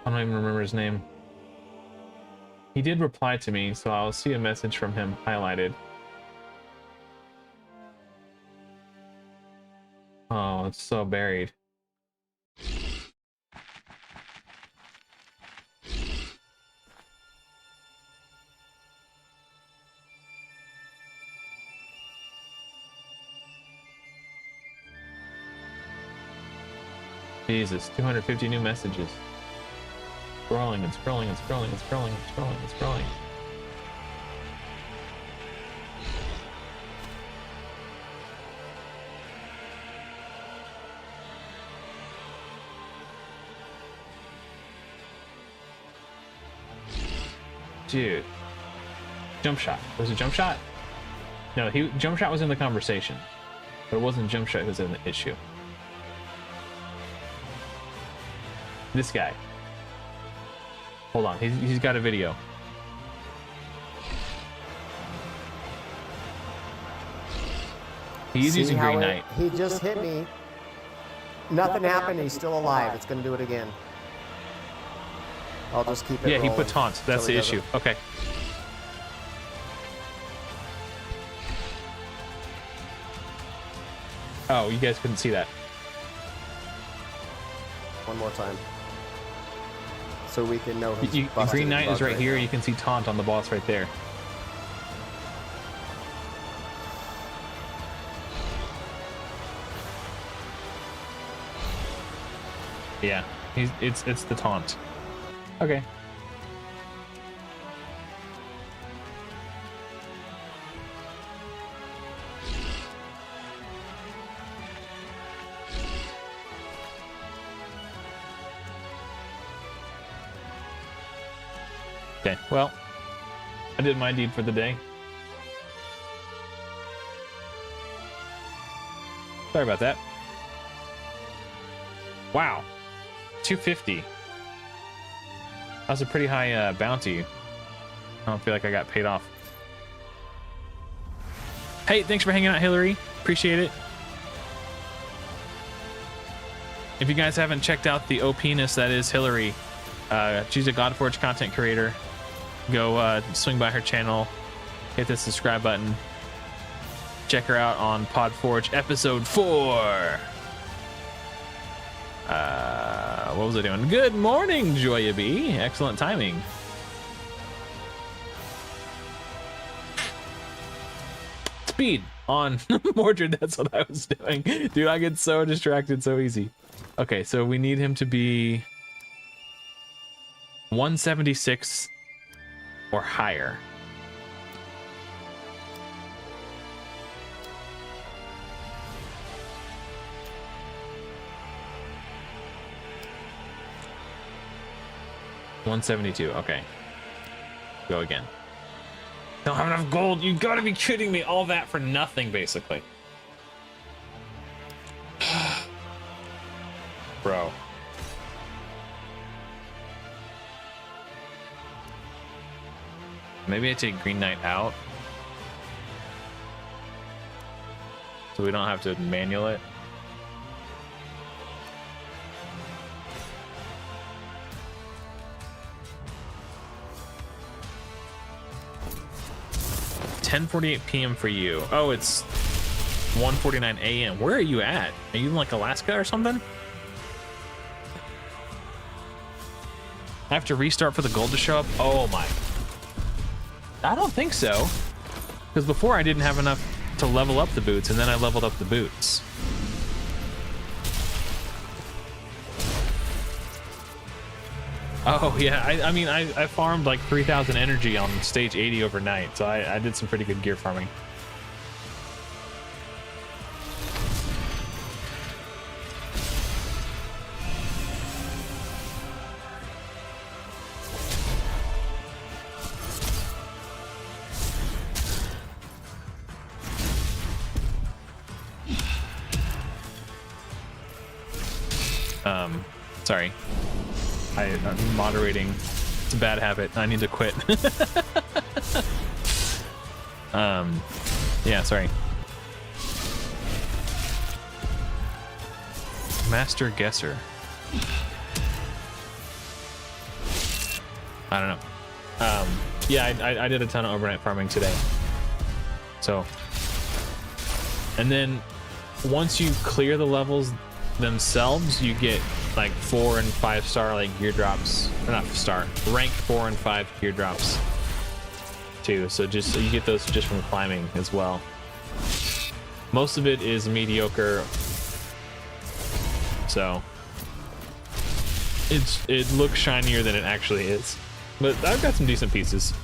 I don't even remember his name. He did reply to me, so I'll see a message from him highlighted. Oh, it's so buried. Jesus, 250 new messages. Scrolling and scrolling and scrolling and scrolling and scrolling and scrolling. Dude. Jump shot. Was it jump shot? No, jump shot was in the conversation. But it wasn't jump shot who was in the issue. This guy. Hold on, he's got a video. He's using Green Knight.
He just hit me. Nothing happened, he's still alive. It's gonna do it again. I'll just keep it rolling.
He put taunts. That's the issue. Okay. Oh, you guys couldn't see that.
One more time. So we can know who's busted
Green Knight is right here.
now.
You can see Taunt on the boss right there. Yeah, it's the Taunt. Okay. Okay, well, I did my deed for the day. Sorry about that. Wow, 250. That was a pretty high bounty. I don't feel like I got paid off. Hey, thanks for hanging out, Hillary. Appreciate it. If you guys haven't checked out the OP-ness that is Hillary, she's a Godforge content creator. Go swing by her channel, hit the subscribe button. Check her out on Podforge episode 4. What was I doing? Good morning, Joya B. Excellent timing. Speed on Mordred. That's what I was doing. Dude, I get so distracted so easy. Okay, so we need him to be 176 or higher. $172. Okay. Go again. Don't have enough gold. You gotta be kidding me. All that for nothing, basically. Bro. Maybe I take Green Knight out, so we don't have to manual it. $10:48 p.m. for you. Oh, it's 1:49 a.m. Where are you at? Are you in like Alaska or something? I have to restart for the gold to show up? Oh my. I don't think so. Because before I didn't have enough to level up the boots, and then I leveled up the boots. Oh yeah, I mean I farmed like 3,000 energy on stage 80 overnight, so I did some pretty good gear farming. Sorry. I'm moderating. It's a bad habit. I need to quit. Yeah, sorry. Master Guesser. I don't know. Yeah, I did a ton of overnight farming today. So, and then once you clear the levels themselves, you get like 4 and 5 star like gear drops, or not star, rank 4 and 5 gear drops too. So you get those just from climbing as well. Most of it is mediocre, so it looks shinier than it actually is, but I've got some decent pieces.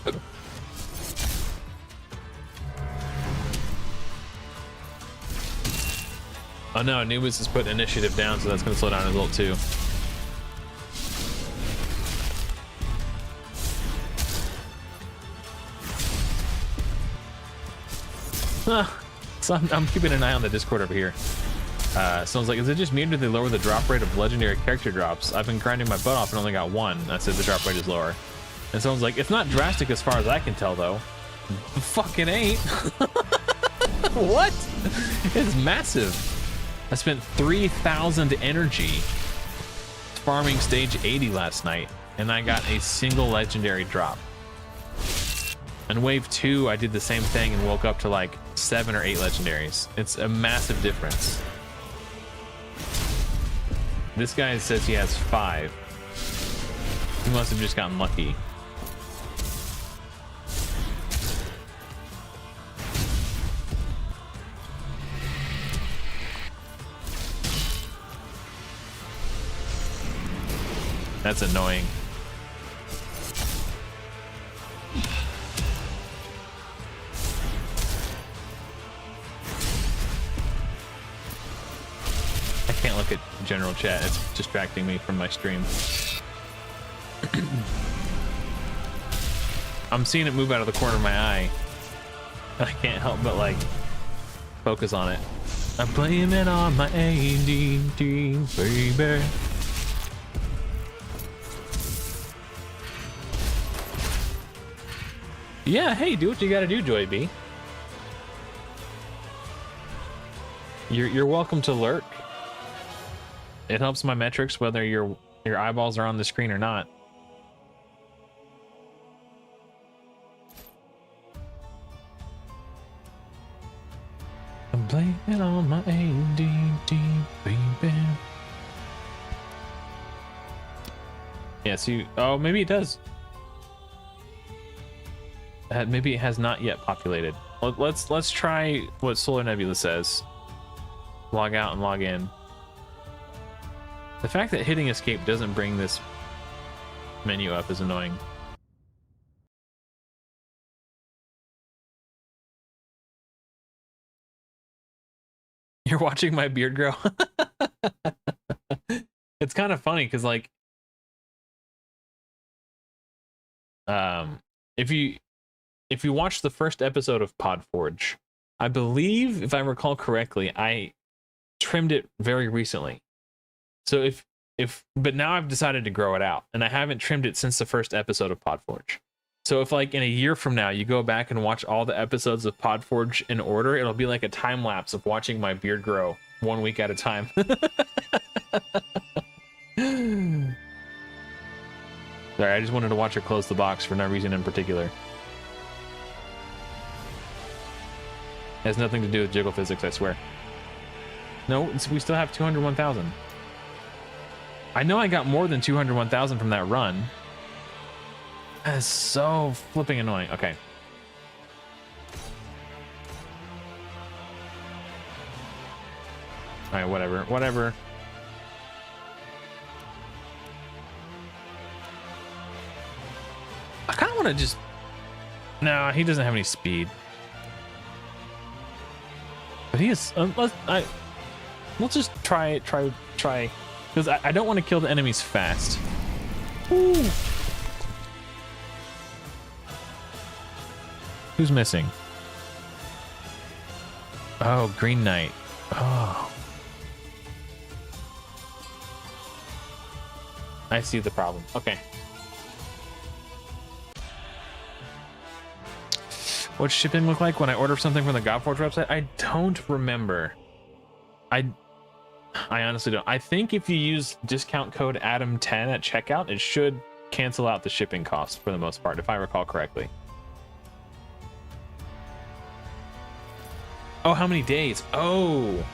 Oh no, Anubis has put initiative down, so that's going to slow down his ult too. So I'm keeping an eye on the Discord over here. Someone's like, is it just me or did they lower the drop rate of legendary character drops? I've been grinding my butt off and only got 1. I said the drop rate is lower. And someone's like, it's not drastic as far as I can tell though. Fucking ain't. What? It's massive. I spent 3,000 energy farming stage 80 last night, and I got a single legendary drop. And wave 2, I did the same thing and woke up to like 7 or 8 legendaries. It's a massive difference. This guy says he has 5. He must have just gotten lucky. That's annoying. I can't look at general chat. It's distracting me from my stream. I'm seeing it move out of the corner of my eye. I can't help but like focus on it. I'm blame it on my ADD, baby. Yeah, hey, do what you gotta do, Joy B. You're welcome to lurk. It helps my metrics whether your eyeballs are on the screen or not. I'm blaming on my ADD, baby. Yes, you. Oh, maybe it does. Maybe it has not yet populated. Let's try what Solar Nebula says. Log out and log in. The fact that hitting escape doesn't bring this menu up is annoying. You're watching my beard grow? It's kind of funny because like if you watch the first episode of Podforge, I believe, if I recall correctly, I trimmed it very recently. So but now I've decided to grow it out, and I haven't trimmed it since the first episode of Podforge. So if like in a year from now you go back and watch all the episodes of Podforge in order, it'll be like a time lapse of watching my beard grow 1 week at a time. Sorry, I just wanted to watch her close the box for no reason in particular. Has nothing to do with jiggle physics, I swear. No, we still have 201,000. I know I got more than 201,000 from that run. That is so flipping annoying. Okay. All right, whatever. I kind of want to just... No, he doesn't have any speed. But he is... let's just try. Because I don't want to kill the enemies fast. Ooh. Who's missing? Oh, Green Knight. Oh. I see the problem. Okay. What's shipping look like when I order something from the Godforge website? I don't remember. I honestly don't. I think if you use discount code Adam10 at checkout, it should cancel out the shipping cost for the most part, if I recall correctly. Oh, how many days? Oh.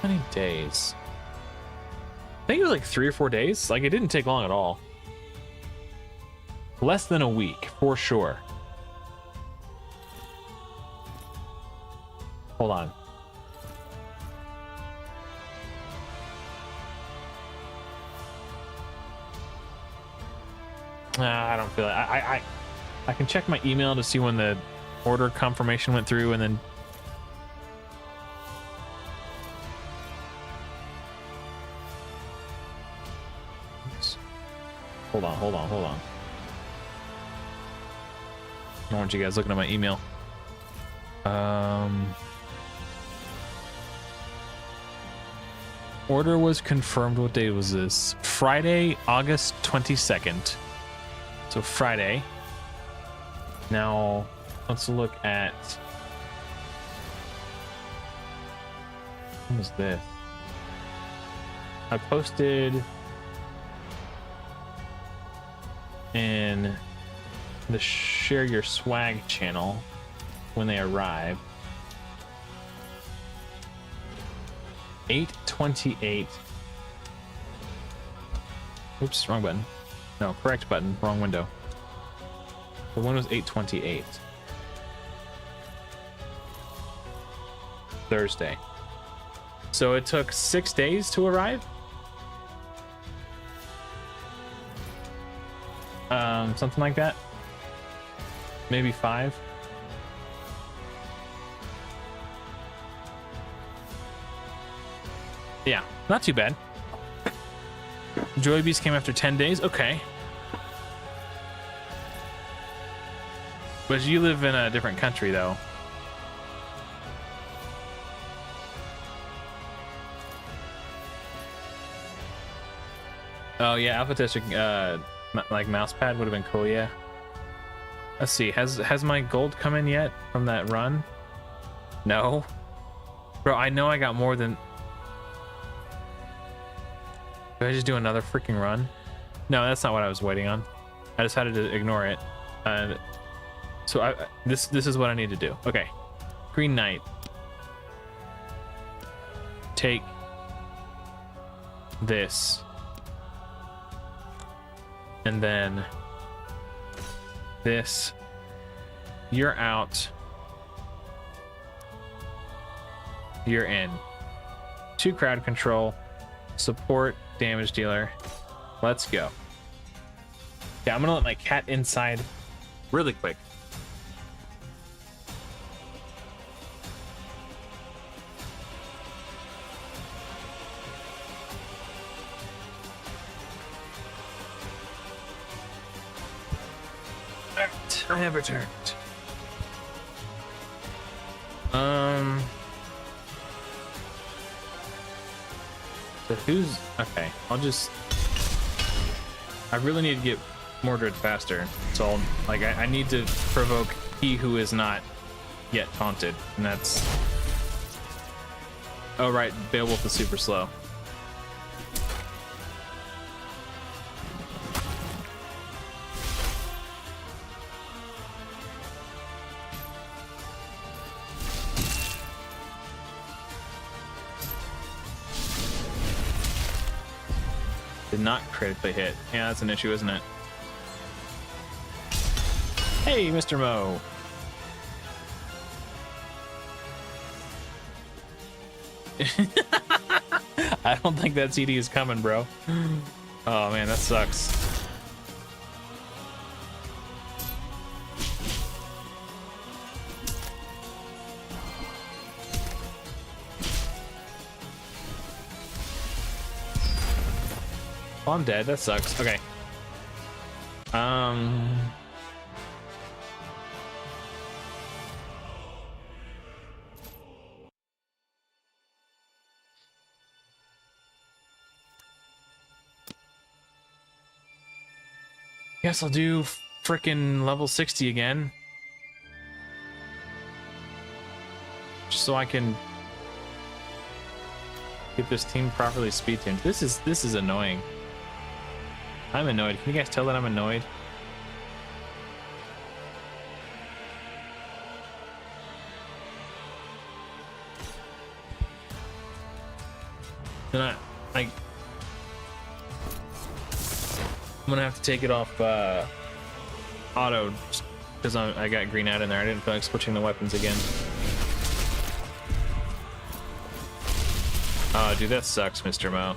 How many days? I think it was like 3 or 4 days. Like, it didn't take long at all. Less than a week, for sure. Hold on. I don't feel it. I can check my email to see when the order confirmation went through, and then hold on. I don't want you guys looking at my email. Order was confirmed. What day was this? Friday, August 22nd. So Friday. Now let's look at, what was this? I posted in the Share Your Swag channel when they arrive. 8/28 Oops, wrong button. No, correct button, wrong window. The one was 8:28. Thursday. So it took 6 days to arrive? Something like that. Maybe 5. Yeah, not too bad. Joy Beast came after 10 days. Okay. But you live in a different country, though. Oh, yeah, Alpha Tester, like mousepad would have been cool, yeah. Let's see, has my gold come in yet from that run? No. Bro, I know I got more than... Did I just do another freaking run? No, that's not what I was waiting on. I decided to ignore it. So this is what I need to do. Okay. Green Knight. Take this. And then this. You're out. You're in. 2 crowd control. Support damage dealer. Let's go. Yeah, I'm gonna let my cat inside really quick. Alright, I have returned. So who's okay? I really need to get Mordred faster. So I need to provoke he who is not yet taunted, and that's. Oh right, Beowulf is super slow. Did not critically hit. Yeah, that's an issue, isn't it? Hey, Mr. Mo. I don't think that CD is coming, bro. Oh man, that sucks. Oh, I'm dead. That sucks. Okay. Guess I'll do frickin' level 60 again. Just so I can get this team properly speed tuned. This is annoying. I'm annoyed. Can you guys tell that I'm annoyed? Then I'm gonna have to take it off auto because I got green out in there. I didn't feel like switching the weapons again. Oh, dude, that sucks, Mr. Mo.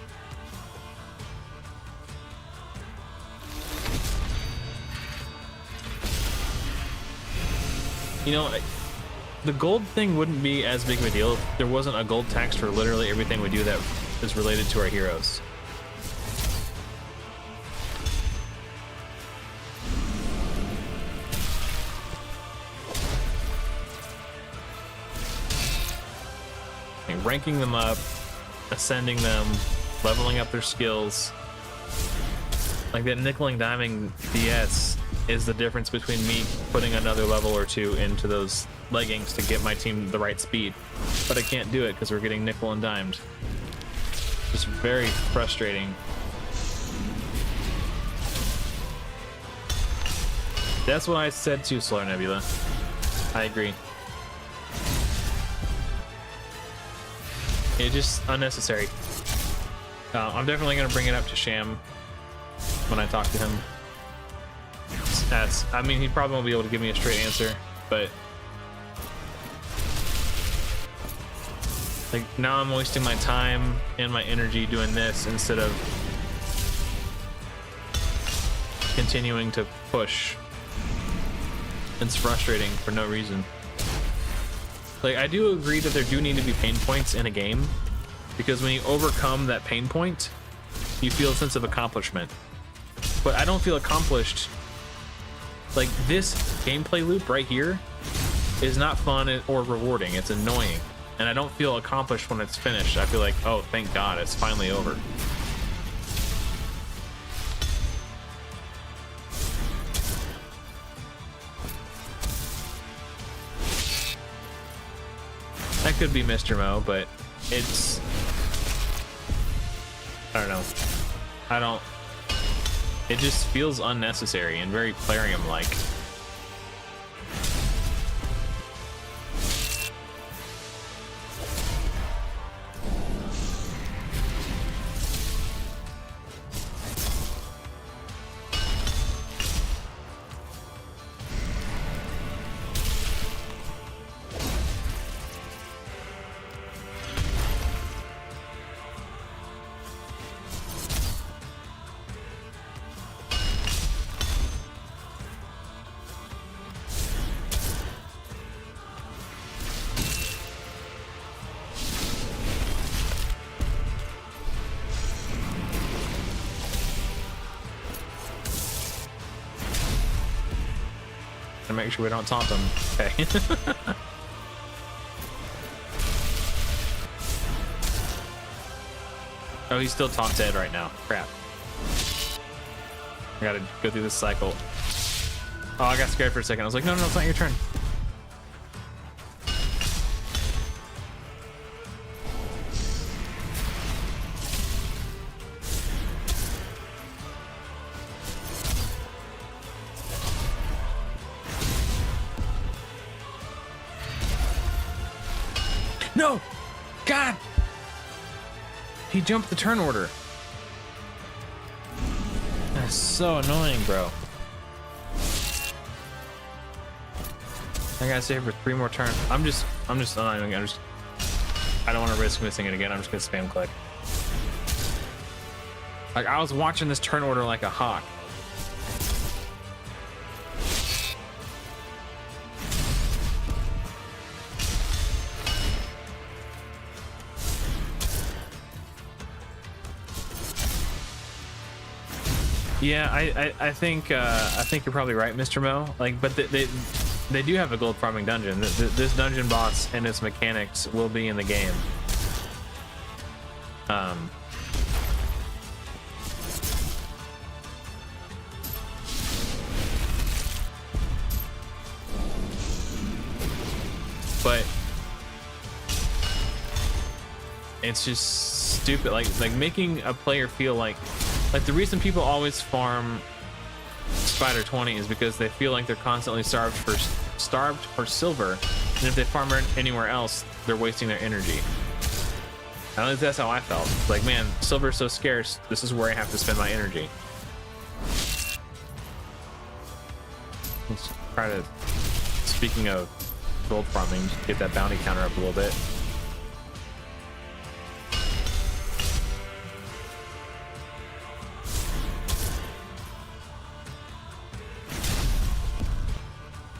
You know, the gold thing wouldn't be as big of a deal if there wasn't a gold tax for literally everything we do that is related to our heroes. Like ranking them up, ascending them, leveling up their skills. Like that nickel and diming DS is the difference between me putting another level or 2 into those leggings to get my team the right speed. But I can't do it because we're getting nickel and dimed. Just very frustrating. That's what I said too, Solar Nebula. I agree. It's just unnecessary. I'm definitely going to bring it up to Sham when I talk to him. I mean, he probably won't be able to give me a straight answer, but like now I'm wasting my time and my energy doing this instead of continuing to push. It's frustrating for no reason. Like, I do agree that there do need to be pain points in a game, because when you overcome that pain point, you feel a sense of accomplishment. But I don't feel accomplished. Like, this gameplay loop right here is not fun or rewarding. It's annoying. And I don't feel accomplished when it's finished. I feel like, oh, thank God, it's finally over. That could be Mr. Mo, but it's... I don't know. It just feels unnecessary and very Plarium-like. Make sure we don't taunt them. Okay. Oh, he's still taunt dead right now. Crap. I gotta go through this cycle. Oh, I got scared for a second. I was like, no, it's not your turn. No! God! He jumped the turn order. That's so annoying, bro. I gotta save for 3 more turns. I don't want to risk missing it again. I'm just gonna spam click. Like, I was watching this turn order like a hawk. Yeah, I think you're probably right, Mr. Mo. Like, but they do have a gold farming dungeon. This dungeon boss and its mechanics will be in the game. But it's just stupid. Like making a player feel like the reason people always farm Spider 20 is because they feel like they're constantly starved for silver, and if they farm anywhere else, they're wasting their energy. At least that's how I felt. Like, man, silver's so scarce, this is where I have to spend my energy. Let's try to, speaking of gold farming, just get that bounty counter up a little bit.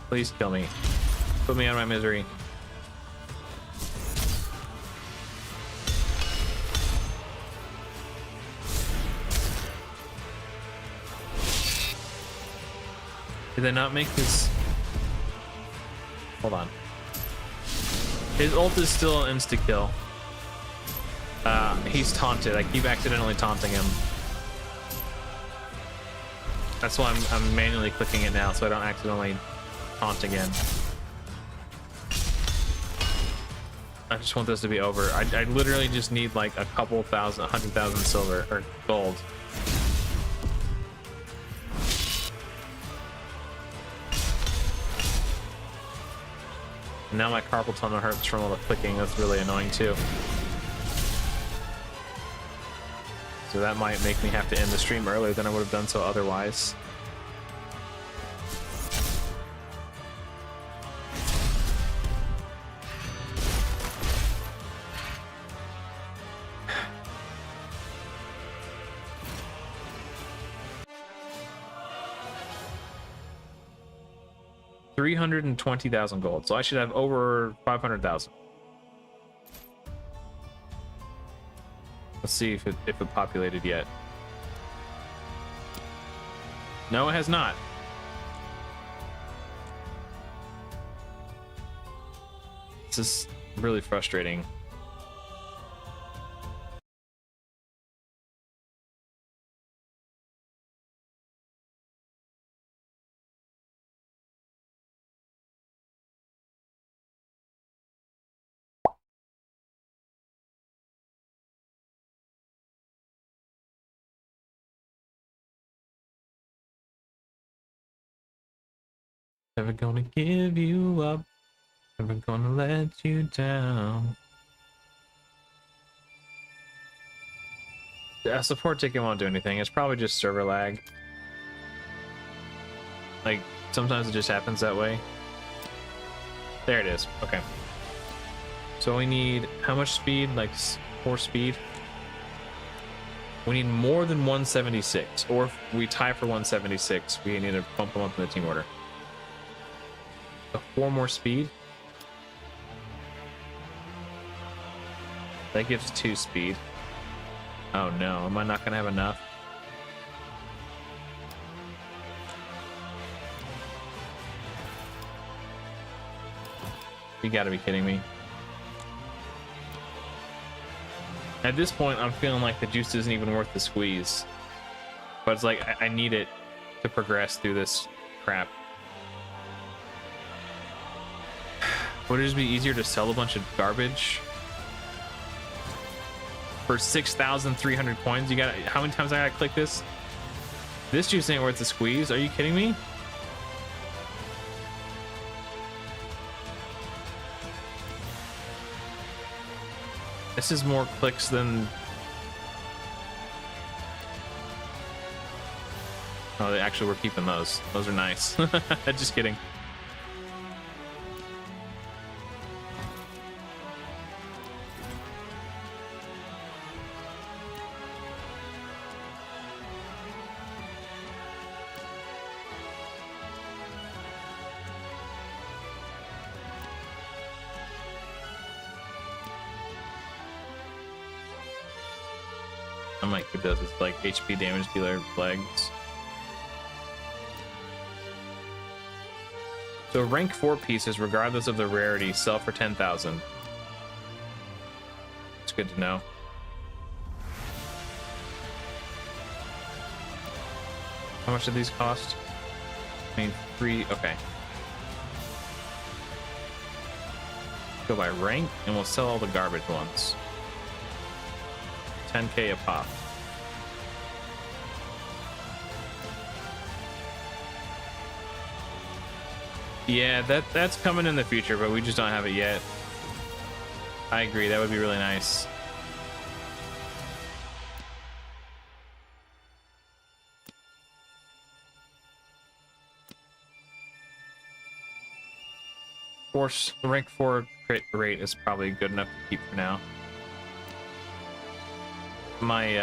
Please kill me. Put me out of my misery. Did they not make his... Hold on. His ult is still an insta-kill. He's taunted. I keep accidentally taunting him. That's why I'm manually clicking it now, so I don't accidentally taunt again. I just want this to be over. I literally just need like a couple thousand, 100,000 silver or gold. And now my carpal tunnel hurts from all the clicking. That's really annoying too. So that might make me have to end the stream earlier than I would have done so otherwise. $320,000 gold, so I should have over 500,000. Let's see if it populated yet. No, it has not. This is really frustrating. Never gonna give you up, never gonna let you down. Yeah, support ticket won't do anything. It's probably just server lag. Like, sometimes it just happens that way. There it is. Okay. So we need how much speed? Like 4 speed? We need more than 176. Or if we tie for 176, we need to bump them up in the team order. 4 more speed. That gives 2 speed. Oh no, am I not gonna have enough? You gotta be kidding me. At this point, I'm feeling like the juice isn't even worth the squeeze. But it's like, I need it to progress through this crap. Would it just be easier to sell a bunch of garbage? For 6,300 coins, you got how many times I gotta click this? This juice ain't worth the squeeze. Are you kidding me? This is more clicks than... Oh, actually, we're keeping those. Those are nice. Just kidding. I might keep those as like HP damage dealer legs. So rank 4 pieces, regardless of the rarity, sell for 10,000. It's good to know. How much do these cost? I mean, 3. Okay. Go by rank, and we'll sell all the garbage ones. 10k a pop. Yeah, that's coming in the future, but we just don't have it yet. I agree, that would be really nice. Of course, the rank 4 crit rate is probably good enough to keep for now. My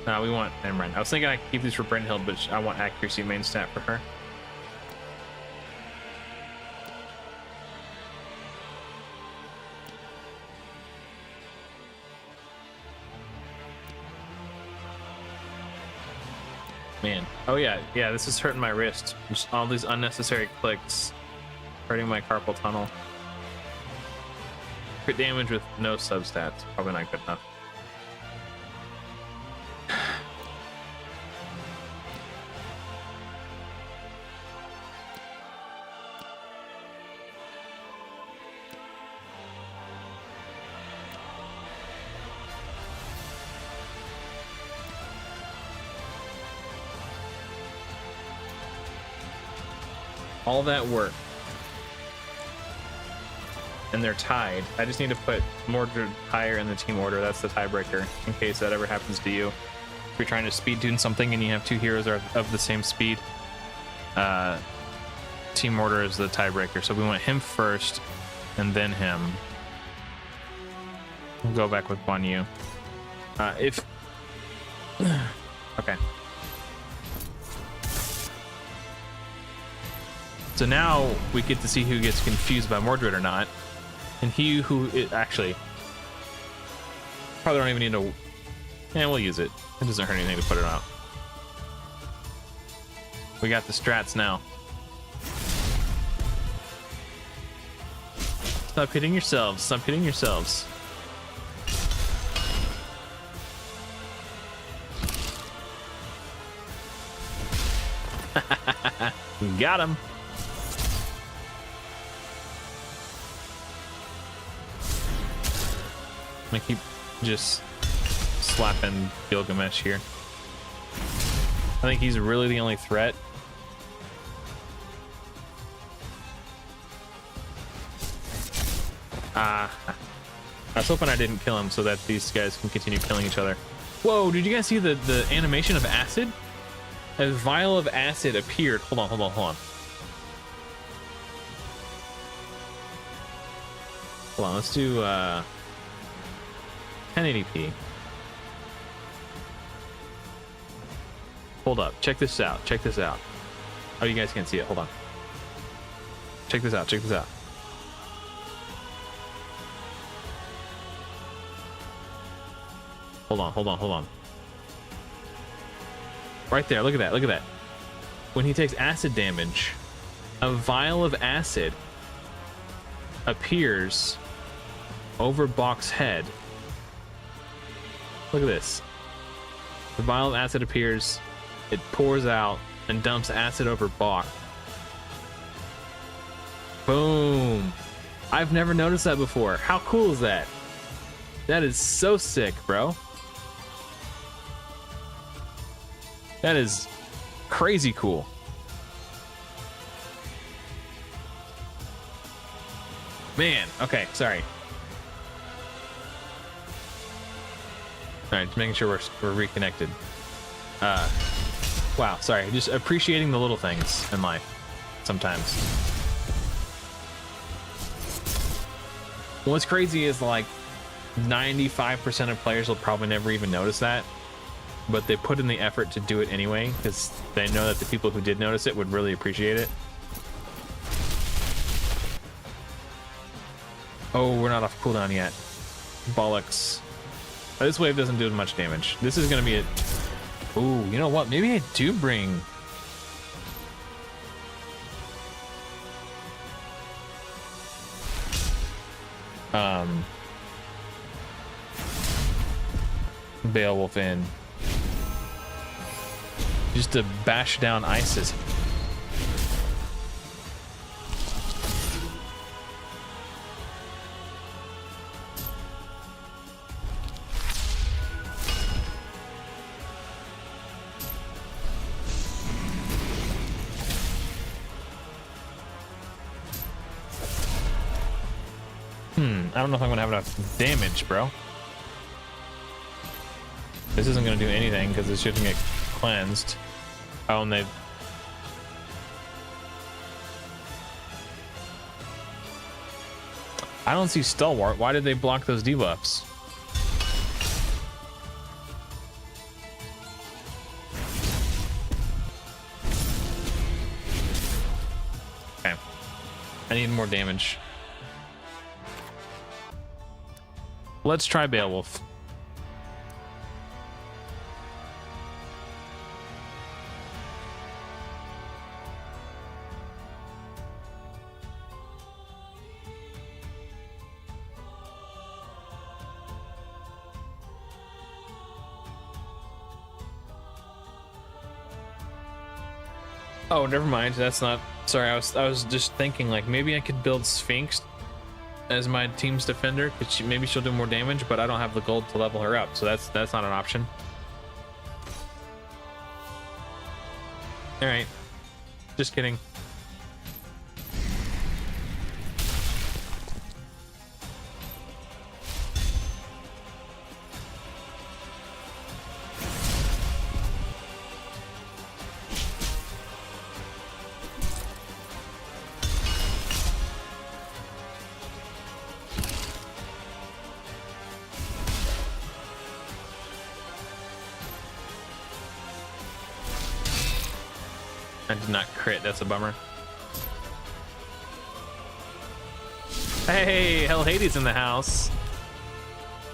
no, we want Emran. I was thinking I could keep these for Brynhild, but I want accuracy main stat for her. Man. Oh yeah, this is hurting my wrist. Just all these unnecessary clicks hurting my carpal tunnel. Crit damage with no substats, probably not good enough. All that work and they're tied. I just need to put Mordred higher in the team order. That's the tiebreaker, in case that ever happens to you. If you're trying to speed tune something and you have two heroes of the same speed, team order is the tiebreaker. So we want him first, and then him. We'll go back with Guan Yu. Okay. So now we get to see who gets confused by Mordred or not. And he who actually probably don't even need to. Yeah, we'll use it. It doesn't hurt anything to put it out. We got the strats now. Stop hitting yourselves. Stop hitting yourselves. Got him. I'm gonna keep just slapping Gilgamesh here. I think he's really the only threat. I was hoping I didn't kill him so that these guys can continue killing each other. Whoa, did you guys see the animation of acid? A vial of acid appeared. Hold on. Hold on, let's do 1080p. Hold up, check this out. Oh, you guys can't see it. Hold on. Check this out. Hold on. Right there, look at that. When he takes acid damage, a vial of acid appears over Bach's head. Look at this. The vial of acid appears, it pours out and dumps acid over Bach. Boom. I've never noticed that before. How cool is that? That is so sick, bro. That is crazy cool. Man, okay, sorry. All right, just making sure we're reconnected. Wow, sorry, just appreciating the little things in life sometimes. What's crazy is like 95% of players will probably never even notice that, but they put in the effort to do it anyway because they know that the people who did notice it would really appreciate it. Oh, we're not off cooldown yet. Bollocks. This wave doesn't do as much damage. This is gonna be a... Ooh, you know what? Maybe I do bring... Beowulf in. Just to bash down ISIS. I don't know if I'm gonna have enough damage, bro. This isn't gonna do anything because it shouldn't get cleansed. Oh, and they... I don't see Stalwart. Why did they block those debuffs? Okay. I need more damage. Let's try Beowulf. Oh, never mind. That's not... Sorry, I was just thinking like maybe I could build Sphinx as my team's defender, because maybe she'll do more damage, but I don't have the gold to level her up, so that's not an option. All right, just kidding. I did not crit. That's a bummer. Hey, Hell Hades in the house.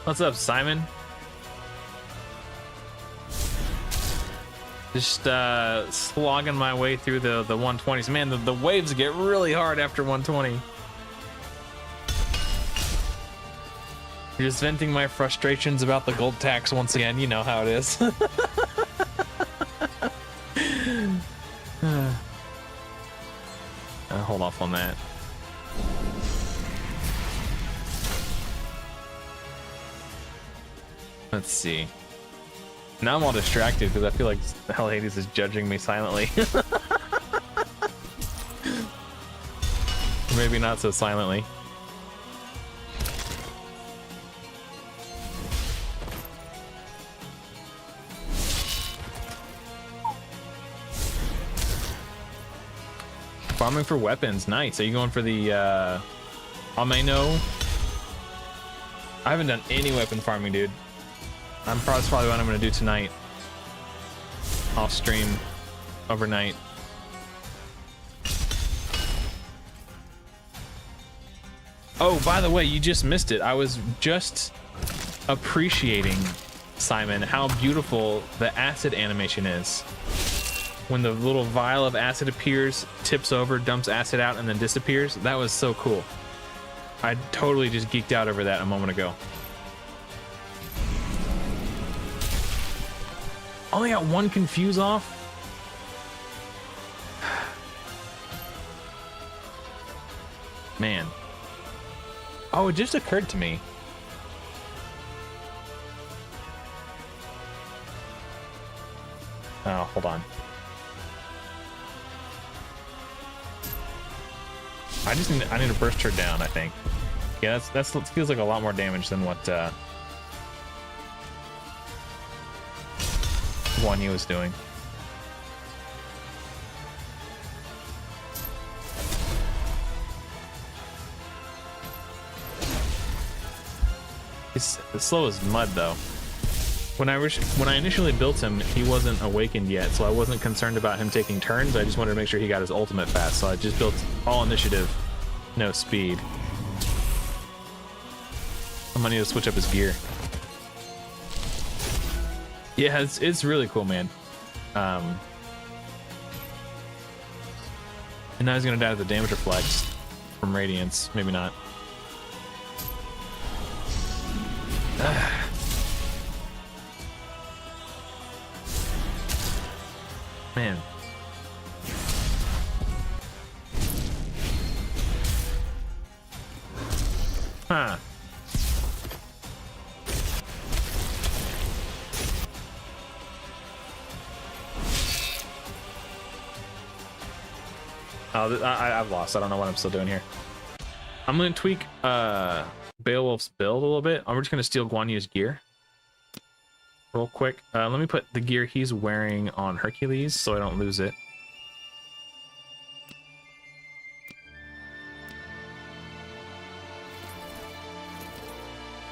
What's up, Simon? Just slogging my way through the 120s. Man, the waves get really hard after 120. Just venting my frustrations about the gold tax once again. You know how it is. I'll hold off on that. Let's see. Now I'm all distracted because I feel like Hell Hades is judging me silently. Maybe not so silently. Farming for weapons, nice. Are you going for the Ameno? I haven't done any weapon farming, dude. That's probably what I'm gonna do tonight. Off stream, overnight. Oh, by the way, you just missed it. I was just appreciating, Simon, how beautiful the acid animation is. When the little vial of acid appears, tips over, dumps acid out, and then disappears. That was so cool. I totally just geeked out over that a moment ago. Only got one confuse off? Man. Oh, it just occurred to me. Oh, hold on. I need to burst her down, I think. Yeah, that feels like a lot more damage than what Guan Yu was doing. It's slow as mud, though. When I initially built him, he wasn't awakened yet, so I wasn't concerned about him taking turns. I just wanted to make sure he got his ultimate fast, so I just built all initiative, no speed. I'm gonna need to switch up his gear. Yeah, it's really cool, man. And now he's gonna die with the damage reflex from Radiance. Maybe not. Man. Huh. Oh, I've lost. I don't know what I'm still doing here. I'm gonna tweak Beowulf's build a little bit. I'm just gonna steal Guan Yu's gear real quick. Let me put the gear he's wearing on Hercules so I don't lose it.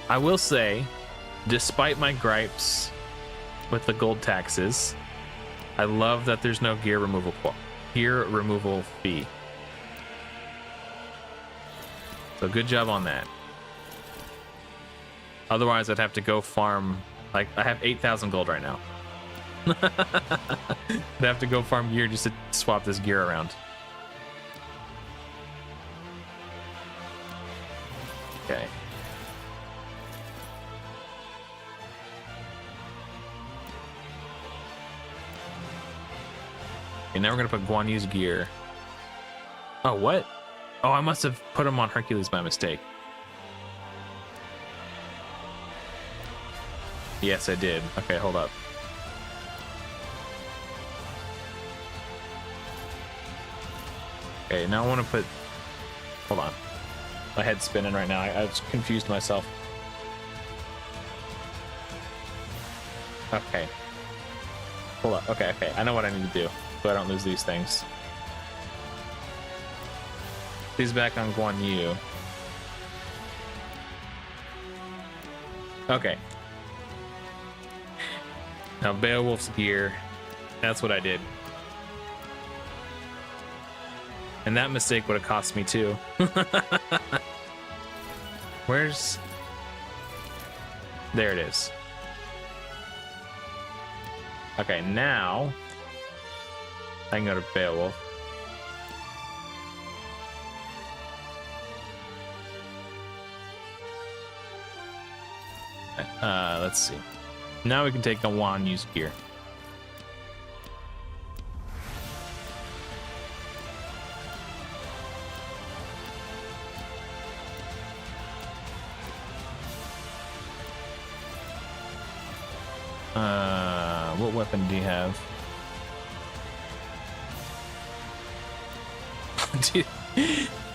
I will say, despite my gripes with the gold taxes, I love that there's no gear removal fee. So good job on that. Otherwise, I'd have to go farm. Like, I have 8,000 gold right now. I'd have to go farm gear just to swap this gear around. Okay. Okay, now we're gonna put Guan Yu's gear. Oh, what? Oh, I must have put him on Hercules by mistake. Yes, I did. Okay, hold up. Okay, now I want to put... Hold on. My head's spinning right now. I just confused myself. Okay. Hold up. Okay. I know what I need to do so I don't lose these things. He's back on Guan Yu. Okay. Now Beowulf's gear. That's what I did. And that mistake would have cost me too. Where's... There it is. Okay, now I can go to Beowulf. Let's see. Now we can take the wand use gear. What weapon do you have? Dude,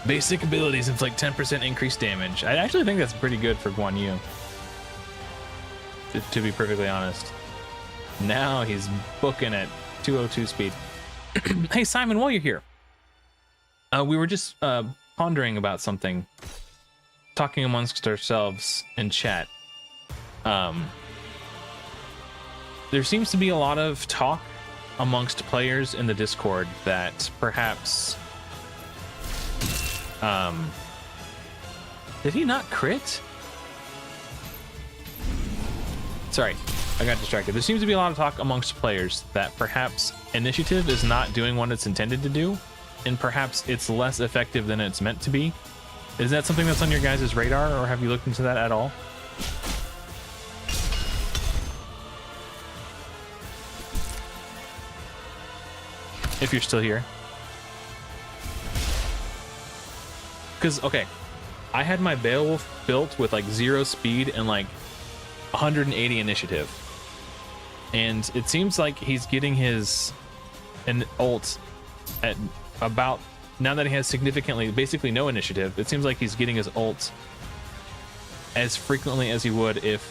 basic abilities inflict 10% increased damage. I actually think that's pretty good for Guan Yu. To be perfectly honest. Now he's booking at 202 speed. Hey Simon, while you're here, we were just pondering about something, talking amongst ourselves in chat. There seems to be a lot of talk amongst players in the Discord that perhaps did he not crit? Sorry, I got distracted. There seems to be a lot of talk amongst players that perhaps initiative is not doing what it's intended to do, and perhaps it's less effective than it's meant to be. Is that something that's on your guys' radar, or have you looked into that at all? If you're still here. Because, okay, I had my Beowulf built with like 0 speed and like 180 initiative, and it seems like he's getting his ult at about, now that he has significantly, basically no initiative, it seems like he's getting his ult as frequently as he would if...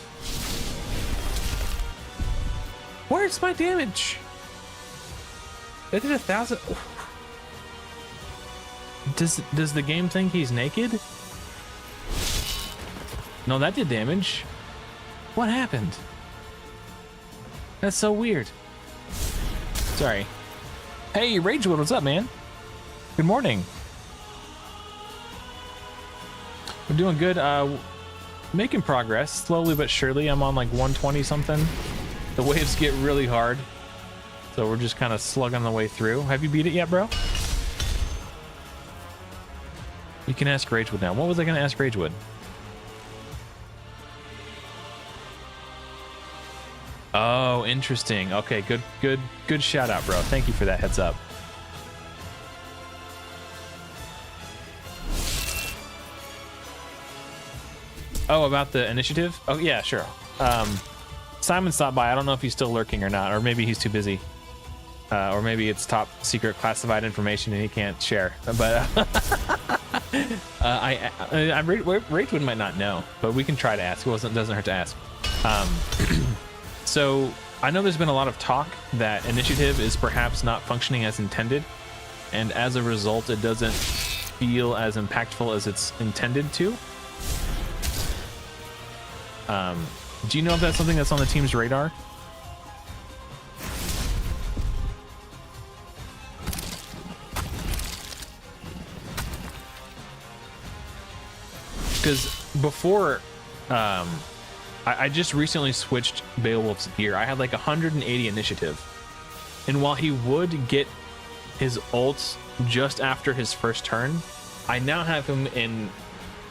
Where's my damage? That did 1,000. Does the game think he's naked? No, that did damage. What happened? That's so weird. Sorry. Hey, Ragewood, what's up, man? Good morning. We're doing good. Making progress, slowly but surely. I'm on like 120 something. The waves get really hard, so we're just kind of slugging the way through. Have you beat it yet, bro? You can ask Ragewood now. What was I gonna ask Ragewood? Oh, interesting. Okay, good shout out, bro. Thank you for that heads up. Oh, about the initiative? Oh, yeah, sure. Simon stopped by. I don't know if he's still lurking or not, or maybe he's too busy. Or maybe it's top secret classified information and he can't share. But Ragewood might not know, but we can try to ask. It doesn't hurt to ask. So I know there's been a lot of talk that initiative is perhaps not functioning as intended, and as a result, it doesn't feel as impactful as it's intended to. Do you know if that's something that's on the team's radar? Because before, I just recently switched Beowulf's gear. I had like 180 initiative, and while he would get his ult just after his first turn, I now have him in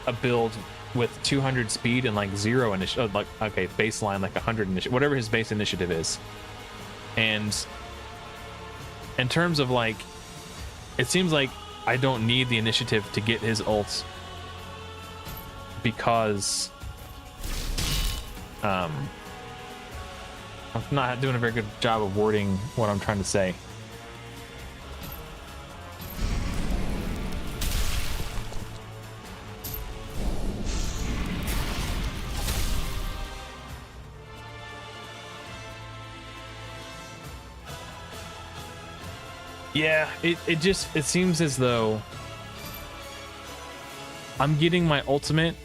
a build with 200 speed and like 0 initiative, like, okay, baseline like 100 initiative, whatever his base initiative is. And in terms of like, it seems like I don't need the initiative to get his ults, because I'm not doing a very good job of wording what I'm trying to say. Yeah, it seems as though I'm getting my ultimate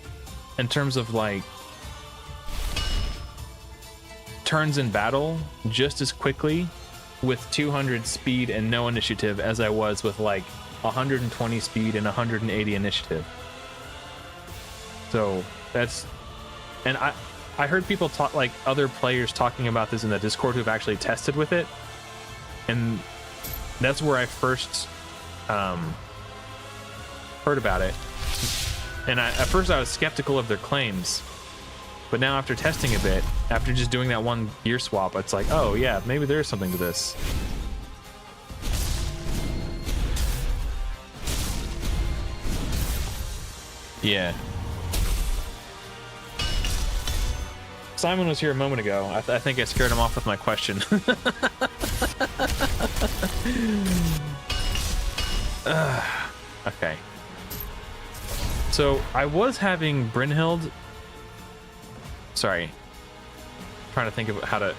in terms of like turns in battle just as quickly with 200 speed and no initiative as I was with like 120 speed and 180 initiative. So that's, and I heard people talk, like other players talking about this in the Discord who've actually tested with it, and that's where I first heard about it. And at first I was skeptical of their claims, but now after testing a bit, after just doing that one gear swap, it's like, oh yeah, maybe there is something to this. Yeah. Simon was here a moment ago. I think I scared him off with my question. Okay. So I was having Brynhild. Sorry. Trying to think of how to.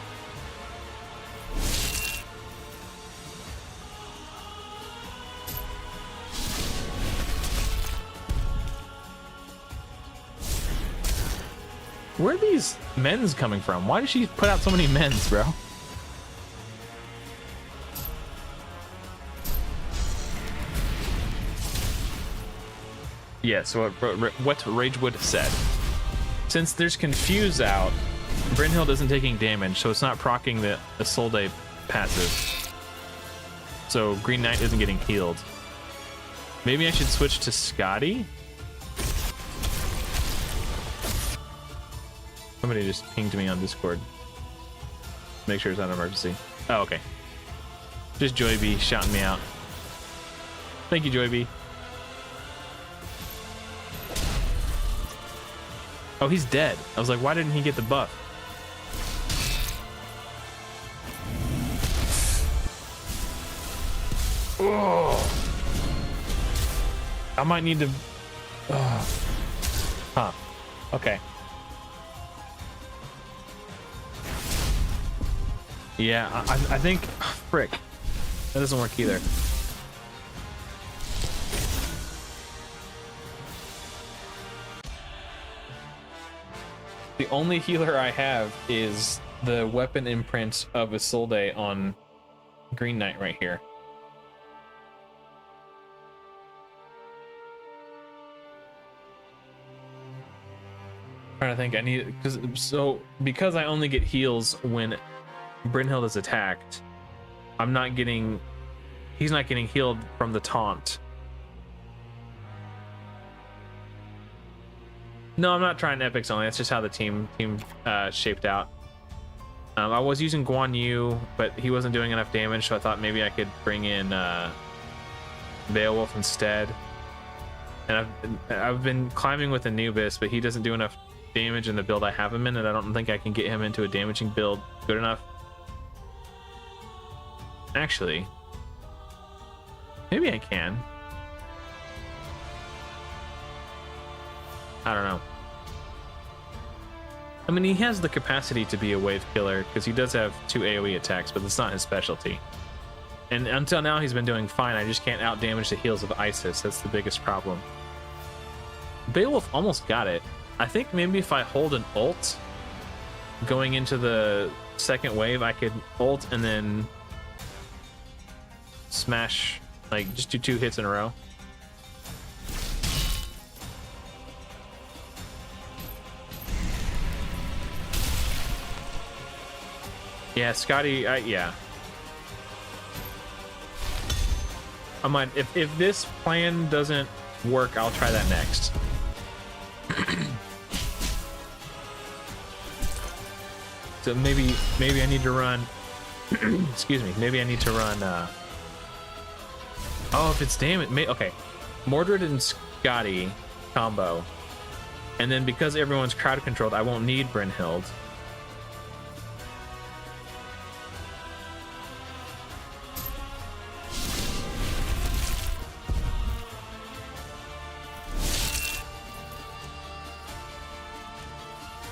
Where are these men's coming from? Why did she put out so many men's, bro? Yeah, so what Ragewood said. Since there's Confuse out, Brynhild isn't taking damage, so it's not proccing the Isolde passive. So Green Knight isn't getting healed. Maybe I should switch to Scotty? Somebody just pinged me on Discord. Make sure it's not an emergency. Oh, okay. Just Joy B shouting me out. Thank you, Joy B. Oh, he's dead. I was like, why didn't he get the buff? Oh. I might need to... Oh. Huh. Okay. Yeah, I think... Frick. That doesn't work either. The only healer I have is the weapon imprint of Isolde on Green Knight right here. Trying to think, I need, because I only get heals when Brynhild is attacked, I'm not getting, he's not getting healed from the taunt. No, I'm not trying epics only. That's just how the team shaped out. I was using Guan Yu, but he wasn't doing enough damage, so I thought maybe I could bring in Beowulf instead. And I've been climbing with Anubis, but he doesn't do enough damage in the build I have him in, and I don't think I can get him into a damaging build good enough. Actually, maybe I can. I don't know. I mean, he has the capacity to be a wave killer because he does have 2 AoE attacks, but it's not his specialty. And until now, he's been doing fine. I just can't out damage the heals of Isis. That's the biggest problem. Beowulf almost got it. I think maybe if I hold an ult going into the second wave, I could ult and then smash, like just do 2 hits in a row. Yeah, Scotty, yeah. I might, if this plan doesn't work, I'll try that next. So maybe I need to run excuse me, maybe I need to run oh, if it's damage, okay, Mordred and Scotty combo, and then because everyone's crowd controlled, I won't need Brynhild.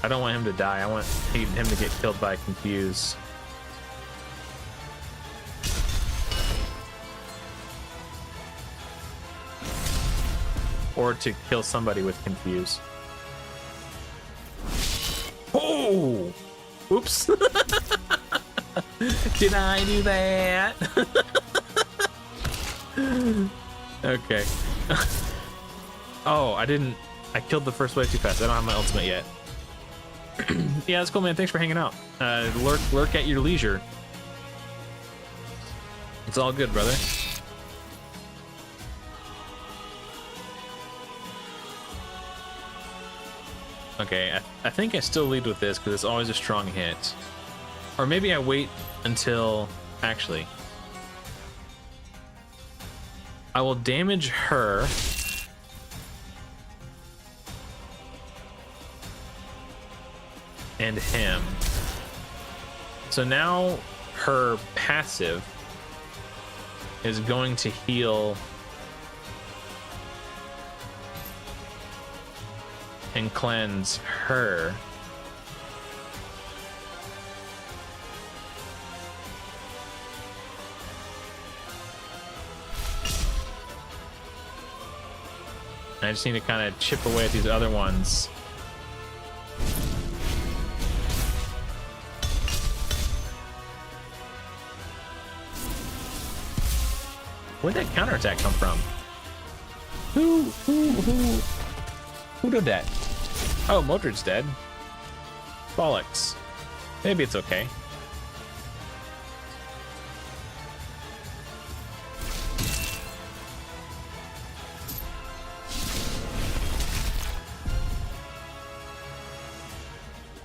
I don't want him to die. I want him to get killed by Confuse. Or to kill somebody with Confuse. Oh! Oops. Did I do that? Okay. Oh, I didn't. I killed the first wave too fast. I don't have my ultimate yet. Yeah, that's cool, man. Thanks for hanging out. Lurk at your leisure. It's all good, brother. Okay, I think I still lead with this because it's always a strong hit. Or maybe I wait until... Actually. I will damage her. And him. So now her passive is going to heal and cleanse her. I just need to kind of chip away at these other ones. Where'd that counterattack come from? Who did that? Oh, Mildred's dead. Bollocks. Maybe it's okay.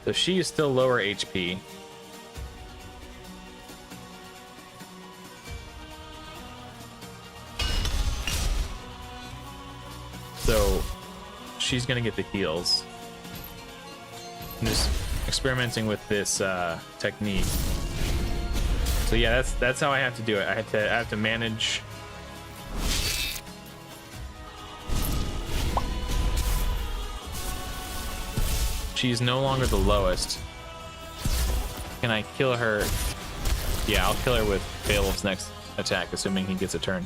So she is still lower HP. So she's gonna get the heals. I'm just experimenting with this technique. So yeah, that's how I have to do it. I have to manage. She's no longer the lowest. Can I kill her? Yeah, I'll kill her with Beowulf's next attack, assuming he gets a turn.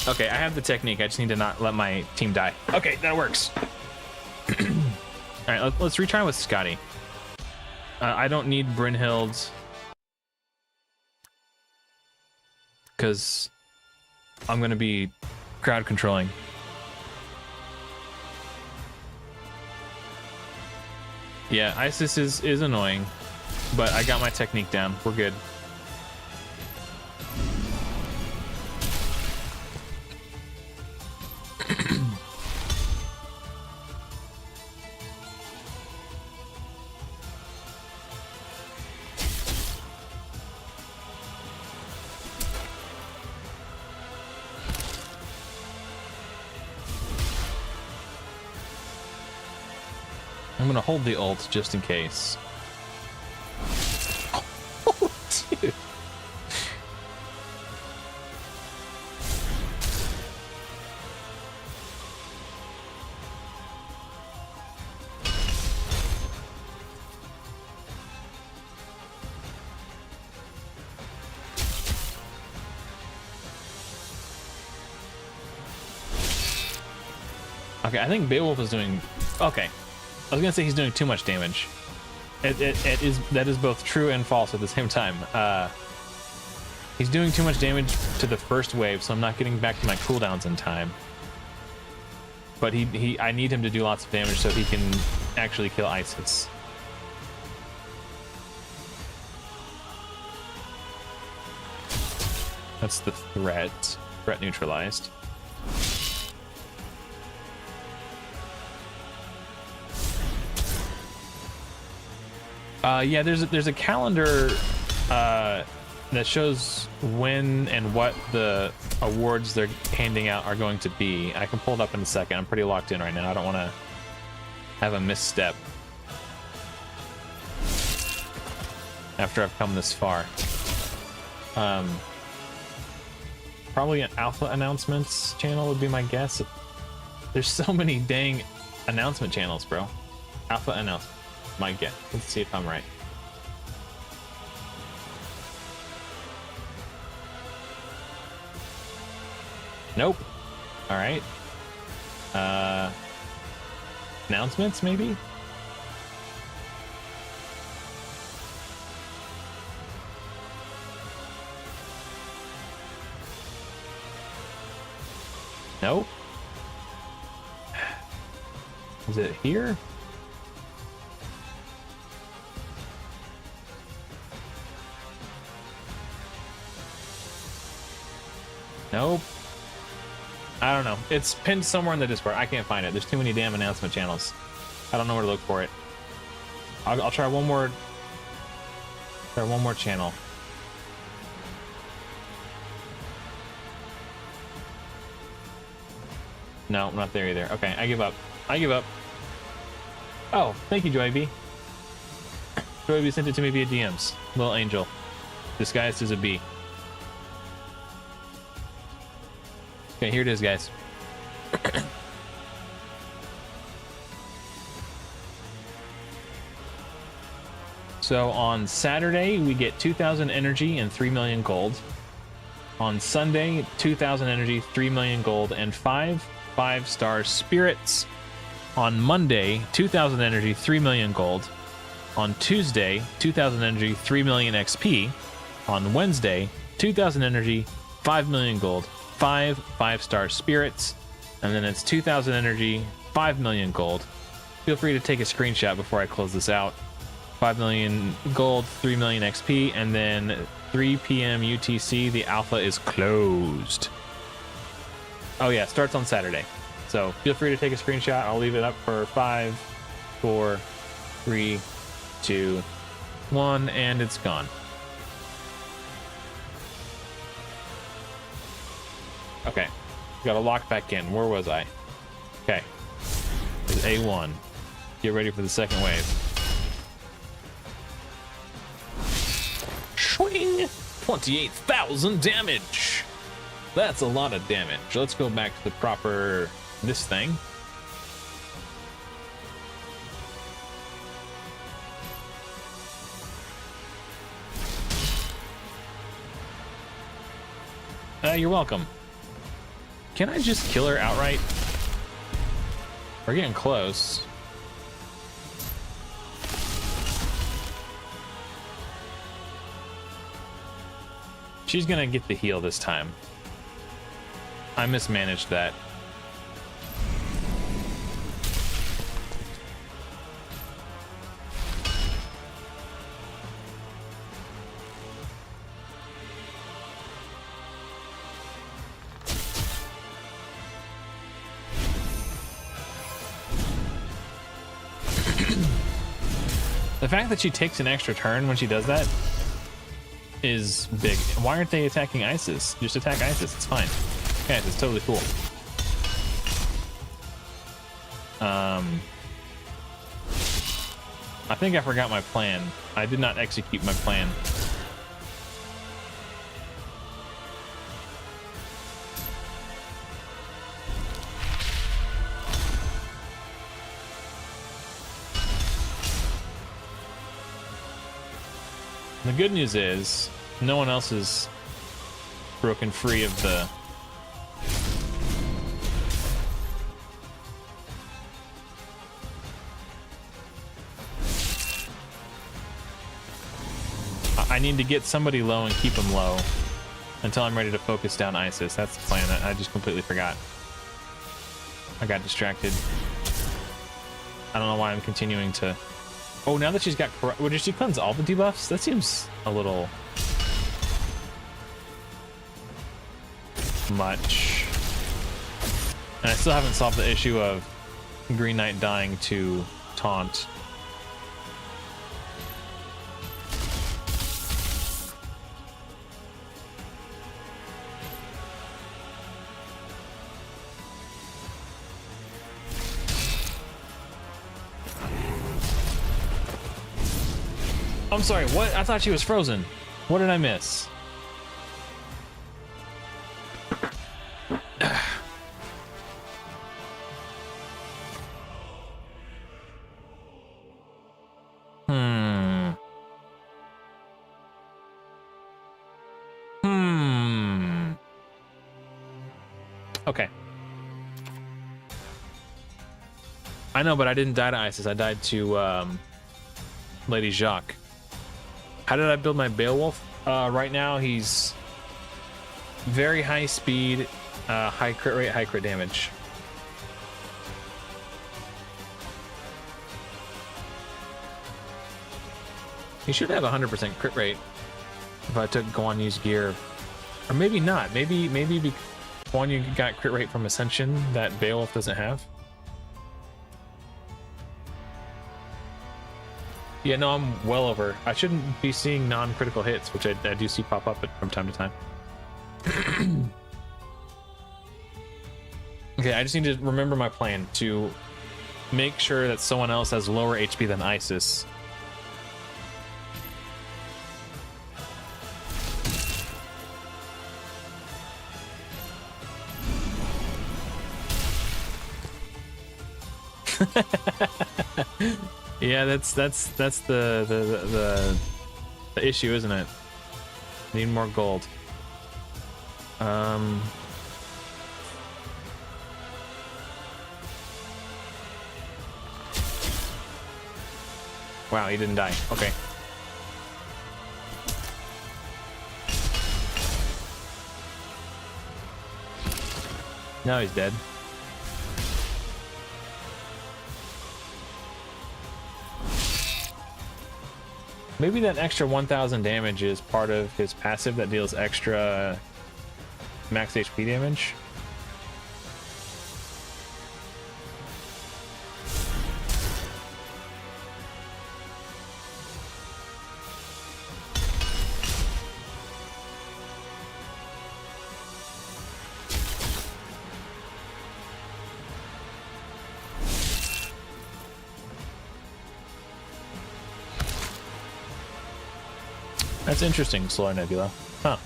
Okay, I have the technique. I just need to not let my team die. Okay, that works. All right, let's retry with Scotty. I don't need Brynhild because I'm gonna be crowd controlling. Yeah, Isis is annoying, but I got my technique down. We're good. I'm gonna hold the ult just in case. Oh, dude. Okay, I think Beowulf is doing... Okay. I was gonna say he's doing too much damage. That is both true and false at the same time. He's doing too much damage to the first wave, so I'm not getting back to my cooldowns in time. But I need him to do lots of damage so he can actually kill Isis. That's the threat. Threat neutralized. Yeah, there's a calendar that shows when and what the awards they're handing out are going to be. I can pull it up in a second. I'm pretty locked in right now. I don't want to have a misstep after I've come this far. Probably an alpha announcements channel would be my guess. There's so many dang announcement channels, bro. Alpha announcement. My guess. Let's see if I'm right. Nope. All right. Announcements, maybe? Nope. Is it here? Nope. I don't know. It's pinned somewhere in the Discord. I can't find it. There's too many damn announcement channels. I don't know where to look for it. I'll try one more. Try one more channel. No, not there either. Okay, I give up. I give up. Oh, thank you, Joy B. Joy B sent it to me via DMs. Little angel. Disguised as a bee. Okay, here it is, guys. So on Saturday, we get 2,000 energy and 3 million gold. On Sunday, 2,000 energy, 3 million gold, and 5-5-star spirits. On Monday, 2,000 energy, 3 million gold. On Tuesday, 2,000 energy, 3 million XP. On Wednesday, 2,000 energy, 5 million gold, 5-5-star spirits, and then it's 2,000 energy, 5 million gold. Feel free to take a screenshot before I close this out. 5 million gold, 3 million XP, and then 3 p.m. UTC, the alpha is closed. Oh yeah, starts on Saturday. So feel free to take a screenshot. I'll leave it up for 5, 4, 3, 2, 1, and it's gone. Okay, gotta lock back in. Where was I? Okay, it's A1. Get ready for the second wave. Swing! 28,000 damage! That's a lot of damage. Let's go back to the proper... this thing. You're welcome. Can I just kill her outright? We're getting close. She's gonna get the heal this time. I mismanaged that. The fact that she takes an extra turn when she does that is big. Why aren't they attacking Isis? Just attack Isis, it's fine. Yeah, it's totally cool. I think I forgot my plan. I did not execute my plan. The good news is no one else is broken free of the I need to get somebody low and keep them low until I'm ready to focus down Isis. That's the plan. I just completely forgot. I got distracted. I don't know why I'm continuing to... Oh, now that she's got... Would she cleanse all the debuffs? That seems a little... much. And I still haven't solved the issue of Green Knight dying to taunt. I'm sorry, what? I thought she was frozen. What did I miss? Okay. I know, but I didn't die to Isis. I died to Lady Jacques. How did I build my Beowulf? Right now he's very high speed, high crit rate, high crit damage. He should have 100% crit rate if I took Guan Yu's gear. Or maybe not. Maybe Guan Yu got crit rate from Ascension that Beowulf doesn't have. Yeah, no, I'm well over. I shouldn't be seeing non-critical hits, which I do see pop up from time to time. Okay, I just need to remember my plan to make sure that someone else has lower HP than Isis. Yeah, that's the issue, isn't it? Need more gold. Wow, he didn't die. Okay. Now he's dead. Maybe that extra 1000 damage is part of his passive that deals extra max HP damage. That's interesting, Solar Nebula. Huh.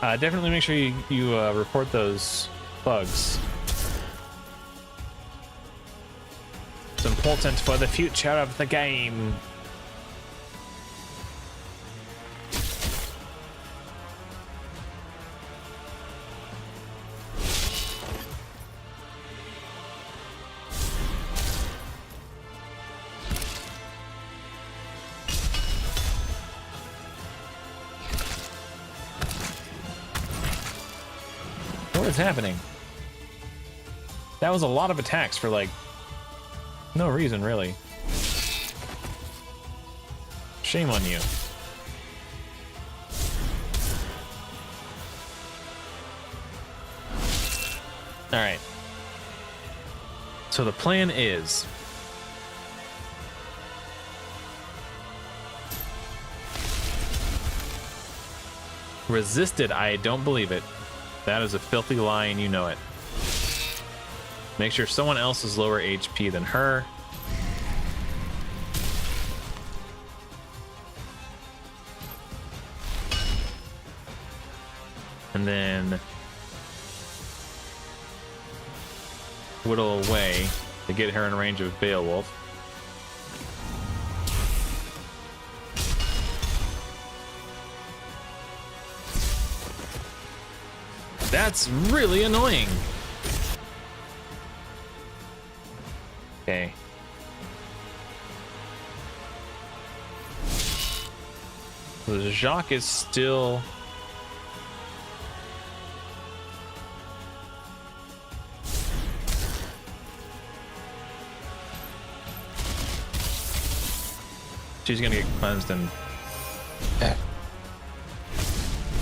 Definitely make sure you report those bugs. It's important for the future of the game. What is happening? That was a lot of attacks for like no reason, really. Shame on you. All right. So the plan is resisted. I don't believe it. That is a filthy lie, and you know it. Make sure someone else is lower HP than her. And then whittle away to get her in range of Beowulf. That's really annoying. Okay. So Jacques is still... She's gonna get cleansed and...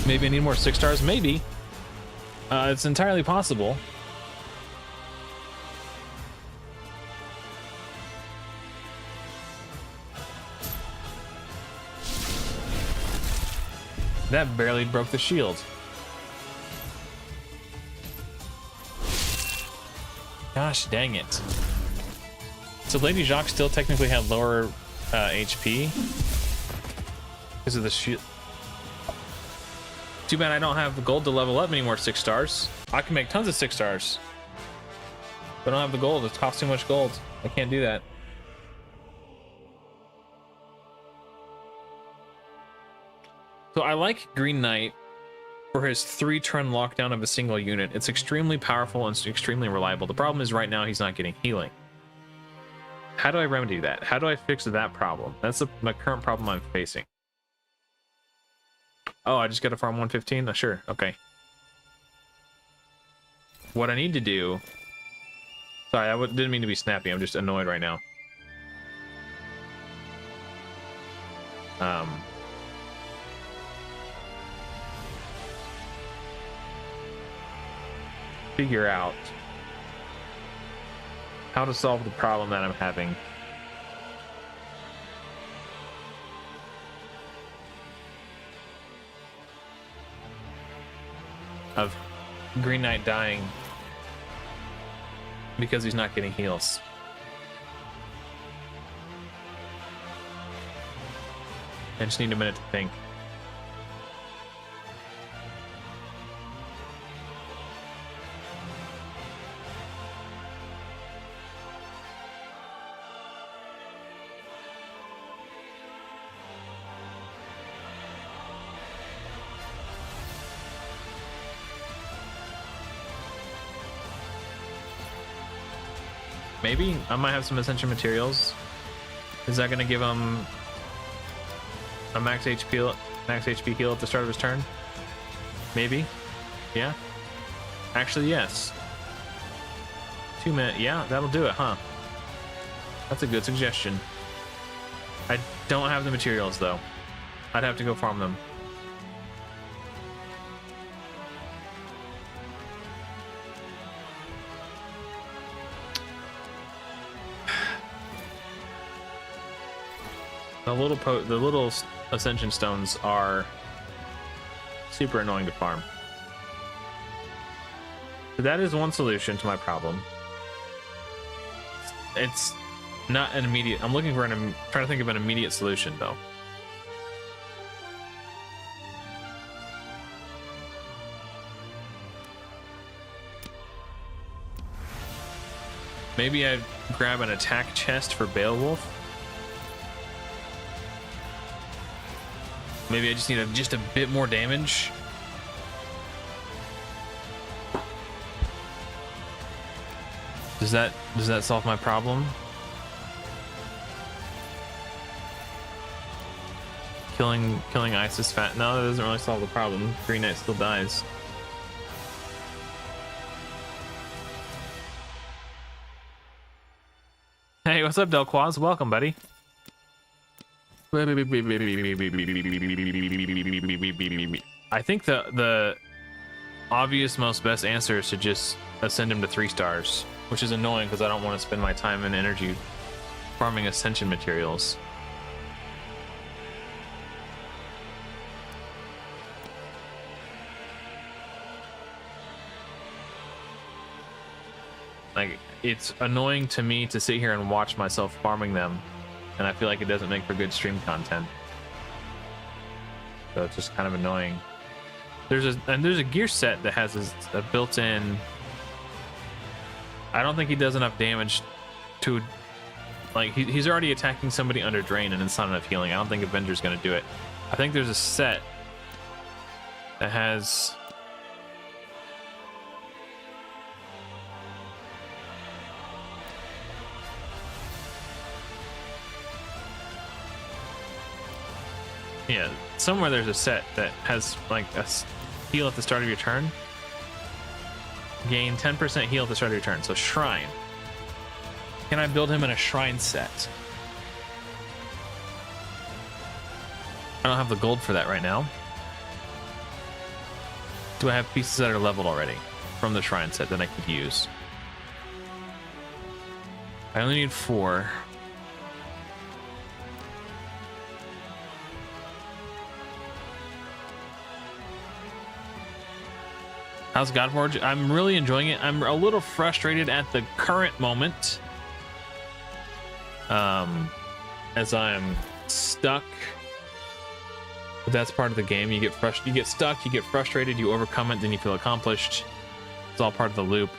Maybe I need more 6 stars? Maybe. It's entirely possible. That barely broke the shield. Gosh dang it. So Lady Jacques still technically had lower HP because of the shield. Too bad I don't have the gold to level up any more 6 stars. I can make tons of 6 stars. But I don't have the gold. It costs too much gold. I can't do that. So I like Green Knight for his 3-turn lockdown of a single unit. It's extremely powerful and extremely reliable. The problem is right now he's not getting healing. How do I remedy that? How do I fix that problem? That's my current problem I'm facing. Oh, I just got to farm 115? Sure, okay. What I need to do... Sorry, I didn't mean to be snappy. I'm just annoyed right now. Figure out how to solve the problem that I'm having. Of Green Knight dying because he's not getting heals. I just need a minute to think. Maybe I might have some Ascension materials. Is that going to give him a max HP heal at the start of his turn? Maybe. Yeah. Actually, yes. 2 minutes. Yeah, that'll do it, huh? That's a good suggestion. I don't have the materials though. I'd have to go farm them. The little Ascension stones are super annoying to farm. So that is one solution to my problem. It's not an immediate. I'm looking for trying to think of an immediate solution though. Maybe I'd grab an attack chest for Beowulf. Maybe I just need just a bit more damage. Does that solve my problem? Killing Isis fat. No, that doesn't really solve the problem. Green Knight still dies. Hey, what's up, Delquaz? Welcome, buddy. I think the obvious most best answer is to just ascend him to 3 stars, which is annoying because I don't want to spend my time and energy farming Ascension materials. Like, it's annoying to me to sit here and watch myself farming them, and I feel like it doesn't make for good stream content. So it's just kind of annoying. There's a gear set that has a built-in. I don't think he does enough damage to, like, he's already attacking somebody under drain and it's not enough healing. I don't think Avenger's gonna do it. I think there's a set that has. Yeah, somewhere there's a set that has like a heal at the start of your turn. Gain 10% heal at the start of your turn. So Shrine. Can I build him in a Shrine set? I don't have the gold for that right now. Do I have pieces that are leveled already from the Shrine set that I could use? I only need 4. How's Godforge? I'm really enjoying it. I'm a little frustrated at the current moment, as I'm stuck. But that's part of the game. You get stuck, you get frustrated, you overcome it, then you feel accomplished. It's all part of the loop.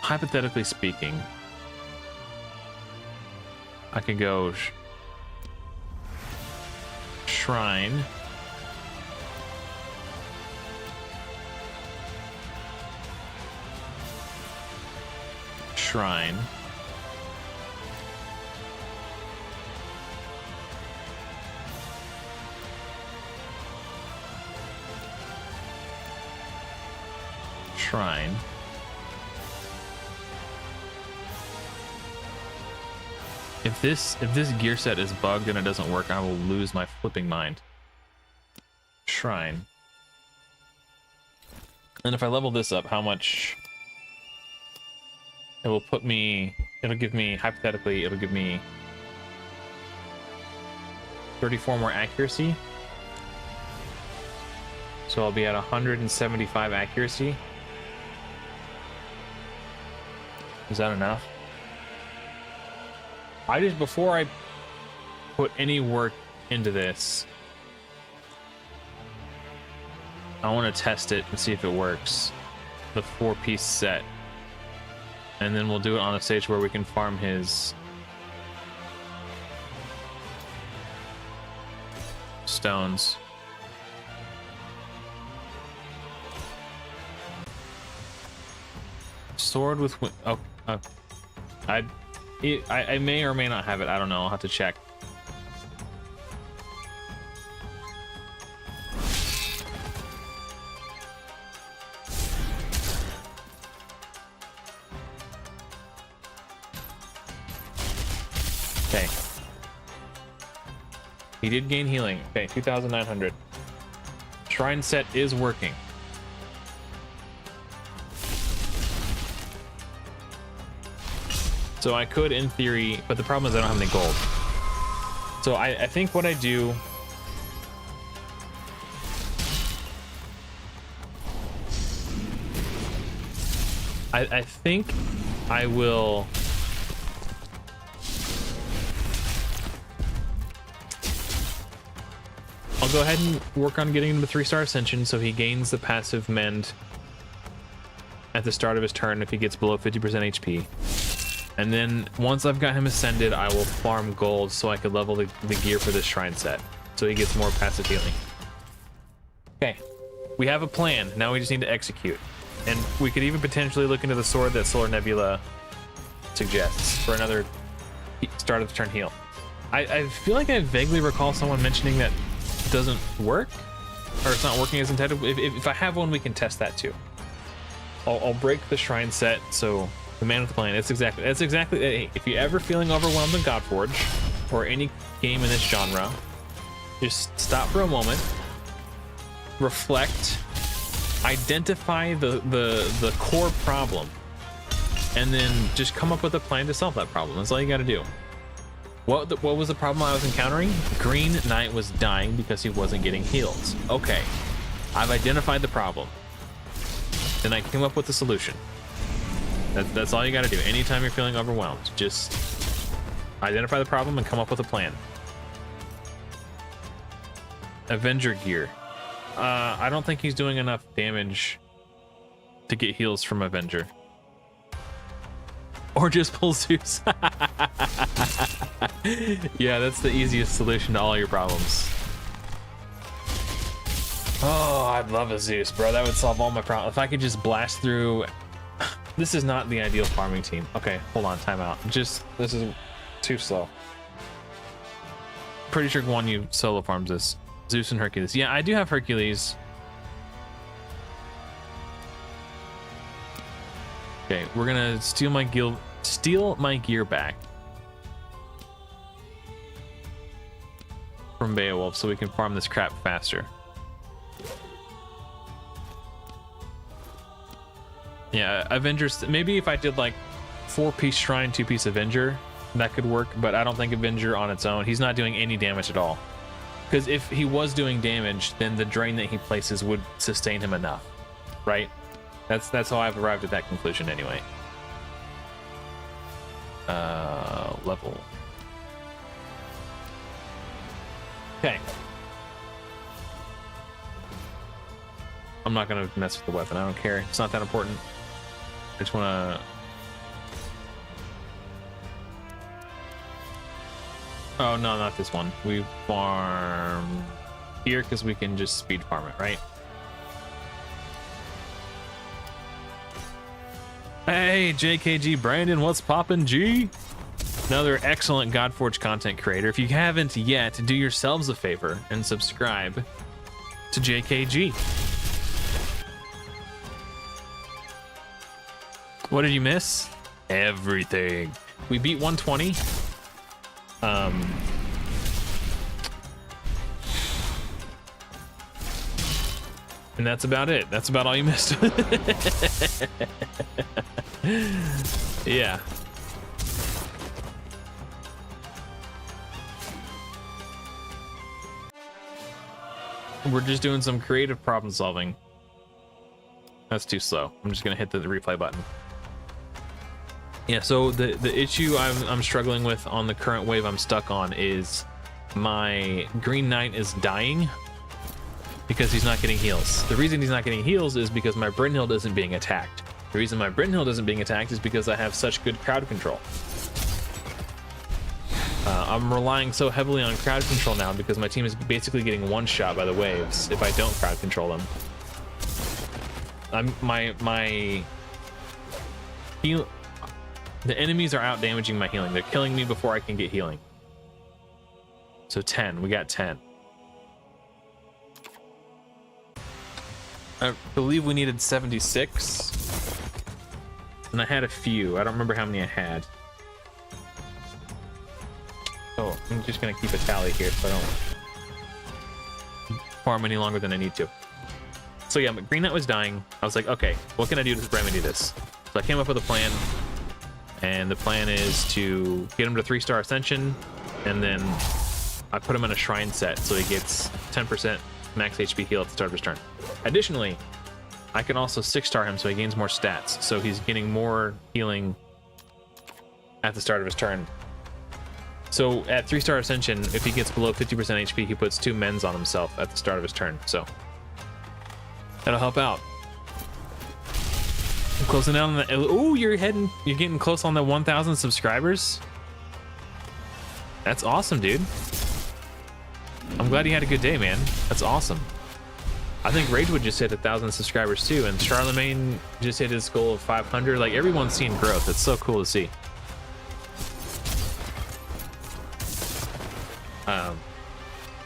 Hypothetically speaking, I could go Shrine. Shrine. shrine. If this gear set is bugged and it doesn't work, I will lose my flipping mind. Shrine. And if I level this up, how much it will put me, it'll give me, hypothetically, it'll give me 34 more accuracy. So I'll be at 175 accuracy. Is that enough? Before I put any work into this, I want to test it and see if it works. The 4-piece set. And then we'll do it on a stage where we can farm his stones. Sword with I may or may not have it. I don't know. I'll have to check. Okay. He did gain healing. Okay, 2,900. Shrine set is working. So I could, in theory, but the problem is I don't have any gold. So I think what I do... I think I will... I'll go ahead and work on getting him to 3-star ascension so he gains the passive mend at the start of his turn if he gets below 50% HP. And then once I've got him ascended, I will farm gold so I could level the gear for this shrine set. So he gets more passive healing. Okay, we have a plan. Now we just need to execute. And we could even potentially look into the sword that Solar Nebula suggests for another start of the turn heal. I feel like I vaguely recall someone mentioning that it doesn't work, or it's not working as intended. If I have one, we can test that too. I'll break the shrine set, so the man with the plan. That's exactly. Hey, if you're ever feeling overwhelmed in Godforge or any game in this genre, just stop for a moment, reflect, identify the core problem, and then just come up with a plan to solve that problem. That's all you got to do. What was the problem I was encountering? Green Knight was dying because he wasn't getting heals. Okay, I've identified the problem. Then I came up with the solution. That's all you got to do. Anytime you're feeling overwhelmed, just identify the problem and come up with a plan. Avenger gear. I don't think he's doing enough damage to get heals from Avenger. Or just pull Zeus. Yeah, that's the easiest solution to all your problems. Oh, I'd love a Zeus, bro. That would solve all my problems. If I could just blast through... This is not the ideal farming team. Okay, hold on, time out. This is too slow. Pretty sure one you solo farms this. Zeus and Hercules. Yeah, I do have Hercules. Okay, we're gonna steal my gear back from Beowulf so we can farm this crap faster. Yeah, Avengers. Maybe if I did like 4-piece shrine, 2-piece Avenger, that could work. But I don't think Avenger on its own. He's not doing any damage at all. Because if he was doing damage, then the drain that he places would sustain him enough, right? That's how I've arrived at that conclusion anyway. Level. Okay. I'm not gonna mess with the weapon. I don't care. It's not that important. I just wanna... Oh, no, not this one. We farm here because we can just speed farm it, right? Hey, JKG Brandon, what's poppin', G? Another excellent Godforge content creator. If you haven't yet, do yourselves a favor and subscribe to JKG. What did you miss? Everything. We beat 120. And that's about it. That's about all you missed. Yeah. We're just doing some creative problem solving. That's too slow. I'm just gonna hit the replay button. Yeah, so the issue I'm struggling with on the current wave I'm stuck on is my Green Knight is dying because he's not getting heals. The reason he's not getting heals is because my Brynhild isn't being attacked. The reason my Brynhild isn't being attacked is because I have such good crowd control. I'm relying so heavily on crowd control now because my team is basically getting one shot by the waves if I don't crowd control them. The enemies are out damaging my healing. They're killing me before I can get healing. So 10, we got 10. I believe we needed 76. And I had a few. I don't remember how many I had. Oh, I'm just gonna keep a tally here so I don't farm any longer than I need to. So yeah, Green Knight was dying. I was like, okay, what can I do to remedy this? So I came up with a plan, and the plan is to get him to 3-star Ascension, and then I put him in a Shrine set so he gets 10% max HP heal at the start of his turn. Additionally, I can also 6-star him so he gains more stats, so he's getting more healing at the start of his turn. So at 3-star Ascension, if he gets below 50% HP, he puts 2 mends on himself at the start of his turn. So that'll help out. I'm closing down on the. Oh, you're getting close on the 1,000 subscribers. That's awesome, dude. I'm glad you had a good day, man. That's awesome. I think Ragewood just hit 1,000 subscribers too, and Charlemagne just hit his goal of 500. Like, everyone's seeing growth. It's so cool to see.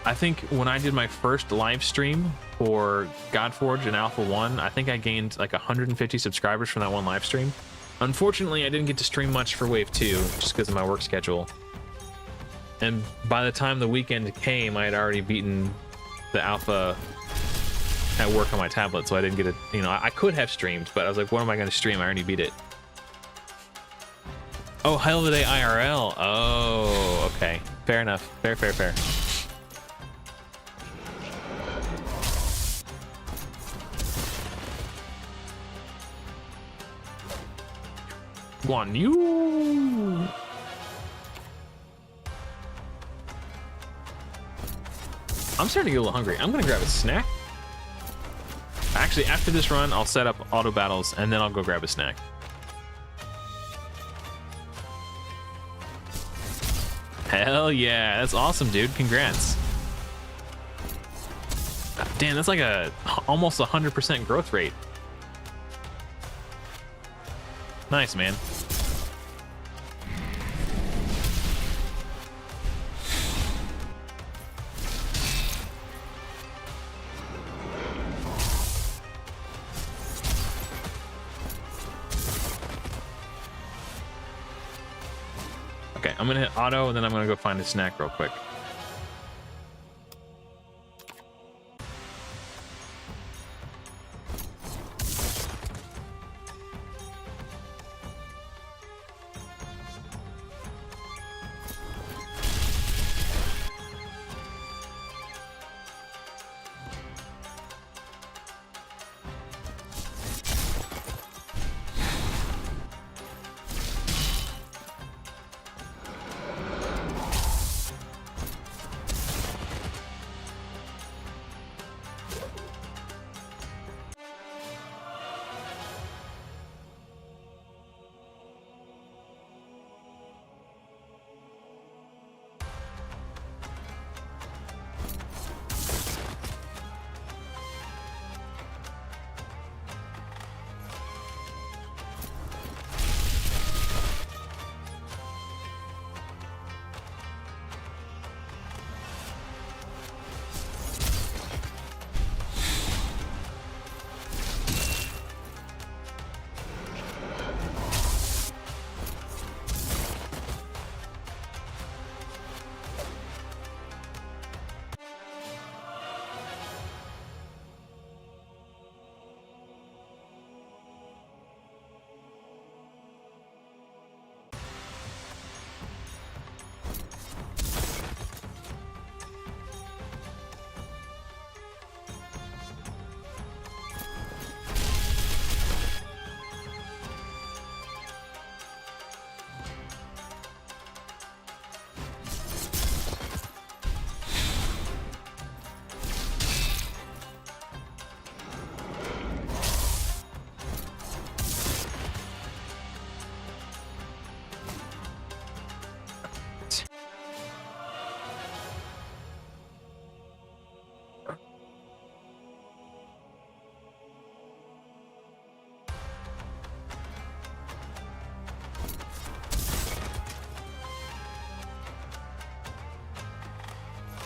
I think when I did my first live stream for Godforge and Alpha 1, I think I gained like 150 subscribers from that one live stream. Unfortunately, I didn't get to stream much for Wave 2 just because of my work schedule. And by the time the weekend came, I had already beaten the Alpha at work on my tablet, so I didn't get it. You know, I could have streamed, but I was like, what am I going to stream? I already beat it. Oh, Hell of the Day IRL. Oh, okay. Fair enough. Fair. Guan Yu. I'm starting to get a little hungry. I'm gonna grab a snack. Actually, after this run, I'll set up auto battles and then I'll go grab a snack. Hell yeah, that's awesome, dude. Congrats. Damn, that's like almost 100% growth rate. Nice, man. Okay, I'm gonna hit auto and then I'm gonna go find a snack real quick.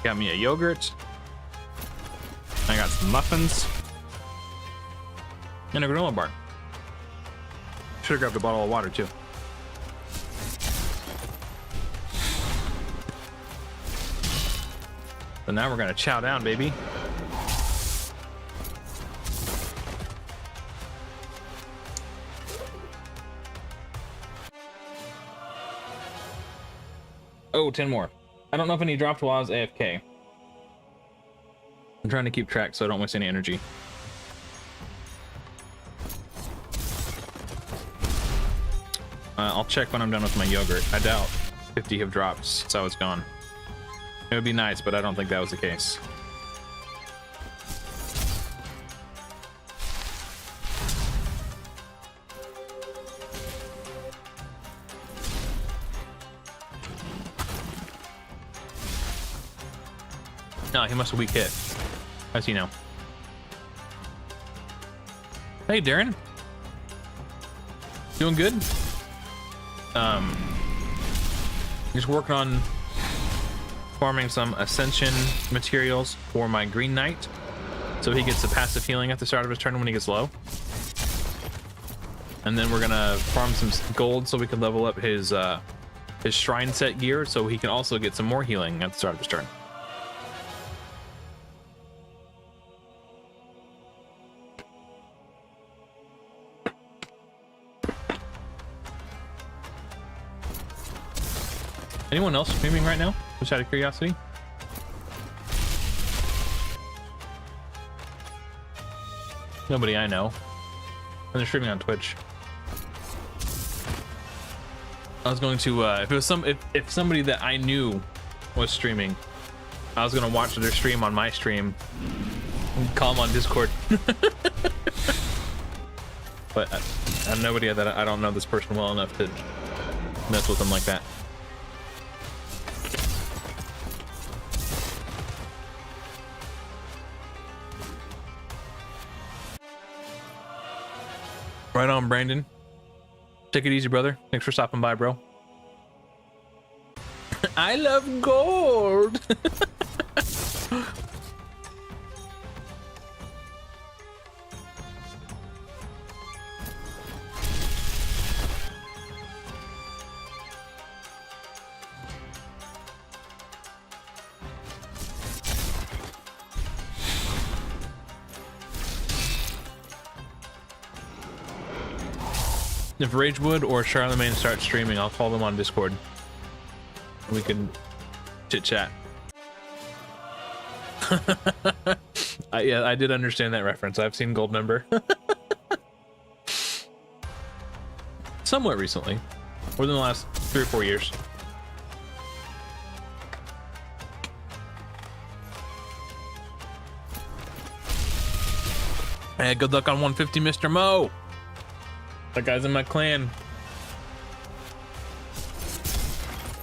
Got me a yogurt. I got some muffins. And a granola bar. Should have grabbed a bottle of water too. So now we're gonna chow down, baby. Oh, 10 more. I don't know if any dropped while I was AFK. I'm trying to keep track so I don't waste any energy. I'll check when I'm done with my yogurt. I doubt 50 have dropped, so it's gone. It would be nice, but I don't think that was the case. No, he must have weak hit. How's he know? Hey, Darren. Doing good? Just working on farming some Ascension materials for my Green Knight, so he gets a passive healing at the start of his turn when he gets low. And then we're gonna farm some gold so we can level up his shrine set gear, so he can also get some more healing at the start of his turn. Anyone else streaming right now? Just out of curiosity. Nobody I know. And they're streaming on Twitch. I was going to, if it was if somebody that I knew was streaming, I was gonna watch their stream on my stream and call them on Discord. But I'm nobody that I don't know this person well enough to mess with them like that. Right on, Brandon. Take it easy, brother. Thanks for stopping by, bro. I love gold. If Ragewood or Charlemagne start streaming, I'll call them on Discord. We can chit chat. Yeah, I did understand that reference. I've seen Goldmember. Somewhat recently, within the last 3 or 4 years. Hey, good luck on 150, Mr. Mo. That guy's in my clan.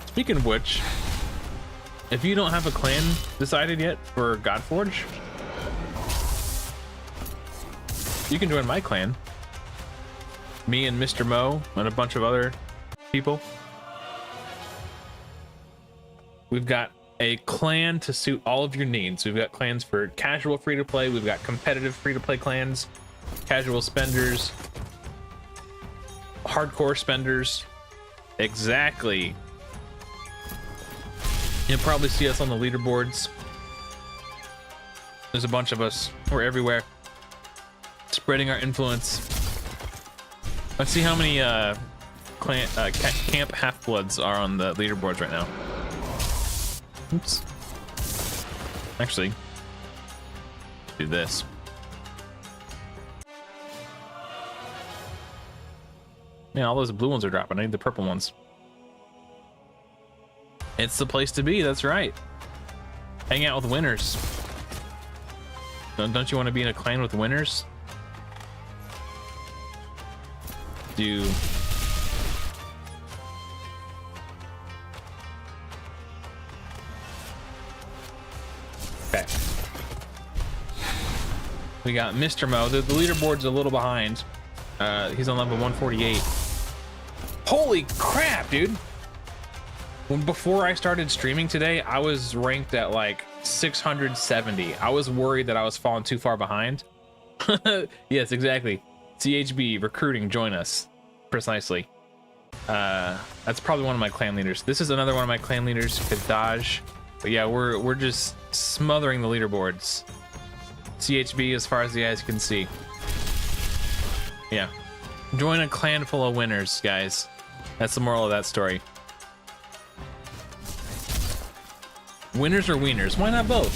Speaking of which, if you don't have a clan decided yet for Godforge, you can join my clan. Me and Mr. Mo and a bunch of other people. We've got a clan to suit all of your needs. We've got clans for casual free-to-play. We've got competitive free-to-play clans, casual spenders, hardcore spenders. Exactly. You'll probably see us on the leaderboards. There's a bunch of us. We're everywhere, spreading our influence. Let's see how many camp half-bloods are on the leaderboards right now. Oops. Actually, let's do this. Man, all those blue ones are dropping. I need the purple ones. It's the place to be, that's right. Hang out with winners. Don't you want to be in a clan with winners? Do... Okay. We got Mr. Mo. The leaderboard's a little behind. He's on level 148. Holy crap, dude. Before I started streaming today, I was ranked at like 670. I was worried that I was falling too far behind. Yes, exactly. CHB recruiting, join us. Precisely. That's probably one of my clan leaders. This is another one of my clan leaders, Kadaj. But yeah, we're just smothering the leaderboards. CHB as far as the eyes can see. Yeah. Join a clan full of winners, guys. That's the moral of that story. Winners or wieners? Why not both?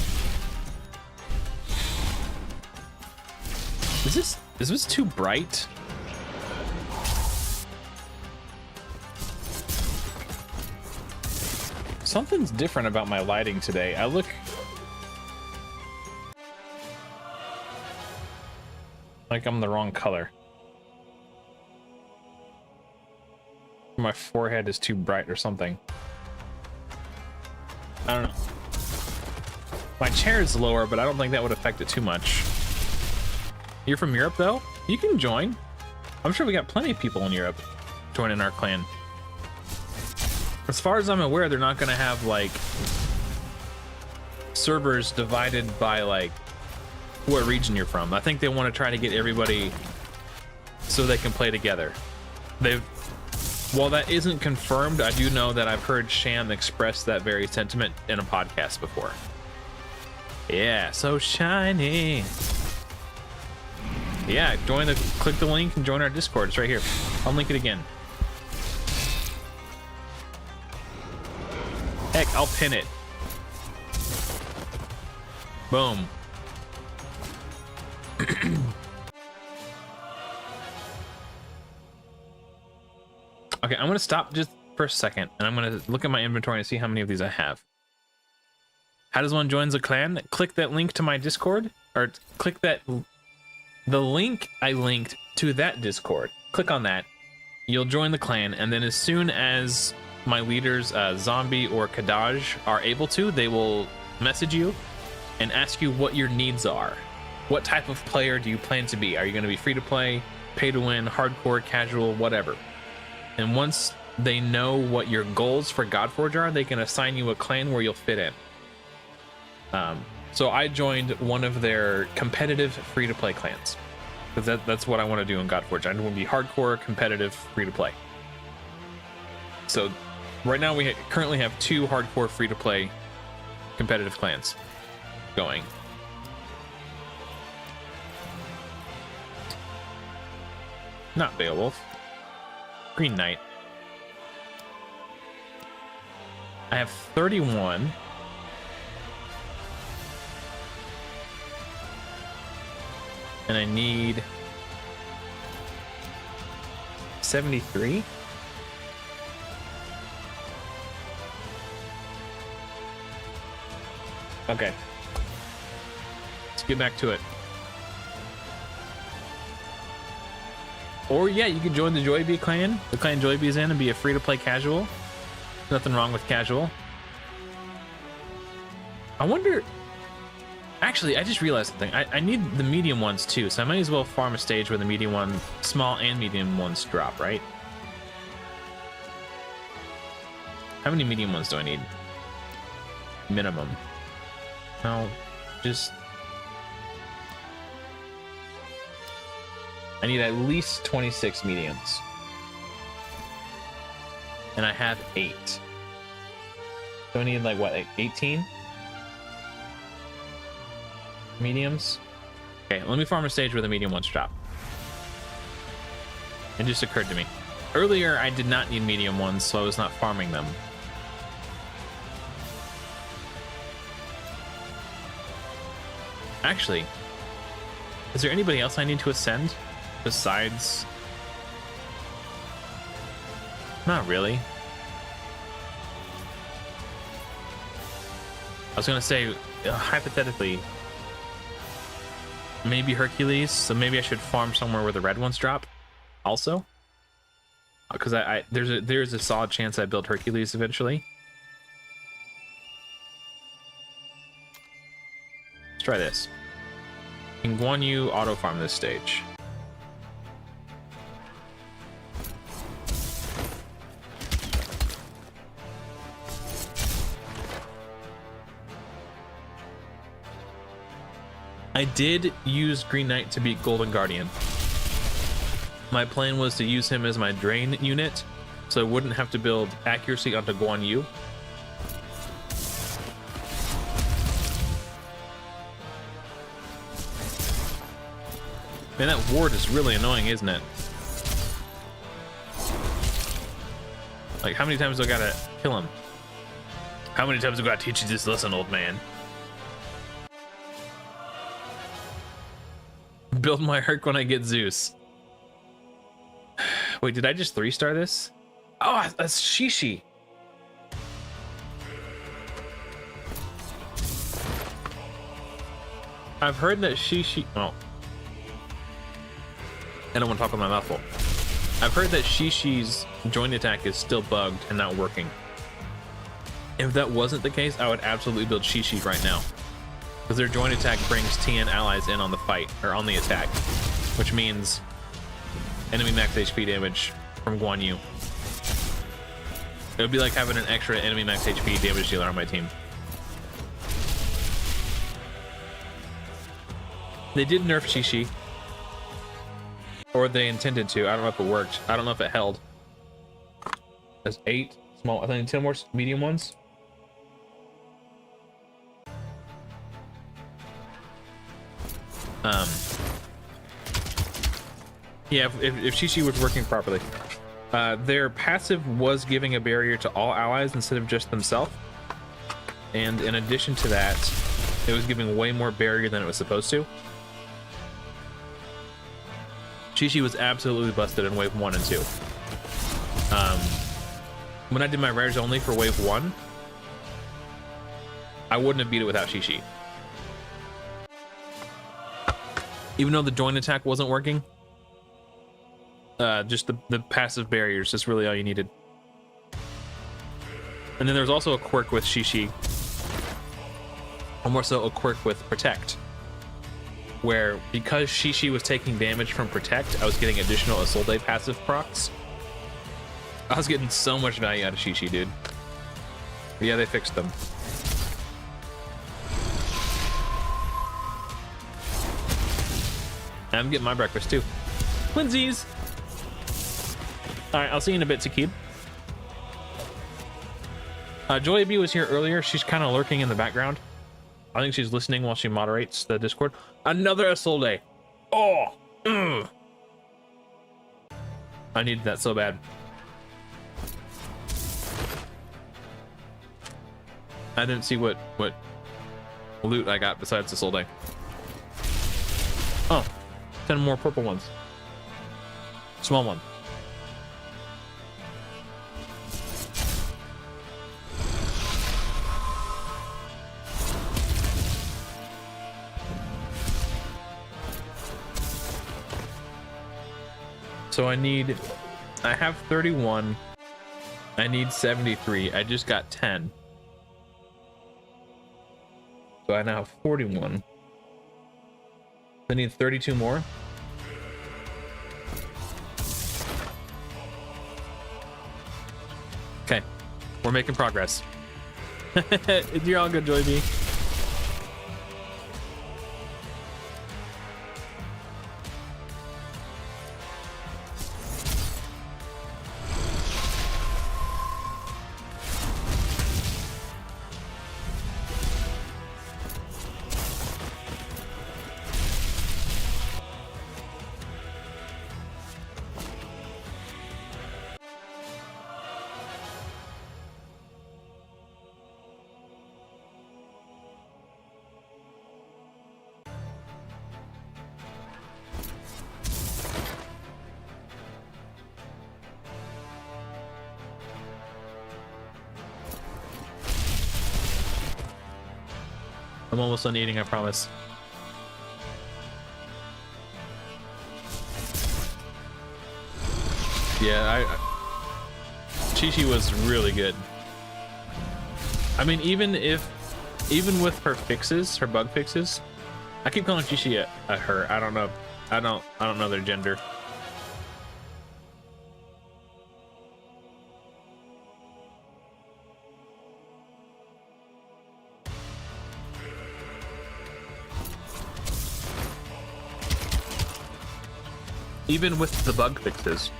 Is this too bright? Something's different about my lighting today. I look like I'm the wrong color. My forehead is too bright or something. I don't know. My chair is lower, but I don't think that would affect it too much. You're from Europe, though? You can join. I'm sure we got plenty of people in Europe joining our clan. As far as I'm aware, they're not going to have, like, servers divided by, like, what region you're from. I think they want to try to get everybody so they can play together. While that isn't confirmed, I do know that I've heard Sham express that very sentiment in a podcast before. Yeah, so shiny. Yeah, click the link and join our Discord. It's right here. I'll link it again. Heck, I'll pin it. Boom. Okay, I'm gonna stop just for a second, and I'm gonna look at my inventory and see how many of these I have. How does one join the clan? Click that link to my Discord, or click the link I linked to that Discord. Click on that. You'll join the clan, and then as soon as my leaders, Zombie or Kadaj, are able to, they will message you and ask you what your needs are. What type of player do you plan to be? Are you going to be free to play, pay to win, hardcore, casual, whatever? And once they know what your goals for Godforge are, they can assign you a clan where you'll fit in. So I joined one of their competitive free-to-play clans. Because that's what I want to do in Godforge. I want to be hardcore, competitive, free-to-play. So right now we currently have 2 hardcore free-to-play competitive clans going. Not Beowulf. Green Knight. I have 31. And I need 73. Okay. Let's get back to it. Or yeah, you could join the Joybee clan. The clan Joybee's in and be a free-to-play casual. Nothing wrong with casual. I wonder... Actually, I just realized something. I need the medium ones too, so I might as well farm a stage where the medium one, small and medium ones drop, right? How many medium ones do I need? Minimum. No, just... I need at least 26 mediums. And I have 8. So I need like what, like 18? Mediums? Okay, let me farm a stage where the medium ones drop. It just occurred to me. Earlier, I did not need medium ones, so I was not farming them. Actually, is there anybody else I need to ascend besides? Not really. I was gonna say, hypothetically, maybe Hercules, so maybe I should farm somewhere where the red ones drop also, because there's a solid chance I build Hercules eventually. Let's try this. Can Guan Yu auto farm this stage? I did use Green Knight to beat Golden Guardian. My plan was to use him as my drain unit, so I wouldn't have to build accuracy onto Guan Yu. Man, that ward is really annoying, isn't it? Like, how many times do I gotta kill him? How many times do I gotta teach you this lesson, old man? Build my Herc when I get Zeus. Wait, did I just 3-star this? Oh, that's Shishi. I've heard that Shishi... Oh. I don't want to talk with my mouth full. I've heard that Shishi's joint attack is still bugged and not working. If that wasn't the case, I would absolutely build Shishi right now. Because their joint attack brings TN allies in on the fight, or on the attack. Which means enemy max HP damage from Guan Yu. It would be like having an extra enemy max HP damage dealer on my team. They did nerf Shishi. Or they intended to. I don't know if it worked. I don't know if it held. There's 8 small. I think 10 more medium ones. Yeah, if Shishi was working properly. Their passive was giving a barrier to all allies instead of just themselves. And in addition to that, it was giving way more barrier than it was supposed to. Shishi was absolutely busted in wave 1 and 2. When I did my rares only for wave 1, I wouldn't have beat it without Shishi. Even though the joint attack wasn't working, just the passive barriers is really all you needed. And then there's also a quirk with Shishi, or more so a quirk with Protect, where because Shishi was taking damage from Protect, I was getting additional Isolde passive procs. I was getting so much value out of Shishi, dude. But yeah, they fixed them. I'm getting my breakfast too. Twinsies! Alright, I'll see you in a bit, Sakib. Joy B was here earlier. She's kind of lurking in the background. I think she's listening while she moderates the Discord. Another Isolde! Oh! Ugh. I needed that so bad. I didn't see what loot I got besides Isolde. Oh. 10 more purple ones. Small one. So I have 31. I need 73. I just got 10. So I now have 41. I need 32 more. Okay, we're making progress. You're all good, Joy B. I'm almost done eating, I promise. Yeah, Chi-Chi was really good. I mean, even with her fixes, her bug fixes, I keep calling Chi-Chi a her. I don't know. I don't know their gender. even with the bug fixes.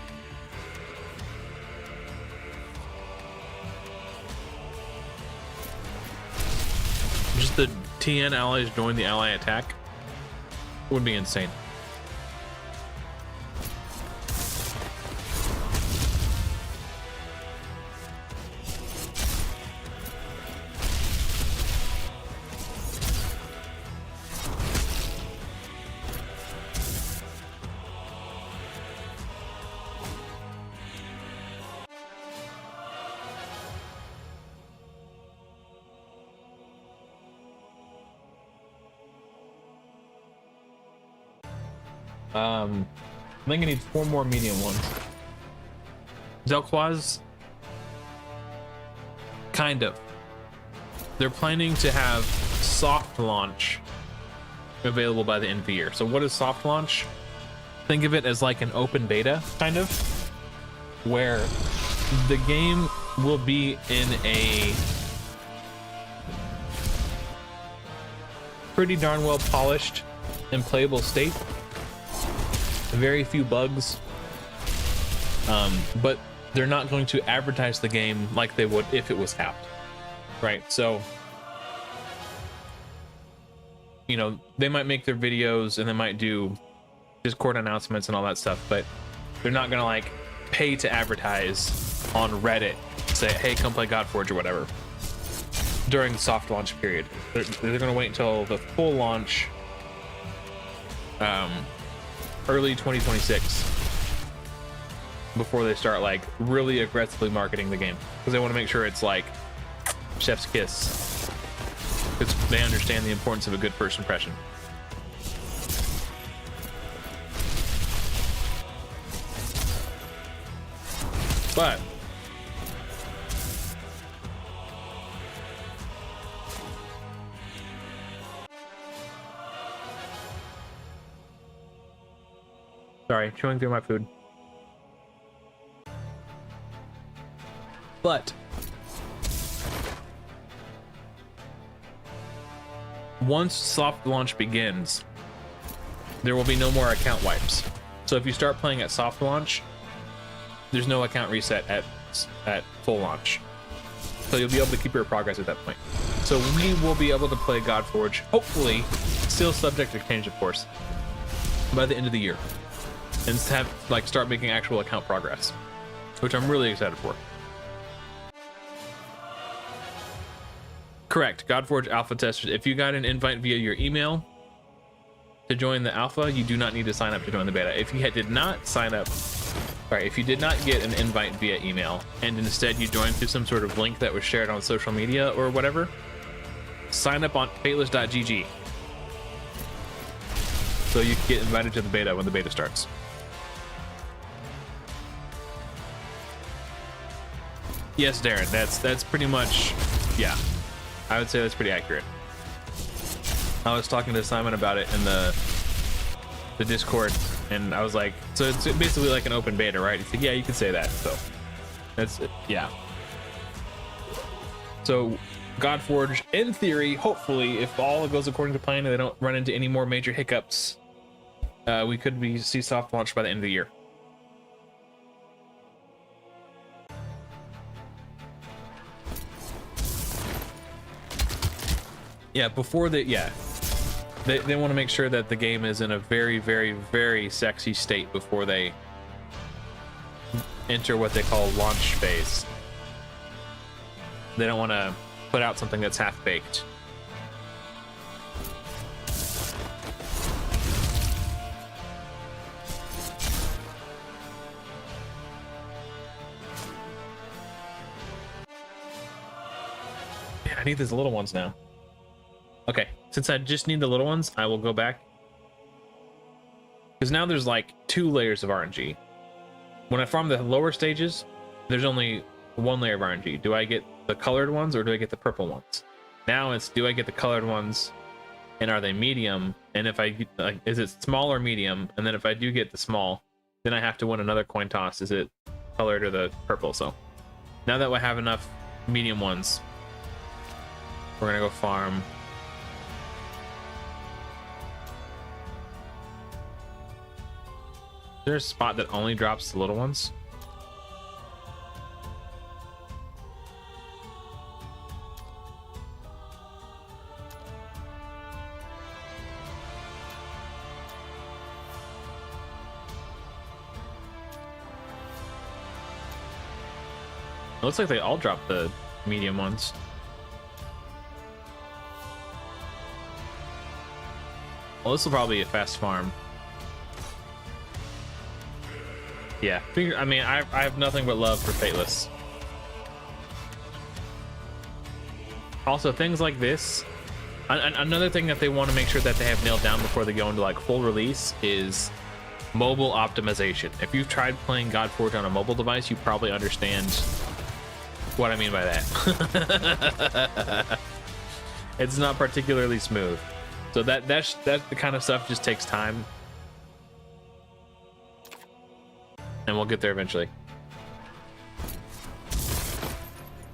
Just the TN allies join the ally attack would be insane. I think I need 4 more medium ones. Zelquaz, kind of. They're planning to have soft launch available by the end of the year. So what is soft launch? Think of it as like an open beta, kind of, where the game will be in a pretty darn well polished and playable state. Very few bugs, but they're not going to advertise the game like they would if it was out, right? So, you know, they might make their videos and they might do Discord announcements and all that stuff, but they're not gonna like pay to advertise on Reddit, say, hey, come play Godforge or whatever during the soft launch period. They're gonna wait until the full launch, early 2026, before they start like really aggressively marketing the game, because they want to make sure it's like chef's kiss, because they understand the importance of a good first impression. But sorry, chewing through my food. But once soft launch begins, there will be no more account wipes. So if you start playing at soft launch, there's no account reset at full launch. So you'll be able to keep your progress at that point. So we will be able to play Godforge, hopefully, still subject to change, of course, by the end of the year, and have like start making actual account progress, which I'm really excited for. Correct, Godforge alpha testers. If you got an invite via your email to join the alpha, you do not need to sign up to join the beta. If you did not sign up, sorry, if you did not get an invite via email and instead you joined through some sort of link that was shared on social media or whatever, sign up on fateless.gg so you can get invited to the beta when the beta starts. Yes, Darren, that's pretty much, yeah, I would say that's pretty accurate. I was talking to Simon about it in the Discord, and I was like, so it's basically like an open beta, right? He said, yeah, you could say that. So that's it. Yeah. So Godforge, in theory, hopefully, if all goes according to plan and they don't run into any more major hiccups, we could see soft launch by the end of the year. Yeah, before they, yeah. They want to make sure that the game is in a very, very, very sexy state before they enter what they call launch phase. They don't want to put out something that's half-baked. Yeah, I need these little ones now. Okay, since I just need the little ones, I will go back. Because now there's like 2 layers of RNG. When I farm the lower stages, there's only 1 layer of RNG. Do I get the colored ones or do I get the purple ones? Now it's, do I get the colored ones and are they medium? And if I, like, is it small or medium? And then if I do get the small, then I have to win another coin toss. Is it colored or the purple? So now that we have enough medium ones, we're gonna go farm. there a spot that only drops the little ones? It looks like they all drop the medium ones. Well, this will probably be a fast farm. Yeah, I mean, I have nothing but love for Fateless. Also, things like this. Another thing that they want to make sure that they have nailed down before they go into like full release is mobile optimization. If you've tried playing Godforge on a mobile device, you probably understand what I mean by that. It's not particularly smooth. So that's the kind of stuff just takes time. And we'll get there eventually.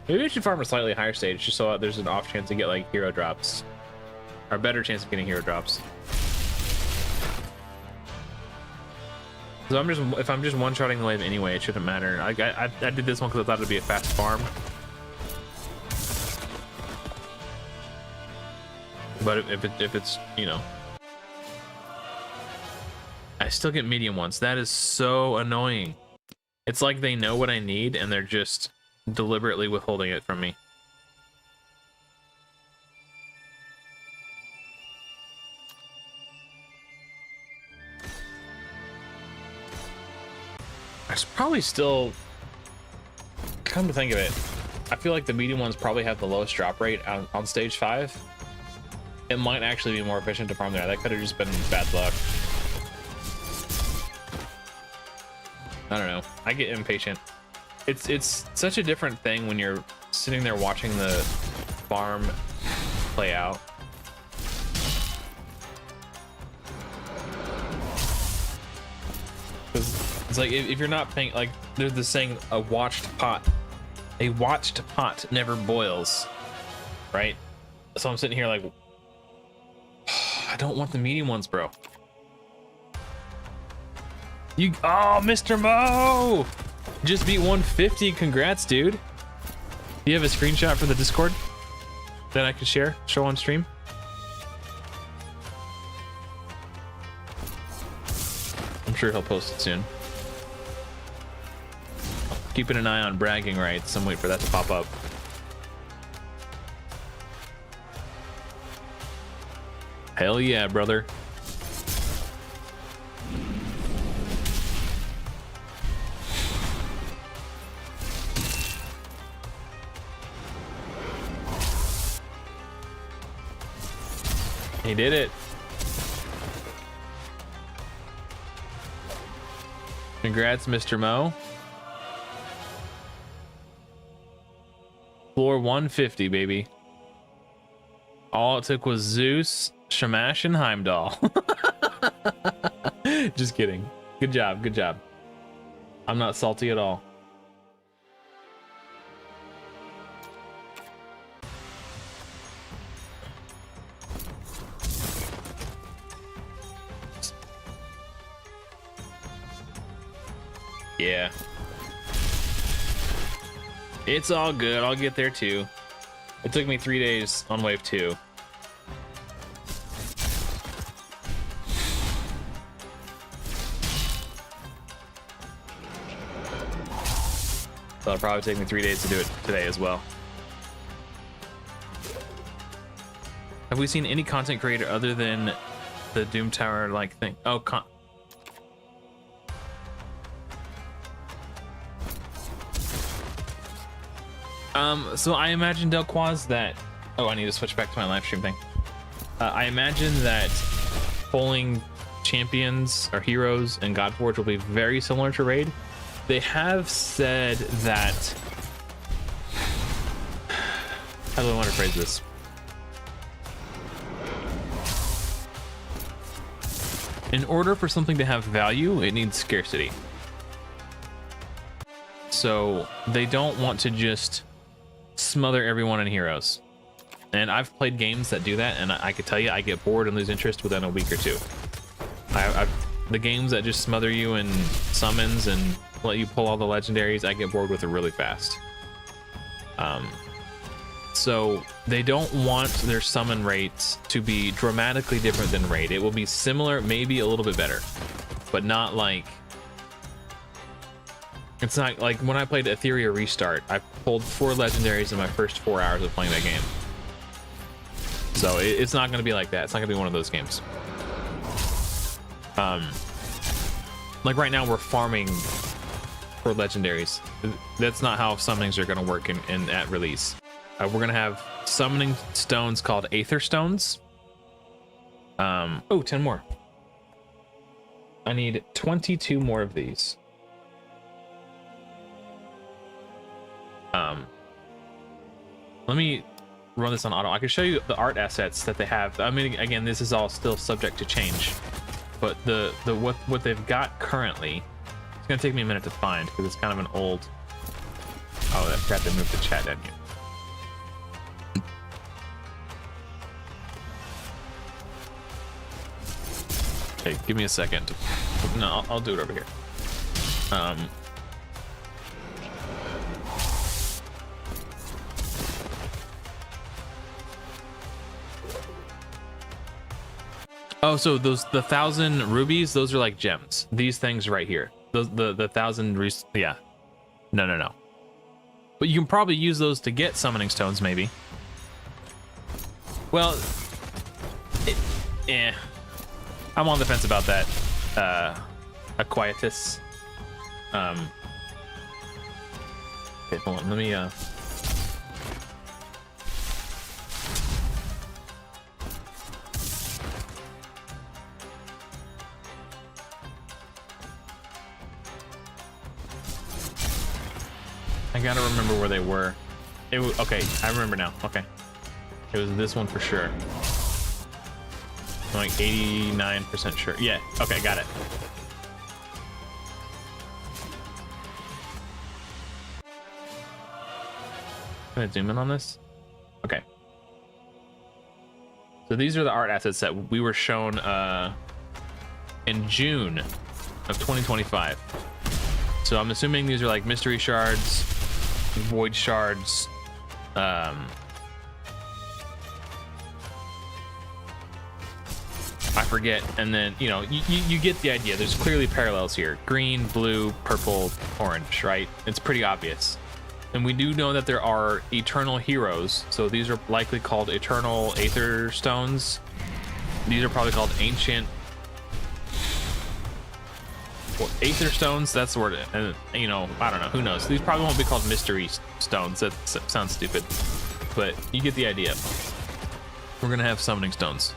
Maybe we should farm a slightly higher stage just so there's an off chance to get like hero drops. Or a better chance of getting hero drops. So if I'm just one-shotting the wave anyway, it shouldn't matter. I did this one because I thought it'd be a fast farm. But if it's, you know, I still get medium ones. That is so annoying. It's like they know what I need and they're just deliberately withholding it from me. I should probably still, come to think of it, I feel like the medium ones probably have the lowest drop rate on stage 5. It might actually be more efficient to farm there. That could have just been bad luck. I don't know. I get impatient. It's such a different thing when you're sitting there watching the farm play out. It's like if you're not paying, like there's this saying, a watched pot never boils, right? So I'm sitting here like, I don't want the medium ones, bro. Oh, Mr. Mo! Just beat 150. Congrats, dude. Do you have a screenshot for the Discord that I could show on stream? I'm sure he'll post it soon. Keeping an eye on bragging rights and wait for that to pop up. Hell yeah, brother. He did it. Congrats, Mr. Mo. Floor 150, baby. All it took was Zeus, Shamash, and Heimdall. Just kidding. Good job, good job. I'm not salty at all. Yeah. It's all good. I'll get there too. It took me 3 days on wave 2. So it'll probably take me 3 days to do it today as well. Have we seen any content creator other than the Doom Tower like thing? Oh, so I imagine, Delquaz, that... Oh, I need to switch back to my live stream thing. I imagine that polling champions or heroes in Godforge will be very similar to Raid. They have said that... How do I want to phrase this? In order for something to have value, it needs scarcity. So they don't want to just smother everyone in heroes. And I've played games that do that, and I could tell you I get bored and lose interest within a week or two. I've the games that just smother you in summons and let you pull all the legendaries, I get bored with it really fast. So they don't want their summon rates to be dramatically different than raid. It will be similar, maybe a little bit better, but not like, it's not like when I played Etheria Restart, I pulled 4 legendaries in my first 4 hours of playing that game. So it's not going to be like that. It's not going to be one of those games. Like right now we're farming for legendaries. That's not how summonings are going to work in at release. We're going to have summoning stones called Aether Stones. Oh, 10 more. I need 22 more of these. Let me run this on auto. I can show you the art assets that they have. I mean, again, this is all still subject to change, but what they've got currently, it's gonna take me a minute to find because it's kind of an old. Oh, that crap! They moved the chat, didn't you? Okay, give me a second. No, I'll do it over here. Oh, so the 1,000 rubies, those are like gems. These things right here, the 1,000, yeah, no. But you can probably use those to get summoning stones, maybe. Well, I'm on the fence about that. Aquietus. Okay, hold on. Let me. I gotta remember where they were. It was, okay, I remember now. Okay, it was this one for sure. I'm like 89% sure. Yeah. Okay, got it. Can I zoom in on this? Okay. So these are the art assets that we were shown in June of 2025. So I'm assuming these are like mystery shards, void shards, I forget, and then you get the idea. There's clearly parallels here: green, blue, purple, orange, right? It's pretty obvious. And we do know that there are eternal heroes, so these are likely called eternal Aether Stones. These are probably called ancient Aether Stones. That's the word. And I don't know, who knows. These probably won't be called mystery stones. That sounds stupid, but you get the idea. We're gonna have summoning stones.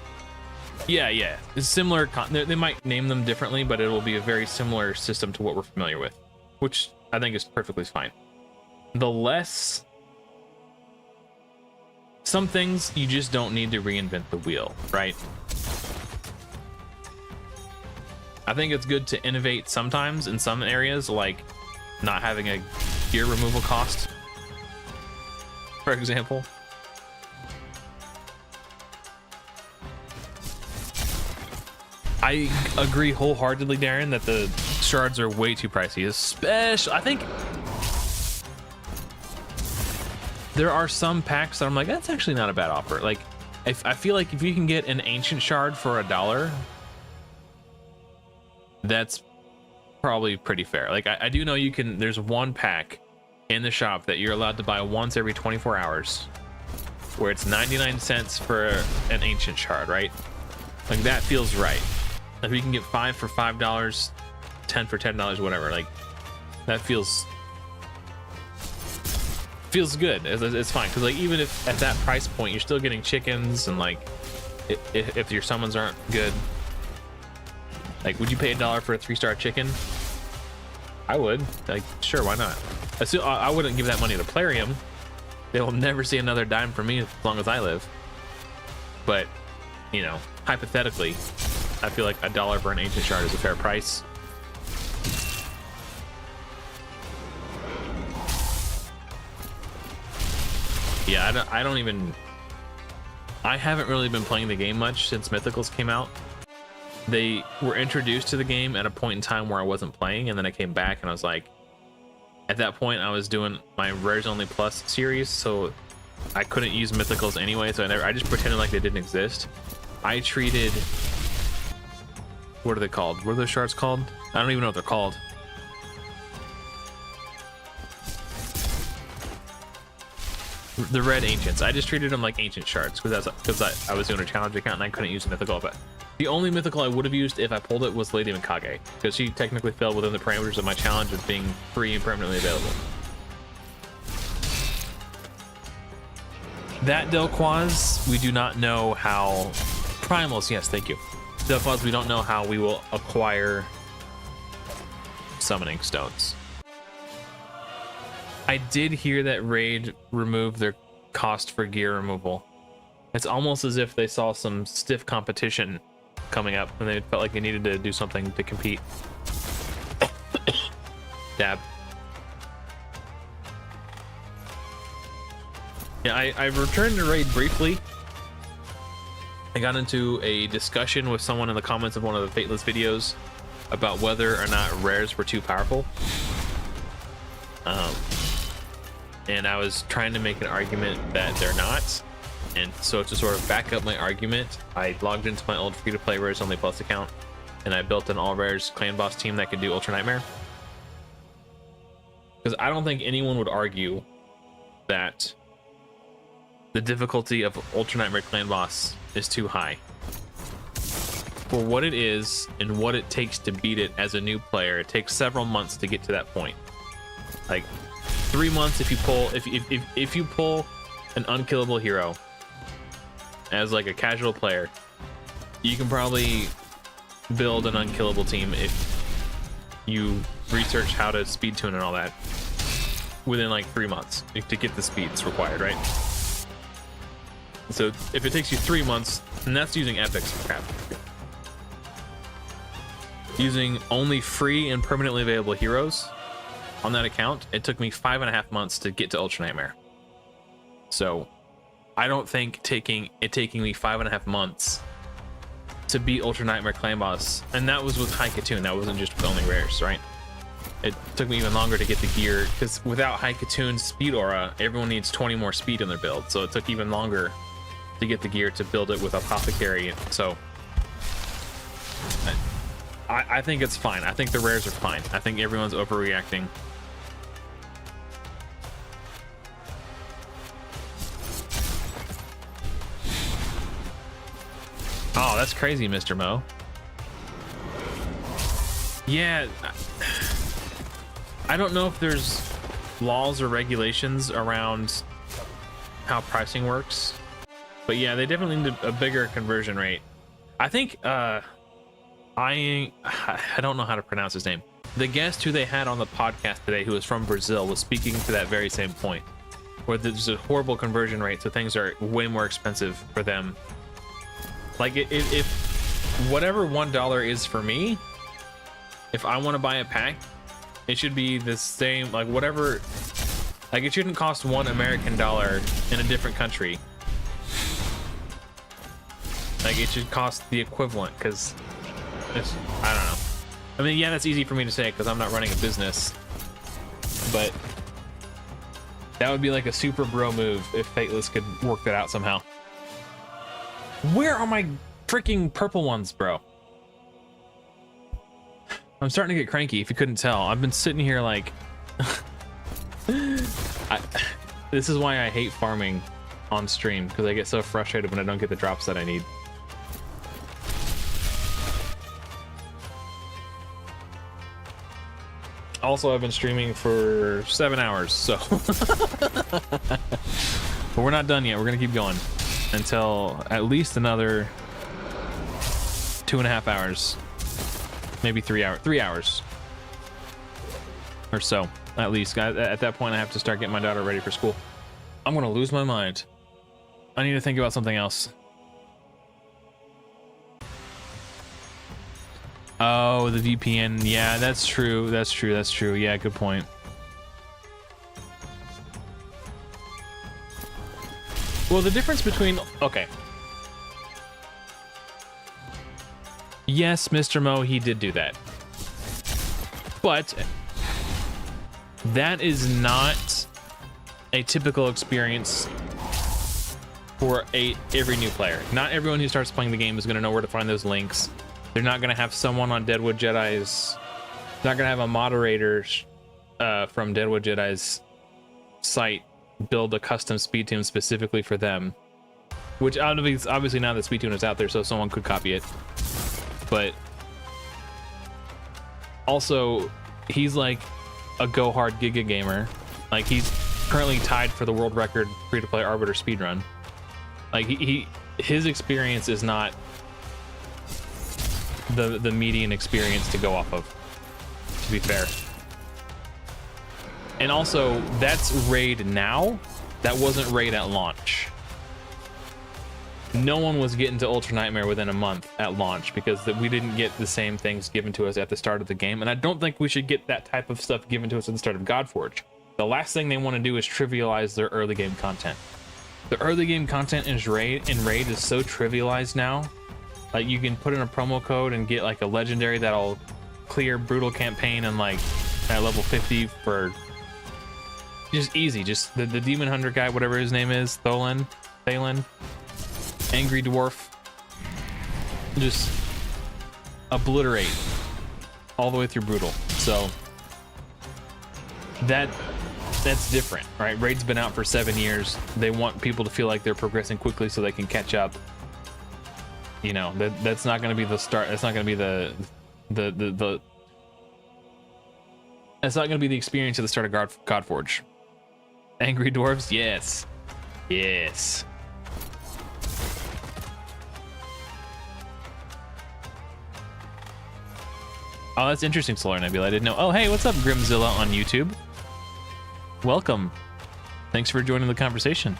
Yeah, it's similar. They might name them differently, but it will be a very similar system to what we're familiar with, which I think is perfectly fine. Some things you just don't need to reinvent the wheel, right? I think it's good to innovate sometimes in some areas, like not having a gear removal cost, for example. I agree wholeheartedly, Darren, that the shards are way too pricey, especially, I think there are some packs that I'm like, that's actually not a bad offer. Like, I feel like if you can get an ancient shard for $1, that's probably pretty fair. Like, I do know there's one pack in the shop that you're allowed to buy once every 24 hours where it's 99 cents for an ancient shard, right? Like, that feels right. If you can get 5 for $5, 10 for $10, whatever, like, that feels good. It's fine, because like, even if at that price point you're still getting chickens, and like if your summons aren't good, like, would you pay $1 for a 3-star chicken? I would. Like, sure, why not? I wouldn't give that money to Plarium. They will never see another dime from me as long as I live. But hypothetically, I feel like $1 for an ancient shard is a fair price. Yeah, I haven't really been playing the game much since Mythicals came out. they were introduced to the game at a point in time where I wasn't playing, and then I came back and I was like, at that point I was doing my Rares Only Plus series, so I couldn't use mythicals anyway, so I just pretended like they didn't exist. I treated, what are they called? What are those shards called? I don't even know what they're called. The red ancients. I just treated them like ancient shards because I was doing a challenge account and I couldn't use a mythical. But the only mythical I would have used if I pulled it was Lady Mikage, because she technically fell within the parameters of my challenge of being free and permanently available. That Delquoise, we do not know how. Primals, yes, thank you. Delquoise, we don't know how we will acquire summoning stones. I did hear that Raid removed their cost for gear removal. It's almost as if they saw some stiff competition coming up and they felt like they needed to do something to compete. Dab. Yeah, I returned to Raid briefly. I got into a discussion with someone in the comments of one of the Fateless videos about whether or not rares were too powerful. And I was trying to make an argument that they're not. And so to sort of back up my argument, I logged into my old free-to-play Rares Only Plus account, and I built an all rares clan boss team that could do Ultra Nightmare. Because I don't think anyone would argue that the difficulty of Ultra Nightmare clan boss is too high. For what it is and what it takes to beat it as a new player, it takes several months to get to that point. Like 3 months if you pull if you pull an unkillable hero as like a casual player, you can probably build an unkillable team if you research how to speed tune and all that within like 3 months to get the speeds required, right? So if it takes you 3 months, and that's using epics, crap. Using only free and permanently available heroes on that account, it took me 5.5 months to get to Ultra Nightmare. So I don't think taking me 5.5 months to beat Ultra Nightmare clan boss, and that was with High Katoon, that wasn't just with only rares, right? It took me even longer to get the gear, because without High Katoon's speed aura, everyone needs 20 more speed in their build, so it took even longer to get the gear to build it with Apothecary. So I think it's fine. I think the rares are fine. I think everyone's overreacting. Oh, that's crazy, Mr. Mo. Yeah, I don't know if there's laws or regulations around how pricing works, but yeah, they definitely need a bigger conversion rate. I think I don't know how to pronounce his name. The guest who they had on the podcast today, who was from Brazil, was speaking to that very same point, where there's a horrible conversion rate, so things are way more expensive for them. Like if whatever $1 is for me, if I want to buy a pack, it should be the same, like whatever, like it shouldn't cost $1 American in a different country. Like it should cost the equivalent, because I don't know. I mean, yeah, that's easy for me to say because I'm not running a business, but that would be like a super bro move if Fateless could work that out somehow. Where are my freaking purple ones, bro? I'm starting to get cranky, if you couldn't tell. I've been sitting here like... This is why I hate farming on stream, because I get so frustrated when I don't get the drops that I need. Also, I've been streaming for 7 hours, so... But we're not done yet. We're going to keep going until at least another 2.5 hours. Maybe 3 hours. 3 hours. Or so, at least. At that point, I have to start getting my daughter ready for school. I'm going to lose my mind. I need to think about something else. Oh, the VPN. Yeah, that's true. That's true. That's true. Yeah, good point. Well, the difference between... Okay. Yes, Mr. Mo, he did do that. But that is not a typical experience for every new player. Not everyone who starts playing the game is going to know where to find those links. They're not going to have someone on Deadwood Jedi's, not going to have a moderator from Deadwood Jedi's site build a custom speed tune specifically for them, which obviously now that speed tune is out there, so someone could copy it. But also, he's like a go hard Giga gamer. Like, he's currently tied for the world record free-to-play Arbiter speedrun. Like, his experience is not the median experience to go off of, to be fair. And also, that's raid now. That wasn't raid at launch. No one was getting to Ultra Nightmare within a month at launch because we didn't get the same things given to us at the start of the game. And I don't think we should get that type of stuff given to us at the start of Godforge. The last thing they want to do is trivialize their early game content. The early game content in raid is so trivialized now. Like, you can put in a promo code and get like a legendary that'll clear brutal campaign and like at level 50 for just easy. Just the demon hunter guy, whatever his name is, Thalen, angry dwarf, just obliterate all the way through brutal. So that's different, right? Raid's been out for 7 years. They want people to feel like they're progressing quickly so they can catch up. You know, that's not going to be the start. That's not going to be the that's not going to be the experience at the start of Godforge. Angry dwarves, yes, yes. Oh, that's interesting, Solar Nebula. I didn't know. Oh, hey, what's up, Grimzilla on YouTube? Welcome. Thanks for joining the conversation.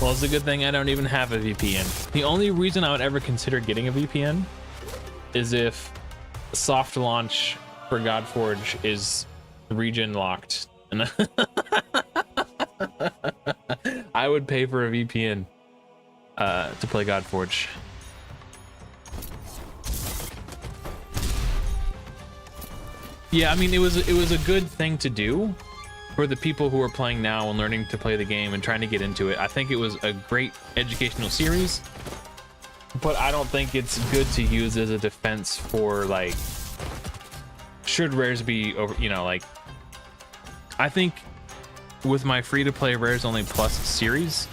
Well, it's a good thing I don't even have a VPN. The only reason I would ever consider getting a VPN is if soft launch for Godforge is region locked. And I would pay for a VPN to play Godforge. Yeah, I mean, it was a good thing to do for the people who are playing now and learning to play the game and trying to get into it. I think it was a great educational series, but I don't think it's good to use as a defense for, like, should rares be over, you know, like, I think with my free-to-play Rares Only Plus series,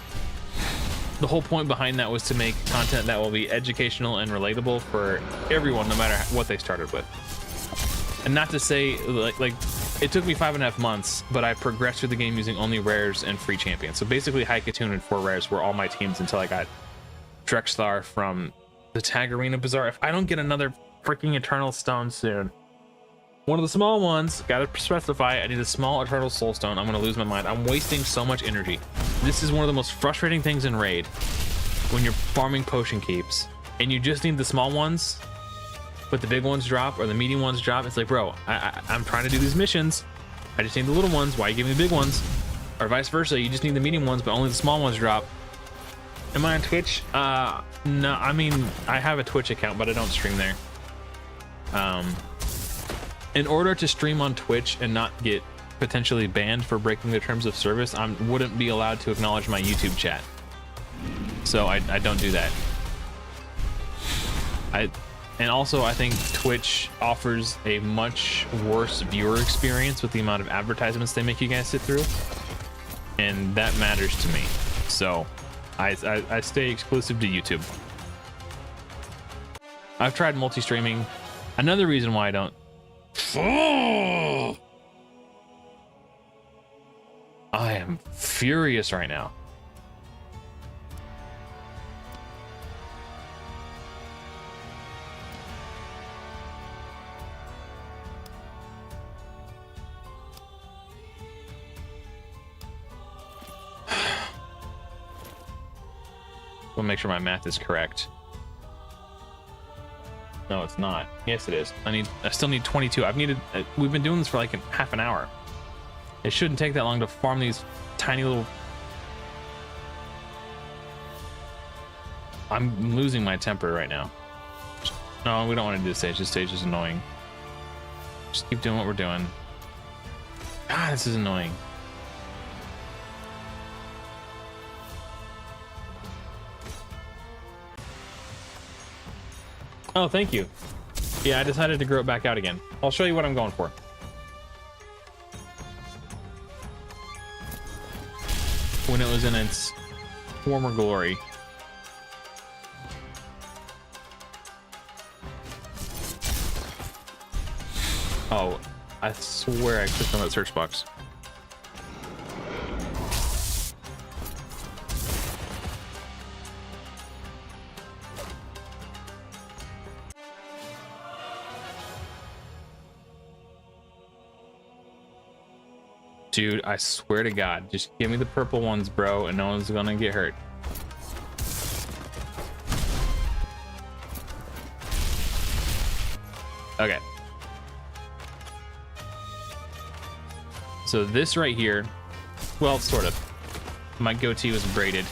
the whole point behind that was to make content that will be educational and relatable for everyone, no matter what they started with. And not to say, like it took me 5.5 months, but I progressed through the game using only rares and free champions. So basically, Haikatun and 4 rares were all my teams until I got Drexthar from the Tag Arena Bazaar. If I don't get another freaking Eternal Stone soon, one of the small ones, gotta specify, I need a small Eternal Soul Stone. I'm gonna lose my mind. I'm wasting so much energy. This is one of the most frustrating things in Raid, when you're farming potion keeps, and you just need the small ones, but the big ones drop, or the medium ones drop. It's like, bro, I'm trying to do these missions. I just need the little ones. Why you give me the big ones? Or vice versa, you just need the medium ones, but only the small ones drop. Am I on Twitch? No, I mean, I have a Twitch account, but I don't stream there. In order to stream on Twitch and not get potentially banned for breaking the terms of service, I wouldn't be allowed to acknowledge my YouTube chat. So I don't do that. And also, I think Twitch offers a much worse viewer experience with the amount of advertisements they make you guys sit through, and that matters to me. So I stay exclusive to YouTube. I've tried multi-streaming. Another reason why I don't. I am furious right now. We'll make sure my math is correct. No, it's not. Yes, it is. I still need 22. We've been doing this for like half an hour. It shouldn't take that long to farm these tiny little... I'm losing my temper right now. No, we don't want to do this stage. This stage is annoying. Just keep doing what we're doing. God, this is annoying. Oh, thank you. Yeah, I decided to grow it back out again. I'll show you what I'm going for. When it was in its former glory. Oh, I swear I clicked on that search box. Dude, I swear to God, just give me the purple ones, bro, and no one's gonna get hurt. Okay. So this right here, well, sort of. My goatee was braided.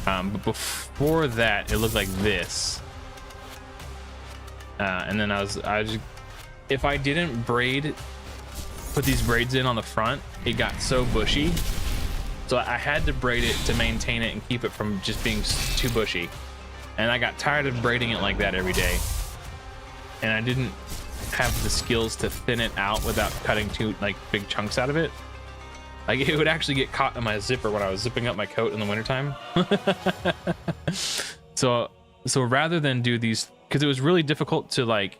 But before that, it looked like this. And then I was just, if I didn't put these braids in on the front, it got so bushy. So I had to braid it to maintain it and keep it from just being too bushy. And I got tired of braiding it like that every day. And I didn't have the skills to thin it out without cutting too big chunks out of it. Like, it would actually get caught in my zipper when I was zipping up my coat in the wintertime. So rather than do these, because it was really difficult to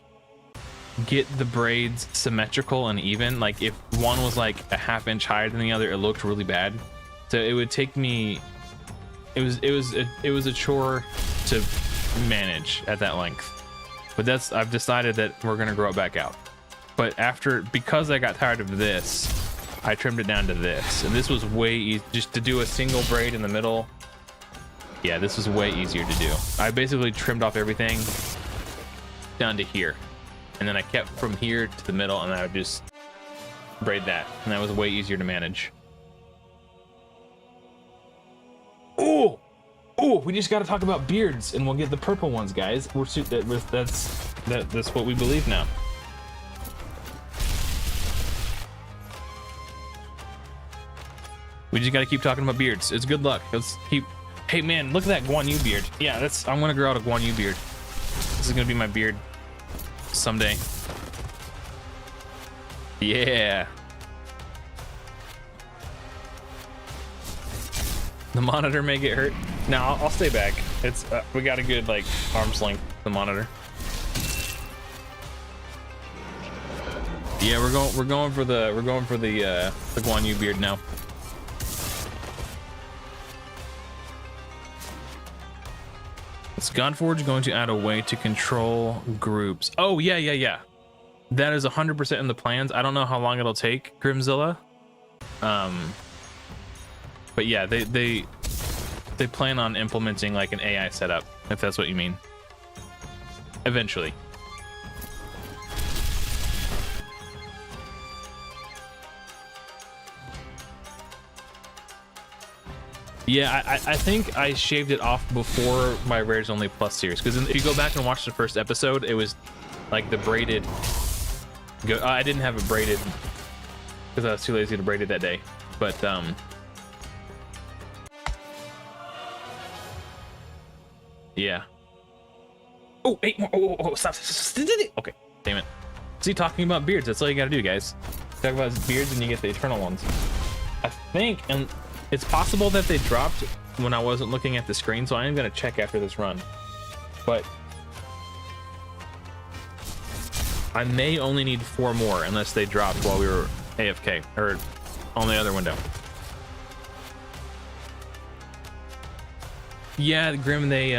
get the braids symmetrical and even. Like, if one was like a ½ inch higher than the other, it looked really bad. So it would take me, it was a chore to manage at that length. But I've decided that we're gonna grow it back out. But because I got tired of this, I trimmed it down to this, and this was way easy. Just to do a single braid in the middle, yeah, this was way easier to do. I basically trimmed off everything down to here, and then I kept from here to the middle, and I would just braid that, and that was way easier to manage. Oh, we just got to talk about beards, and we'll get the purple ones, guys. That's what we believe now. We just got to keep talking about beards. It's good luck. Let's keep. Hey man, look at that Guan Yu beard. Yeah, I'm gonna grow out a Guan Yu beard. This is gonna be my beard someday. Yeah. The monitor may get hurt. No, I'll stay back. It's we got a good arm's length. The monitor. Yeah, we're going for the Guan Yu beard now. Is Godforge going to add a way to control groups? Oh yeah. That is 100% in the plans. I don't know how long it'll take, Grimzilla. But yeah, they plan on implementing an AI setup, if that's what you mean. Eventually. Yeah, I think I shaved it off before my Rares Only Plus series, because if you go back and watch the first episode, it was the braided. I didn't have it braided because I was too lazy to braid it that day, but yeah. Oh, 8 more. Oh, stop. Okay, damn it. See, talking about beards, that's all you gotta do, guys. Talk about beards and you get the eternal ones. I think, and it's possible that they dropped when I wasn't looking at the screen, so I am gonna check after this run. But I may only need 4 more unless they dropped while we were AFK or on the other window. Yeah, Grim, they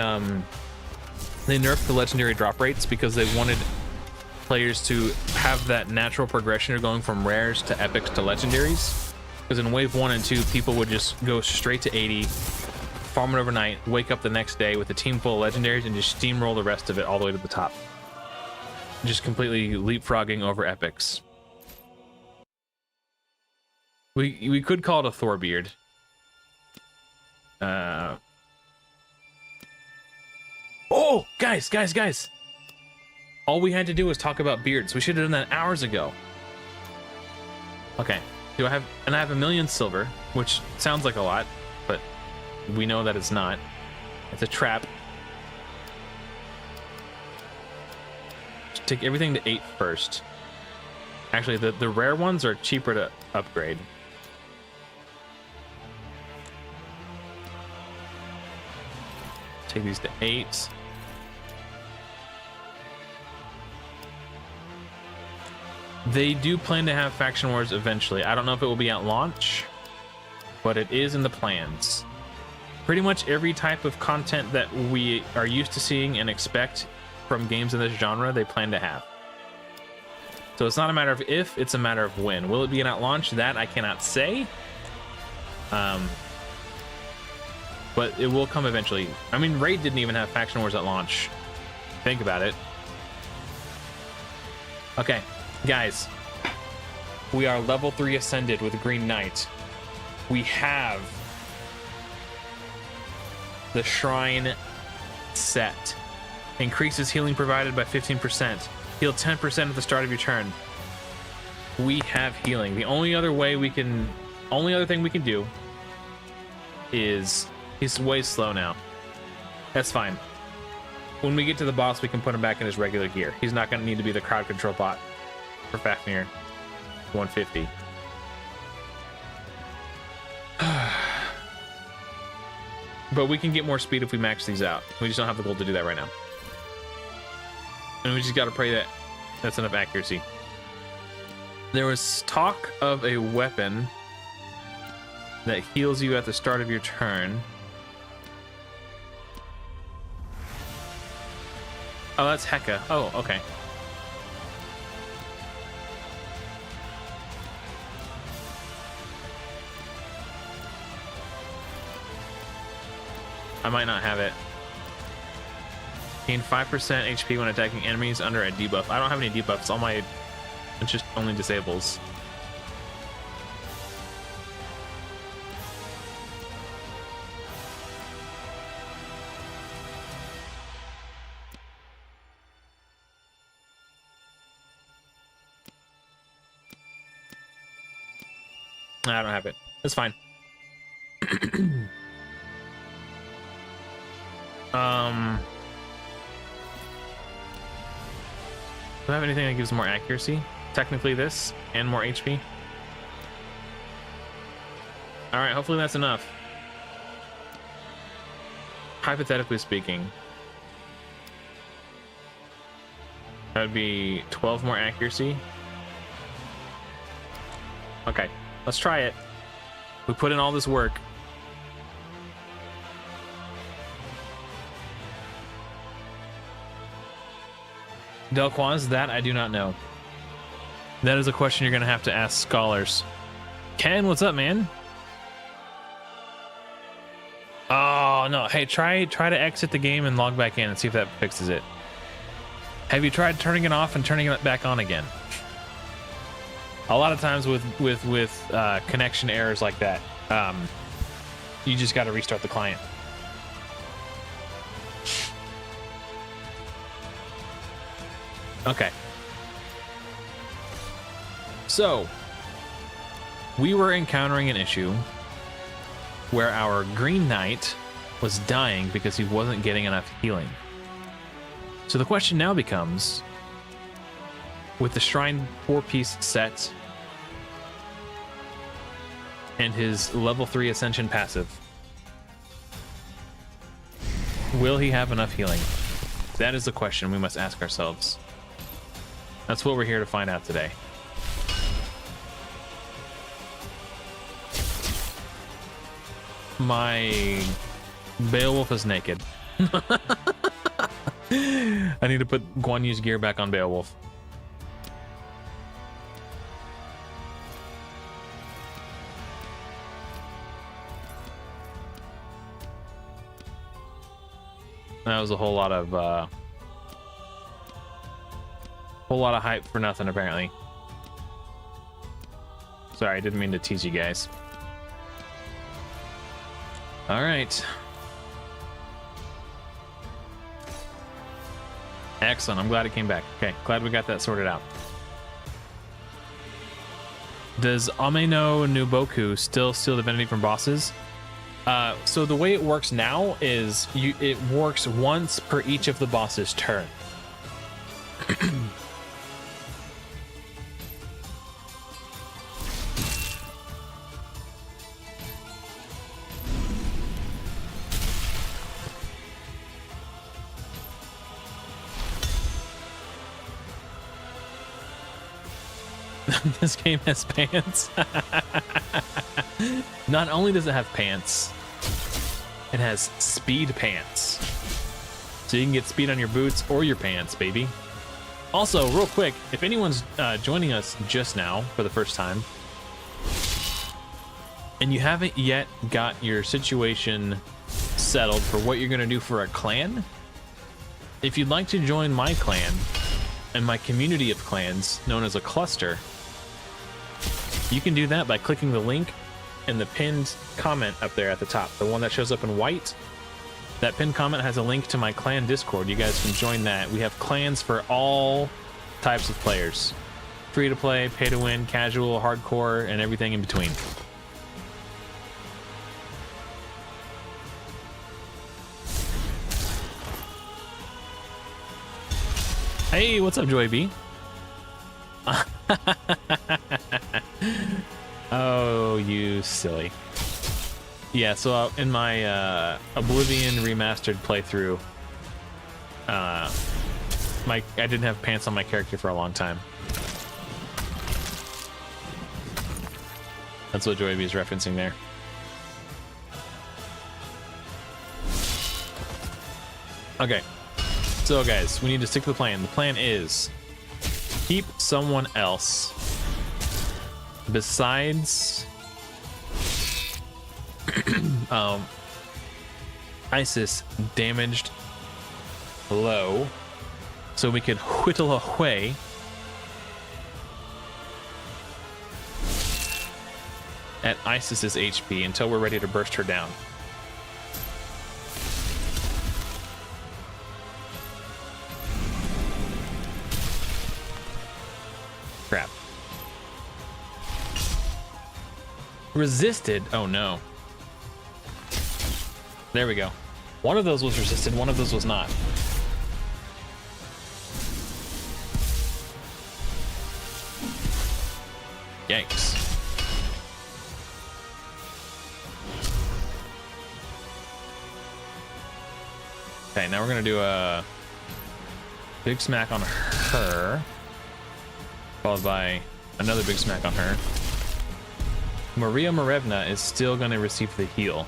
nerfed the legendary drop rates because they wanted players to have that natural progression of going from rares to epics to legendaries. Because in wave 1 and 2, people would just go straight to 80, farm it overnight, wake up the next day with a team full of legendaries, and just steamroll the rest of it all the way to the top. Just completely leapfrogging over epics. We could call it a Thor beard. Oh, guys. All we had to do was talk about beards. We should have done that hours ago. Okay. I have 1 million silver, which sounds like a lot, but we know that it's not. It's a trap. Just take everything to 8 first. Actually, the rare ones are cheaper to upgrade. Take these to 8. They do plan to have faction wars eventually. I don't know if it will be at launch, but it is in the plans. Pretty much every type of content that we are used to seeing and expect from games in this genre, they plan to have. So it's not a matter of if, it's a matter of when. Will it be at launch? That I cannot say. But it will come eventually. I mean, Raid didn't even have faction wars at launch. Think about it. Okay, guys. We are level 3 ascended with Green Knight. We have the Shrine set. Increases healing provided by 15%. Heal 10% at the start of your turn. We have healing. The only other thing we can do is he's way slow now. That's fine. When we get to the boss, we can put him back in his regular gear. He's not going to need to be the crowd control bot for Fafnir 150. But we can get more speed if we max these out. We just don't have the gold to do that right now. And we just got to pray that that's enough accuracy. There was talk of a weapon that heals you at the start of your turn. Oh, that's Heka. Oh, okay. I might not have it. Gain 5% HP when attacking enemies under a debuff. I don't have any debuffs. All my... It's just only disables. I don't have it. It's fine. Do I have anything that gives more accuracy? Technically this, and more HP. Alright, hopefully that's enough. Hypothetically speaking. That would be 12 more accuracy. Okay, let's try it. We put in all this work. Delquoise, that I do not know. That is a question you're gonna have to ask scholars. Ken, what's up, man? Oh no! Hey, try to exit the game and log back in and see if that fixes it. Have you tried turning it off and turning it back on again? A lot of times with connection errors like that, you just got to restart the client. Okay. So, we were encountering an issue where our Green Knight was dying because he wasn't getting enough healing. So the question now becomes, with the Shrine 4-piece set and his level 3 Ascension passive, will he have enough healing? That is the question we must ask ourselves. That's what we're here to find out today. My Beowulf is naked. I need to put Guan Yu's gear back on Beowulf. That was a whole lot of hype for nothing, apparently. Sorry, I didn't mean to tease you guys. All right. Excellent. I'm glad it came back. Okay, glad we got that sorted out. Does Ame no Nuboku still steal divinity from bosses? So the way it works now is it works once per each of the boss's turn. This game has pants. Not only does it have pants, it has speed pants. So you can get speed on your boots or your pants, baby. Also, real quick, if anyone's joining us just now for the first time, and you haven't yet got your situation settled for what you're going to do for a clan, if you'd like to join my clan and my community of clans known as a cluster, you can do that by clicking the link in the pinned comment up there at the top, the one that shows up in white. That pinned comment has a link to my clan Discord. You guys can join that. We have clans for all types of players: free to play, pay to win, casual, hardcore, and everything in between. Hey, what's up, Joy B? Oh, you silly. Yeah, so in my Oblivion remastered playthrough, I didn't have pants on my character for a long time. That's what Joy B is referencing there. Okay, so guys, we need to stick to the plan. The plan is keep someone else besides Isis damaged low, so we could whittle away at Isis's HP until we're ready to burst her down. Crap. Resisted? Oh no. There we go. One of those was resisted, one of those was not. Yikes. Okay, now we're gonna do a big smack on her, followed by another big smack on her. Maria Marevna is still gonna receive the heal.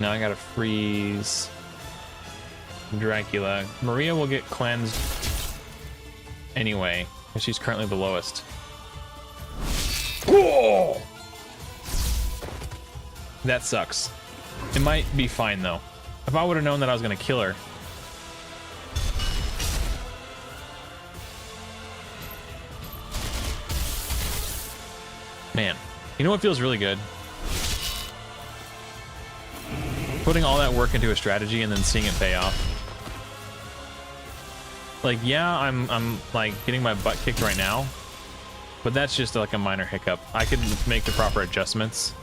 Now I gotta freeze Dracula. Maria will get cleansed anyway, because she's currently the lowest. Oh! That sucks. It might be fine though. If I would have known that I was gonna kill her. Man, you know what feels really good? Putting all that work into a strategy and then seeing it pay off. Like, yeah, I'm like getting my butt kicked right now, but that's just like a minor hiccup. I could make the proper adjustments.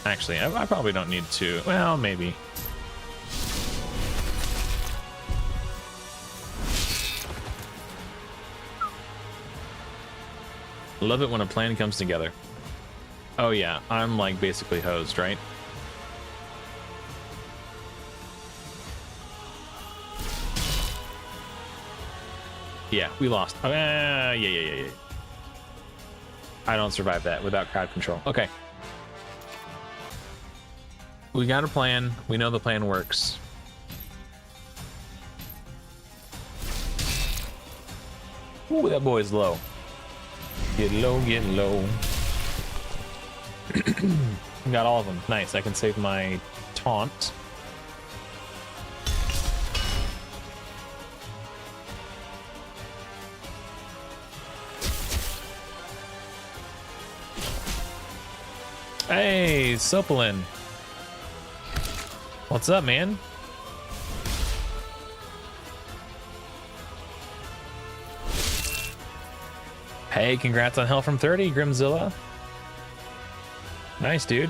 Actually, I probably don't need to. Well, maybe. Love it when a plan comes together. Oh yeah, I'm like basically hosed, right? Yeah, we lost. Yeah. I don't survive that without crowd control. Okay. We got a plan. We know the plan works. Ooh, that boy's low. Get low, get low. Got all of them. Nice. I can save my taunt. Hey, Sopalin. What's up, man? Hey, congrats on Hell from 30, Grimzilla. Nice, dude.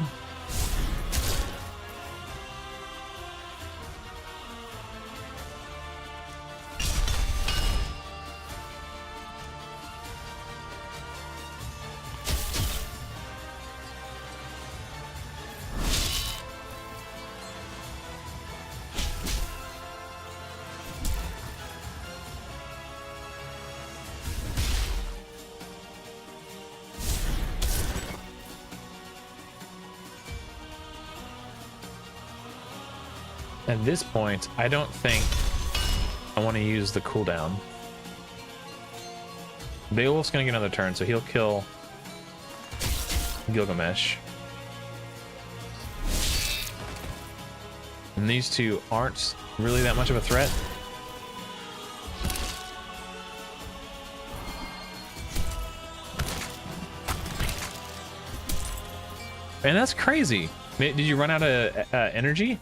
At this point, I don't think I want to use the cooldown. Beowulf's gonna get another turn, so he'll kill Gilgamesh. And these two aren't really that much of a threat. Man, that's crazy. Did you run out of energy?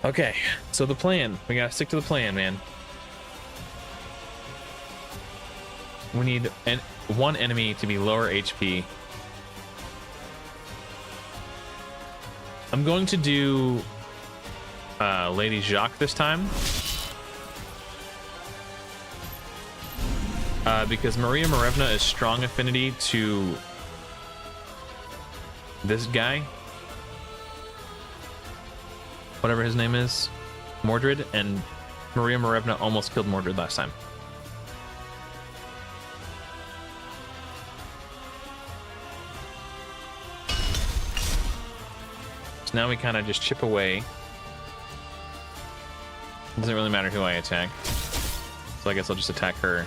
Okay, so the plan. We gotta stick to the plan, man. We need one enemy to be lower HP. I'm going to do Lady Jacques this time. Because Maria Marevna is strong affinity to this guy. Whatever his name is, Mordred, and Maria Marevna almost killed Mordred last time. So now we kind of just chip away. It doesn't really matter who I attack. So I guess I'll just attack her.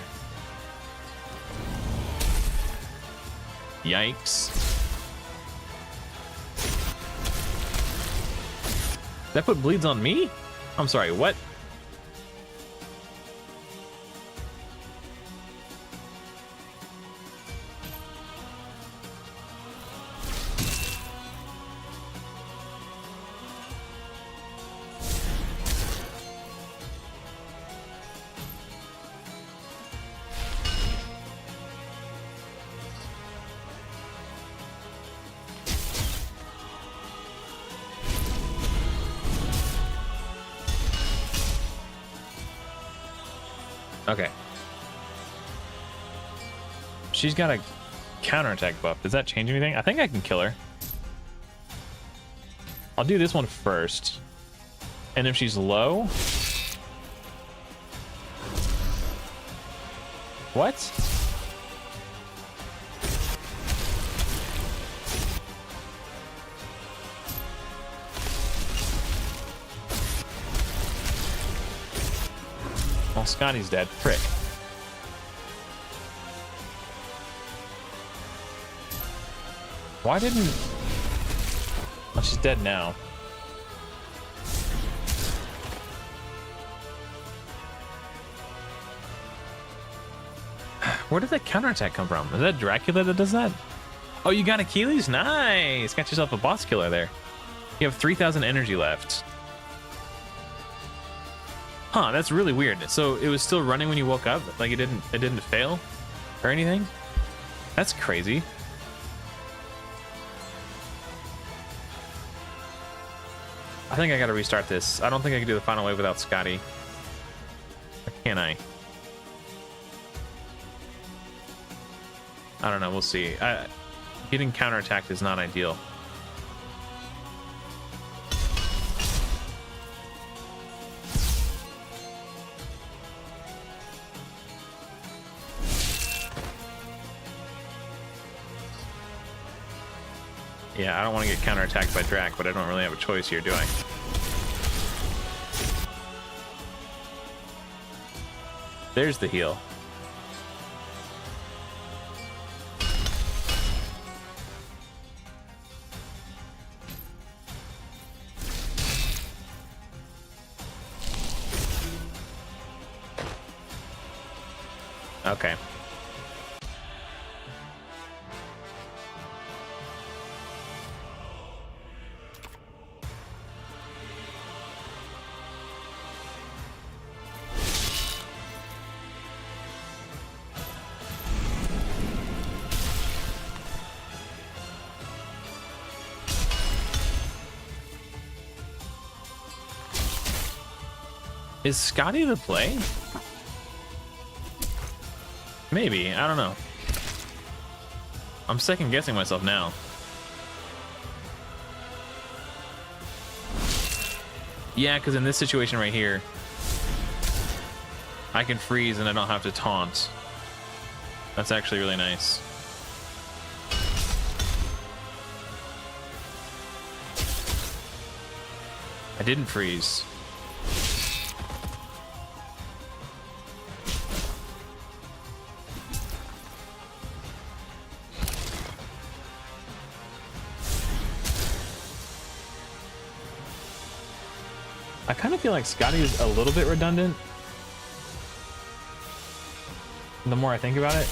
Yikes. That put bleeds on me? I'm sorry, what? Okay. She's got a counterattack buff. Does that change anything? I think I can kill her. I'll do this one first. And if she's low... What? Well, Scotty's dead. Frick. Why didn't... Well, she's dead now. Where did that counterattack come from? Is that Dracula that does that? Oh, you got Achilles? Nice! Got yourself a boss killer there. You have 3,000 energy left. Huh, that's really weird. So it was still running when you woke up? Like it didn't fail? Or anything? That's crazy. I think I gotta restart this. I don't think I can do the final wave without Scotty. Or can I? I don't know, we'll see. Getting counterattacked is not ideal. Yeah, I don't want to get counterattacked by Drac, but I don't really have a choice here, do I? There's the heal. Okay. Is Scotty the play? Maybe, I don't know. I'm second guessing myself now. Yeah, because in this situation right here, I can freeze and I don't have to taunt. That's actually really nice. I didn't freeze. I kind of feel like Scotty is a little bit redundant the more I think about it.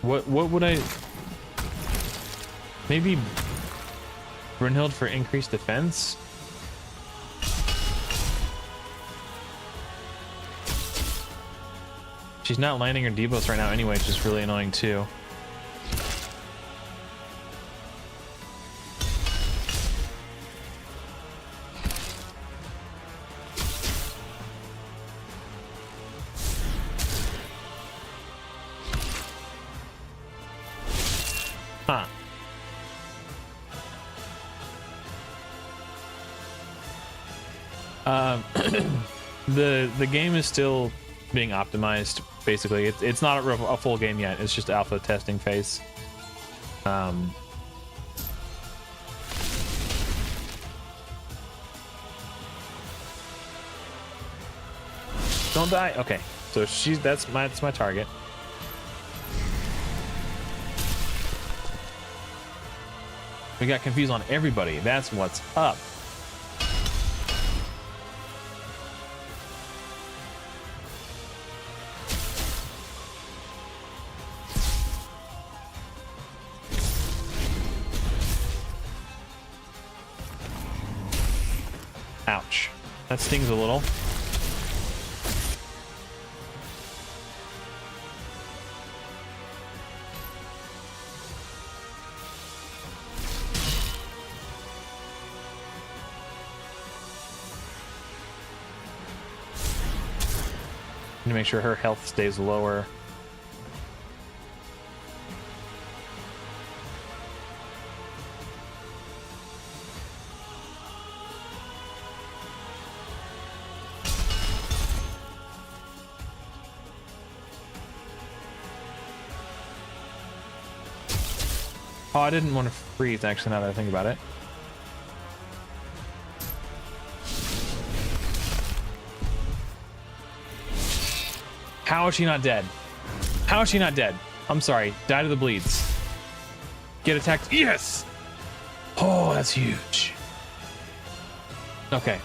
What would I... Maybe Brunhild for increased defense? She's not landing her debuffs right now anyway, which is really annoying too. Huh. The game is still being optimized. Basically, it's not a full game yet. It's just alpha testing phase. Don't die. Okay, so that's my target. We got confused on everybody. That's what's up. Ouch. That stings a little. Need to make sure her health stays lower. Oh, I didn't want to freeze, actually, now that I think about it. How is she not dead? How is she not dead? I'm sorry. Die to the bleeds. Get attacked. Yes! Oh, that's huge. Okay.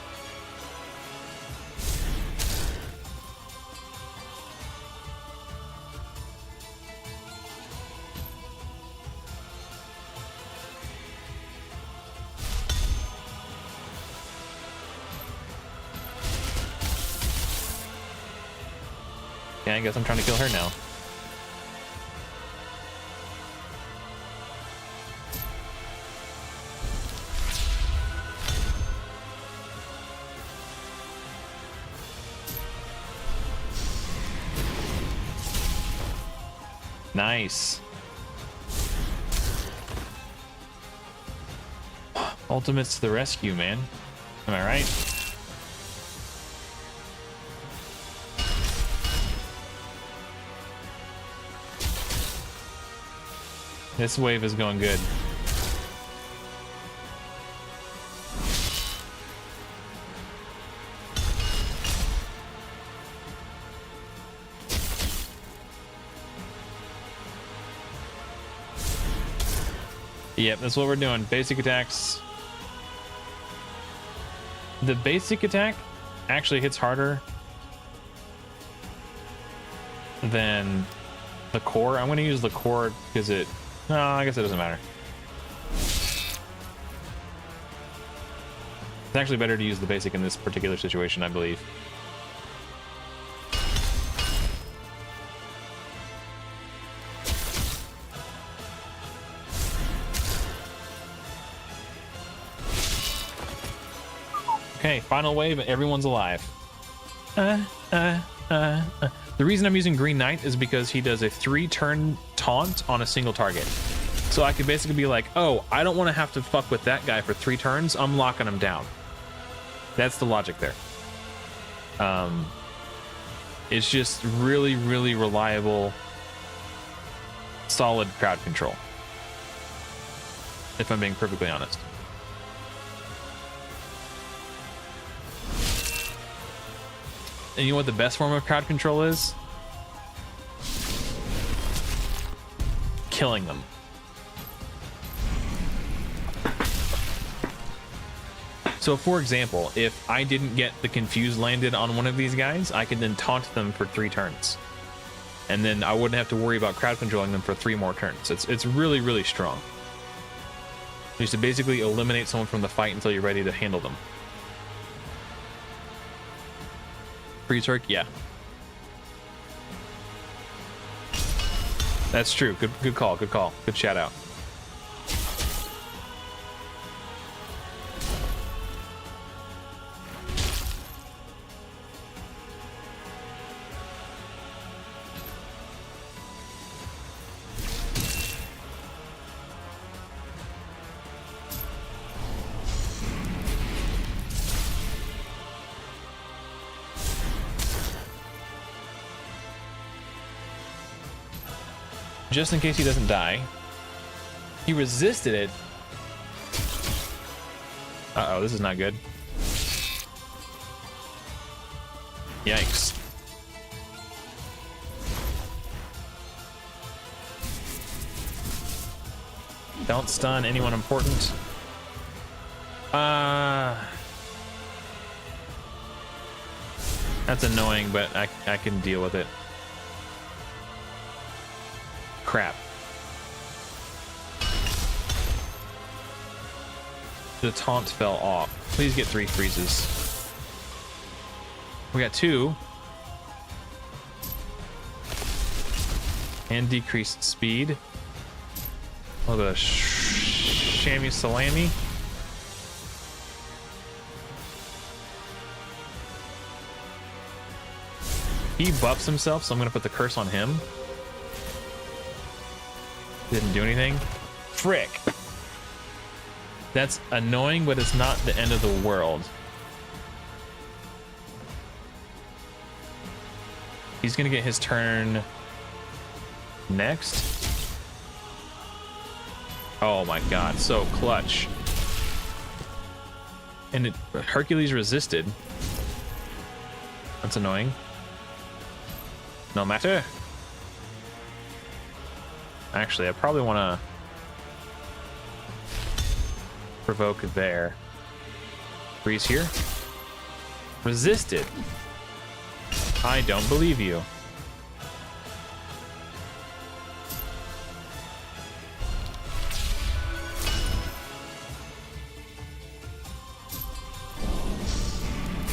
Yeah, I guess I'm trying to kill her now. Nice. Ultimates to the rescue, man. Am I right? This wave is going good. Yep, that's what we're doing. Basic attacks. The basic attack actually hits harder than the core. I'm going to use the core because it... No, I guess it doesn't matter. It's actually better to use the basic in this particular situation, I believe. Okay, final wave, everyone's alive. The reason I'm using Green Knight is because he does a 3-turn taunt on a single target. So I could basically be like, oh, I don't want to have to fuck with that guy for 3 turns. I'm locking him down. That's the logic there. It's just really, really reliable, solid crowd control. If I'm being perfectly honest. And you know what the best form of crowd control is? Killing them. So for example, if I didn't get the confuse landed on one of these guys, I could then taunt them for 3 turns. And then I wouldn't have to worry about crowd controlling them for 3 more turns. It's really, really strong. You used to basically eliminate someone from the fight until you're ready to handle them. Pre-Turk, yeah. That's true. Good call. Good call. Good shout out. Just in case he doesn't die. He resisted it. Uh-oh, this is not good. Yikes. Don't stun anyone important. That's annoying, but I can deal with it. Crap. The taunt fell off. Please get 3 freezes. We got 2. And decreased speed. Oh, the shammy salami. He buffs himself, so I'm going to put the curse on him. Didn't do anything. Frick. That's annoying, but it's not the end of the world. He's gonna get his turn next. Oh my god, so clutch. And Hercules resisted. That's annoying. No matter. Actually, I probably want to provoke there. Freeze here. Resisted. I don't believe you.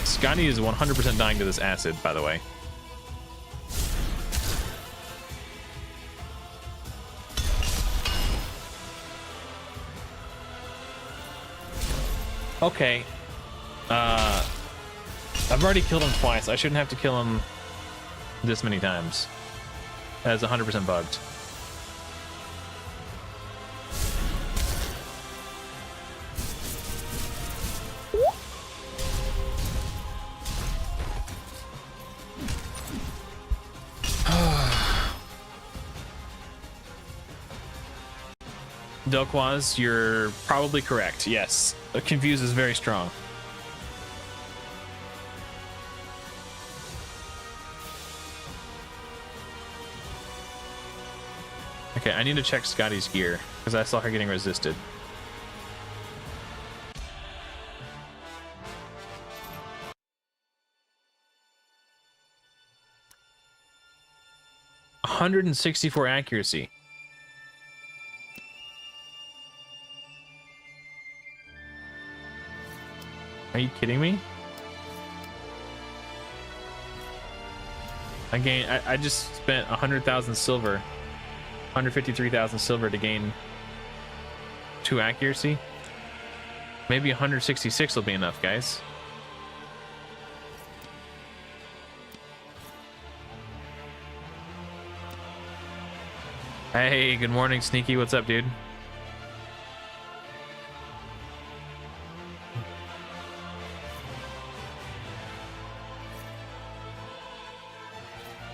Scotty is 100% dying to this acid, by the way. Okay. I've already killed him twice. I shouldn't have to kill him this many times. That's 100% bugged. Delquoise, you're probably correct. Yes, Confuse is very strong. Okay, I need to check Scotty's gear because I saw her getting resisted. .164 accuracy. Are you kidding me? I just spent 100,000 silver, 153,000 silver to gain 2 accuracy. Maybe 166 will be enough, guys. Hey, good morning, Sneaky. What's up, dude?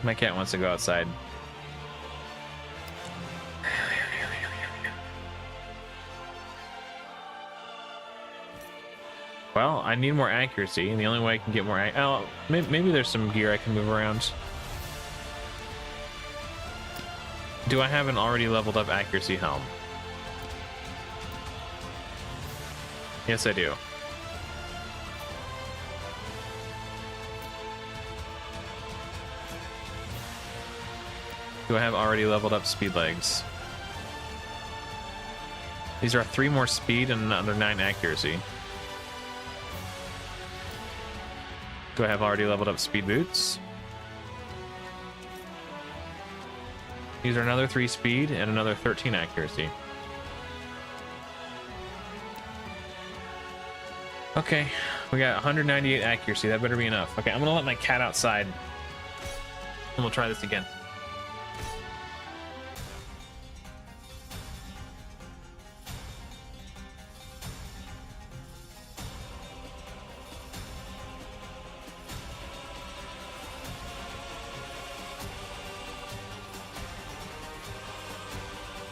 My cat wants to go outside. Well, I need more accuracy, and the only way I can get more... Oh, maybe there's some gear I can move around. Do I have an already leveled up accuracy helm? Yes, I do. Do I have already leveled up speed legs? These are 3 more speed and another 9 accuracy. Do I have already leveled up speed boots? These are another 3 speed and another 13 accuracy. Okay, we got 198 accuracy. That better be enough. Okay, I'm gonna let my cat outside and we'll try this again.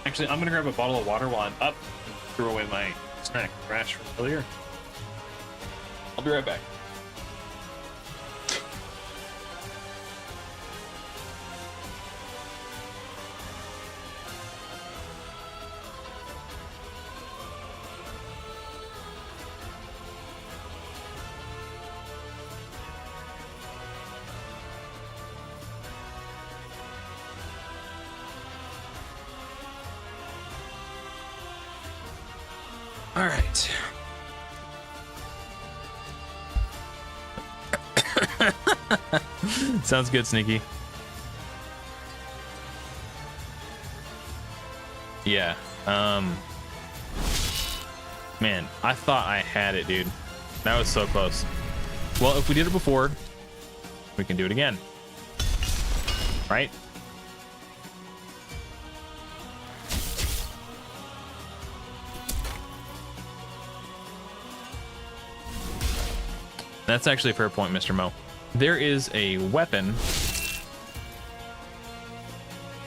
Actually, I'm gonna grab a bottle of water while I'm up and throw away my snack trash from earlier. I'll be right back. All right. Sounds good, Sneaky. Yeah. Man, I thought I had it, dude. That was so close. Well, if we did it before, we can do it again. Right? That's actually a fair point, Mr. Mo. There is a weapon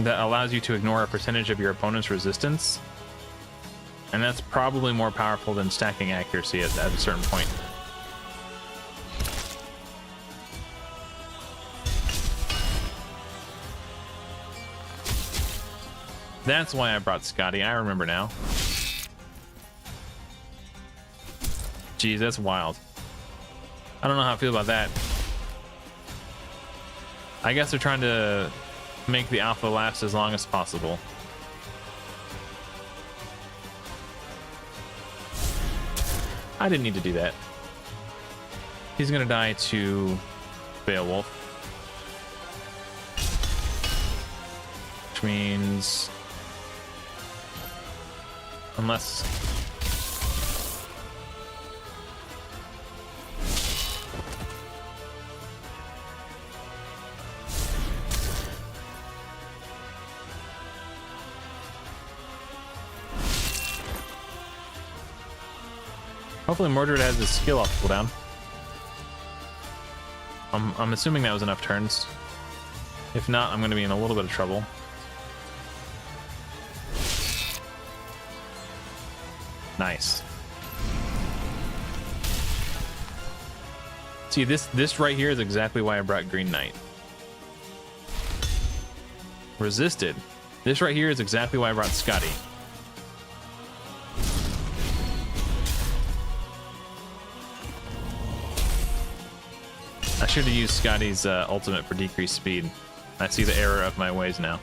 that allows you to ignore a percentage of your opponent's resistance, and that's probably more powerful than stacking accuracy at a certain point. That's why I brought Scotty. I remember now. Jeez, that's wild. I don't know how I feel about that. I guess they're trying to make the alpha last as long as possible. I didn't need to do that. He's gonna die to Beowulf. Which means... Unless... Hopefully Mordred has his skill off cooldown. I'm assuming that was enough turns. If not, I'm going to be in a little bit of trouble. Nice. See, this right here is exactly why I brought Green Knight. Resisted. This right here is exactly why I brought Scotty. I should have used Scotty's ultimate for decreased speed. I see the error of my ways now.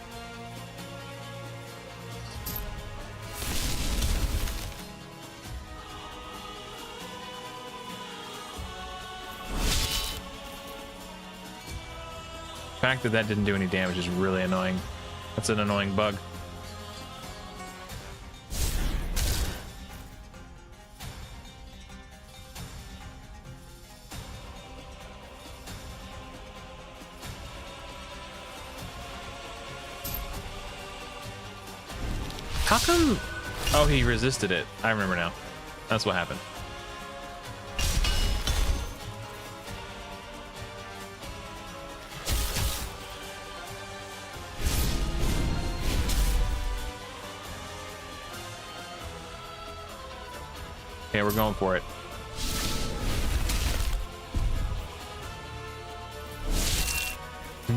The fact that that didn't do any damage is really annoying. That's an annoying bug. How come? Oh, he resisted it. I remember now. That's what happened. Okay, we're going for it.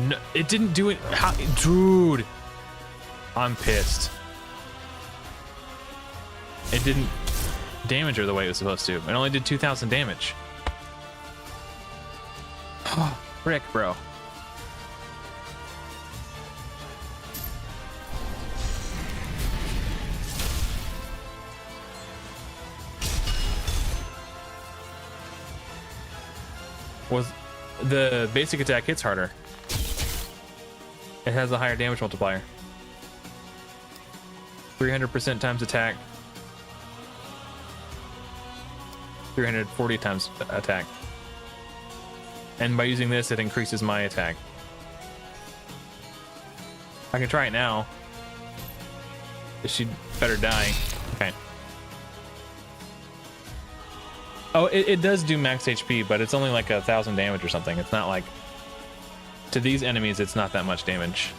No, it didn't do it. How, dude, I'm pissed. It didn't damage her the way it was supposed to. It only did 2,000 damage. Oh, frick, bro. Was the basic attack hits harder. It has a higher damage multiplier. 300% times attack. 340 times attack. And by using this, it increases my attack. I can try it now. She better die. Okay. Oh, it does do max HP, but it's only like 1,000 damage or something. It's not like... To these enemies, it's not that much damage.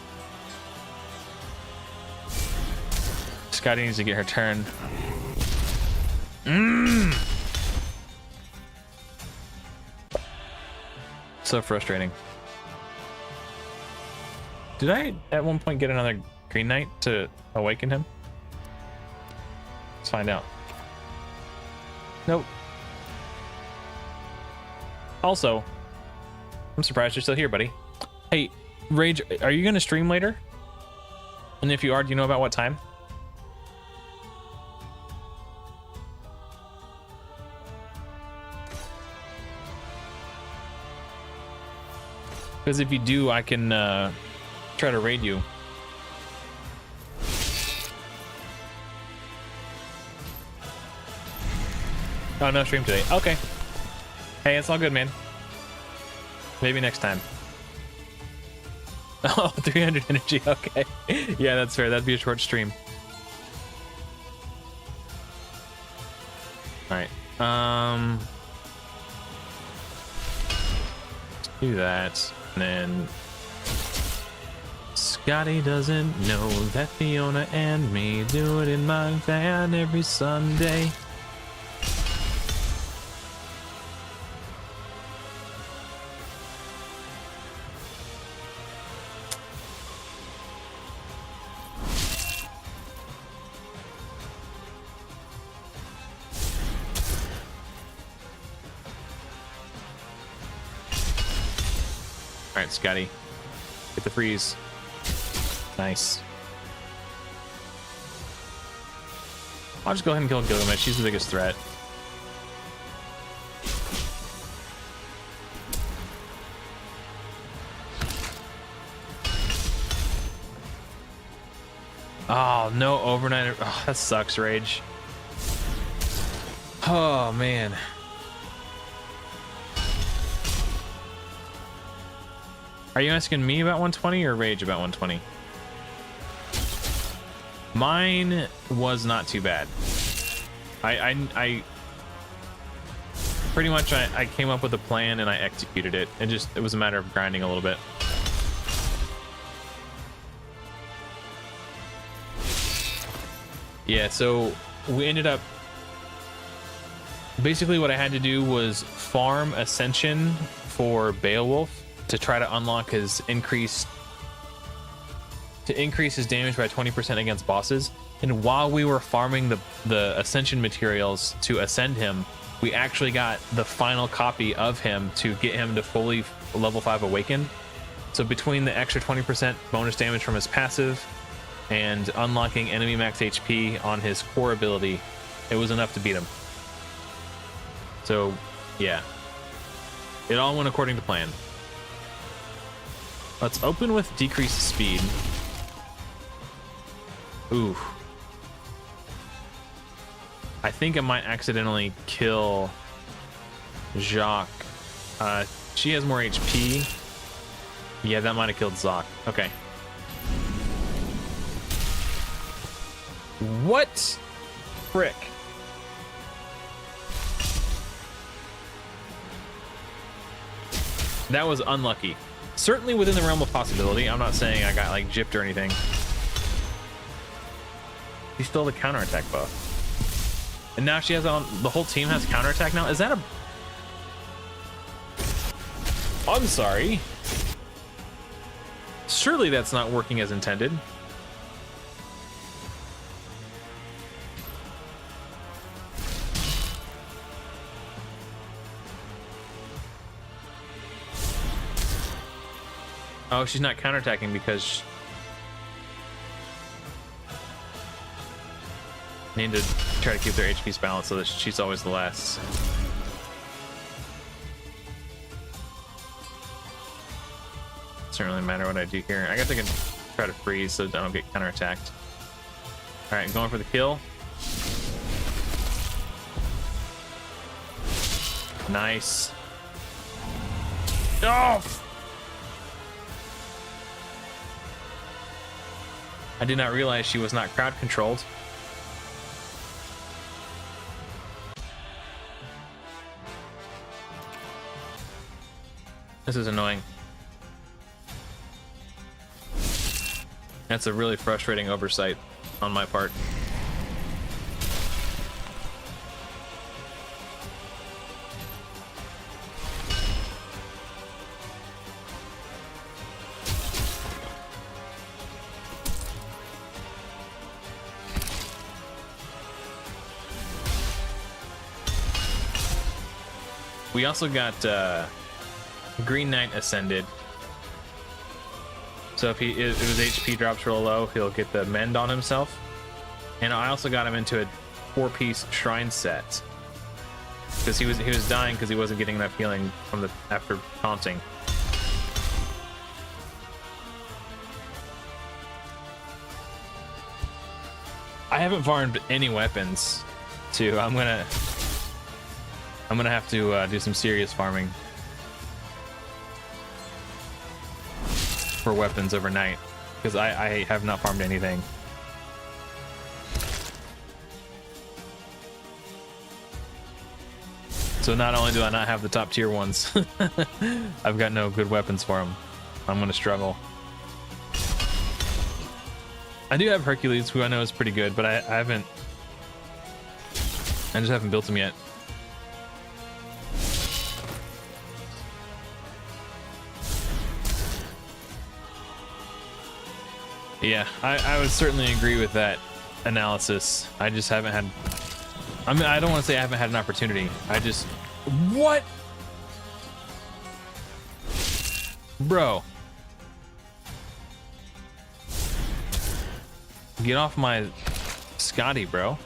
Scotty needs to get her turn. So frustrating. Did I at one point get another Green Knight to awaken him? Let's find out. Nope. Also, I'm surprised you're still here, buddy. Hey, Rage, are you going to stream later? And if you are, do you know about what time? Because if you do, I can try to raid you. Oh, no stream today. Okay. Hey, it's all good, man. Maybe next time. Oh, 300 energy. Okay. Yeah, that's fair. That'd be a short stream. All right. Do that. And then Scotty doesn't know that Fiona and me do it in my van every Sunday. All right, Scotty, get the freeze. Nice. I'll just go ahead and kill Gilgamesh. She's the biggest threat. Oh, no overnight. Oh, that sucks, Rage. Oh, man. Are you asking me about 120 or Rage about 120? Mine was not too bad. I pretty much I came up with a plan and I executed it. It was a matter of grinding a little bit. Yeah, so we ended up basically what I had to do was farm Ascension for Beowulf to try to unlock his increase his damage by 20% against bosses. And while we were farming the Ascension materials to ascend him, we actually got the final copy of him to get him to fully level 5 awakened. So between the extra 20% bonus damage from his passive and unlocking enemy max HP on his core ability, it was enough to beat him. So yeah, it all went according to plan. Let's open with decreased speed. Ooh. I think I might accidentally kill Jacques. She has more HP. Yeah, that might have killed Zoc. Okay. What? Frick. That was unlucky. Certainly within the realm of possibility. I'm not saying I got like gypped or anything. She stole the counterattack buff. And now she has on, the whole team has counterattack now. Is that a... I'm sorry. Surely that's not working as intended. Oh, she's not counterattacking because... Need to try to keep their HP's balanced so that she's always the last. Doesn't really matter what I do here. I guess I can try to freeze so I don't get counterattacked. Alright, going for the kill. Nice. Oh! I did not realize she was not crowd controlled. This is annoying. That's a really frustrating oversight on my part. We also got Green Knight ascended. So if his HP drops real low, he'll get the mend on himself. And I also got him into a 4-piece shrine set because he was dying because he wasn't getting enough healing from after taunting. I haven't farmed any weapons too. I'm gonna have to do some serious farming for weapons overnight because I have not farmed anything. So not only do I not have the top tier ones, I've got no good weapons for them. I'm gonna struggle. I do have Hercules, who I know is pretty good, but I just haven't built him yet. Yeah, I would certainly agree with that analysis. I just haven't had... I mean, I don't want to say I haven't had an opportunity. I just... What? Bro. Get off my Scotty, bro.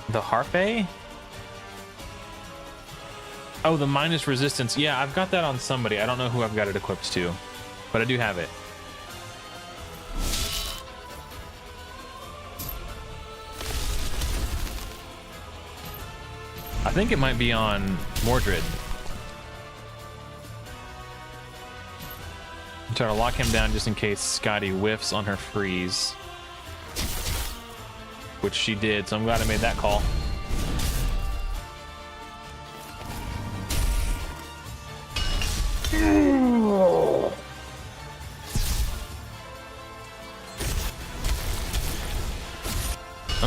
The Harpe? Oh, the minus resistance. Yeah, I've got that on somebody. I don't know who I've got it equipped to, but I do have it. I think it might be on Mordred. I'm trying to lock him down just in case Scotty whiffs on her freeze, which she did, so I'm glad I made that call.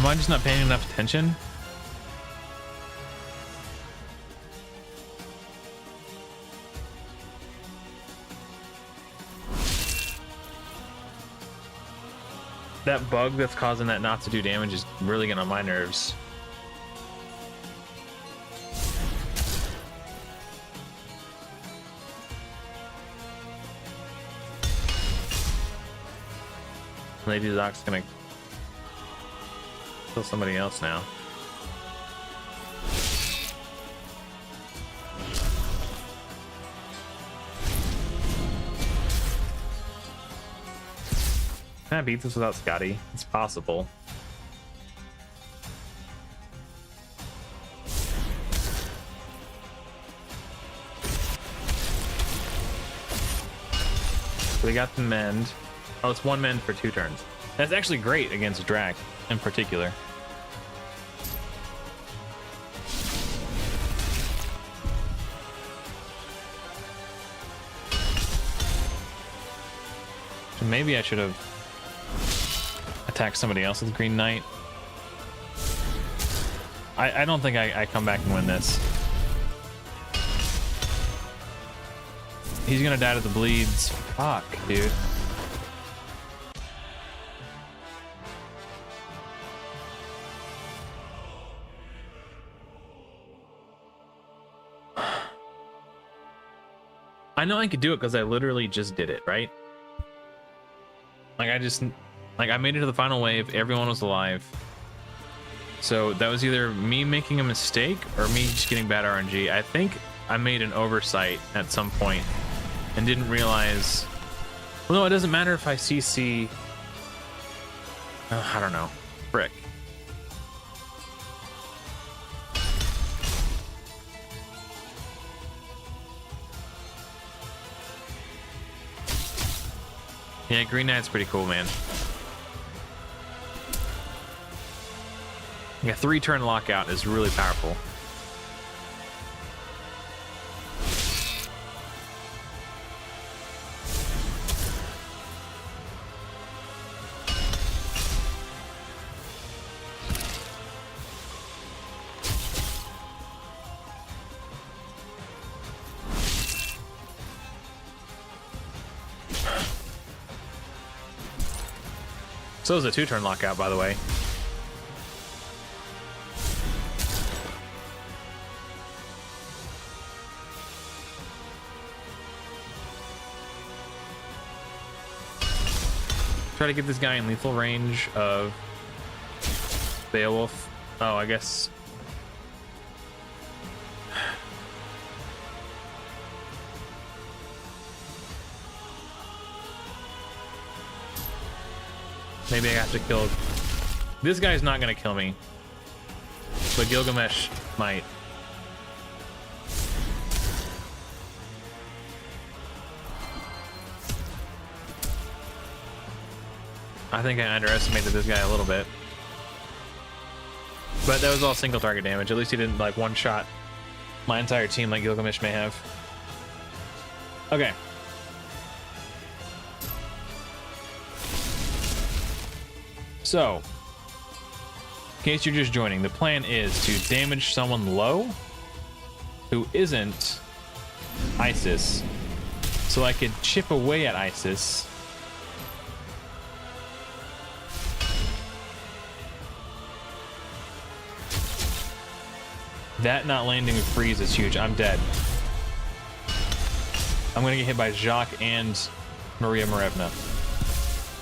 Am I just not paying enough attention? That bug that's causing that not to do damage is really getting on my nerves. Lady Doc's gonna kill somebody else now. Can I beat this without Scotty? It's possible. So we got the mend. Oh, it's one mend for 2 turns. That's actually great against Drac in particular. So maybe I should have attacked somebody else with Green Knight. I don't think I come back and win this. He's gonna die to the bleeds. Fuck, dude. I know I could do it because I literally just did it, right? Like I made it to the final wave, everyone was alive. So that was either me making a mistake or me just getting bad RNG. I think I made an oversight at some point and didn't realize, well, no, it doesn't matter if I CC. I don't know. Frick. Yeah, Green Knight's pretty cool, man. Yeah, 3-turn lockout is really powerful. So is a 2-turn lockout, by the way. Try to get this guy in lethal range of Beowulf. Oh, I guess. Maybe I have to kill. This guy's not gonna kill me, but Gilgamesh might. I think I underestimated this guy a little bit, but that was all single target damage. At least he didn't like one-shot my entire team like Gilgamesh may have. Okay. So, in case you're just joining, the plan is to damage someone low who isn't Isis, so I could chip away at Isis. That not landing with freeze is huge. I'm dead. I'm gonna get hit by Jacques and Maria Marevna.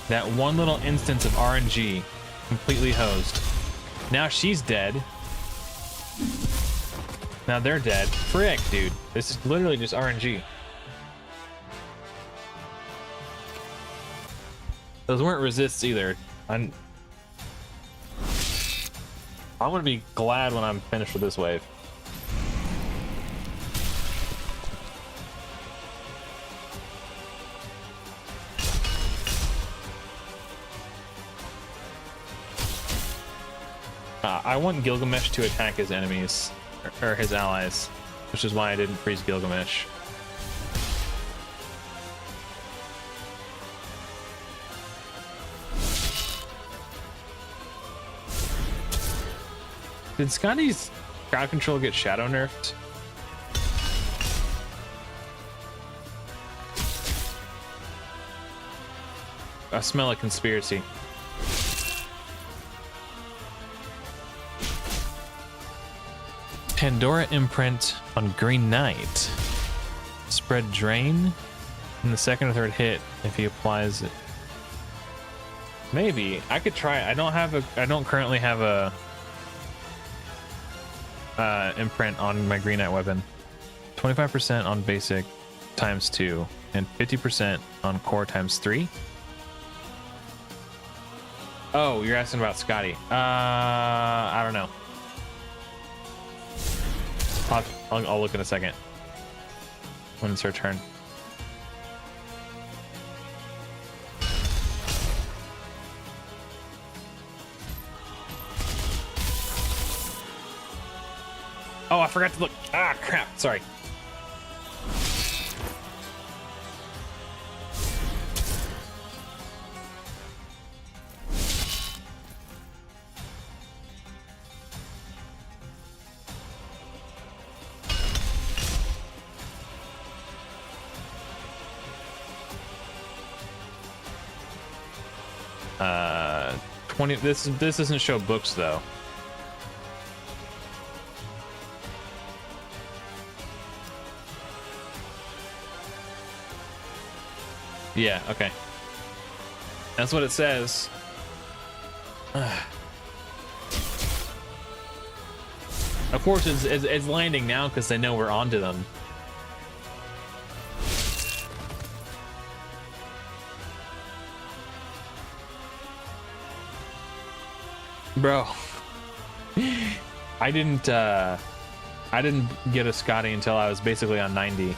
That one little instance of RNG completely hosed. Now she's dead. Now they're dead. Frick, dude. This is literally just RNG. Those weren't resists either. I'm gonna be glad when I'm finished with this wave. I want Gilgamesh to attack his enemies, or his allies, which is why I didn't freeze Gilgamesh. Did Scotty's crowd control get shadow nerfed? I smell a conspiracy. Pandora imprint on Green Knight. Spread drain in the second or third hit if he applies it. Maybe I could try. I don't currently have a imprint on my Green Knight weapon. 25% on basic times 2 and 50% on core times 3. Oh, you're asking about Scotty. I don't know. I'll look in a second when it's her turn. Oh, I forgot to look. Ah, crap. Sorry. This doesn't show books though. Yeah, okay. That's what it says. Of course it's landing now because they know we're onto them. Bro, I didn't get a Scotty until I was basically on 90.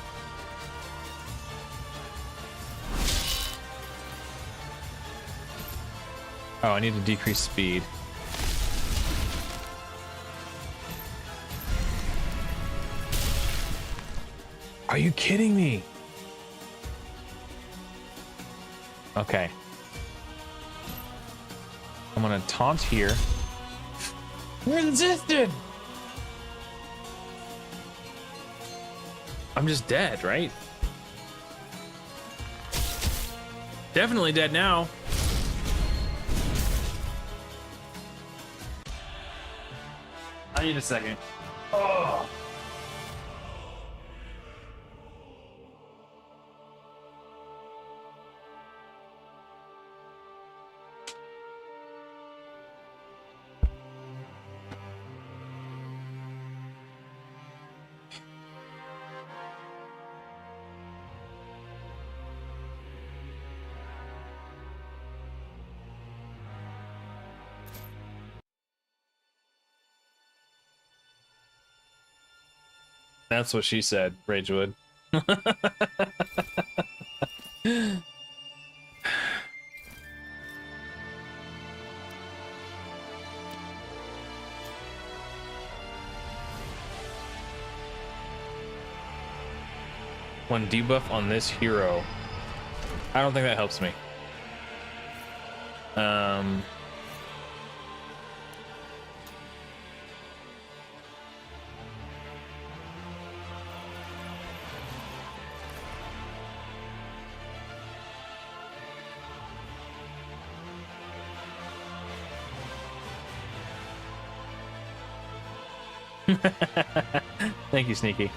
Oh, I need to decrease speed. Are you kidding me? Okay. I'm gonna taunt here. Resisted! I'm just dead, right? Definitely dead now. I need a second. Oh. That's what she said, Ragewood. One debuff on this hero. I don't think that helps me. Thank you, Sneaky.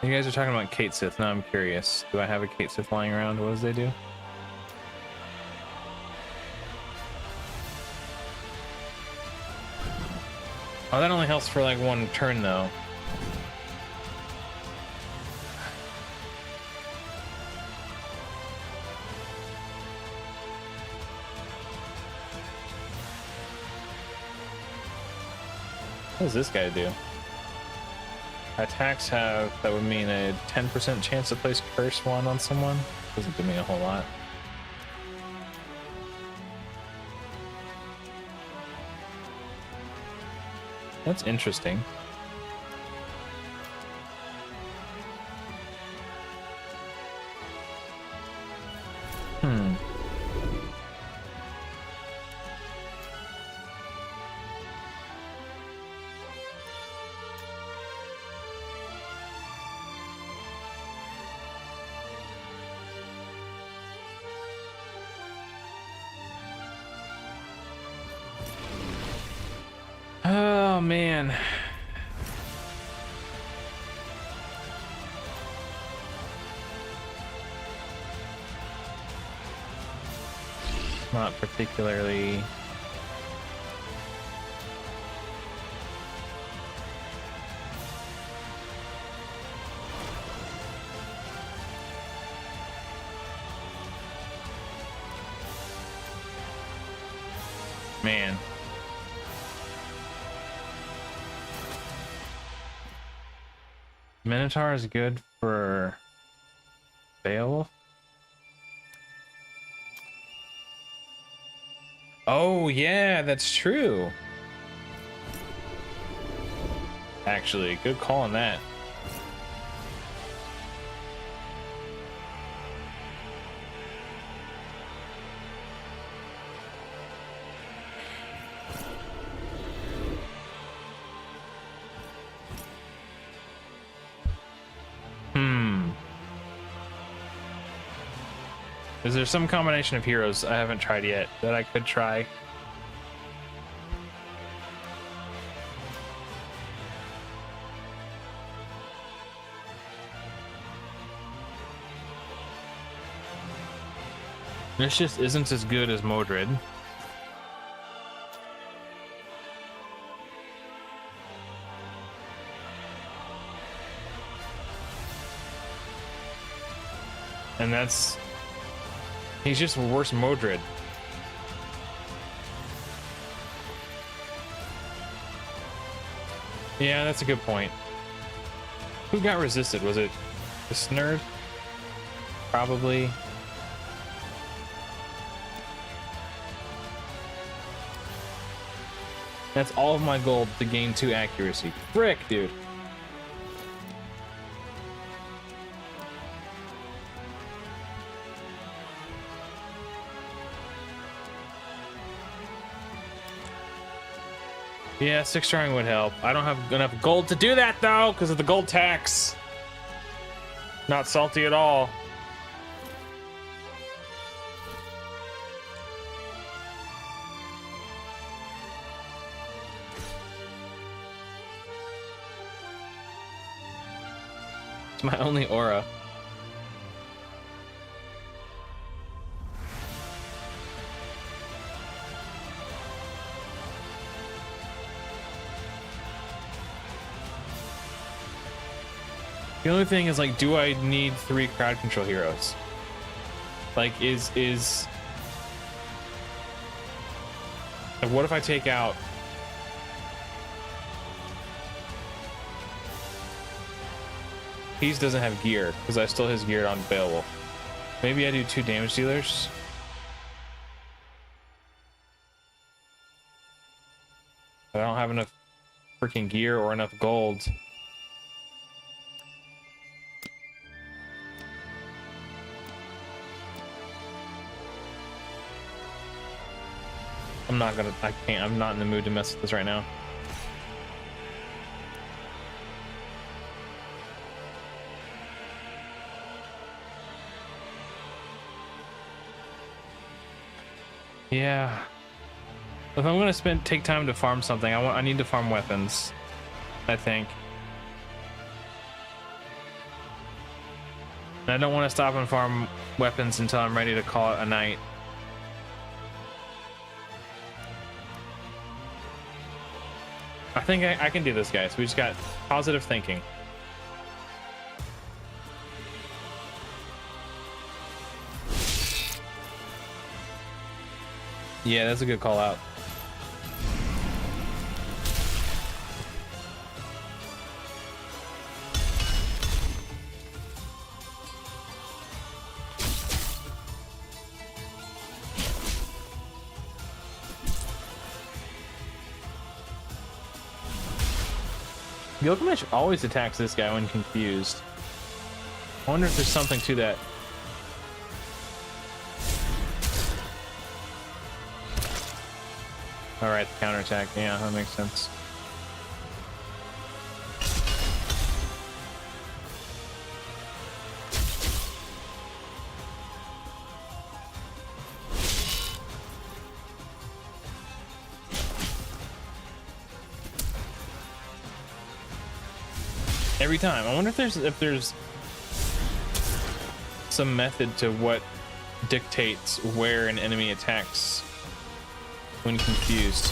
You guys are talking about Kate Sith. Now I'm curious. Do I have a Kate Sith lying around? What does they do? Oh, that only helps for like one turn though. What does this guy do? Attacks have, that would mean a 10% chance to place Curse Wand on someone. Doesn't give me a whole lot. That's interesting. man. Not particularly. Man. Minotaur is good for Beowulf. Oh yeah, that's true. Actually, good call on that. Is there some combination of heroes I haven't tried yet that I could try? This just isn't as good as Modred. And that's... he's just worse Modred. Yeah, that's a good point. Who got resisted? Was it this nerd? Probably. That's all of my gold to gain 2 accuracy. Frick, dude. Yeah, 6 starring would help. I don't have enough gold to do that though, because of the gold tax. Not salty at all. It's my only aura. The only thing is, like, do I need 3 crowd control heroes? Like, like, what if I take out... Peace doesn't have gear, because I still has geared on Beowulf. Maybe I do 2 damage dealers? I don't have enough freaking gear or enough gold. I'm not in the mood to mess with this right now. Yeah. If I'm gonna take time to farm something, I need to farm weapons, I think. And I don't want to stop and farm weapons until I'm ready to call it a night. I think I can do this, guys. We just got positive thinking. Yeah, that's a good call out. Gilgamesh always attacks this guy when confused. I wonder if there's something to that. Alright, the counterattack. Yeah, that makes sense. every time. I wonder if there's some method to what dictates where an enemy attacks when confused.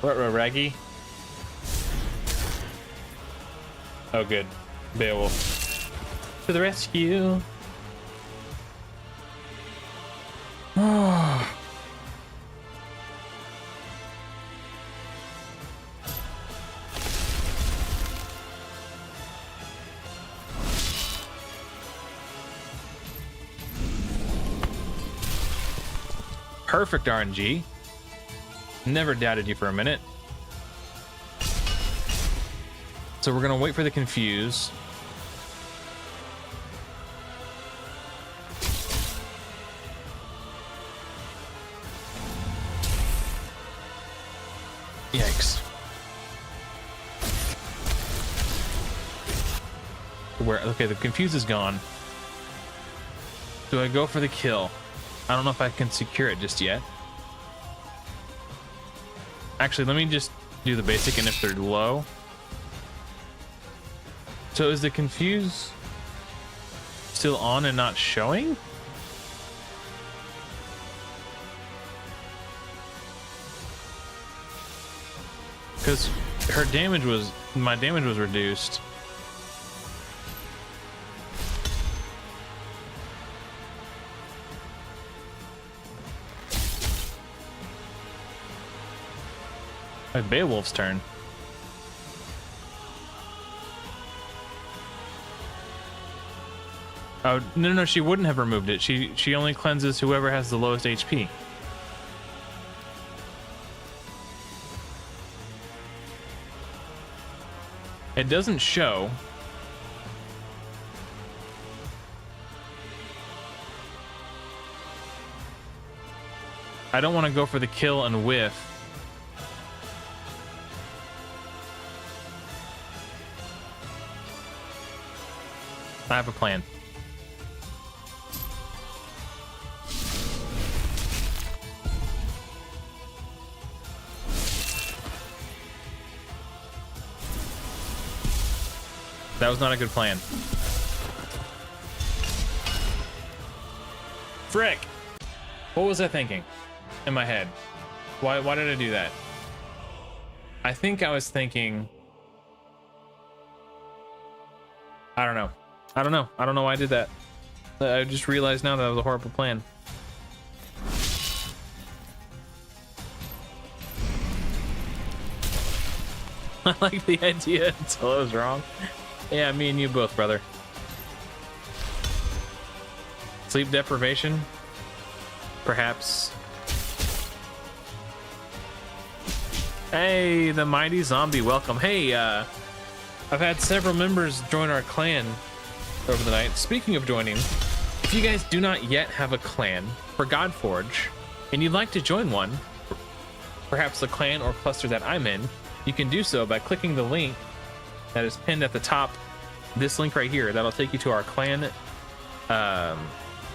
What, Raggy? Oh, good. Beowulf. To the rescue. Oh. Perfect RNG. Never doubted you for a minute. So we're gonna wait for the confuse. Yikes. Where? Okay, the confuse is gone. Do I go for the kill? I don't know if I can secure it just yet. Actually, let me just do the basic, and if they're low. So is the confuse still on and not showing? Because her damage was, my damage was reduced. Beowulf's turn. Oh, no, she wouldn't have removed it. She only cleanses whoever has the lowest HP. It doesn't show. I don't want to go for the kill and whiff. I have a plan. That was not a good plan. Frick! What was I thinking in my head? Why did I do that? I think I was thinking... I don't know. I don't know why I did that. I just realized now that was a horrible plan. I like the idea until I was wrong. Yeah, me and you both, brother. Sleep deprivation? Perhaps. Hey, the mighty zombie, welcome. Hey, I've had several members join our clan over the night. Speaking of joining, if you guys do not yet have a clan for Godforge and you'd like to join one, perhaps the clan or cluster that I'm in, you can do so by clicking the link that is pinned at the top. This link right here, that'll take you to our clan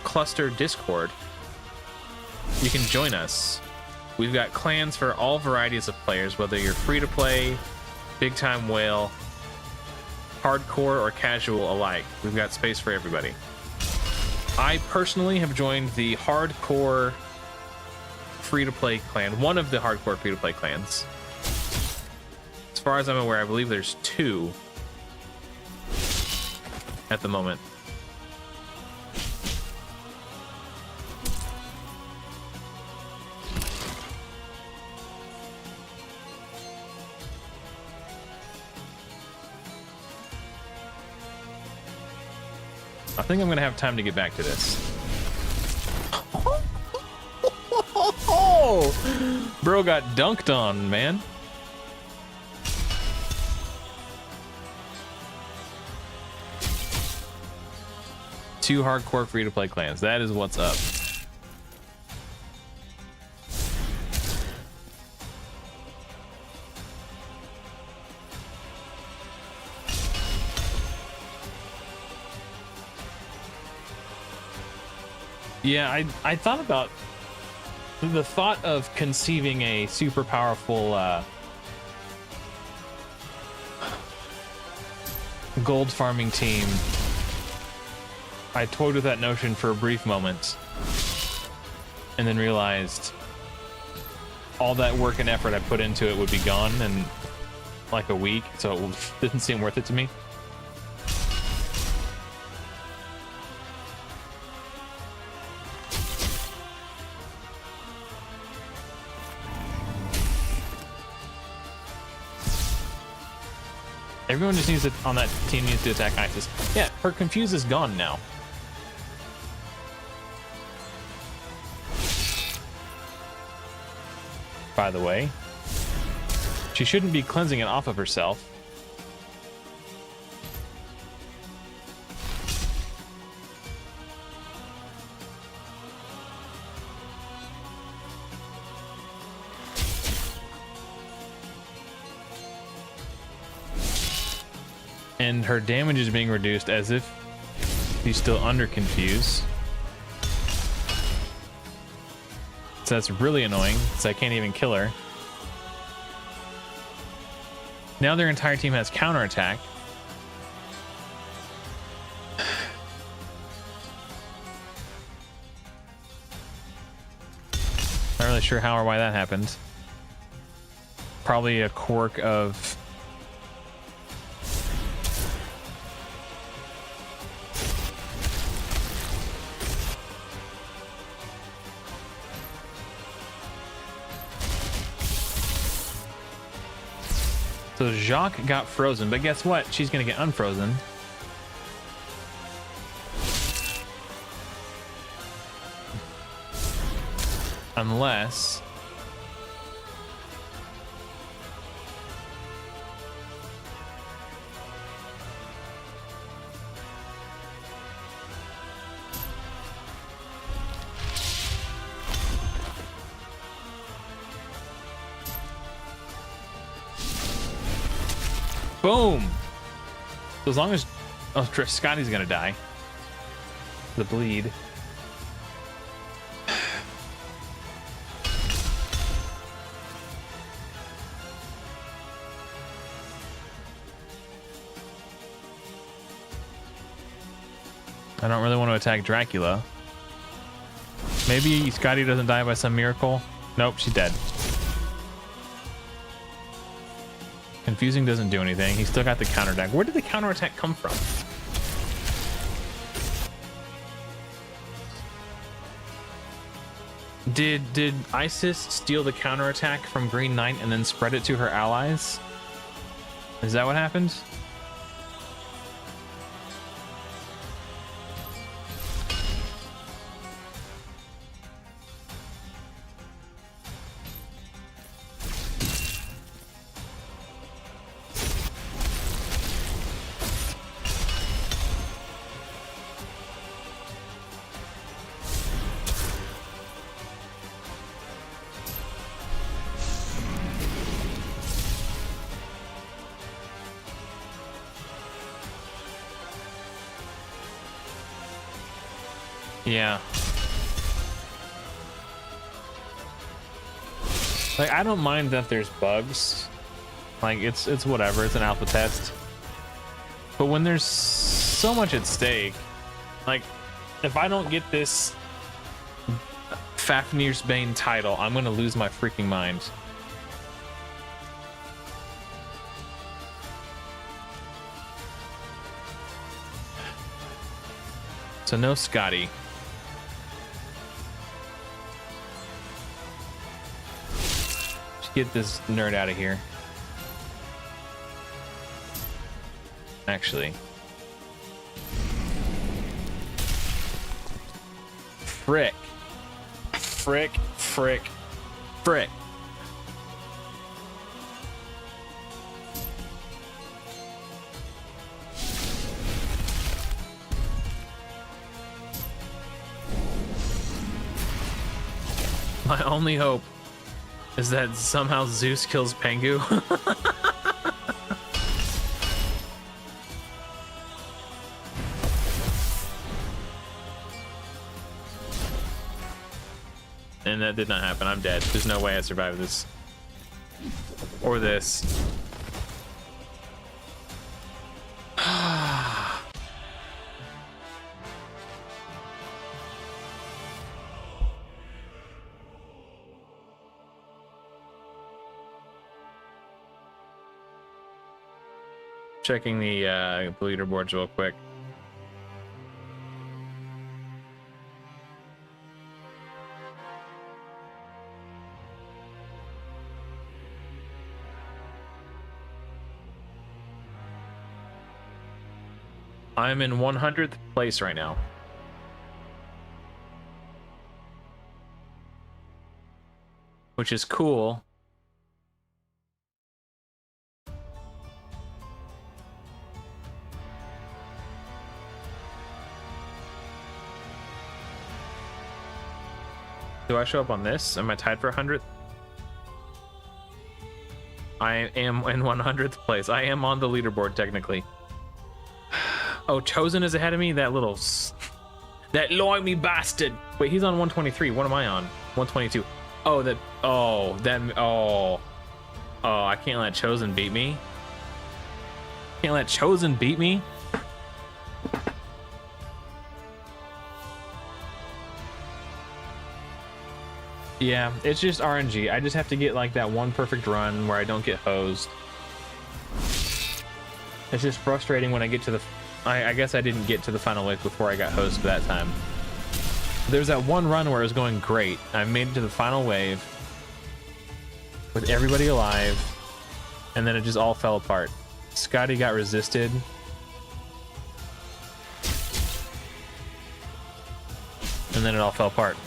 cluster Discord. You can join us. We've got clans for all varieties of players, whether you're free to play, big time whale, hardcore, or casual alike. We've got space for everybody. I personally have joined the hardcore free-to-play clan, one of the hardcore free-to-play clans. As far as I'm aware, I believe there's 2 at the moment. I think I'm gonna have time to get back to this. Bro got dunked on, man. 2 hardcore free-to-play clans. That is what's up. Yeah, I thought about the thought of conceiving a super powerful gold farming team. I toyed with that notion for a brief moment and then realized all that work and effort I put into it would be gone in like a week, so it didn't seem worth it to me. Everyone just needs to, on that team needs to attack ISIS. Yeah, her confuse is gone now. By the way, she shouldn't be cleansing it off of herself. And her damage is being reduced as if she's still under confuse. So that's really annoying, so I can't even kill her. Now their entire team has counterattack. Not really sure how or why that happened. Probably a quirk of So Jacques got frozen, but guess what? She's gonna get unfrozen. Unless... Boom! So as long as... Oh, Scotty's gonna die. The bleed. I don't really want to attack Dracula. Maybe Scotty doesn't die by some miracle. Nope, she's dead. Confusing doesn't do anything. He's still got the counterattack. Where did the counterattack come from? Did Isis steal the counterattack from Green Knight and then spread it to her allies? Is that what happened? Yeah. Like, I don't mind that there's bugs. Like, it's whatever. It's an alpha test. But when there's so much at stake, like, if I don't get this Fafnir's Bane title, I'm gonna lose my freaking mind. So no Scotty. Get this nerd out of here. Actually. Frick. Frick, frick, frick. My only hope is that somehow Zeus kills Pengu. And that did not happen. I'm dead. There's no way I survive this. Or this. Checking the leaderboards real quick. I'm in 100th place right now. Which is cool. Do I show up on this? Am I tied for 100th? I am in 100th place. I am on the leaderboard technically. Oh, Chosen is ahead of me? That little... that limey bastard! Wait, he's on 123. What am I on? 122. Oh, that... Oh, that... Oh. Oh, I can't let Chosen beat me. Can't let Chosen beat me? Yeah, it's just RNG. I just have to get like that one perfect run where I don't get hosed. It's just frustrating when I get to the... I guess I didn't get to the final wave before I got hosed that time. There's that one run where it was going great. I made it to the final wave with everybody alive, and then it just all fell apart. Scotty got resisted. And then it all fell apart.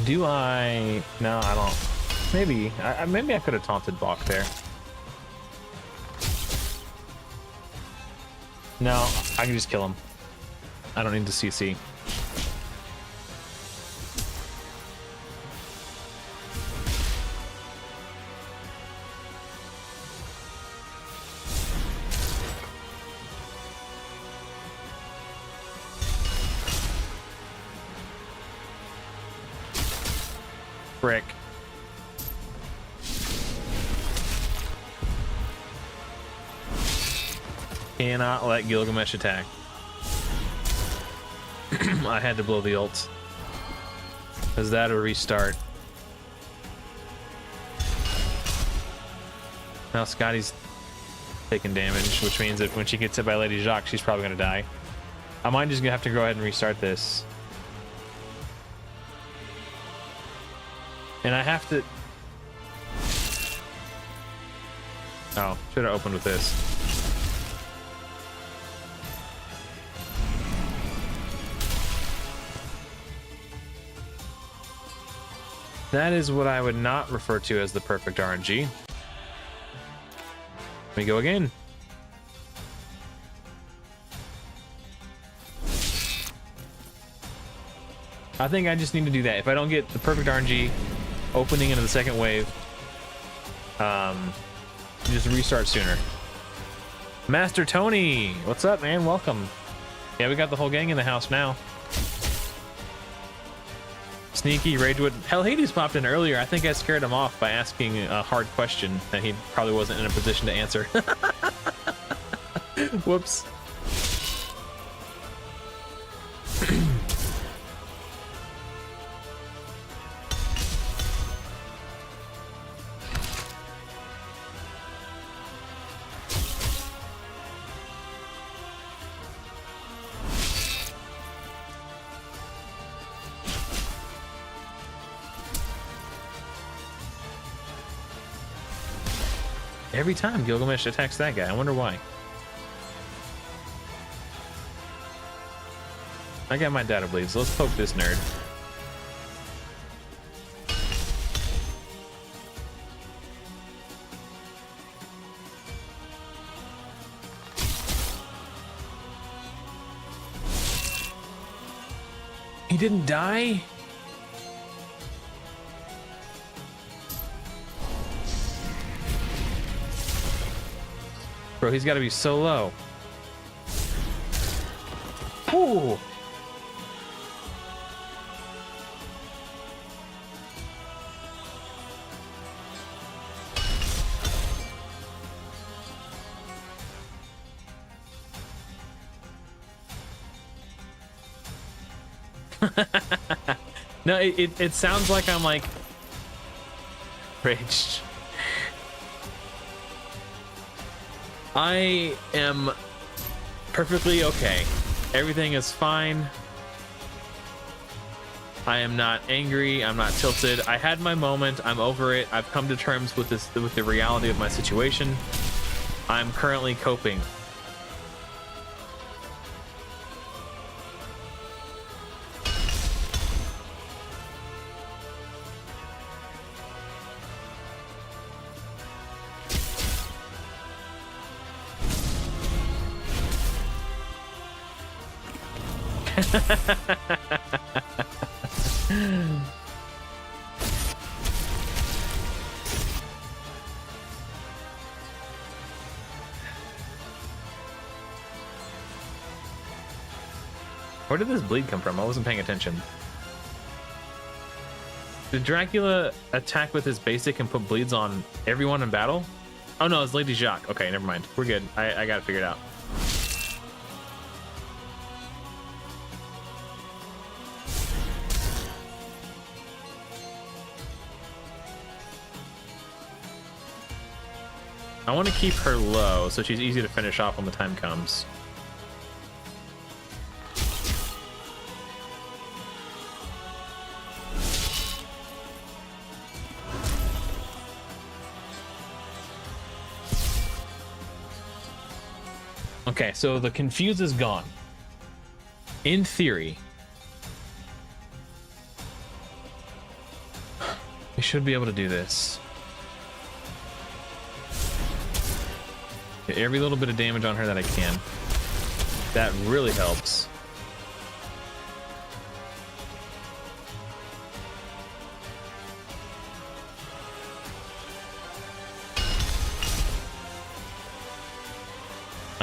Do I? No, I don't. Maybe. Maybe I could have taunted Bach there. No, I can just kill him. I don't need to CC. Frick. Cannot let Gilgamesh attack. I had to blow the ult. Is that a restart? Now Scotty's taking damage, which means that when she gets hit by Lady Jacques, she's probably gonna die. I might just gonna have to go ahead and restart this. And I have to... Oh, should have opened with this. That is what I would not refer to as the perfect RNG. Let me go again. I think I just need to do that. If I don't get the perfect RNG, opening into the second wave, just restart sooner. Master Tony, what's up, man? Welcome. Yeah, we got the whole gang in the house now. Sneaky, Ragewood. Hell, Hades popped in earlier. I think I scared him off by asking a hard question that he probably wasn't in a position to answer. Whoops. Every time Gilgamesh attacks that guy, I wonder why. I got my data bleeds. Let's poke this nerd. He didn't die? Bro, he's got to be so low. Ooh. No, it sounds like I'm like raged. I am perfectly okay. Everything is fine. I am not angry. I'm not tilted. I had my moment. I'm over it. I've come to terms with this, with the reality of my situation. I'm currently coping. Where did this bleed come from? I wasn't paying attention. Did Dracula attack with his basic and put bleeds on everyone in battle? Oh no, it's Lady Jacques. Okay, never mind. We're good. I got it figured out. I want to keep her low so she's easy to finish off when the time comes. Okay, so the confuse is gone. In theory, we should be able to do this. Get every little bit of damage on her that I can. That really helps.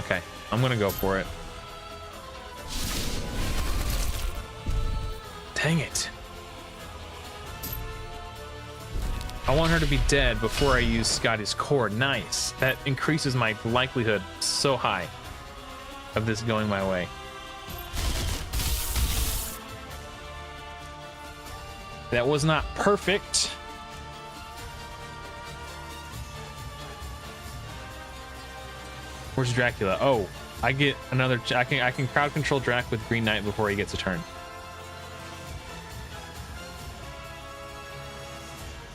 Okay, I'm gonna go for it. Dang it. I want her to be dead before I use Scotty's core. Nice. That increases my likelihood so high of this going my way. That was not perfect. Where's Dracula? Oh, I get another. I can crowd control Drac with Green Knight before he gets a turn.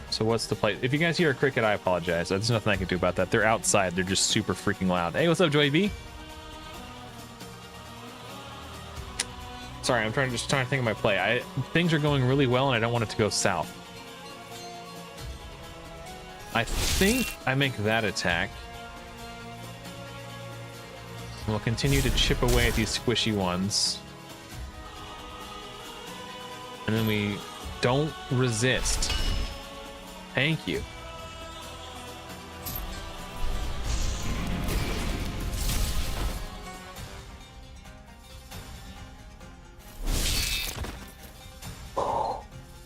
So what's the play? If you guys hear a cricket, I apologize. There's nothing I can do about that. They're outside. They're just super freaking loud. Hey, what's up, Joey B? Sorry, I'm trying to think of my play. Things are going really well, and I don't want it to go south. I think I make that attack. We'll continue to chip away at these squishy ones. And then we don't resist. Thank you.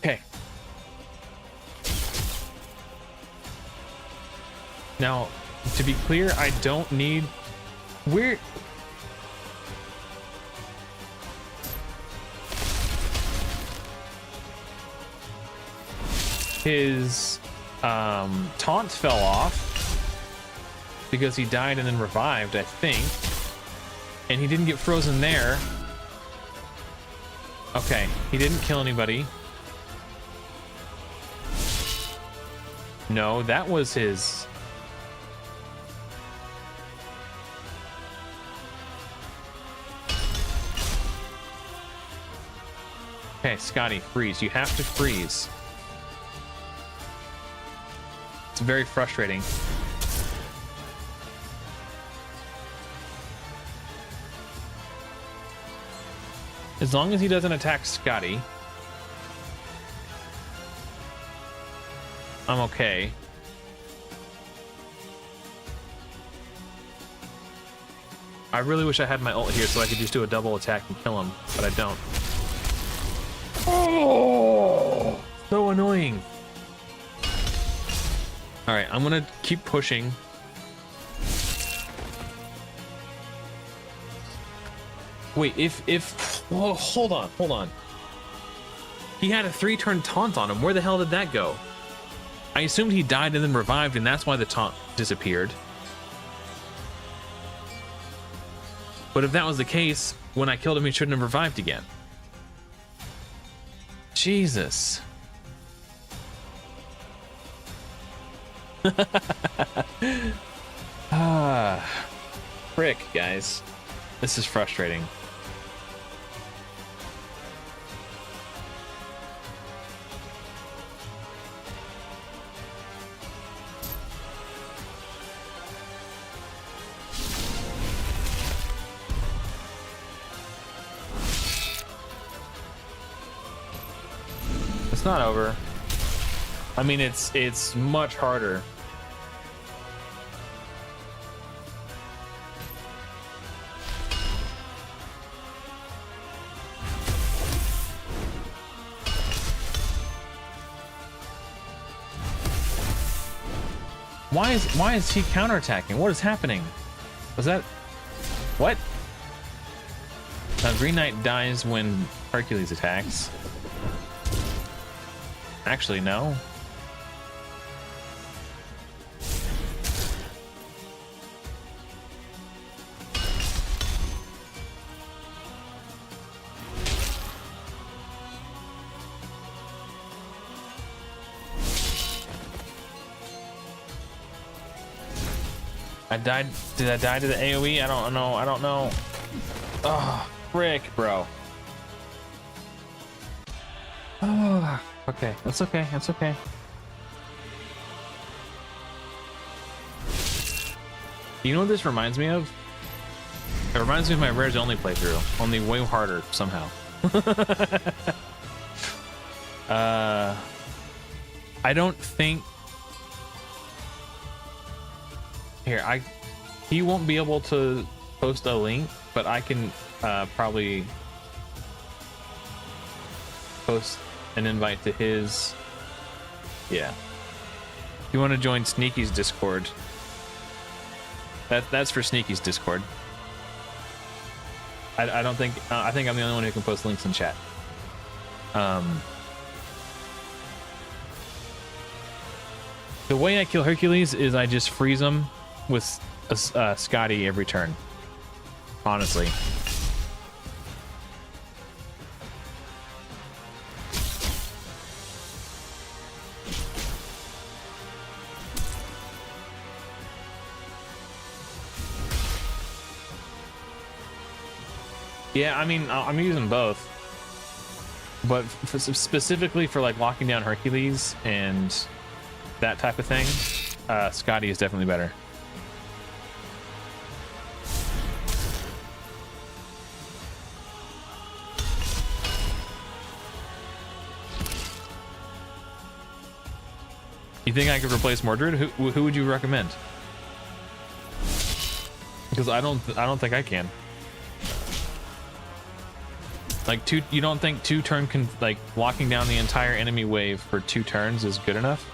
Okay. Now, to be clear, I don't need... Where... His taunt fell off because he died and then revived, I think. And he didn't get frozen there. Okay, he didn't kill anybody. No, that was his... Okay, Scotty, freeze. You have to freeze. It's very frustrating. As long as he doesn't attack Scotty, I'm okay. I really wish I had my ult here so I could just do a double attack and kill him, but I don't. Oh, so annoying. All right, I'm gonna keep pushing. Wait, whoa, hold on. He had a 3-turn taunt on him. Where the hell did that go? I assumed he died and then revived, and that's why the taunt disappeared. But if that was the case, when I killed him, he shouldn't have revived again. Jesus. Frick, guys. This is frustrating. It's not over. I mean, it's much harder. Why is he counterattacking? What is happening? Was that what? Green Knight dies when Hercules attacks. Actually, no. I died. Did I die to the AoE? I don't know. Oh, frick, bro. Oh, okay. That's okay. You know what this reminds me of? It reminds me of my Rares Only playthrough, only way harder somehow. I don't think... Here, he won't be able to post a link, but I can probably post an invite to his. Yeah. If you want to join Sneaky's Discord, that's for Sneaky's Discord. I don't think I think I'm the only one who can post links in chat. The way I kill Hercules is I just freeze him with a Scotty every turn. Honestly. Yeah, I mean, I'm using both. But specifically for like locking down Hercules and that type of thing, Scotty is definitely better. You think I could replace Mordred? Who would you recommend? Because I don't think I can. Like you don't think 2-turn like locking down the entire enemy wave for 2 turns is good enough?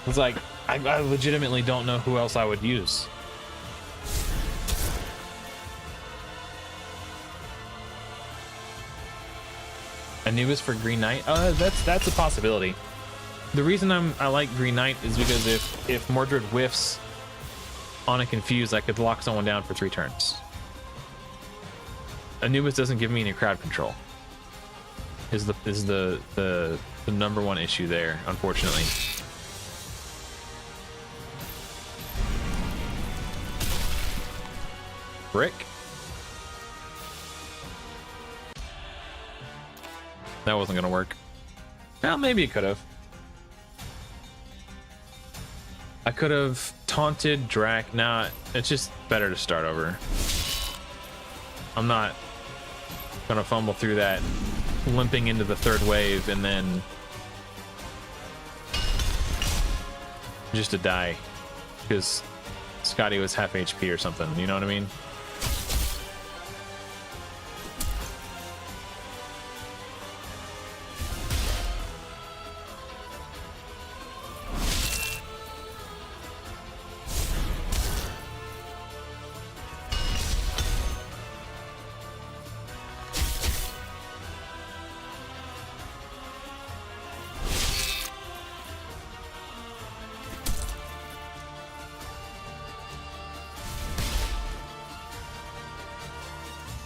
It's like, I legitimately don't know who else I would use. Anubis for Green Knight? That's a possibility. The reason I like Green Knight is because if Mordred whiffs on a Confuse, I could lock someone down for 3 turns. Anubis doesn't give me any crowd control. is the number one issue there, unfortunately. Brick. That wasn't gonna work. Well, maybe it could have. I could have taunted Drac. Nah, it's just better to start over. I'm not gonna fumble through that, limping into the third wave and then just to die because Scotty was half HP or something. You know what I mean?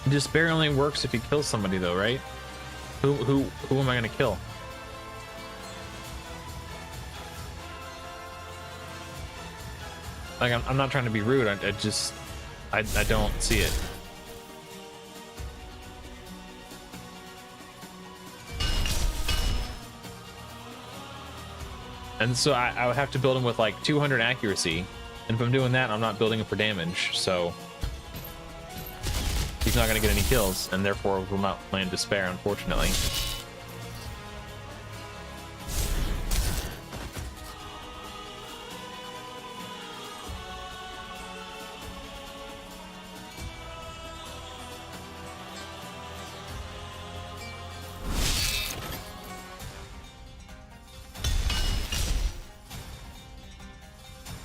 Despair only works if you kill somebody, though, right? Who am I gonna kill? Like, I'm not trying to be rude. I don't see it. And so I would have to build him with like 200 accuracy, and if I'm doing that, I'm not building him for damage. So he's not going to get any kills, and therefore will not land Despair, unfortunately.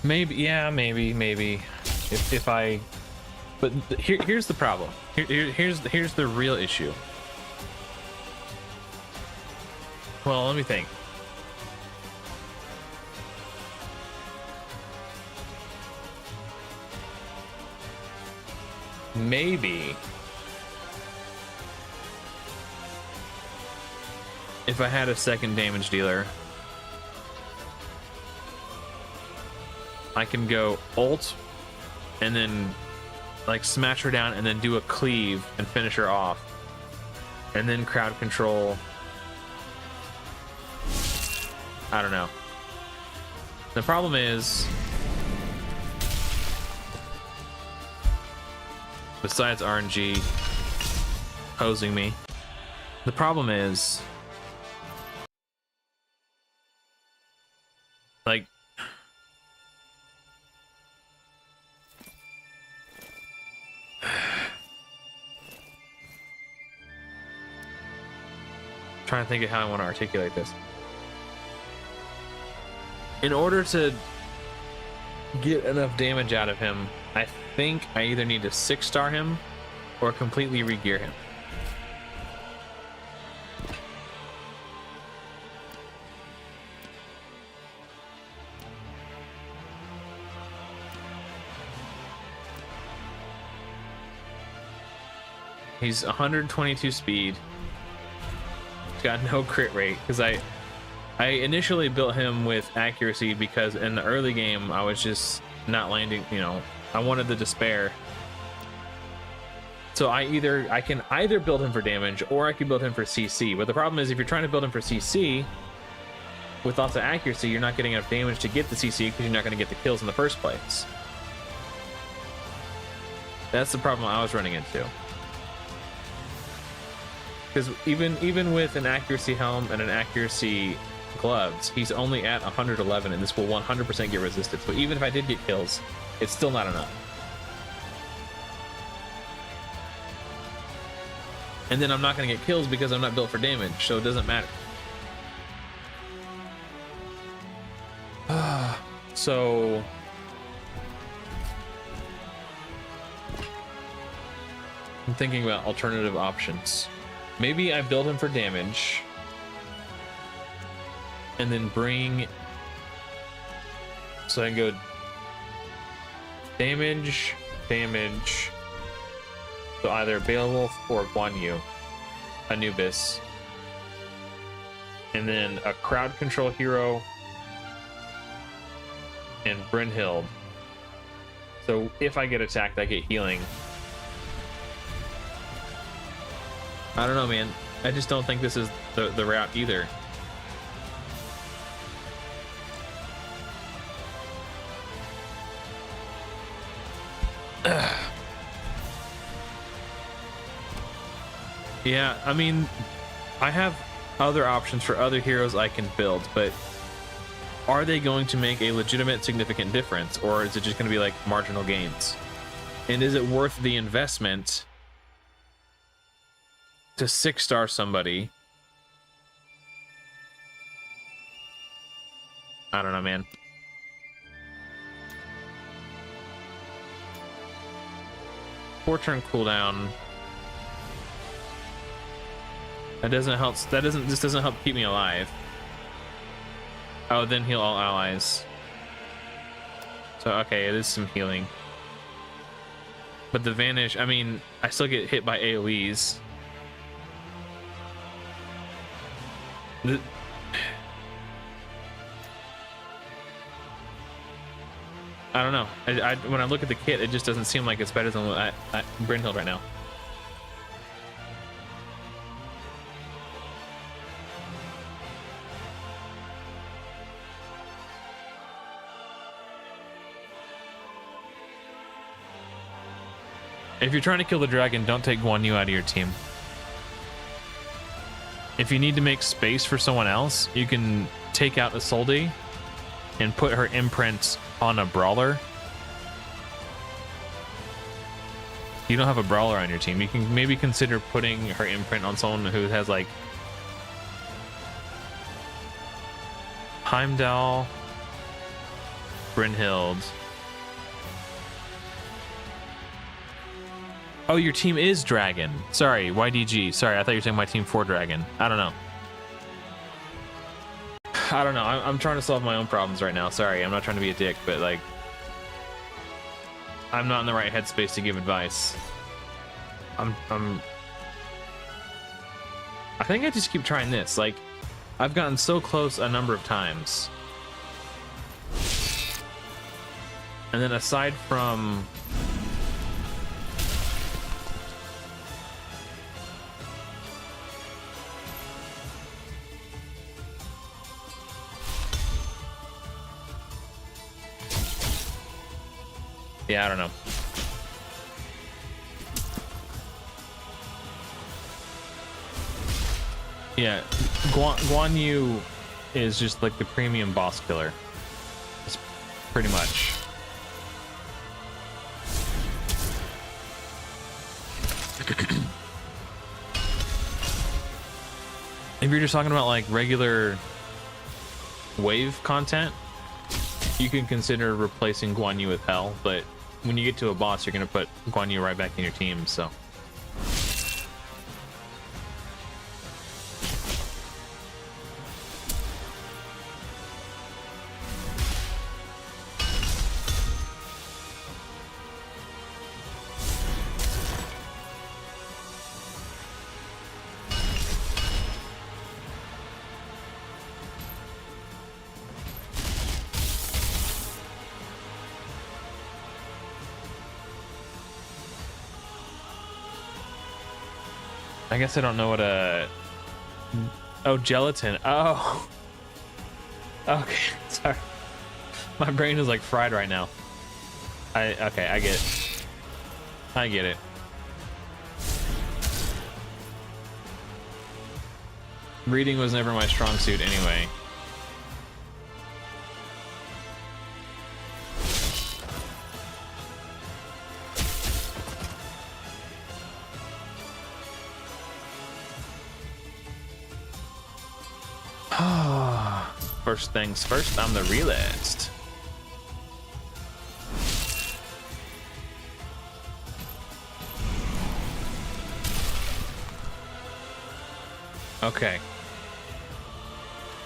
Maybe, yeah, maybe. If I... But here's the problem. Here's the real issue. Well, let me think. Maybe if I had a second damage dealer, I can go ult and then like smash her down and then do a cleave and finish her off, and then crowd control. I don't know. The problem is, besides RNG posing me, the problem is like trying to think of how I want to articulate this. In order to get enough damage out of him, I think I either need to 6-star him or completely re-gear him. He's 122 speed. He's got no crit rate because I initially built him with accuracy because in the early game I was just not landing, you know, I wanted the Despair. So I can either build him for damage or I can build him for CC. But the problem is, if you're trying to build him for CC with lots of accuracy, you're not getting enough damage to get the CC because you're not going to get the kills in the first place. That's the problem I was running into. Because even with an accuracy helm and an accuracy gloves, he's only at 111, and this will 100% get resisted. So even if I did get kills, it's still not enough. And then I'm not going to get kills because I'm not built for damage, so it doesn't matter. So I'm thinking about alternative options. Maybe I build him for damage and then bring, so I can go damage, so either Beowulf or Guan Yu, Anubis, and then a crowd control hero, and Brynhild. So if I get attacked, I get healing. I don't know, man. I just don't think this is the route either. Yeah, I mean, I have other options for other heroes I can build, but are they going to make a legitimate significant difference, or is it just going to be like marginal gains? And is it worth the investment to 6-star somebody? I don't know, man. Four-turn cooldown. That doesn't help. This doesn't help keep me alive. Oh, then heal all allies. So okay, it is some healing. But the vanish, I mean, I still get hit by AoEs. I don't know. When I look at the kit, it just doesn't seem like it's better than what Brynhild right now. If you're trying to kill the dragon, don't take Guan Yu out of your team. If you need to make space for someone else, you can take out Isolde and put her imprint on a brawler. You don't have a brawler on your team. You can maybe consider putting her imprint on someone who has like Heimdall, Brynhild. Oh, your team is Dragon. Sorry, YDG. Sorry, I thought you were saying my team for Dragon. I don't know. I don't know. I'm trying to solve my own problems right now. Sorry, I'm not trying to be a dick, but like, I'm not in the right headspace to give advice. I think I just keep trying this. Like, I've gotten so close a number of times. And then aside from... Yeah, I don't know. Yeah, Guan Yu is just like the premium boss killer. It's pretty much. If you're just talking about like regular wave content, you can consider replacing Guan Yu with Hell, but when you get to a boss, you're gonna put Guan Yu right back in your team, so. I guess I don't know what a... Oh, gelatin. Oh. Okay, sorry. My brain is like fried right now. Okay, I get it. I get it. Reading was never my strong suit anyway. First things first, I'm the realist. Okay.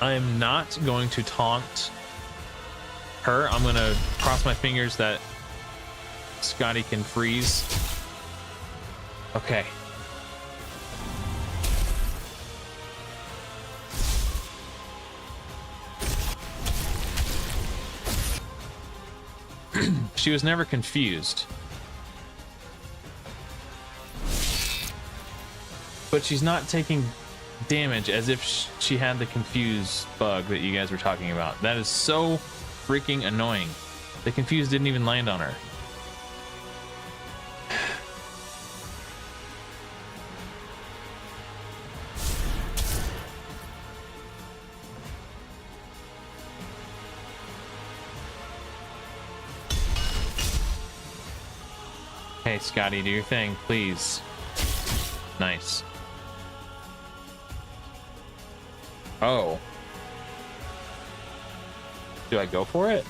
I am not going to taunt her. I'm going to cross my fingers that Scotty can freeze. Okay. she was never confused. But she's not taking damage as if she had the confuse bug that you guys were talking about. That is so freaking annoying. The confuse didn't even land on her. Hey, Scotty, do your thing, please. Nice. Oh. Do I go for it?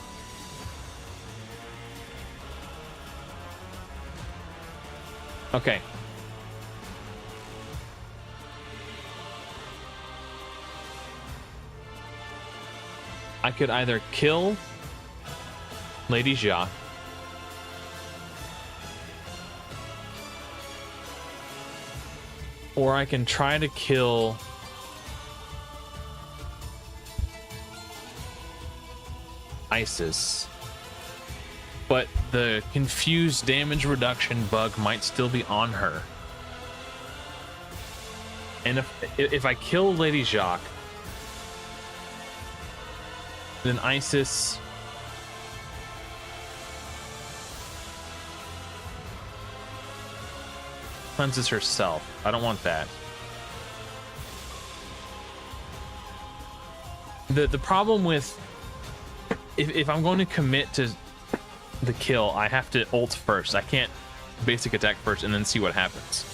Okay. I could either kill Lady Jacques, or I can try to kill Isis, but the confused damage reduction bug might still be on her. And if I kill Lady Jacques, then Isis cleanses herself. I don't want that. The problem with if I'm going to commit to the kill, I have to ult first. I can't basic attack first and then see what happens.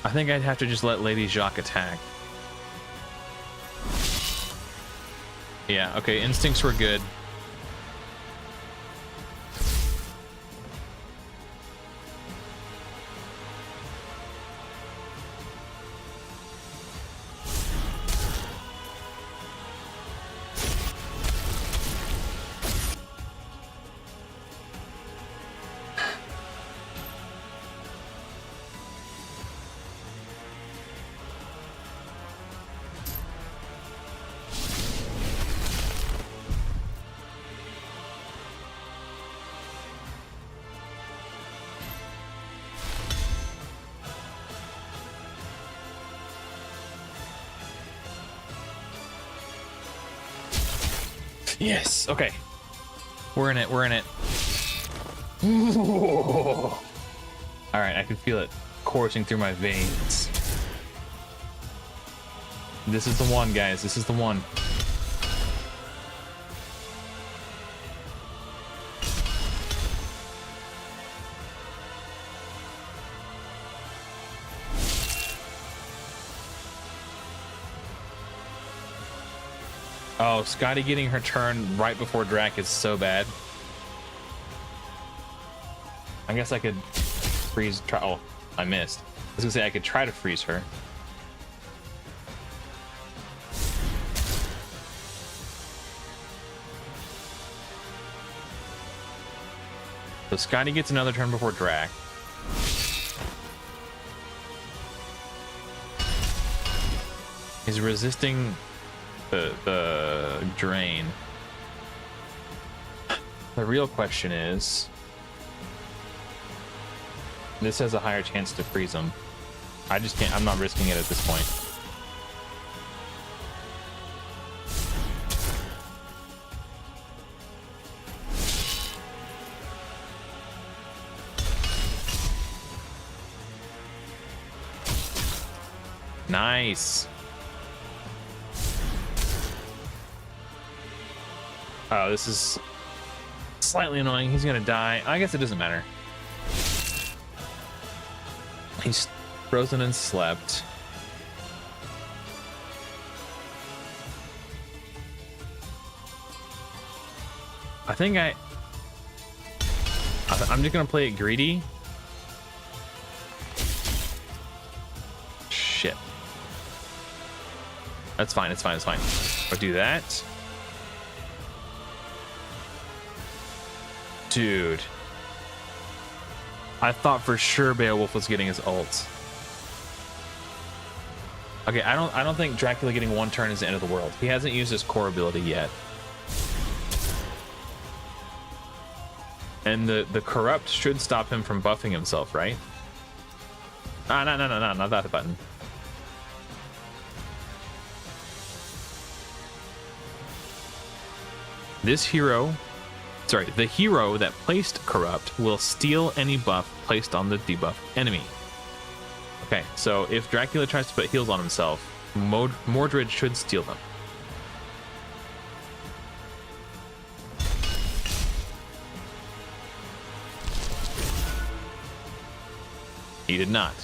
I think I'd have to just let Lady Jacques attack. Yeah, okay, instincts were good. Yes, okay. We're in it, we're in it. Alright, I can feel it coursing through my veins. This is the one, guys, this is the one. Oh, Scotty getting her turn right before Drac is so bad. I guess I could freeze. Oh, I missed. I was gonna say I could try to freeze her. So Scotty gets another turn before Drac. He's resisting the drain. The real question is, this has a higher chance to freeze him. I just can't, I'm not risking it at this point. Nice. Oh, this is slightly annoying. He's gonna die. I guess it doesn't matter. He's frozen and slept. I think I'm just gonna play it greedy. Shit. That's fine, it's fine, it's fine. I'll do that. Dude. I thought for sure Beowulf was getting his ult. Okay, I don't think Dracula getting 1 turn is the end of the world. He hasn't used his core ability yet. And the corrupt should stop him from buffing himself, right? Ah, no, not that button. This hero, sorry, the hero that placed corrupt will steal any buff placed on the debuff enemy. Okay, so if Dracula tries to put heals on himself, Mordred should steal them. He did not.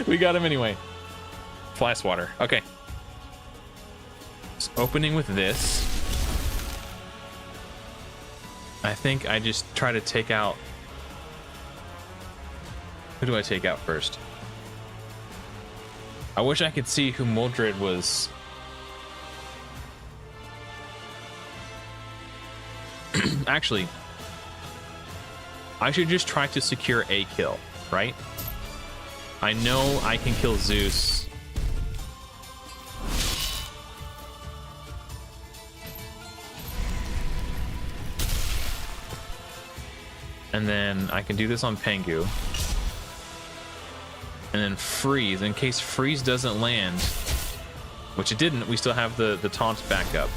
We got him anyway. Fly swatter. Okay. So opening with this. I think I just try to take out... Who do I take out first? I wish I could see who Mordred was. Actually, I should just try to secure a kill, right? I know I can kill Zeus. And then I can do this on Pengu. And then freeze. In case freeze doesn't land, which it didn't, we still have the taunt back up.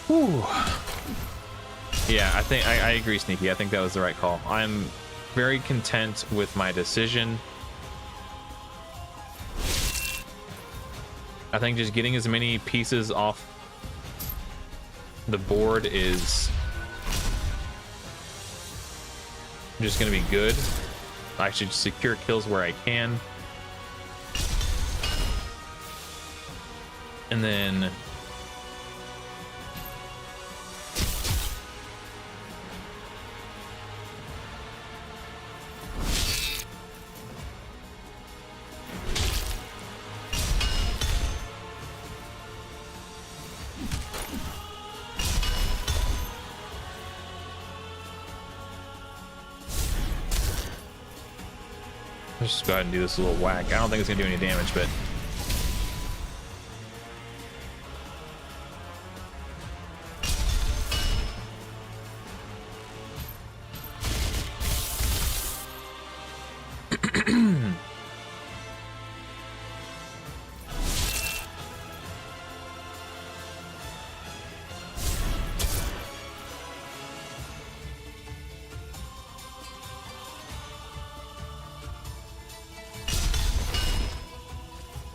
Whew. Yeah, I think I agree, Sneaky. I think that was the right call. I'm very content with my decision. I think just getting as many pieces off the board is just going to be good. I should secure kills where I can. And then let's just go ahead and do this little whack. I don't think it's gonna do any damage, but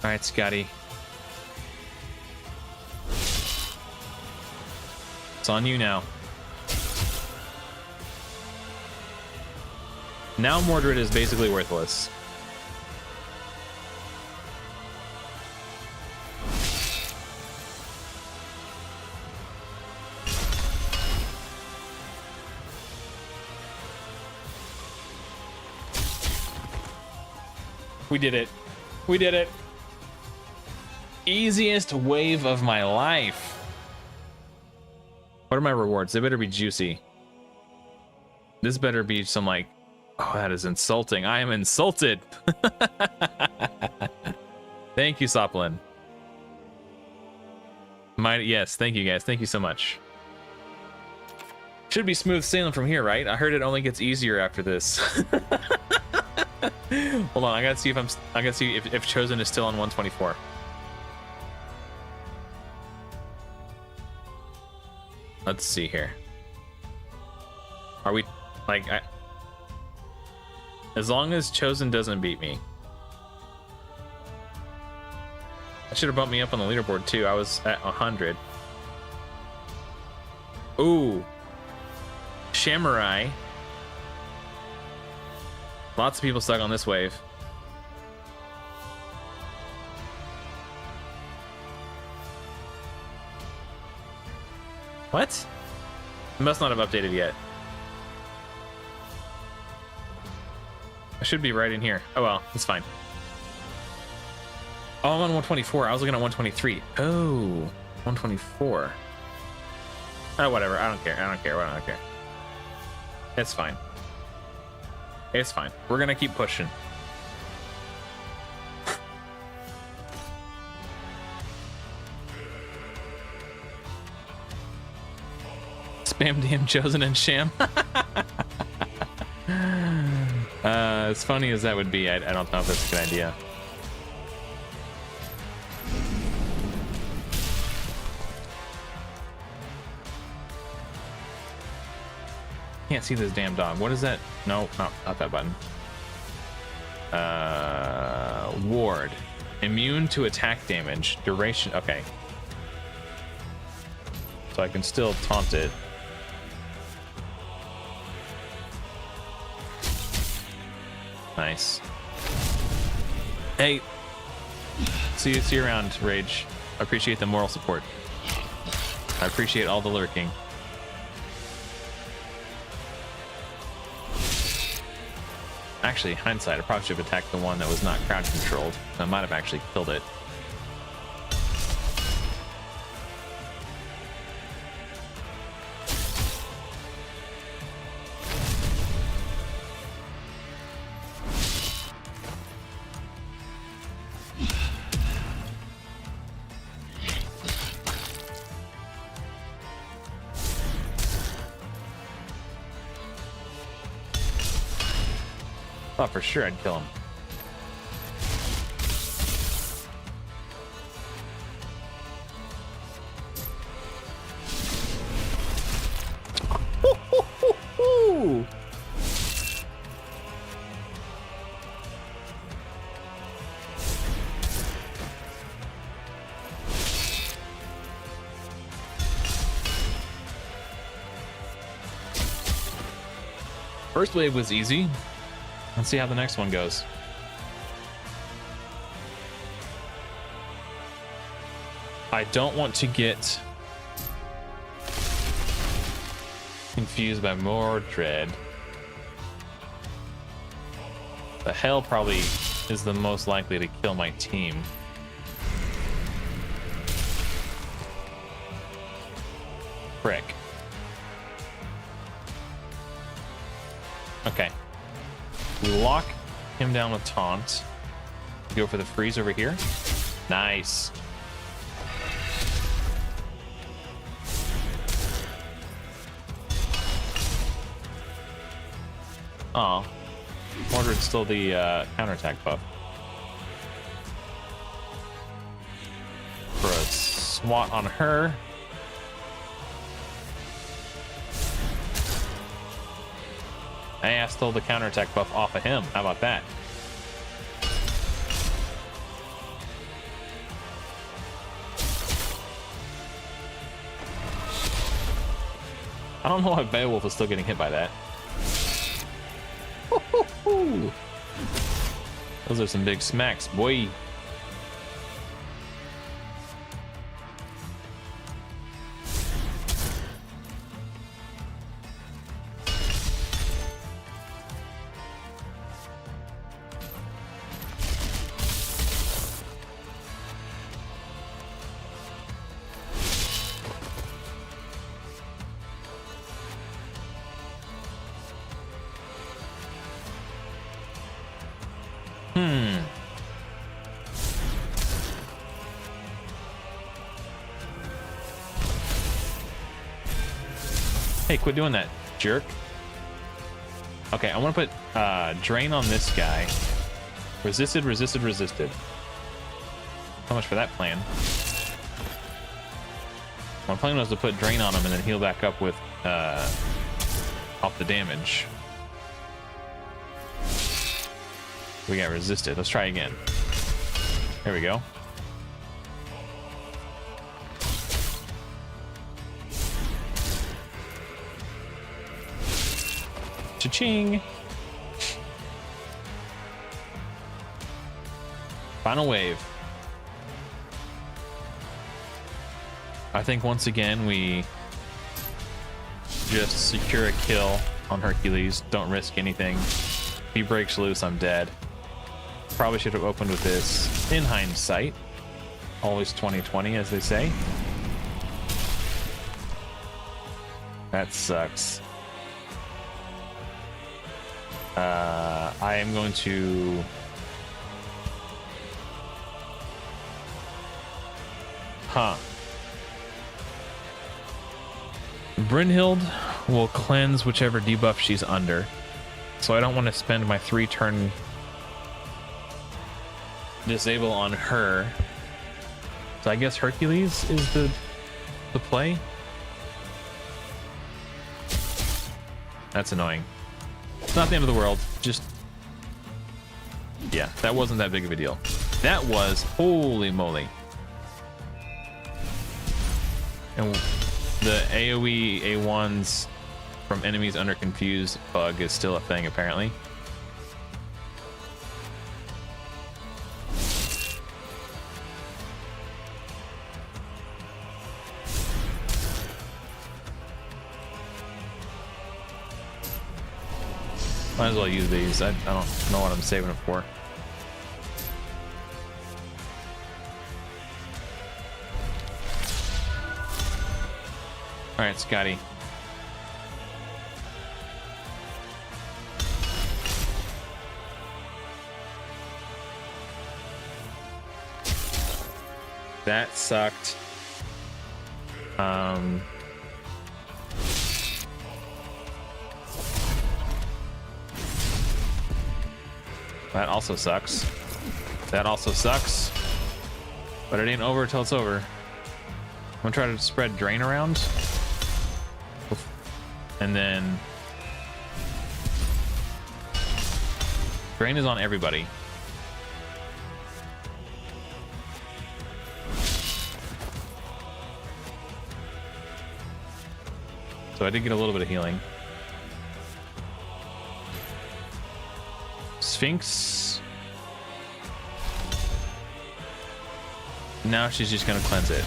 all right, Scotty. It's on you now. Now Mordred is basically worthless. We did it. We did it. Easiest wave of my life. What are my rewards? They better be juicy. This better be some like, oh, that is insulting. I am insulted. Thank you, Soplin. Yes, thank you guys. Thank you so much. Should be smooth sailing from here, right? I heard it only gets easier after this. Hold on, I gotta see if Chosen is still on 124. Let's see here. Are we like as long as Chosen doesn't beat me. That should have bumped me up on the leaderboard too. I was at 100. Ooh. Samurai. Lots of people stuck on this wave. What? It must not have updated yet. I should be right in here. Oh well, it's fine. Oh, I'm on 124. I was looking at 123. Oh, 124. Oh, whatever. I don't care. I don't care. I don't care. It's fine. It's fine. We're gonna keep pushing. Spam DM chosen and sham. As funny as that would be, I don't know if that's a good idea. Can't see this damn dog. What is that? No, not that button. Ward. Immune to attack damage. Duration. Okay. So I can still taunt it. Nice. Hey. See you around, Rage. I appreciate the moral support. I appreciate all the lurking. Actually, hindsight, I probably should have attacked the one that was not crowd controlled. I might have actually killed it. Oh, for sure I'd kill him. First wave was easy. Let's see how the next one goes. I don't want to get confused by more dread. The hell probably is the most likely to kill my team. Frick. Okay. We lock him down with taunt. Go for the freeze over here. Nice. Oh, Mordred stole the counterattack buff. For a swat on her. Hey, I stole the counterattack buff off of him. How about that? I don't know why Beowulf is still getting hit by that. Those are some big smacks, boy. Hey, quit doing that, jerk. Okay, I want to put drain on this guy. Resisted, resisted, resisted. How much for that plan? My plan was to put drain on him and then heal back up with off the damage. We got resisted. Let's try again. There we go. Cha-ching! Final wave. I think once again we just secure a kill on Hercules. Don't risk anything. If he breaks loose, I'm dead. Probably should have opened with this in hindsight. Always 20/20, as they say. That sucks. I am going to... Brynhild will cleanse whichever debuff she's under. So I don't want to spend my 3-turn disable on her. So I guess Hercules is the play. That's annoying. It's not the end of the world. Just... yeah, that wasn't that big of a deal. That was... holy moly. And the AoE A1s from enemies under confused bug is still a thing, apparently. Might as well use these. I don't know what I'm saving it for. All right, Scotty. That sucked. That also sucks. That also sucks. But it ain't over till it's over. I'm gonna try to spread drain around. And then drain is on everybody. So I did get a little bit of healing. Sphinx. Now she's just gonna cleanse it.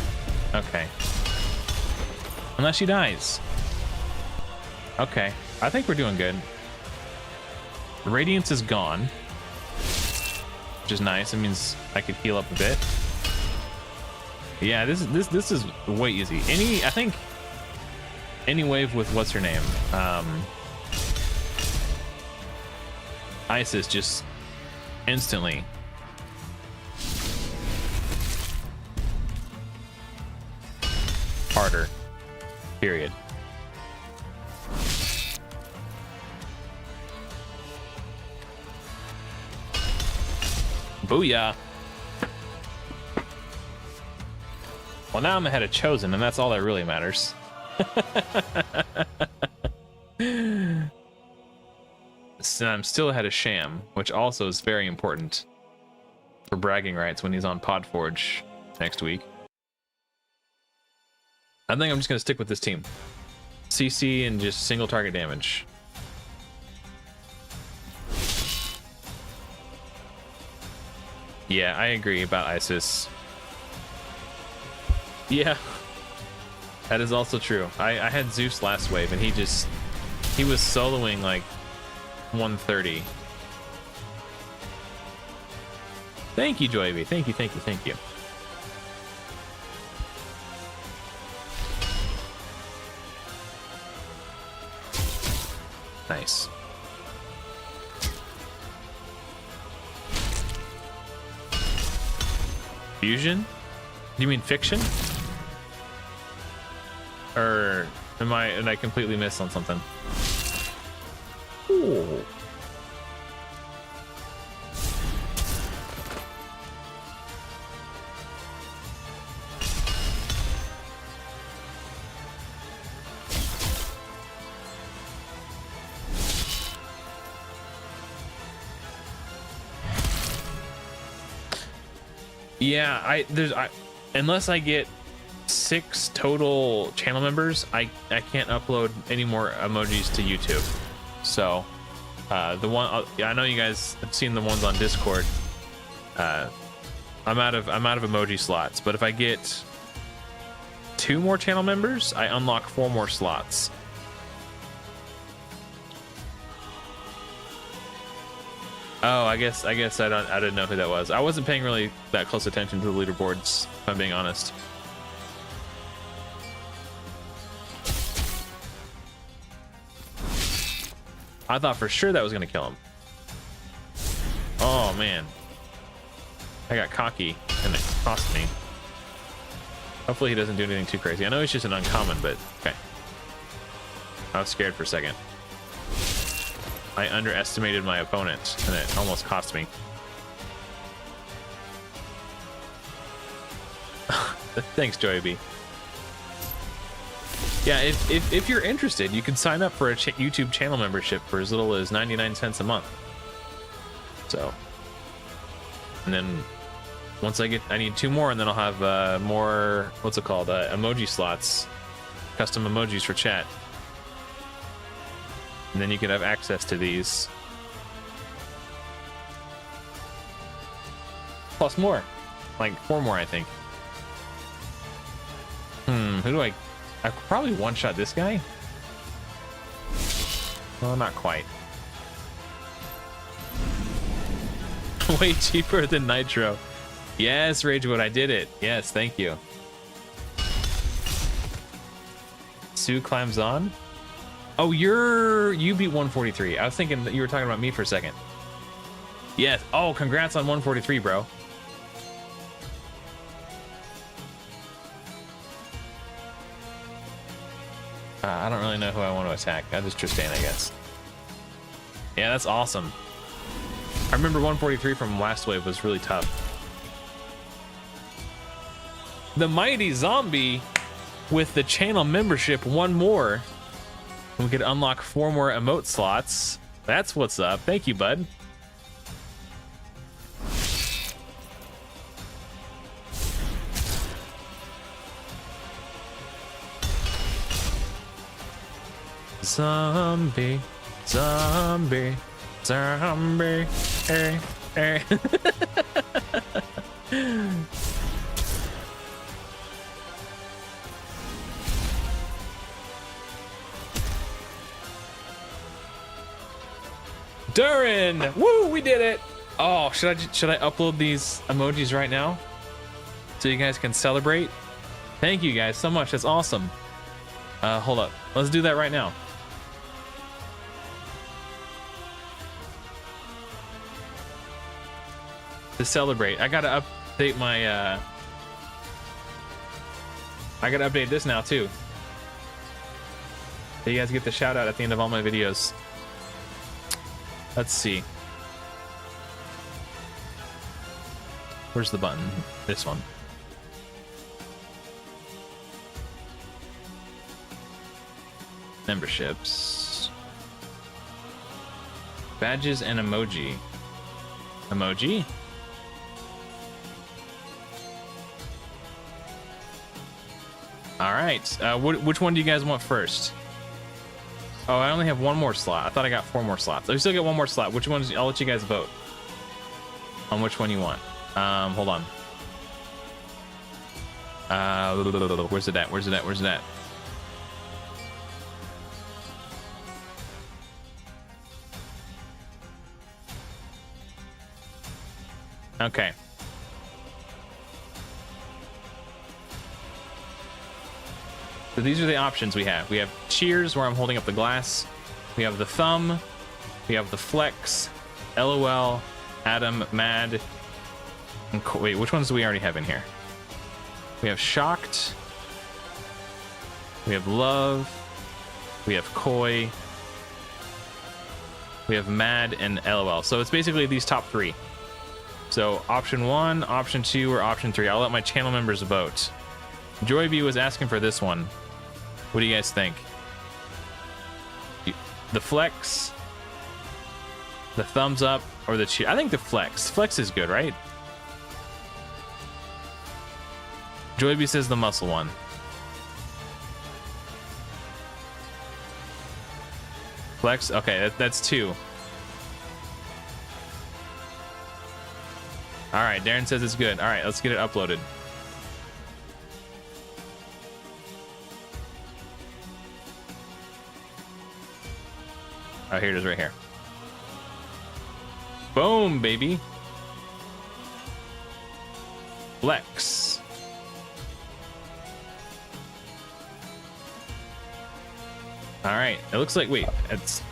Okay. Unless she dies. Okay. I think we're doing good. Radiance is gone, which is nice. It means I could heal up a bit. Yeah, this is way easy. I think any wave with what's her name? Isis just instantly. Harder. Period. Booyah. Well, now I'm ahead of Chosen, and that's all that really matters. So I'm still ahead of Sham, which also is very important for bragging rights when he's on Podforge next week. I think I'm just going to stick with this team. CC and just single target damage. Yeah, I agree about Isis. Yeah, that is also true. I had Zeus last wave, and he was soloing like 130. Thank you, Joyby. Thank you, thank you, thank you. Nice. Fusion? Do you mean fiction? Or did I completely miss on something? Ooh. Yeah, unless I get 6 total channel members, I can't upload any more emojis to YouTube. So the one I know you guys have seen the ones on Discord. I'm out of emoji slots, but if I get 2 more channel members, I unlock 4 more slots. Oh, I guess I didn't know who that was. I wasn't paying really that close attention to the leaderboards, if I'm being honest. I thought for sure that was gonna kill him. Oh man, I got cocky and it cost me. Hopefully he doesn't do anything too crazy. I know he's just an uncommon, but okay. I was scared for a second. I underestimated my opponent and it almost cost me. Thanks, Joey B. Yeah, if you're interested, you can sign up for a YouTube channel membership for as little as 99 cents a month. So, and then once I need 2 more, and then I'll have more, what's it called, emoji slots, custom emojis for chat. And then you can have access to these. Plus more, like 4 more, I think. Who do I could probably one-shot this guy? Well, not quite. Way cheaper than Nitro. Yes, Ragewood, I did it. Yes, thank you. Sue climbs on. Oh, you beat 143. I was thinking that you were talking about me for a second. Yes. Oh, congrats on 143, bro. I don't really know who I want to attack. I just Tristan, I guess. Yeah, that's awesome. I remember 143 from last wave was really tough. The Mighty Zombie with the channel membership, 1 more. We could unlock 4 more emote slots. That's what's up. Thank you, bud. Zombie, zombie, zombie, eh, eh. Durin! Woo, we did it! Oh, should I upload these emojis right now? So you guys can celebrate? Thank you guys so much, that's awesome. Hold up, let's do that right now. To celebrate, I gotta update my, I gotta update this now too. So you guys get the shout out at the end of all my videos. Let's see. Where's the button? This one. Memberships. Badges and emoji. Emoji? All right. Which one do you guys want first? Oh, I only have 1 more slot. I thought I got 4 more slots. I still get 1 more slot. Which ones? I'll let you guys vote on which one you want. Hold on. Where's it at? Where's it at? Where's it at? Okay. So these are the options we have. We have cheers, where I'm holding up the glass. We have the thumb. We have the flex, LOL, Adam, mad. And wait, which ones do we already have in here? We have shocked. We have love. We have coy. We have mad and LOL. So it's basically these top 3. So option 1, option 2, or option 3. I'll let my channel members vote. Joy B was asking for this one. What do you guys think? The flex, the thumbs up, or the cheer? I think the flex. Flex is good, right? Joy B says the muscle one. Flex? Okay, that's 2. All right, Darren says it's good. All right, let's get it uploaded. Oh, here it is right here. Boom, baby. Flex. All right, it looks like, wait, it's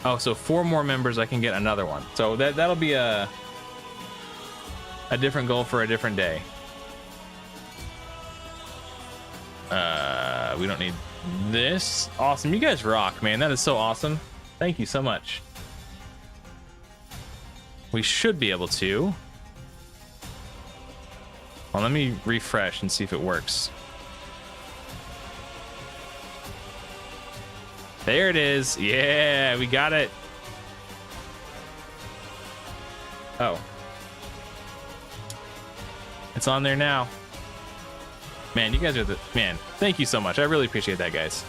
Oh, so 4 more members, I can get another one. So that'll be a different goal for a different day. We don't need this. Awesome. You guys rock, man. That is so awesome. Thank you so much. We should be able to. Well, let me refresh and see if it works. There it is. Yeah, we got it. Oh. It's on there now. Man, you guys are the... Man, thank you so much. I really appreciate that, guys.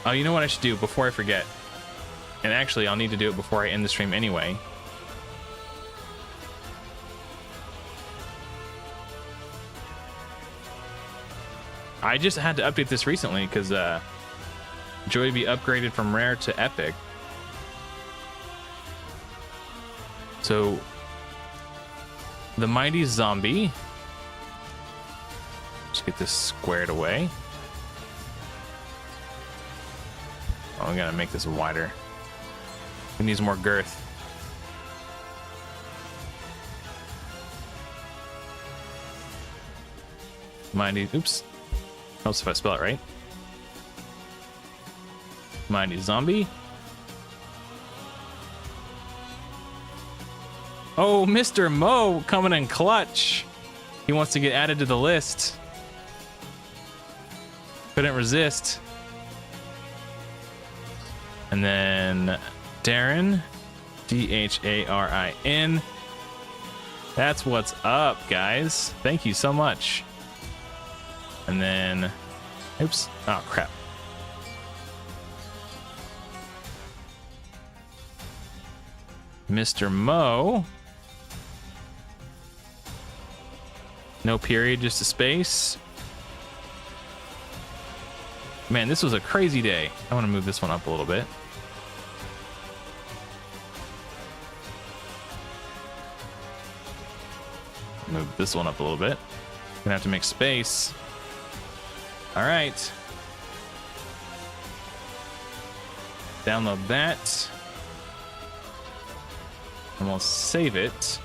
Oh, you know what I should do before I forget? And actually, I'll need to do it before I end the stream anyway. I just had to update this recently because Joy be upgraded from rare to epic. So the mighty zombie. Let's get this squared away. Oh, we gotta make this wider. It needs more girth. Mighty, oops. Helps if I spell it right. Mighty zombie. Oh, Mr. Mo coming in clutch. He wants to get added to the list. Couldn't resist. And then Darren, Dharin. That's what's up, guys. Thank you so much. And then, oops, oh crap. Mr. Mo. No period, just a space. Man, this was a crazy day. I want to move this one up a little bit. Move this one up a little bit. Gonna have to make space. All right. Download that. And we'll save it.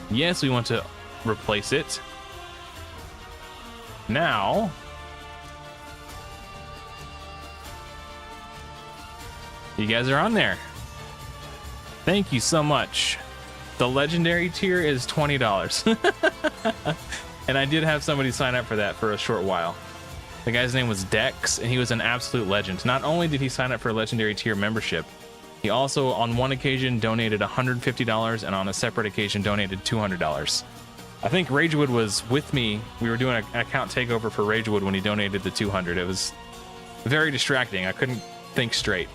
Yes, we want to replace it. Now, you guys are on there. Thank you so much. The legendary tier is $20. And I did have somebody sign up for that for a short while. The guy's name was Dex, and he was an absolute legend. Not only did he sign up for a legendary tier membership, he also, on one occasion, donated $150, and on a separate occasion, donated $200. I think Ragewood was with me. We were doing an account takeover for Ragewood when he donated the $200. It was very distracting. I couldn't think straight.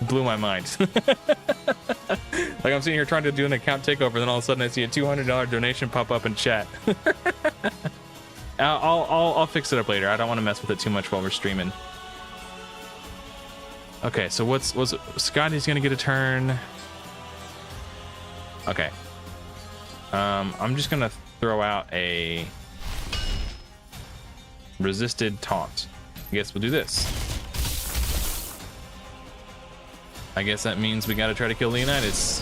Blew my mind. Like, I'm sitting here trying to do an account takeover, then all of a sudden I see a $200 donation pop up in chat. I'll fix it up later. I don't want to mess with it too much while we're streaming. Okay, so what's Scotty's gonna get a turn. Okay. I'm just gonna throw out a resisted taunt. I guess we'll do this. I guess that means we gotta try to kill Leonidas.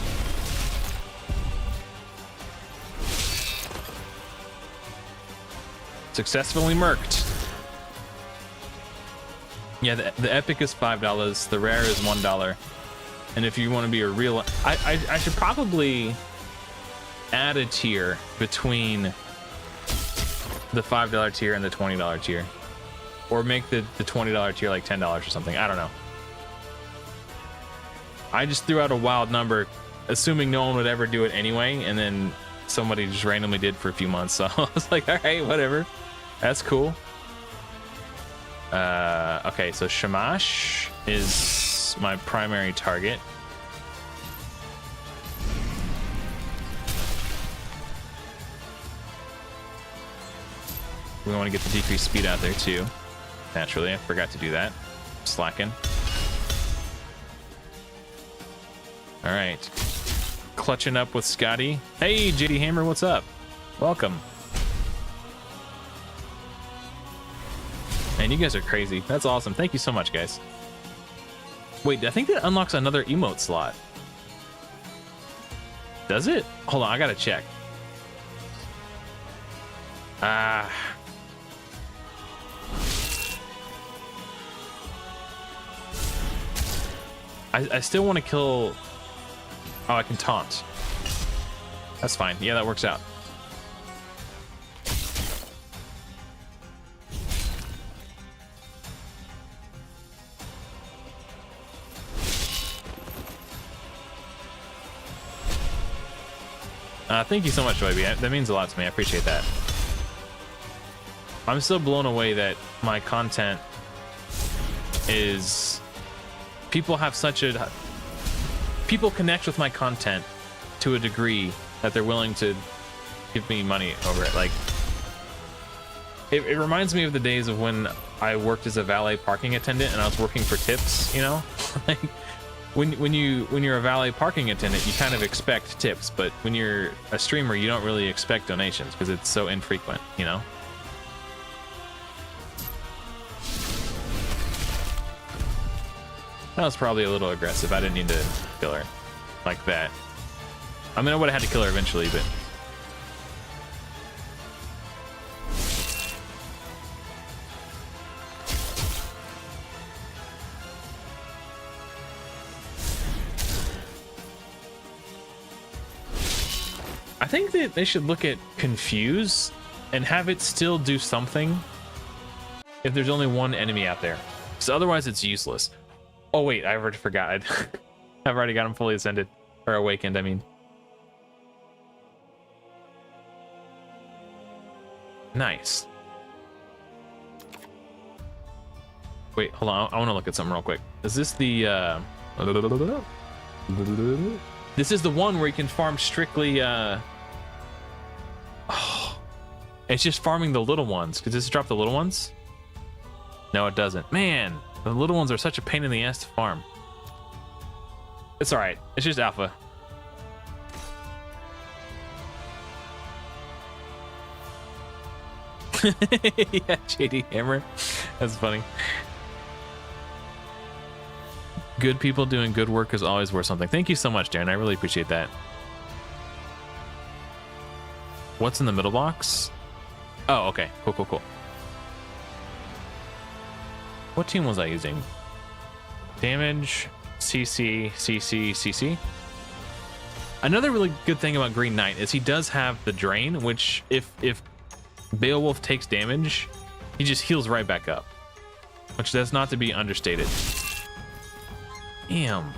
Successfully murked. Yeah, the epic is $5, the rare is $1. And if you want to be a real... I should probably add a tier between the $5 tier and the $20 tier. Or make the $20 tier like $10 or something. I don't know. I just threw out a wild number, assuming no one would ever do it anyway, and then somebody just randomly did for a few months. So I was like, all right, whatever. That's cool. Okay, so Shamash is my primary target. We want to get the decreased speed out there too. Naturally, I forgot to do that. Slacking. All right. clutching up with Scotty. Hey, JD Hammer, what's up? Welcome. Man, you guys are crazy. That's awesome. Thank you so much, guys. Wait, I think that unlocks another emote slot. Does it? Hold on, I gotta check. I still want to kill... Oh, I can taunt. That's fine. Yeah, that works out. Thank you so much, Baby. That means a lot to me. I appreciate that. I'm still blown away that my content is... People have such a... People connect with my content to a degree that they're willing to give me money over it. Like, it reminds me of the days of when I worked as a valet parking attendant and I was working for tips, you know? Like, when you're a valet parking attendant, you kind of expect tips, but when you're a streamer, you don't really expect donations because it's so infrequent, you know? That was probably a little aggressive. I didn't need to kill her like that. I mean, I would have had to kill her eventually, but... I think that they should look at Confuse and have it still do something if there's only one enemy out there. So otherwise it's useless. Oh wait, I already forgot. I've already got him fully ascended. Or awakened, I mean. Nice. Wait, hold on. I want to look at something real quick. Is this the... This is the one where you can farm strictly... Oh, it's just farming the little ones. Does this drop the little ones? No, it doesn't. Man, the little ones are such a pain in the ass to farm. It's alright. It's just alpha. Yeah, JD Hammer. That's funny. Good people doing good work is always worth something. Thank you so much, Darren. I really appreciate that. What's in the middle box? Oh, okay. Cool, cool, cool. What team was I using? Damage, CC, CC, CC. Another really good thing about Green Knight is he does have the drain, which if Beowulf takes damage, he just heals right back up, which that's not to be understated. Damn.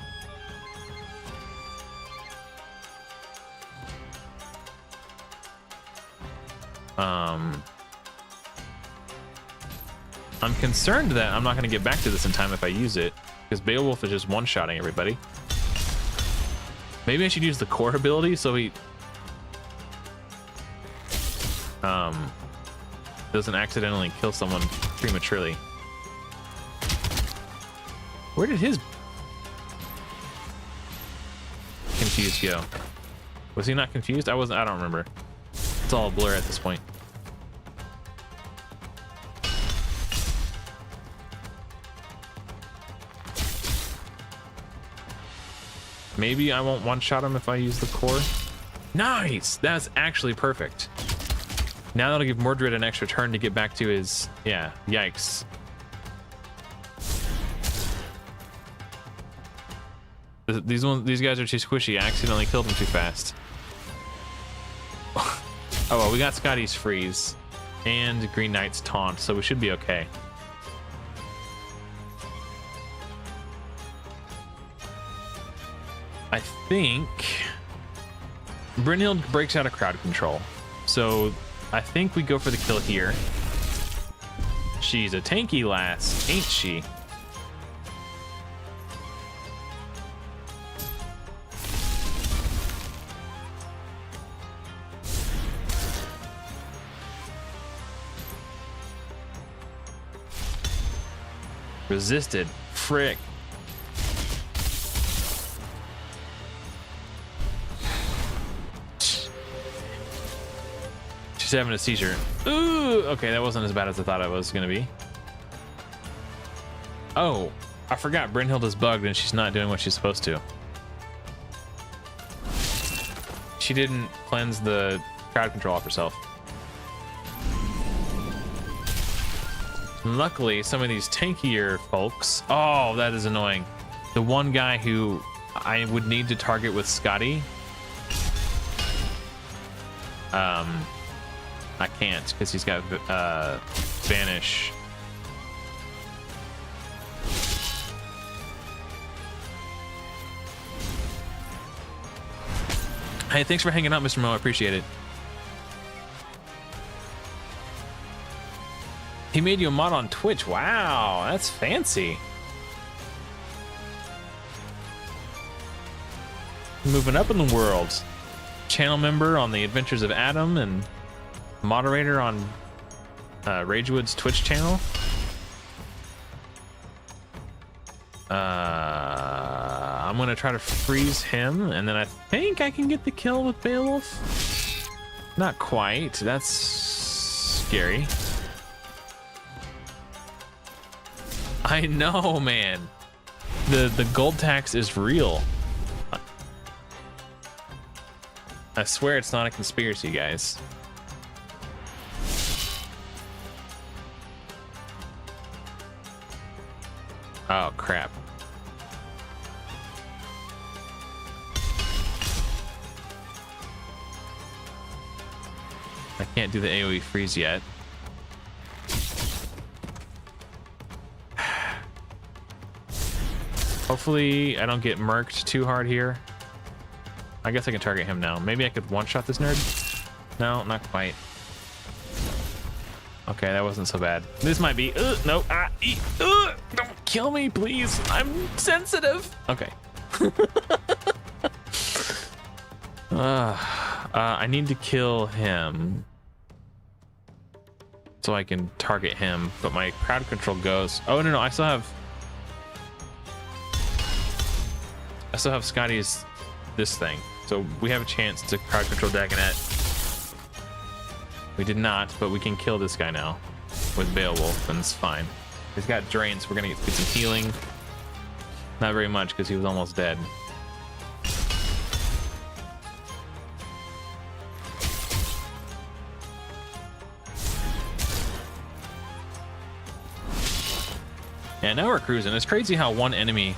I'm concerned that I'm not going to get back to this in time if I use it, because Beowulf is just one-shotting everybody. Maybe I should use the core ability so he doesn't accidentally kill someone prematurely. Where did his confused go? Was he not confused? I don't remember. It's all a blur at this point. Maybe I won't one-shot him if I use the core. Nice! That's actually perfect. Now that'll give Mordred an extra turn to get back to his... Yeah, yikes. These guys are too squishy. I accidentally killed them too fast. Oh well, we got Scotty's freeze and Green Knight's taunt, so we should be okay. I think Brynhild breaks out of crowd control, so I think we go for the kill here. She's a tanky lass, ain't she? Resisted. Frick. She's having a seizure. Ooh, okay, that wasn't as bad as I thought it was gonna be. Oh, I forgot Brynhilda's bugged and she's not doing what she's supposed to. She didn't cleanse the crowd control off herself. Luckily, some of these tankier folks... Oh, that is annoying. The one guy who I would need to target with Scotty... I can't, because he's got Vanish. Hey, thanks for hanging out, Mr. Mo. I appreciate it. He made you a mod on Twitch. Wow, that's fancy. Moving up in the world. Channel member on the Adventures of Adam and moderator on Ragewood's Twitch channel. I'm gonna try to freeze him, and then I think I can get the kill with Beowulf. Not quite. That's scary. I know, man. The gold tax is real. I swear it's not a conspiracy, guys. Oh, crap. I can't do the AoE freeze yet. Hopefully I don't get murked too hard here. I guess I can target him now. Maybe I could one-shot this nerd? No, not quite. Okay, that wasn't so bad. This might be... no. Don't kill me, please. I'm sensitive. Okay. I need to kill him so I can target him, but my crowd control goes... Oh, no, I still have Scotty's this thing, so we have a chance to crowd control Dagonet. We did not, but we can kill this guy now with Beowulf, and it's fine. He's got drain, so we're gonna get some healing. Not very much, because he was almost dead. Yeah, now we're cruising. It's crazy how one enemy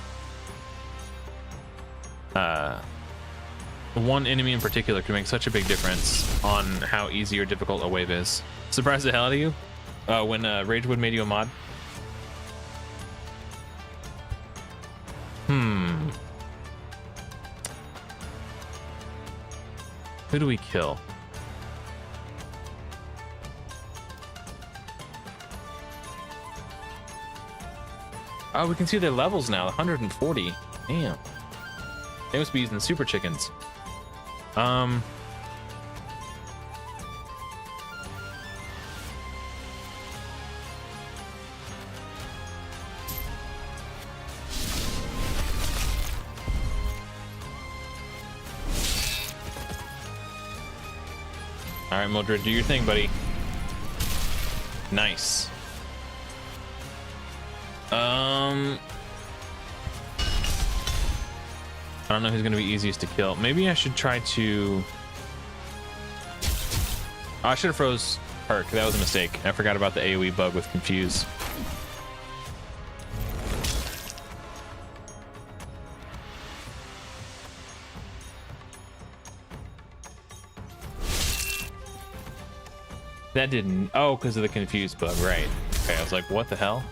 in particular can make such a big difference on how easy or difficult a wave is. Surprised the hell out of you when Ragewood made you a mod? Who do we kill? Oh, we can see their levels now. 140. Damn. They must be using super chickens. All right, Mildred, do your thing, buddy. Nice. I don't know who's gonna be easiest to kill. Maybe I should try to... Oh, I should have froze Herc. That was a mistake. I forgot about the AoE bug with Confuse. That didn't... Oh, because of the Confuse bug, right. Okay, I was like, what the hell?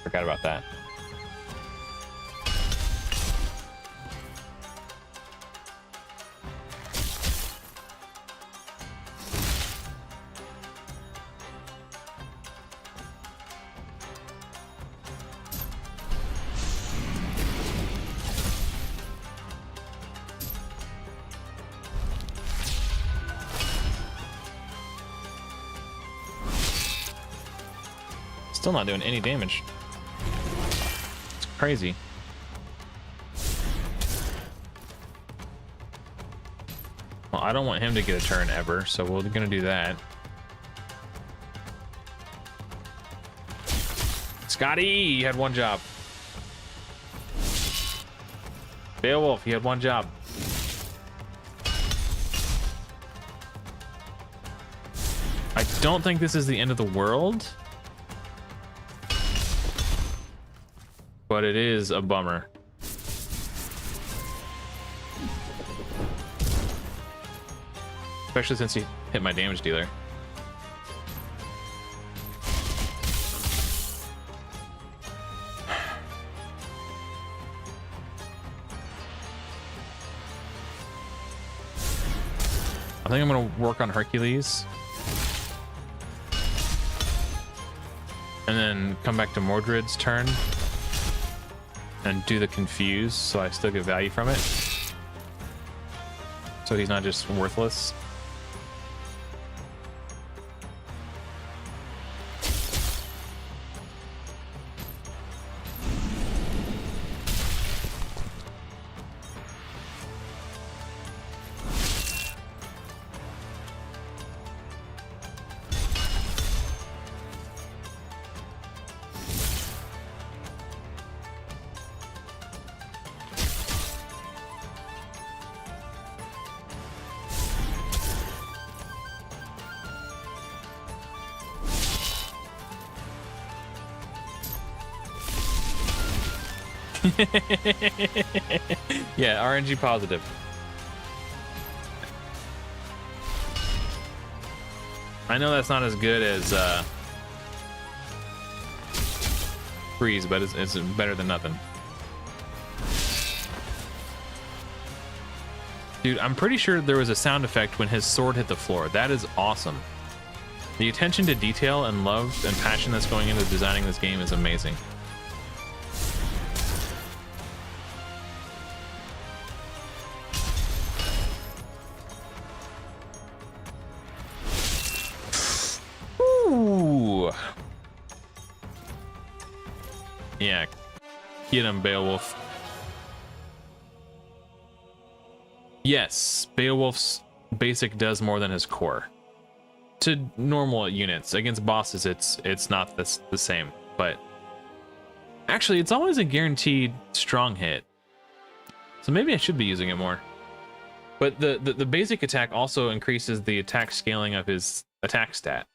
Forgot about that. Still not doing any damage. It's crazy. Well, I don't want him to get a turn ever, so we're gonna do that. Scotty, you had one job. Beowulf, you had one job. I don't think this is the end of the world, but it is a bummer. Especially since he hit my damage dealer. I think I'm gonna work on Hercules. And then come back to Mordred's turn and do the confuse so I still get value from it. So he's not just worthless. Yeah, RNG positive. I know that's not as good as freeze, but it's better than nothing. Dude, I'm pretty sure there was a sound effect when his sword hit the floor. That is awesome. The attention to detail and love and passion that's going into designing this game is amazing. Yeah, get him, Beowulf. Yes, Beowulf's basic does more than his core. To normal units, against bosses, it's not the same. But actually, it's always a guaranteed strong hit. So maybe I should be using it more. But the basic attack also increases the attack scaling of his attack stat.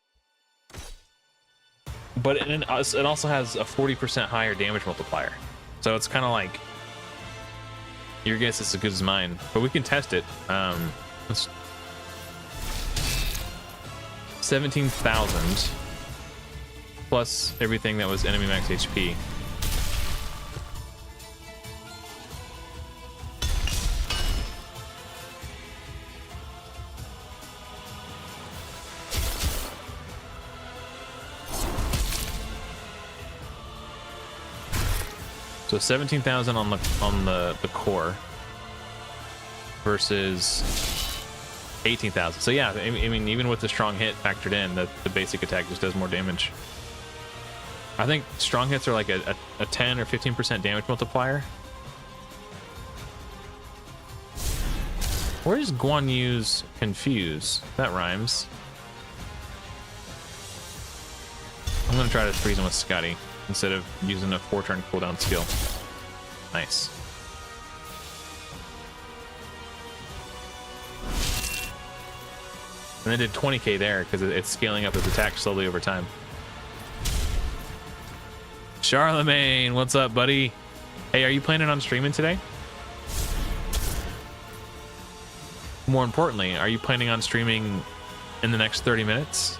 But it also has a 40% higher damage multiplier. So it's kind of like, your guess is as good as mine. But we can test it. 17,000 plus everything that was enemy max HP. So 17,000 on the core versus 18,000. So yeah, I mean, even with the strong hit factored in, the basic attack just does more damage. I think strong hits are like a 10 or 15% damage multiplier. Where's Guan Yu's confuse? That rhymes. I'm gonna try to freeze him with Scotty instead of using a 4-turn cooldown skill. Nice. And they did 20k there because it's scaling up his attack slowly over time. Charlemagne, what's up, buddy? Hey, are you planning on streaming today? More importantly, are you planning on streaming in the next 30 minutes?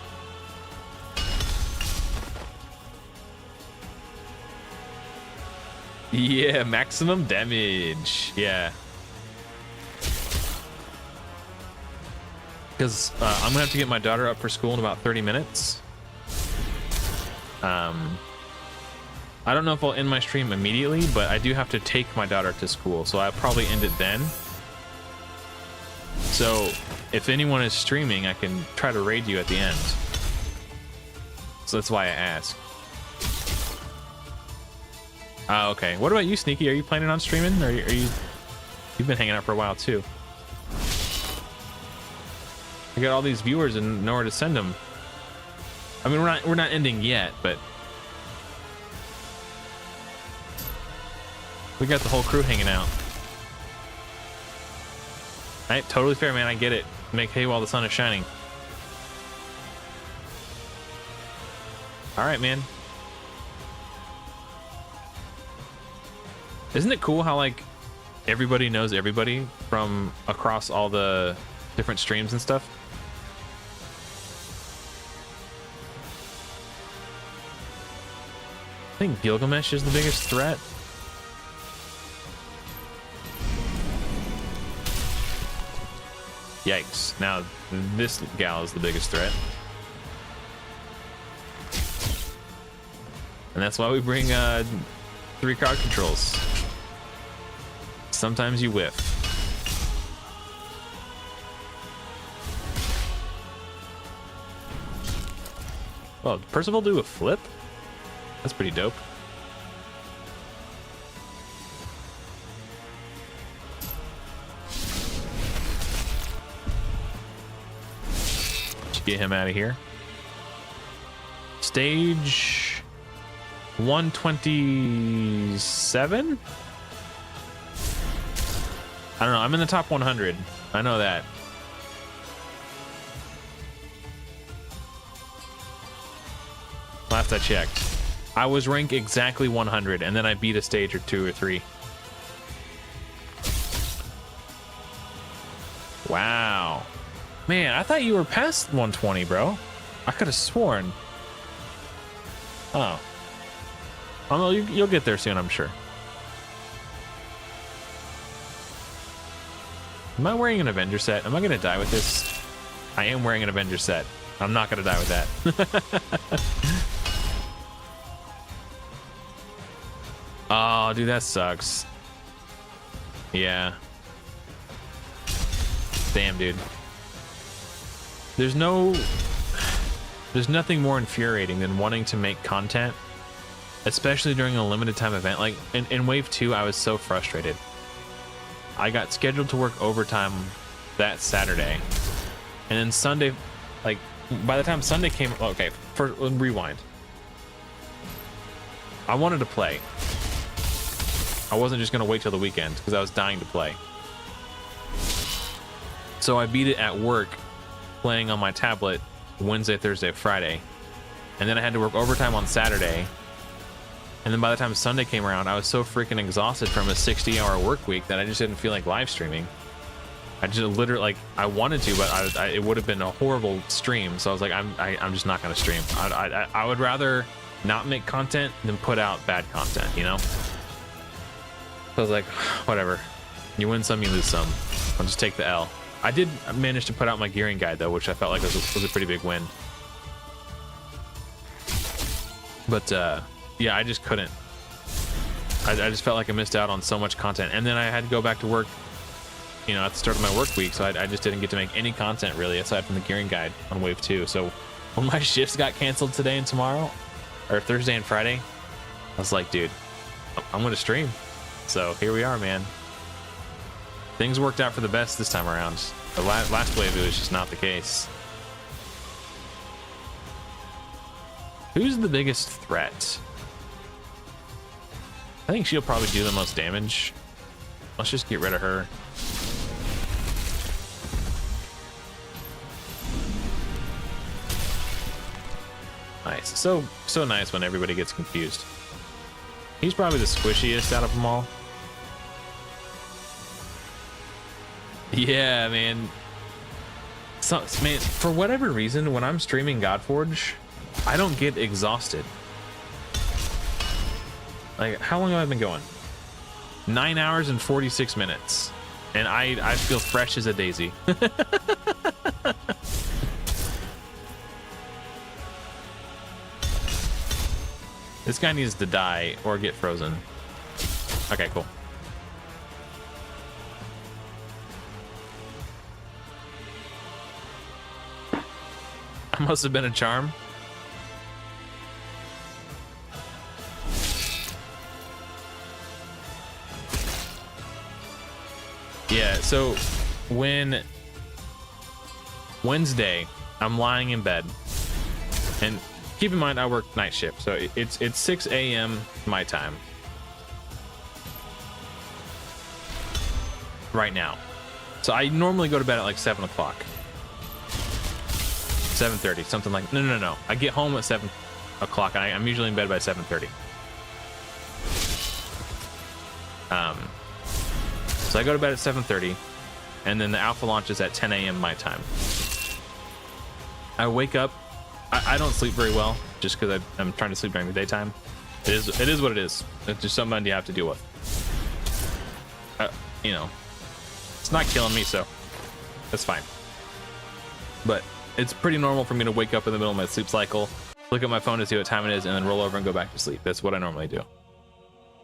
Yeah, maximum damage. Yeah. Because I'm gonna have to get my daughter up for school in about 30 minutes. I don't know if I'll end my stream immediately, but I do have to take my daughter to school, so I'll probably end it then. So if anyone is streaming, I can try to raid you at the end. So that's why I asked. Okay. What about you, Sneaky? Are you planning on streaming? Or are you? You've been hanging out for a while too. I got all these viewers and nowhere to send them. I mean, we're not ending yet, but We got the whole crew hanging out. Right, totally fair, man. I get it. Make hay while the sun is shining. All right, man. Isn't it cool how like everybody knows everybody from across all the different streams and stuff? I think Gilgamesh is the biggest threat. Yikes. Now this gal is the biggest threat. And that's why we bring 3 card controls. Sometimes you whiff. Oh, did Percival do a flip? That's pretty dope. Let's get him out of here. Stage 127? I don't know. I'm in the top 100. I know that. Last I checked. I was ranked exactly 100, and then I beat a stage or 2 or 3. Wow. Man, I thought you were past 120, bro. I could have sworn. Oh. Oh, no, you'll get there soon, I'm sure. Am I wearing an Avenger set? Am I going to die with this? I am wearing an Avenger set. I'm not going to die with that. Oh, dude, that sucks. Yeah. Damn, dude. There's nothing more infuriating than wanting to make content, especially during a limited time event. Like in Wave 2, I was so frustrated. I got scheduled to work overtime that Saturday, and then Sunday, like by the time Sunday came, okay, rewind. I wanted to play. I wasn't just gonna wait till the weekend because I was dying to play. So I beat it at work, playing on my tablet Wednesday, Thursday, Friday, and then I had to work overtime on Saturday. And then by the time Sunday came around, I was so freaking exhausted from a 60-hour work week that I just didn't feel like live streaming. I just literally, like, I wanted to, but it would have been a horrible stream. So I was like, I'm just not going to stream. I would rather not make content than put out bad content, you know? So I was like, whatever. You win some, you lose some. I'll just take the L. I did manage to put out my gearing guide, though, which I felt like was a pretty big win. But, yeah, I just couldn't. I just felt like I missed out on so much content. And then I had to go back to work, you know, at the start of my work week. So I just didn't get to make any content, really, aside from the gearing guide on Wave 2. So when my shifts got canceled today and tomorrow, or Thursday and Friday, I was like, dude, I'm going to stream. So here we are, man. Things worked out for the best this time around. The last wave, it was just not the case. Who's the biggest threat? I think she'll probably do the most damage. Let's just get rid of her. Nice. So nice when everybody gets confused. He's probably the squishiest out of them all. Yeah, man. So, man, for whatever reason, when I'm streaming Godforge, I don't get exhausted. Like, how long have I been going? 9 hours and 46 minutes. And I feel fresh as a daisy. This guy needs to die or get frozen. Okay, cool. I must have been a charm. Yeah, so when Wednesday, I'm lying in bed, and keep in mind I work night shift, so it's 6 a.m. my time. right now. So I normally go to bed at like 7 o'clock. 7:30, something like, no. I get home at 7 o'clock. I'm usually in bed by 7:30. So I go to bed at 7:30, and then the alpha launches at 10 a.m. my time. I wake up. I don't sleep very well, just because I'm trying to sleep during the daytime. It is what it is. It's just something you have to deal with. You know, it's not killing me, so that's fine. But it's pretty normal for me to wake up in the middle of my sleep cycle, look at my phone to see what time it is, and then roll over and go back to sleep. That's what I normally do.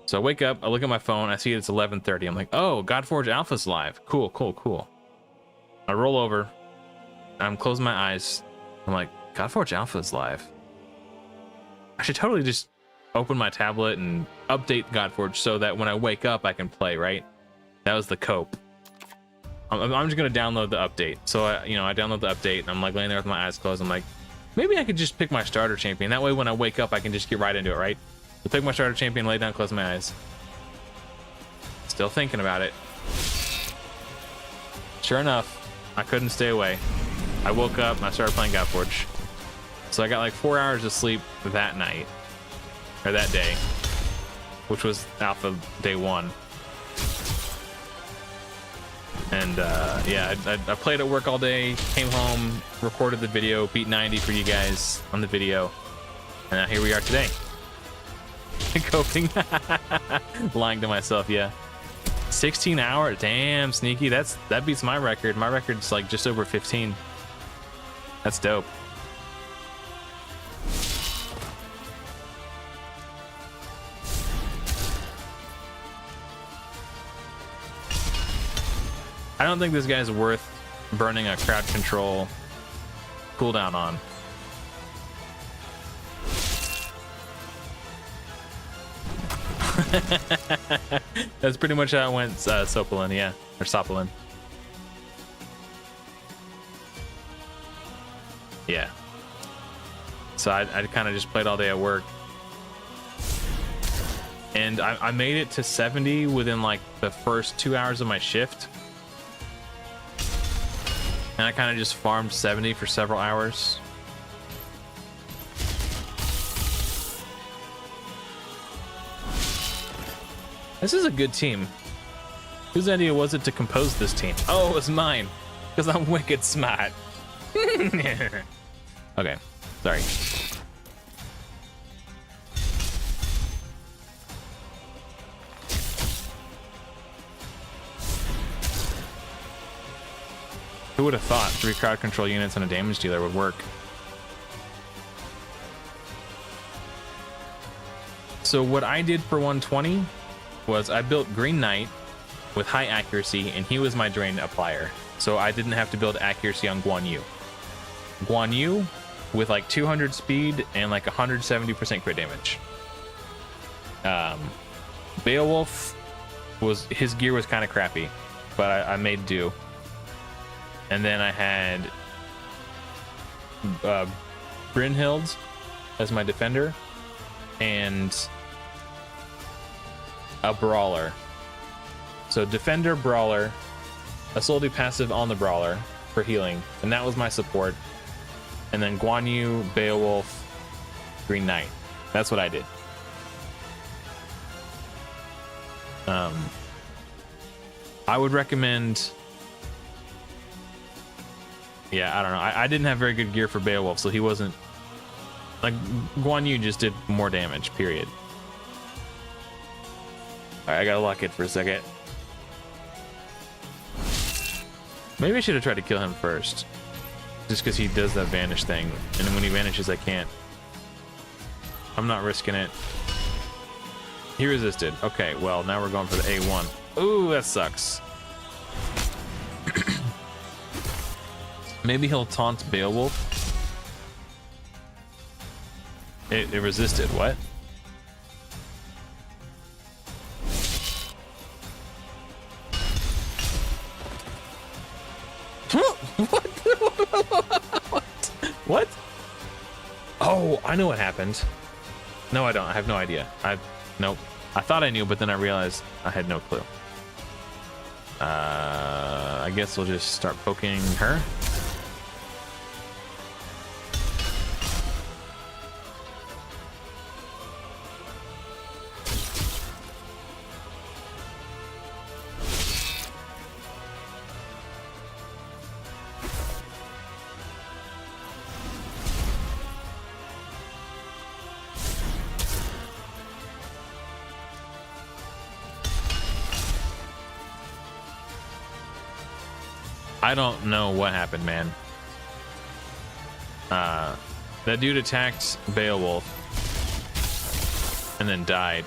So I wake up, I look at my phone, I see it's 11:30. I'm like, oh, Godforge Alpha's live. Cool. I roll over, I'm closing my eyes. I'm like, Godforge Alpha's live. I should totally just open my tablet and update Godforge so that when I wake up, I can play, right? That was the cope. I'm just gonna download the update. So I download the update, and I'm like laying there with my eyes closed. I'm like, maybe I could just pick my starter champion. That way, when I wake up, I can just get right into it, right? So pick my starter champion, lay down, close my eyes. Still thinking about it. Sure enough, I couldn't stay away. I woke up and I started playing Godforge. So I got like 4 hours of sleep that night, or that day, which was Alpha Day 1. And yeah, I played at work all day, came home, recorded the video, beat 90 for you guys on the video, and now here we are today. Coping. Lying to myself, yeah. 16 hours, damn, sneaky. That beats my record. My record's like just over 15. That's dope. I don't think this guy's worth burning a crowd control cooldown on. That's pretty much how it went, Sopalin, yeah. Or Sopalin. Yeah. So I kind of just played all day at work. And I made it to 70 within like the first 2 hours of my shift. And I kind of just farmed 70 for several hours. This is a good team. Whose idea was it to compose this team? Oh, it was mine, because I'm wicked smart. Okay, sorry. Who would have thought 3 crowd control units and a damage dealer would work? So what I did for 120 was I built Green Knight with high accuracy, and he was my drain applier. So I didn't have to build accuracy on Guan Yu. Guan Yu with like 200 speed and like 170% crit damage. Beowulf his gear was kind of crappy, but I made do. And then I had Brynhild as my defender and a brawler. So defender, brawler, a solely passive on the brawler for healing, and that was my support. And then Guan Yu, Beowulf, Green Knight. That's what I did. I would recommend. Yeah, I don't know. I didn't have very good gear for Beowulf, so he wasn't like Guan Yu just did more damage, period. Alright, I gotta lock it for a second. Maybe I should have tried to kill him first. Just because he does that vanish thing. And when he vanishes, I can't. I'm not risking it. He resisted. Okay, well, now we're going for the A1. Ooh, that sucks. Maybe he'll taunt Beowulf. It resisted. What? What? Oh, I know what happened. No, I don't. I have no idea. Nope. I thought I knew, but then I realized I had no clue. I guess we'll just start poking her. I don't know what happened, man. That dude attacked Beowulf and then died.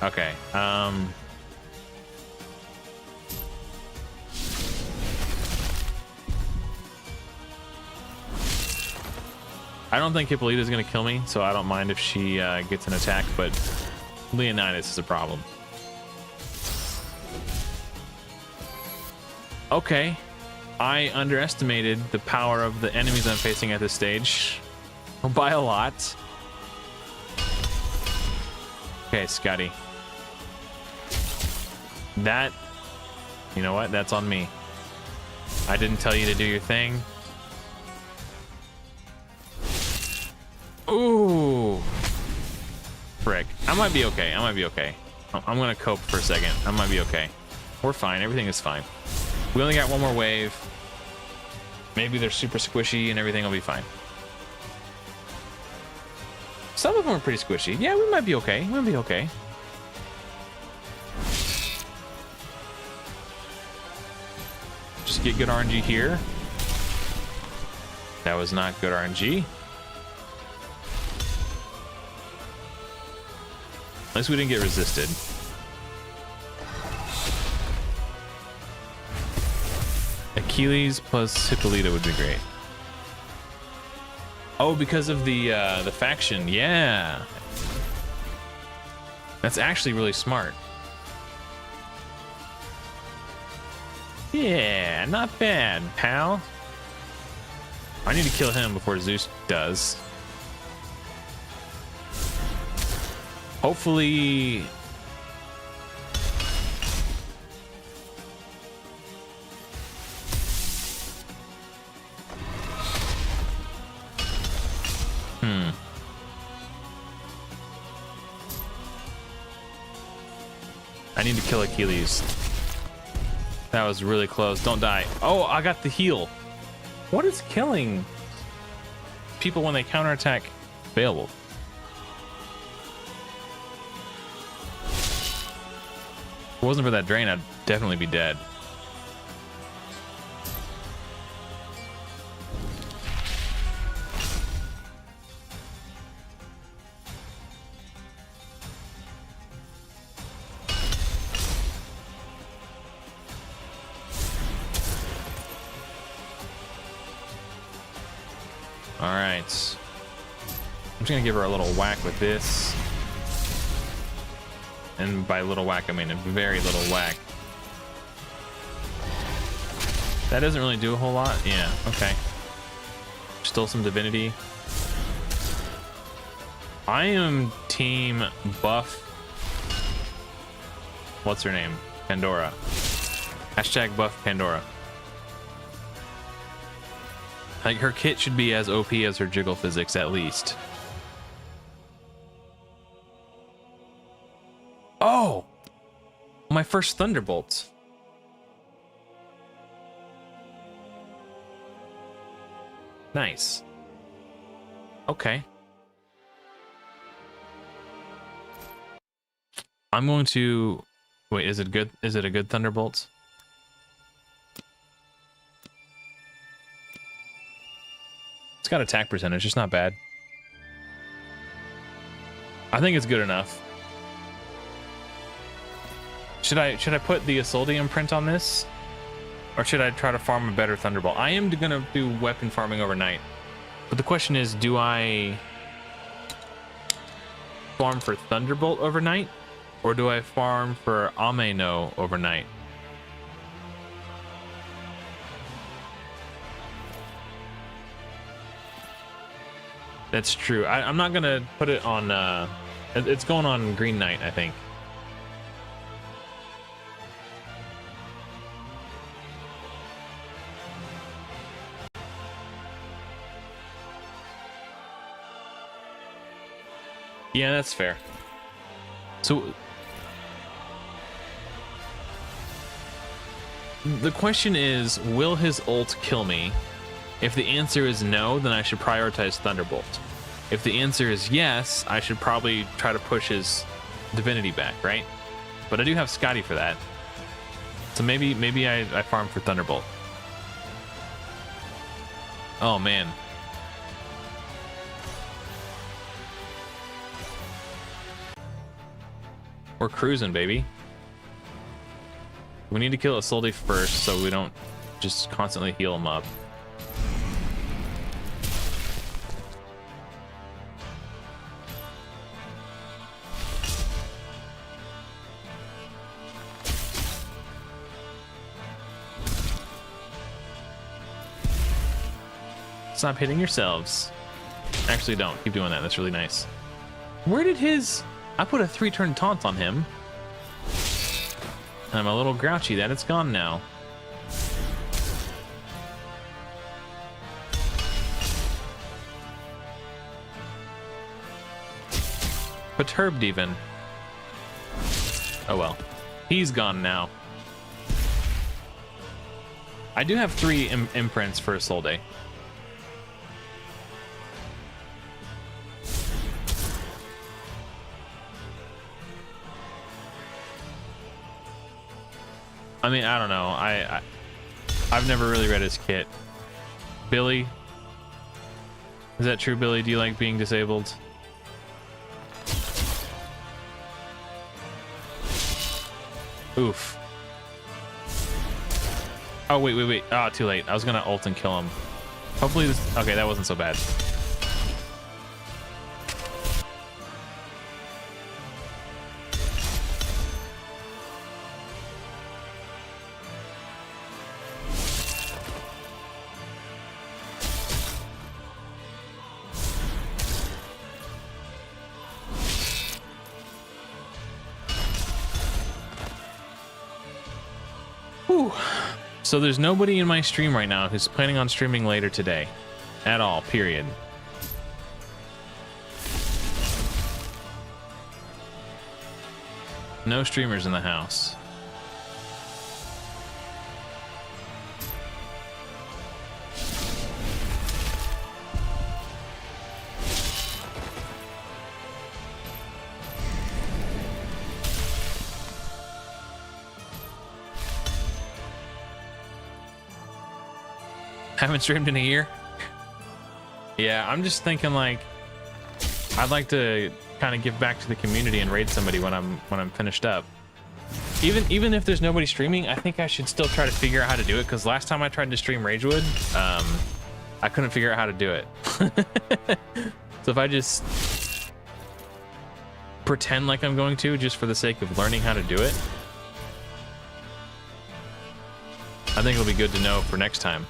Okay. I don't think Hippolyta's gonna kill me, so I don't mind if she gets an attack, but Leonidas is a problem. Okay, I underestimated the power of the enemies I'm facing at this stage by a lot. Okay, Scotty. That, you know what? That's on me. I didn't tell you to do your thing. Ooh. Frick. I might be okay. I might be okay. I'm gonna cope for a second. I might be okay. We're fine. Everything is fine. We only got one more wave. Maybe they're super squishy and everything will be fine. Some of them are pretty squishy. Yeah, we might be okay. We'll be okay. Just get good RNG here. That was not good RNG. At least we didn't get resisted. Achilles plus Hippolyta would be great. Oh, because of the faction. Yeah. That's actually really smart. Yeah, not bad, pal. I need to kill him before Zeus does. Hopefully... I need to kill Achilles. That was really close. Don't die. Oh, I got the heal. What is killing people when they counterattack Beowulf? If it wasn't for that drain, I'd definitely be dead. All right. I'm just gonna give her a little whack with this. And by little whack, I mean a very little whack. That doesn't really do a whole lot. Yeah, okay. Still some divinity. I am team buff. What's her name? Pandora. Hashtag buff Pandora. Like, her kit should be as OP as her jiggle physics, at least. Oh! My first Thunderbolt. Nice. Okay. I'm going to... Wait, is it good? Is it a good Thunderbolt? It's got attack percentage, it's not bad. I think it's good enough. Should I put the Isolde print on this? Or should I try to farm a better Thunderbolt? I am gonna do weapon farming overnight. But the question is, do I farm for Thunderbolt overnight? Or do I farm for Ameno overnight? That's true. I'm not gonna put it on, it's going on Green Knight, I think. Yeah, that's fair. So the question is, will his ult kill me? If the answer is no, then I should prioritize Thunderbolt. If the answer is yes, I should probably try to push his divinity back, right? But I do have Scotty for that. So maybe I farm for Thunderbolt. Oh man. We're cruising, baby. We need to kill Isolde first so we don't just constantly heal him up. Stop hitting yourselves. Actually, don't. Keep doing that. That's really nice. Where did his... I put a 3-turn taunt on him. I'm a little grouchy that it's gone now. Perturbed even. Oh well. He's gone now. I do have 3 imprints for Isolde. I mean, I don't know. I've never really read his kit. Billy? Is that true, Billy? Do you like being disabled? Oof. Oh, wait. Ah, too late. I was gonna ult and kill him. Hopefully this... Okay, that wasn't so bad. So there's nobody in my stream right now who's planning on streaming later today. At all, period. No streamers in the house. Haven't streamed in a year. Yeah, I'm just thinking like I'd like to kind of give back to the community and raid somebody when I'm finished up. Even if there's nobody streaming, I think I should still try to figure out how to do it, because last time I tried to stream Ragewood, I couldn't figure out how to do it. So if I just pretend like I'm going to, just for the sake of learning how to do it, I think it'll be good to know for next time.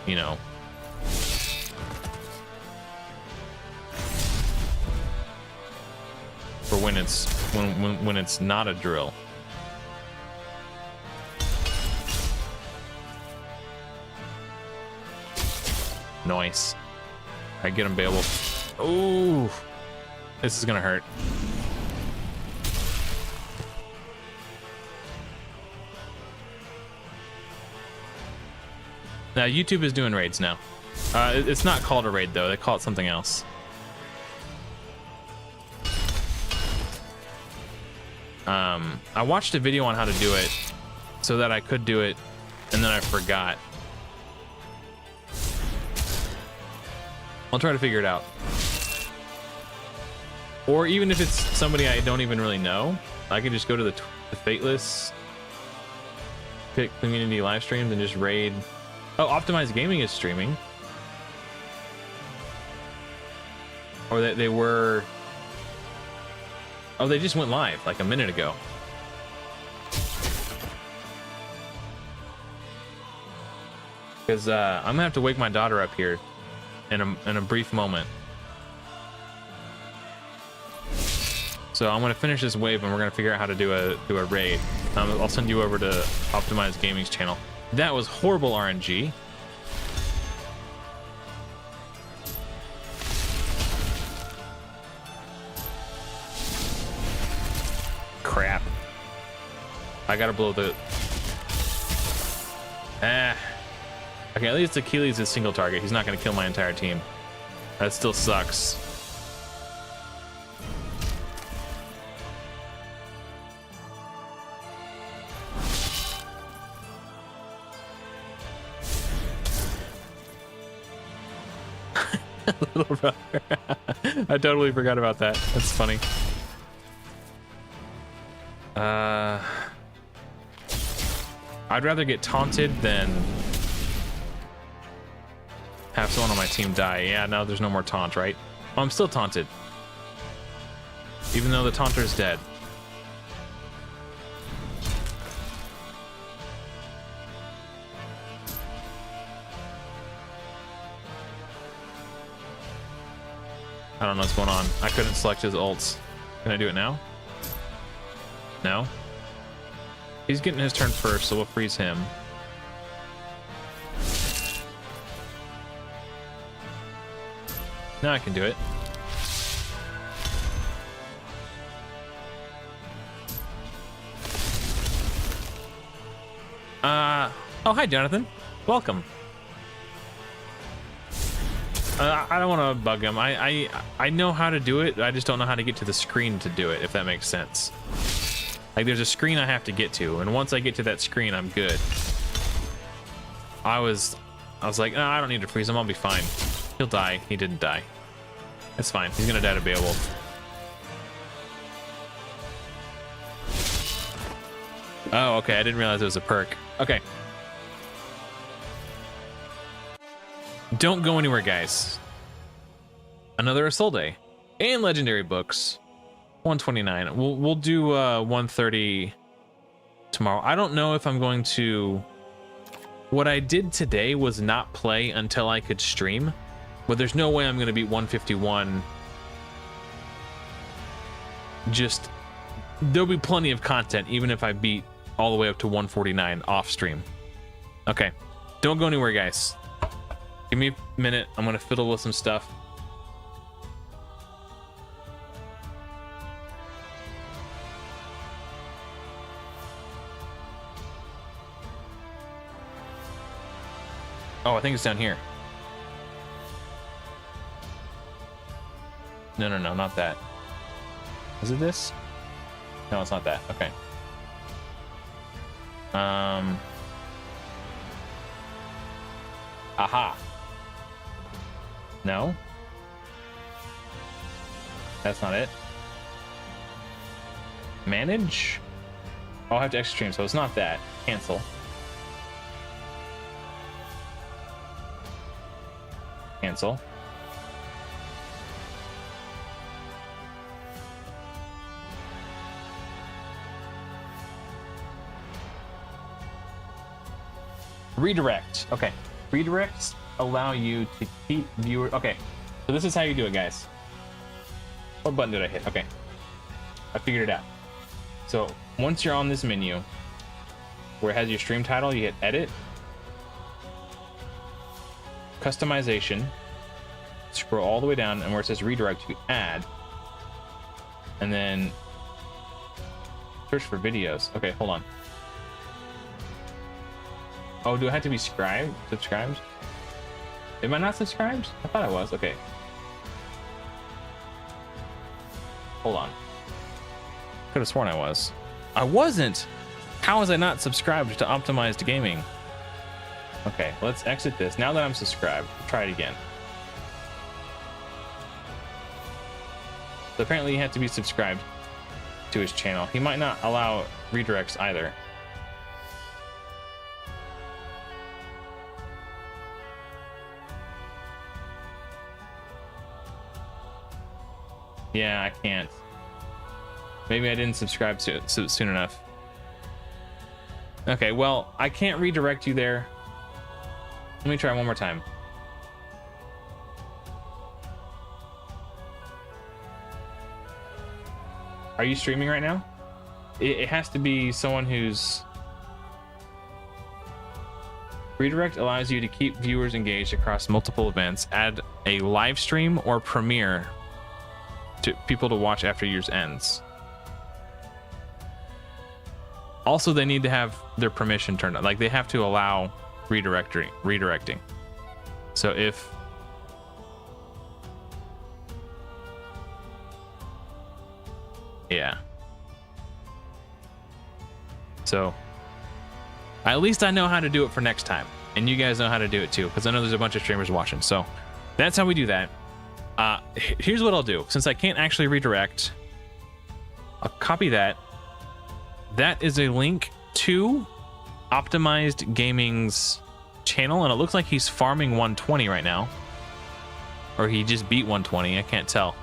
You know, for when it's not a drill. Nice. I get him, Beowulf. Ooh, this is gonna hurt. Now, YouTube is doing raids now. It's not called a raid, though. They call it something else. I watched a video on how to do it so that I could do it, and then I forgot. I'll try to figure it out. Or even if it's somebody I don't even really know, I could just go to the Fateless, pick community live streams, and just raid. Oh, Optimized Gaming is streaming. Or they were... Oh, they just went live like a minute ago. Because I'm gonna have to wake my daughter up here in a brief moment. So I'm gonna finish this wave and we're gonna figure out how to do a raid. I'll send you over to Optimized Gaming's channel. That was horrible RNG. Crap. I gotta blow the... Okay, at least Achilles is single target. He's not gonna kill my entire team. That still sucks. Little brother. I totally forgot about that. That's funny. I'd rather get taunted than have someone on my team die. Yeah, no, there's no more taunt, right? Oh, I'm still taunted. Even though the taunter is dead. I don't know what's going on. I couldn't select his ults. Can I do it now? No? He's getting his turn first, so we'll freeze him. Now I can do it. Oh, hi, Jonathan. Welcome. I don't want to bug him. I know how to do it. I just don't know how to get to the screen to do it, if that makes sense. Like, there's a screen I have to get to, and once I get to that screen, I'm good. I was like, oh, I don't need to freeze him. I'll be fine. He'll die. He didn't die. That's fine. He's gonna die to Beowulf. Oh, okay. I didn't realize it was a perk. Okay. Don't go anywhere, guys. Another Isolde. And legendary books. 129. We'll do 130 tomorrow. I don't know if I'm going to... What I did today was not play until I could stream. But there's no way I'm going to beat 151. Just... There'll be plenty of content, even if I beat all the way up to 149 off stream. Okay. Don't go anywhere, guys. Give me a minute. I'm going to fiddle with some stuff. Oh, I think it's down here. No, not that. Is it this? No, it's not that. Okay. Aha. No. That's not it. Manage? Oh, I'll have to extra stream, so it's not that. Cancel. Cancel. Redirect. Okay. Redirects allow you to keep viewer. Okay. So this is how you do it, guys. What button did I hit? Okay. I figured it out. So once you're on this menu where it has your stream title, you hit edit, customization, scroll all the way down, and where it says redirect, you add, and then search for videos. Okay, hold on. Oh, do I have to be subscribed? Am I not subscribed? I thought I was. Okay. Hold on. Could have sworn I was. I wasn't! How was I not subscribed to Optimized Gaming? Okay, let's exit this. Now that I'm subscribed, try it again. So apparently you have to be subscribed to his channel. He might not allow redirects either. Yeah, I can't. Maybe I didn't subscribe to it soon enough. Okay, well, I can't redirect you there. Let me try one more time. Are you streaming right now? It has to be someone who's... Redirect allows you to keep viewers engaged across multiple events. Add a live stream or premiere to people to watch after yours ends. Also, they need to have their permission turned on. Like, they have to allow redirecting. So if yeah. So at least I know how to do it for next time, and you guys know how to do it too, because I know there's a bunch of streamers watching. So that's how we do that. Here's what I'll do. Since I can't actually redirect, I'll copy that. That is a link to Optimized Gaming's channel, and it looks like he's farming 120 right now, or he just beat 120. I can't tell.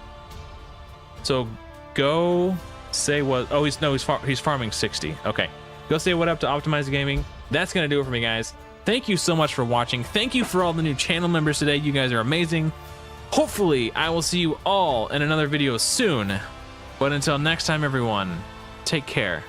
So go say what. Oh, he's farming 60. Okay, go say what up to Optimized Gaming. That's gonna do it for me, guys. Thank you so much for watching. Thank you for all the new channel members today. You guys are amazing. Hopefully I will see you all in another video soon, but until next time, everyone, take care.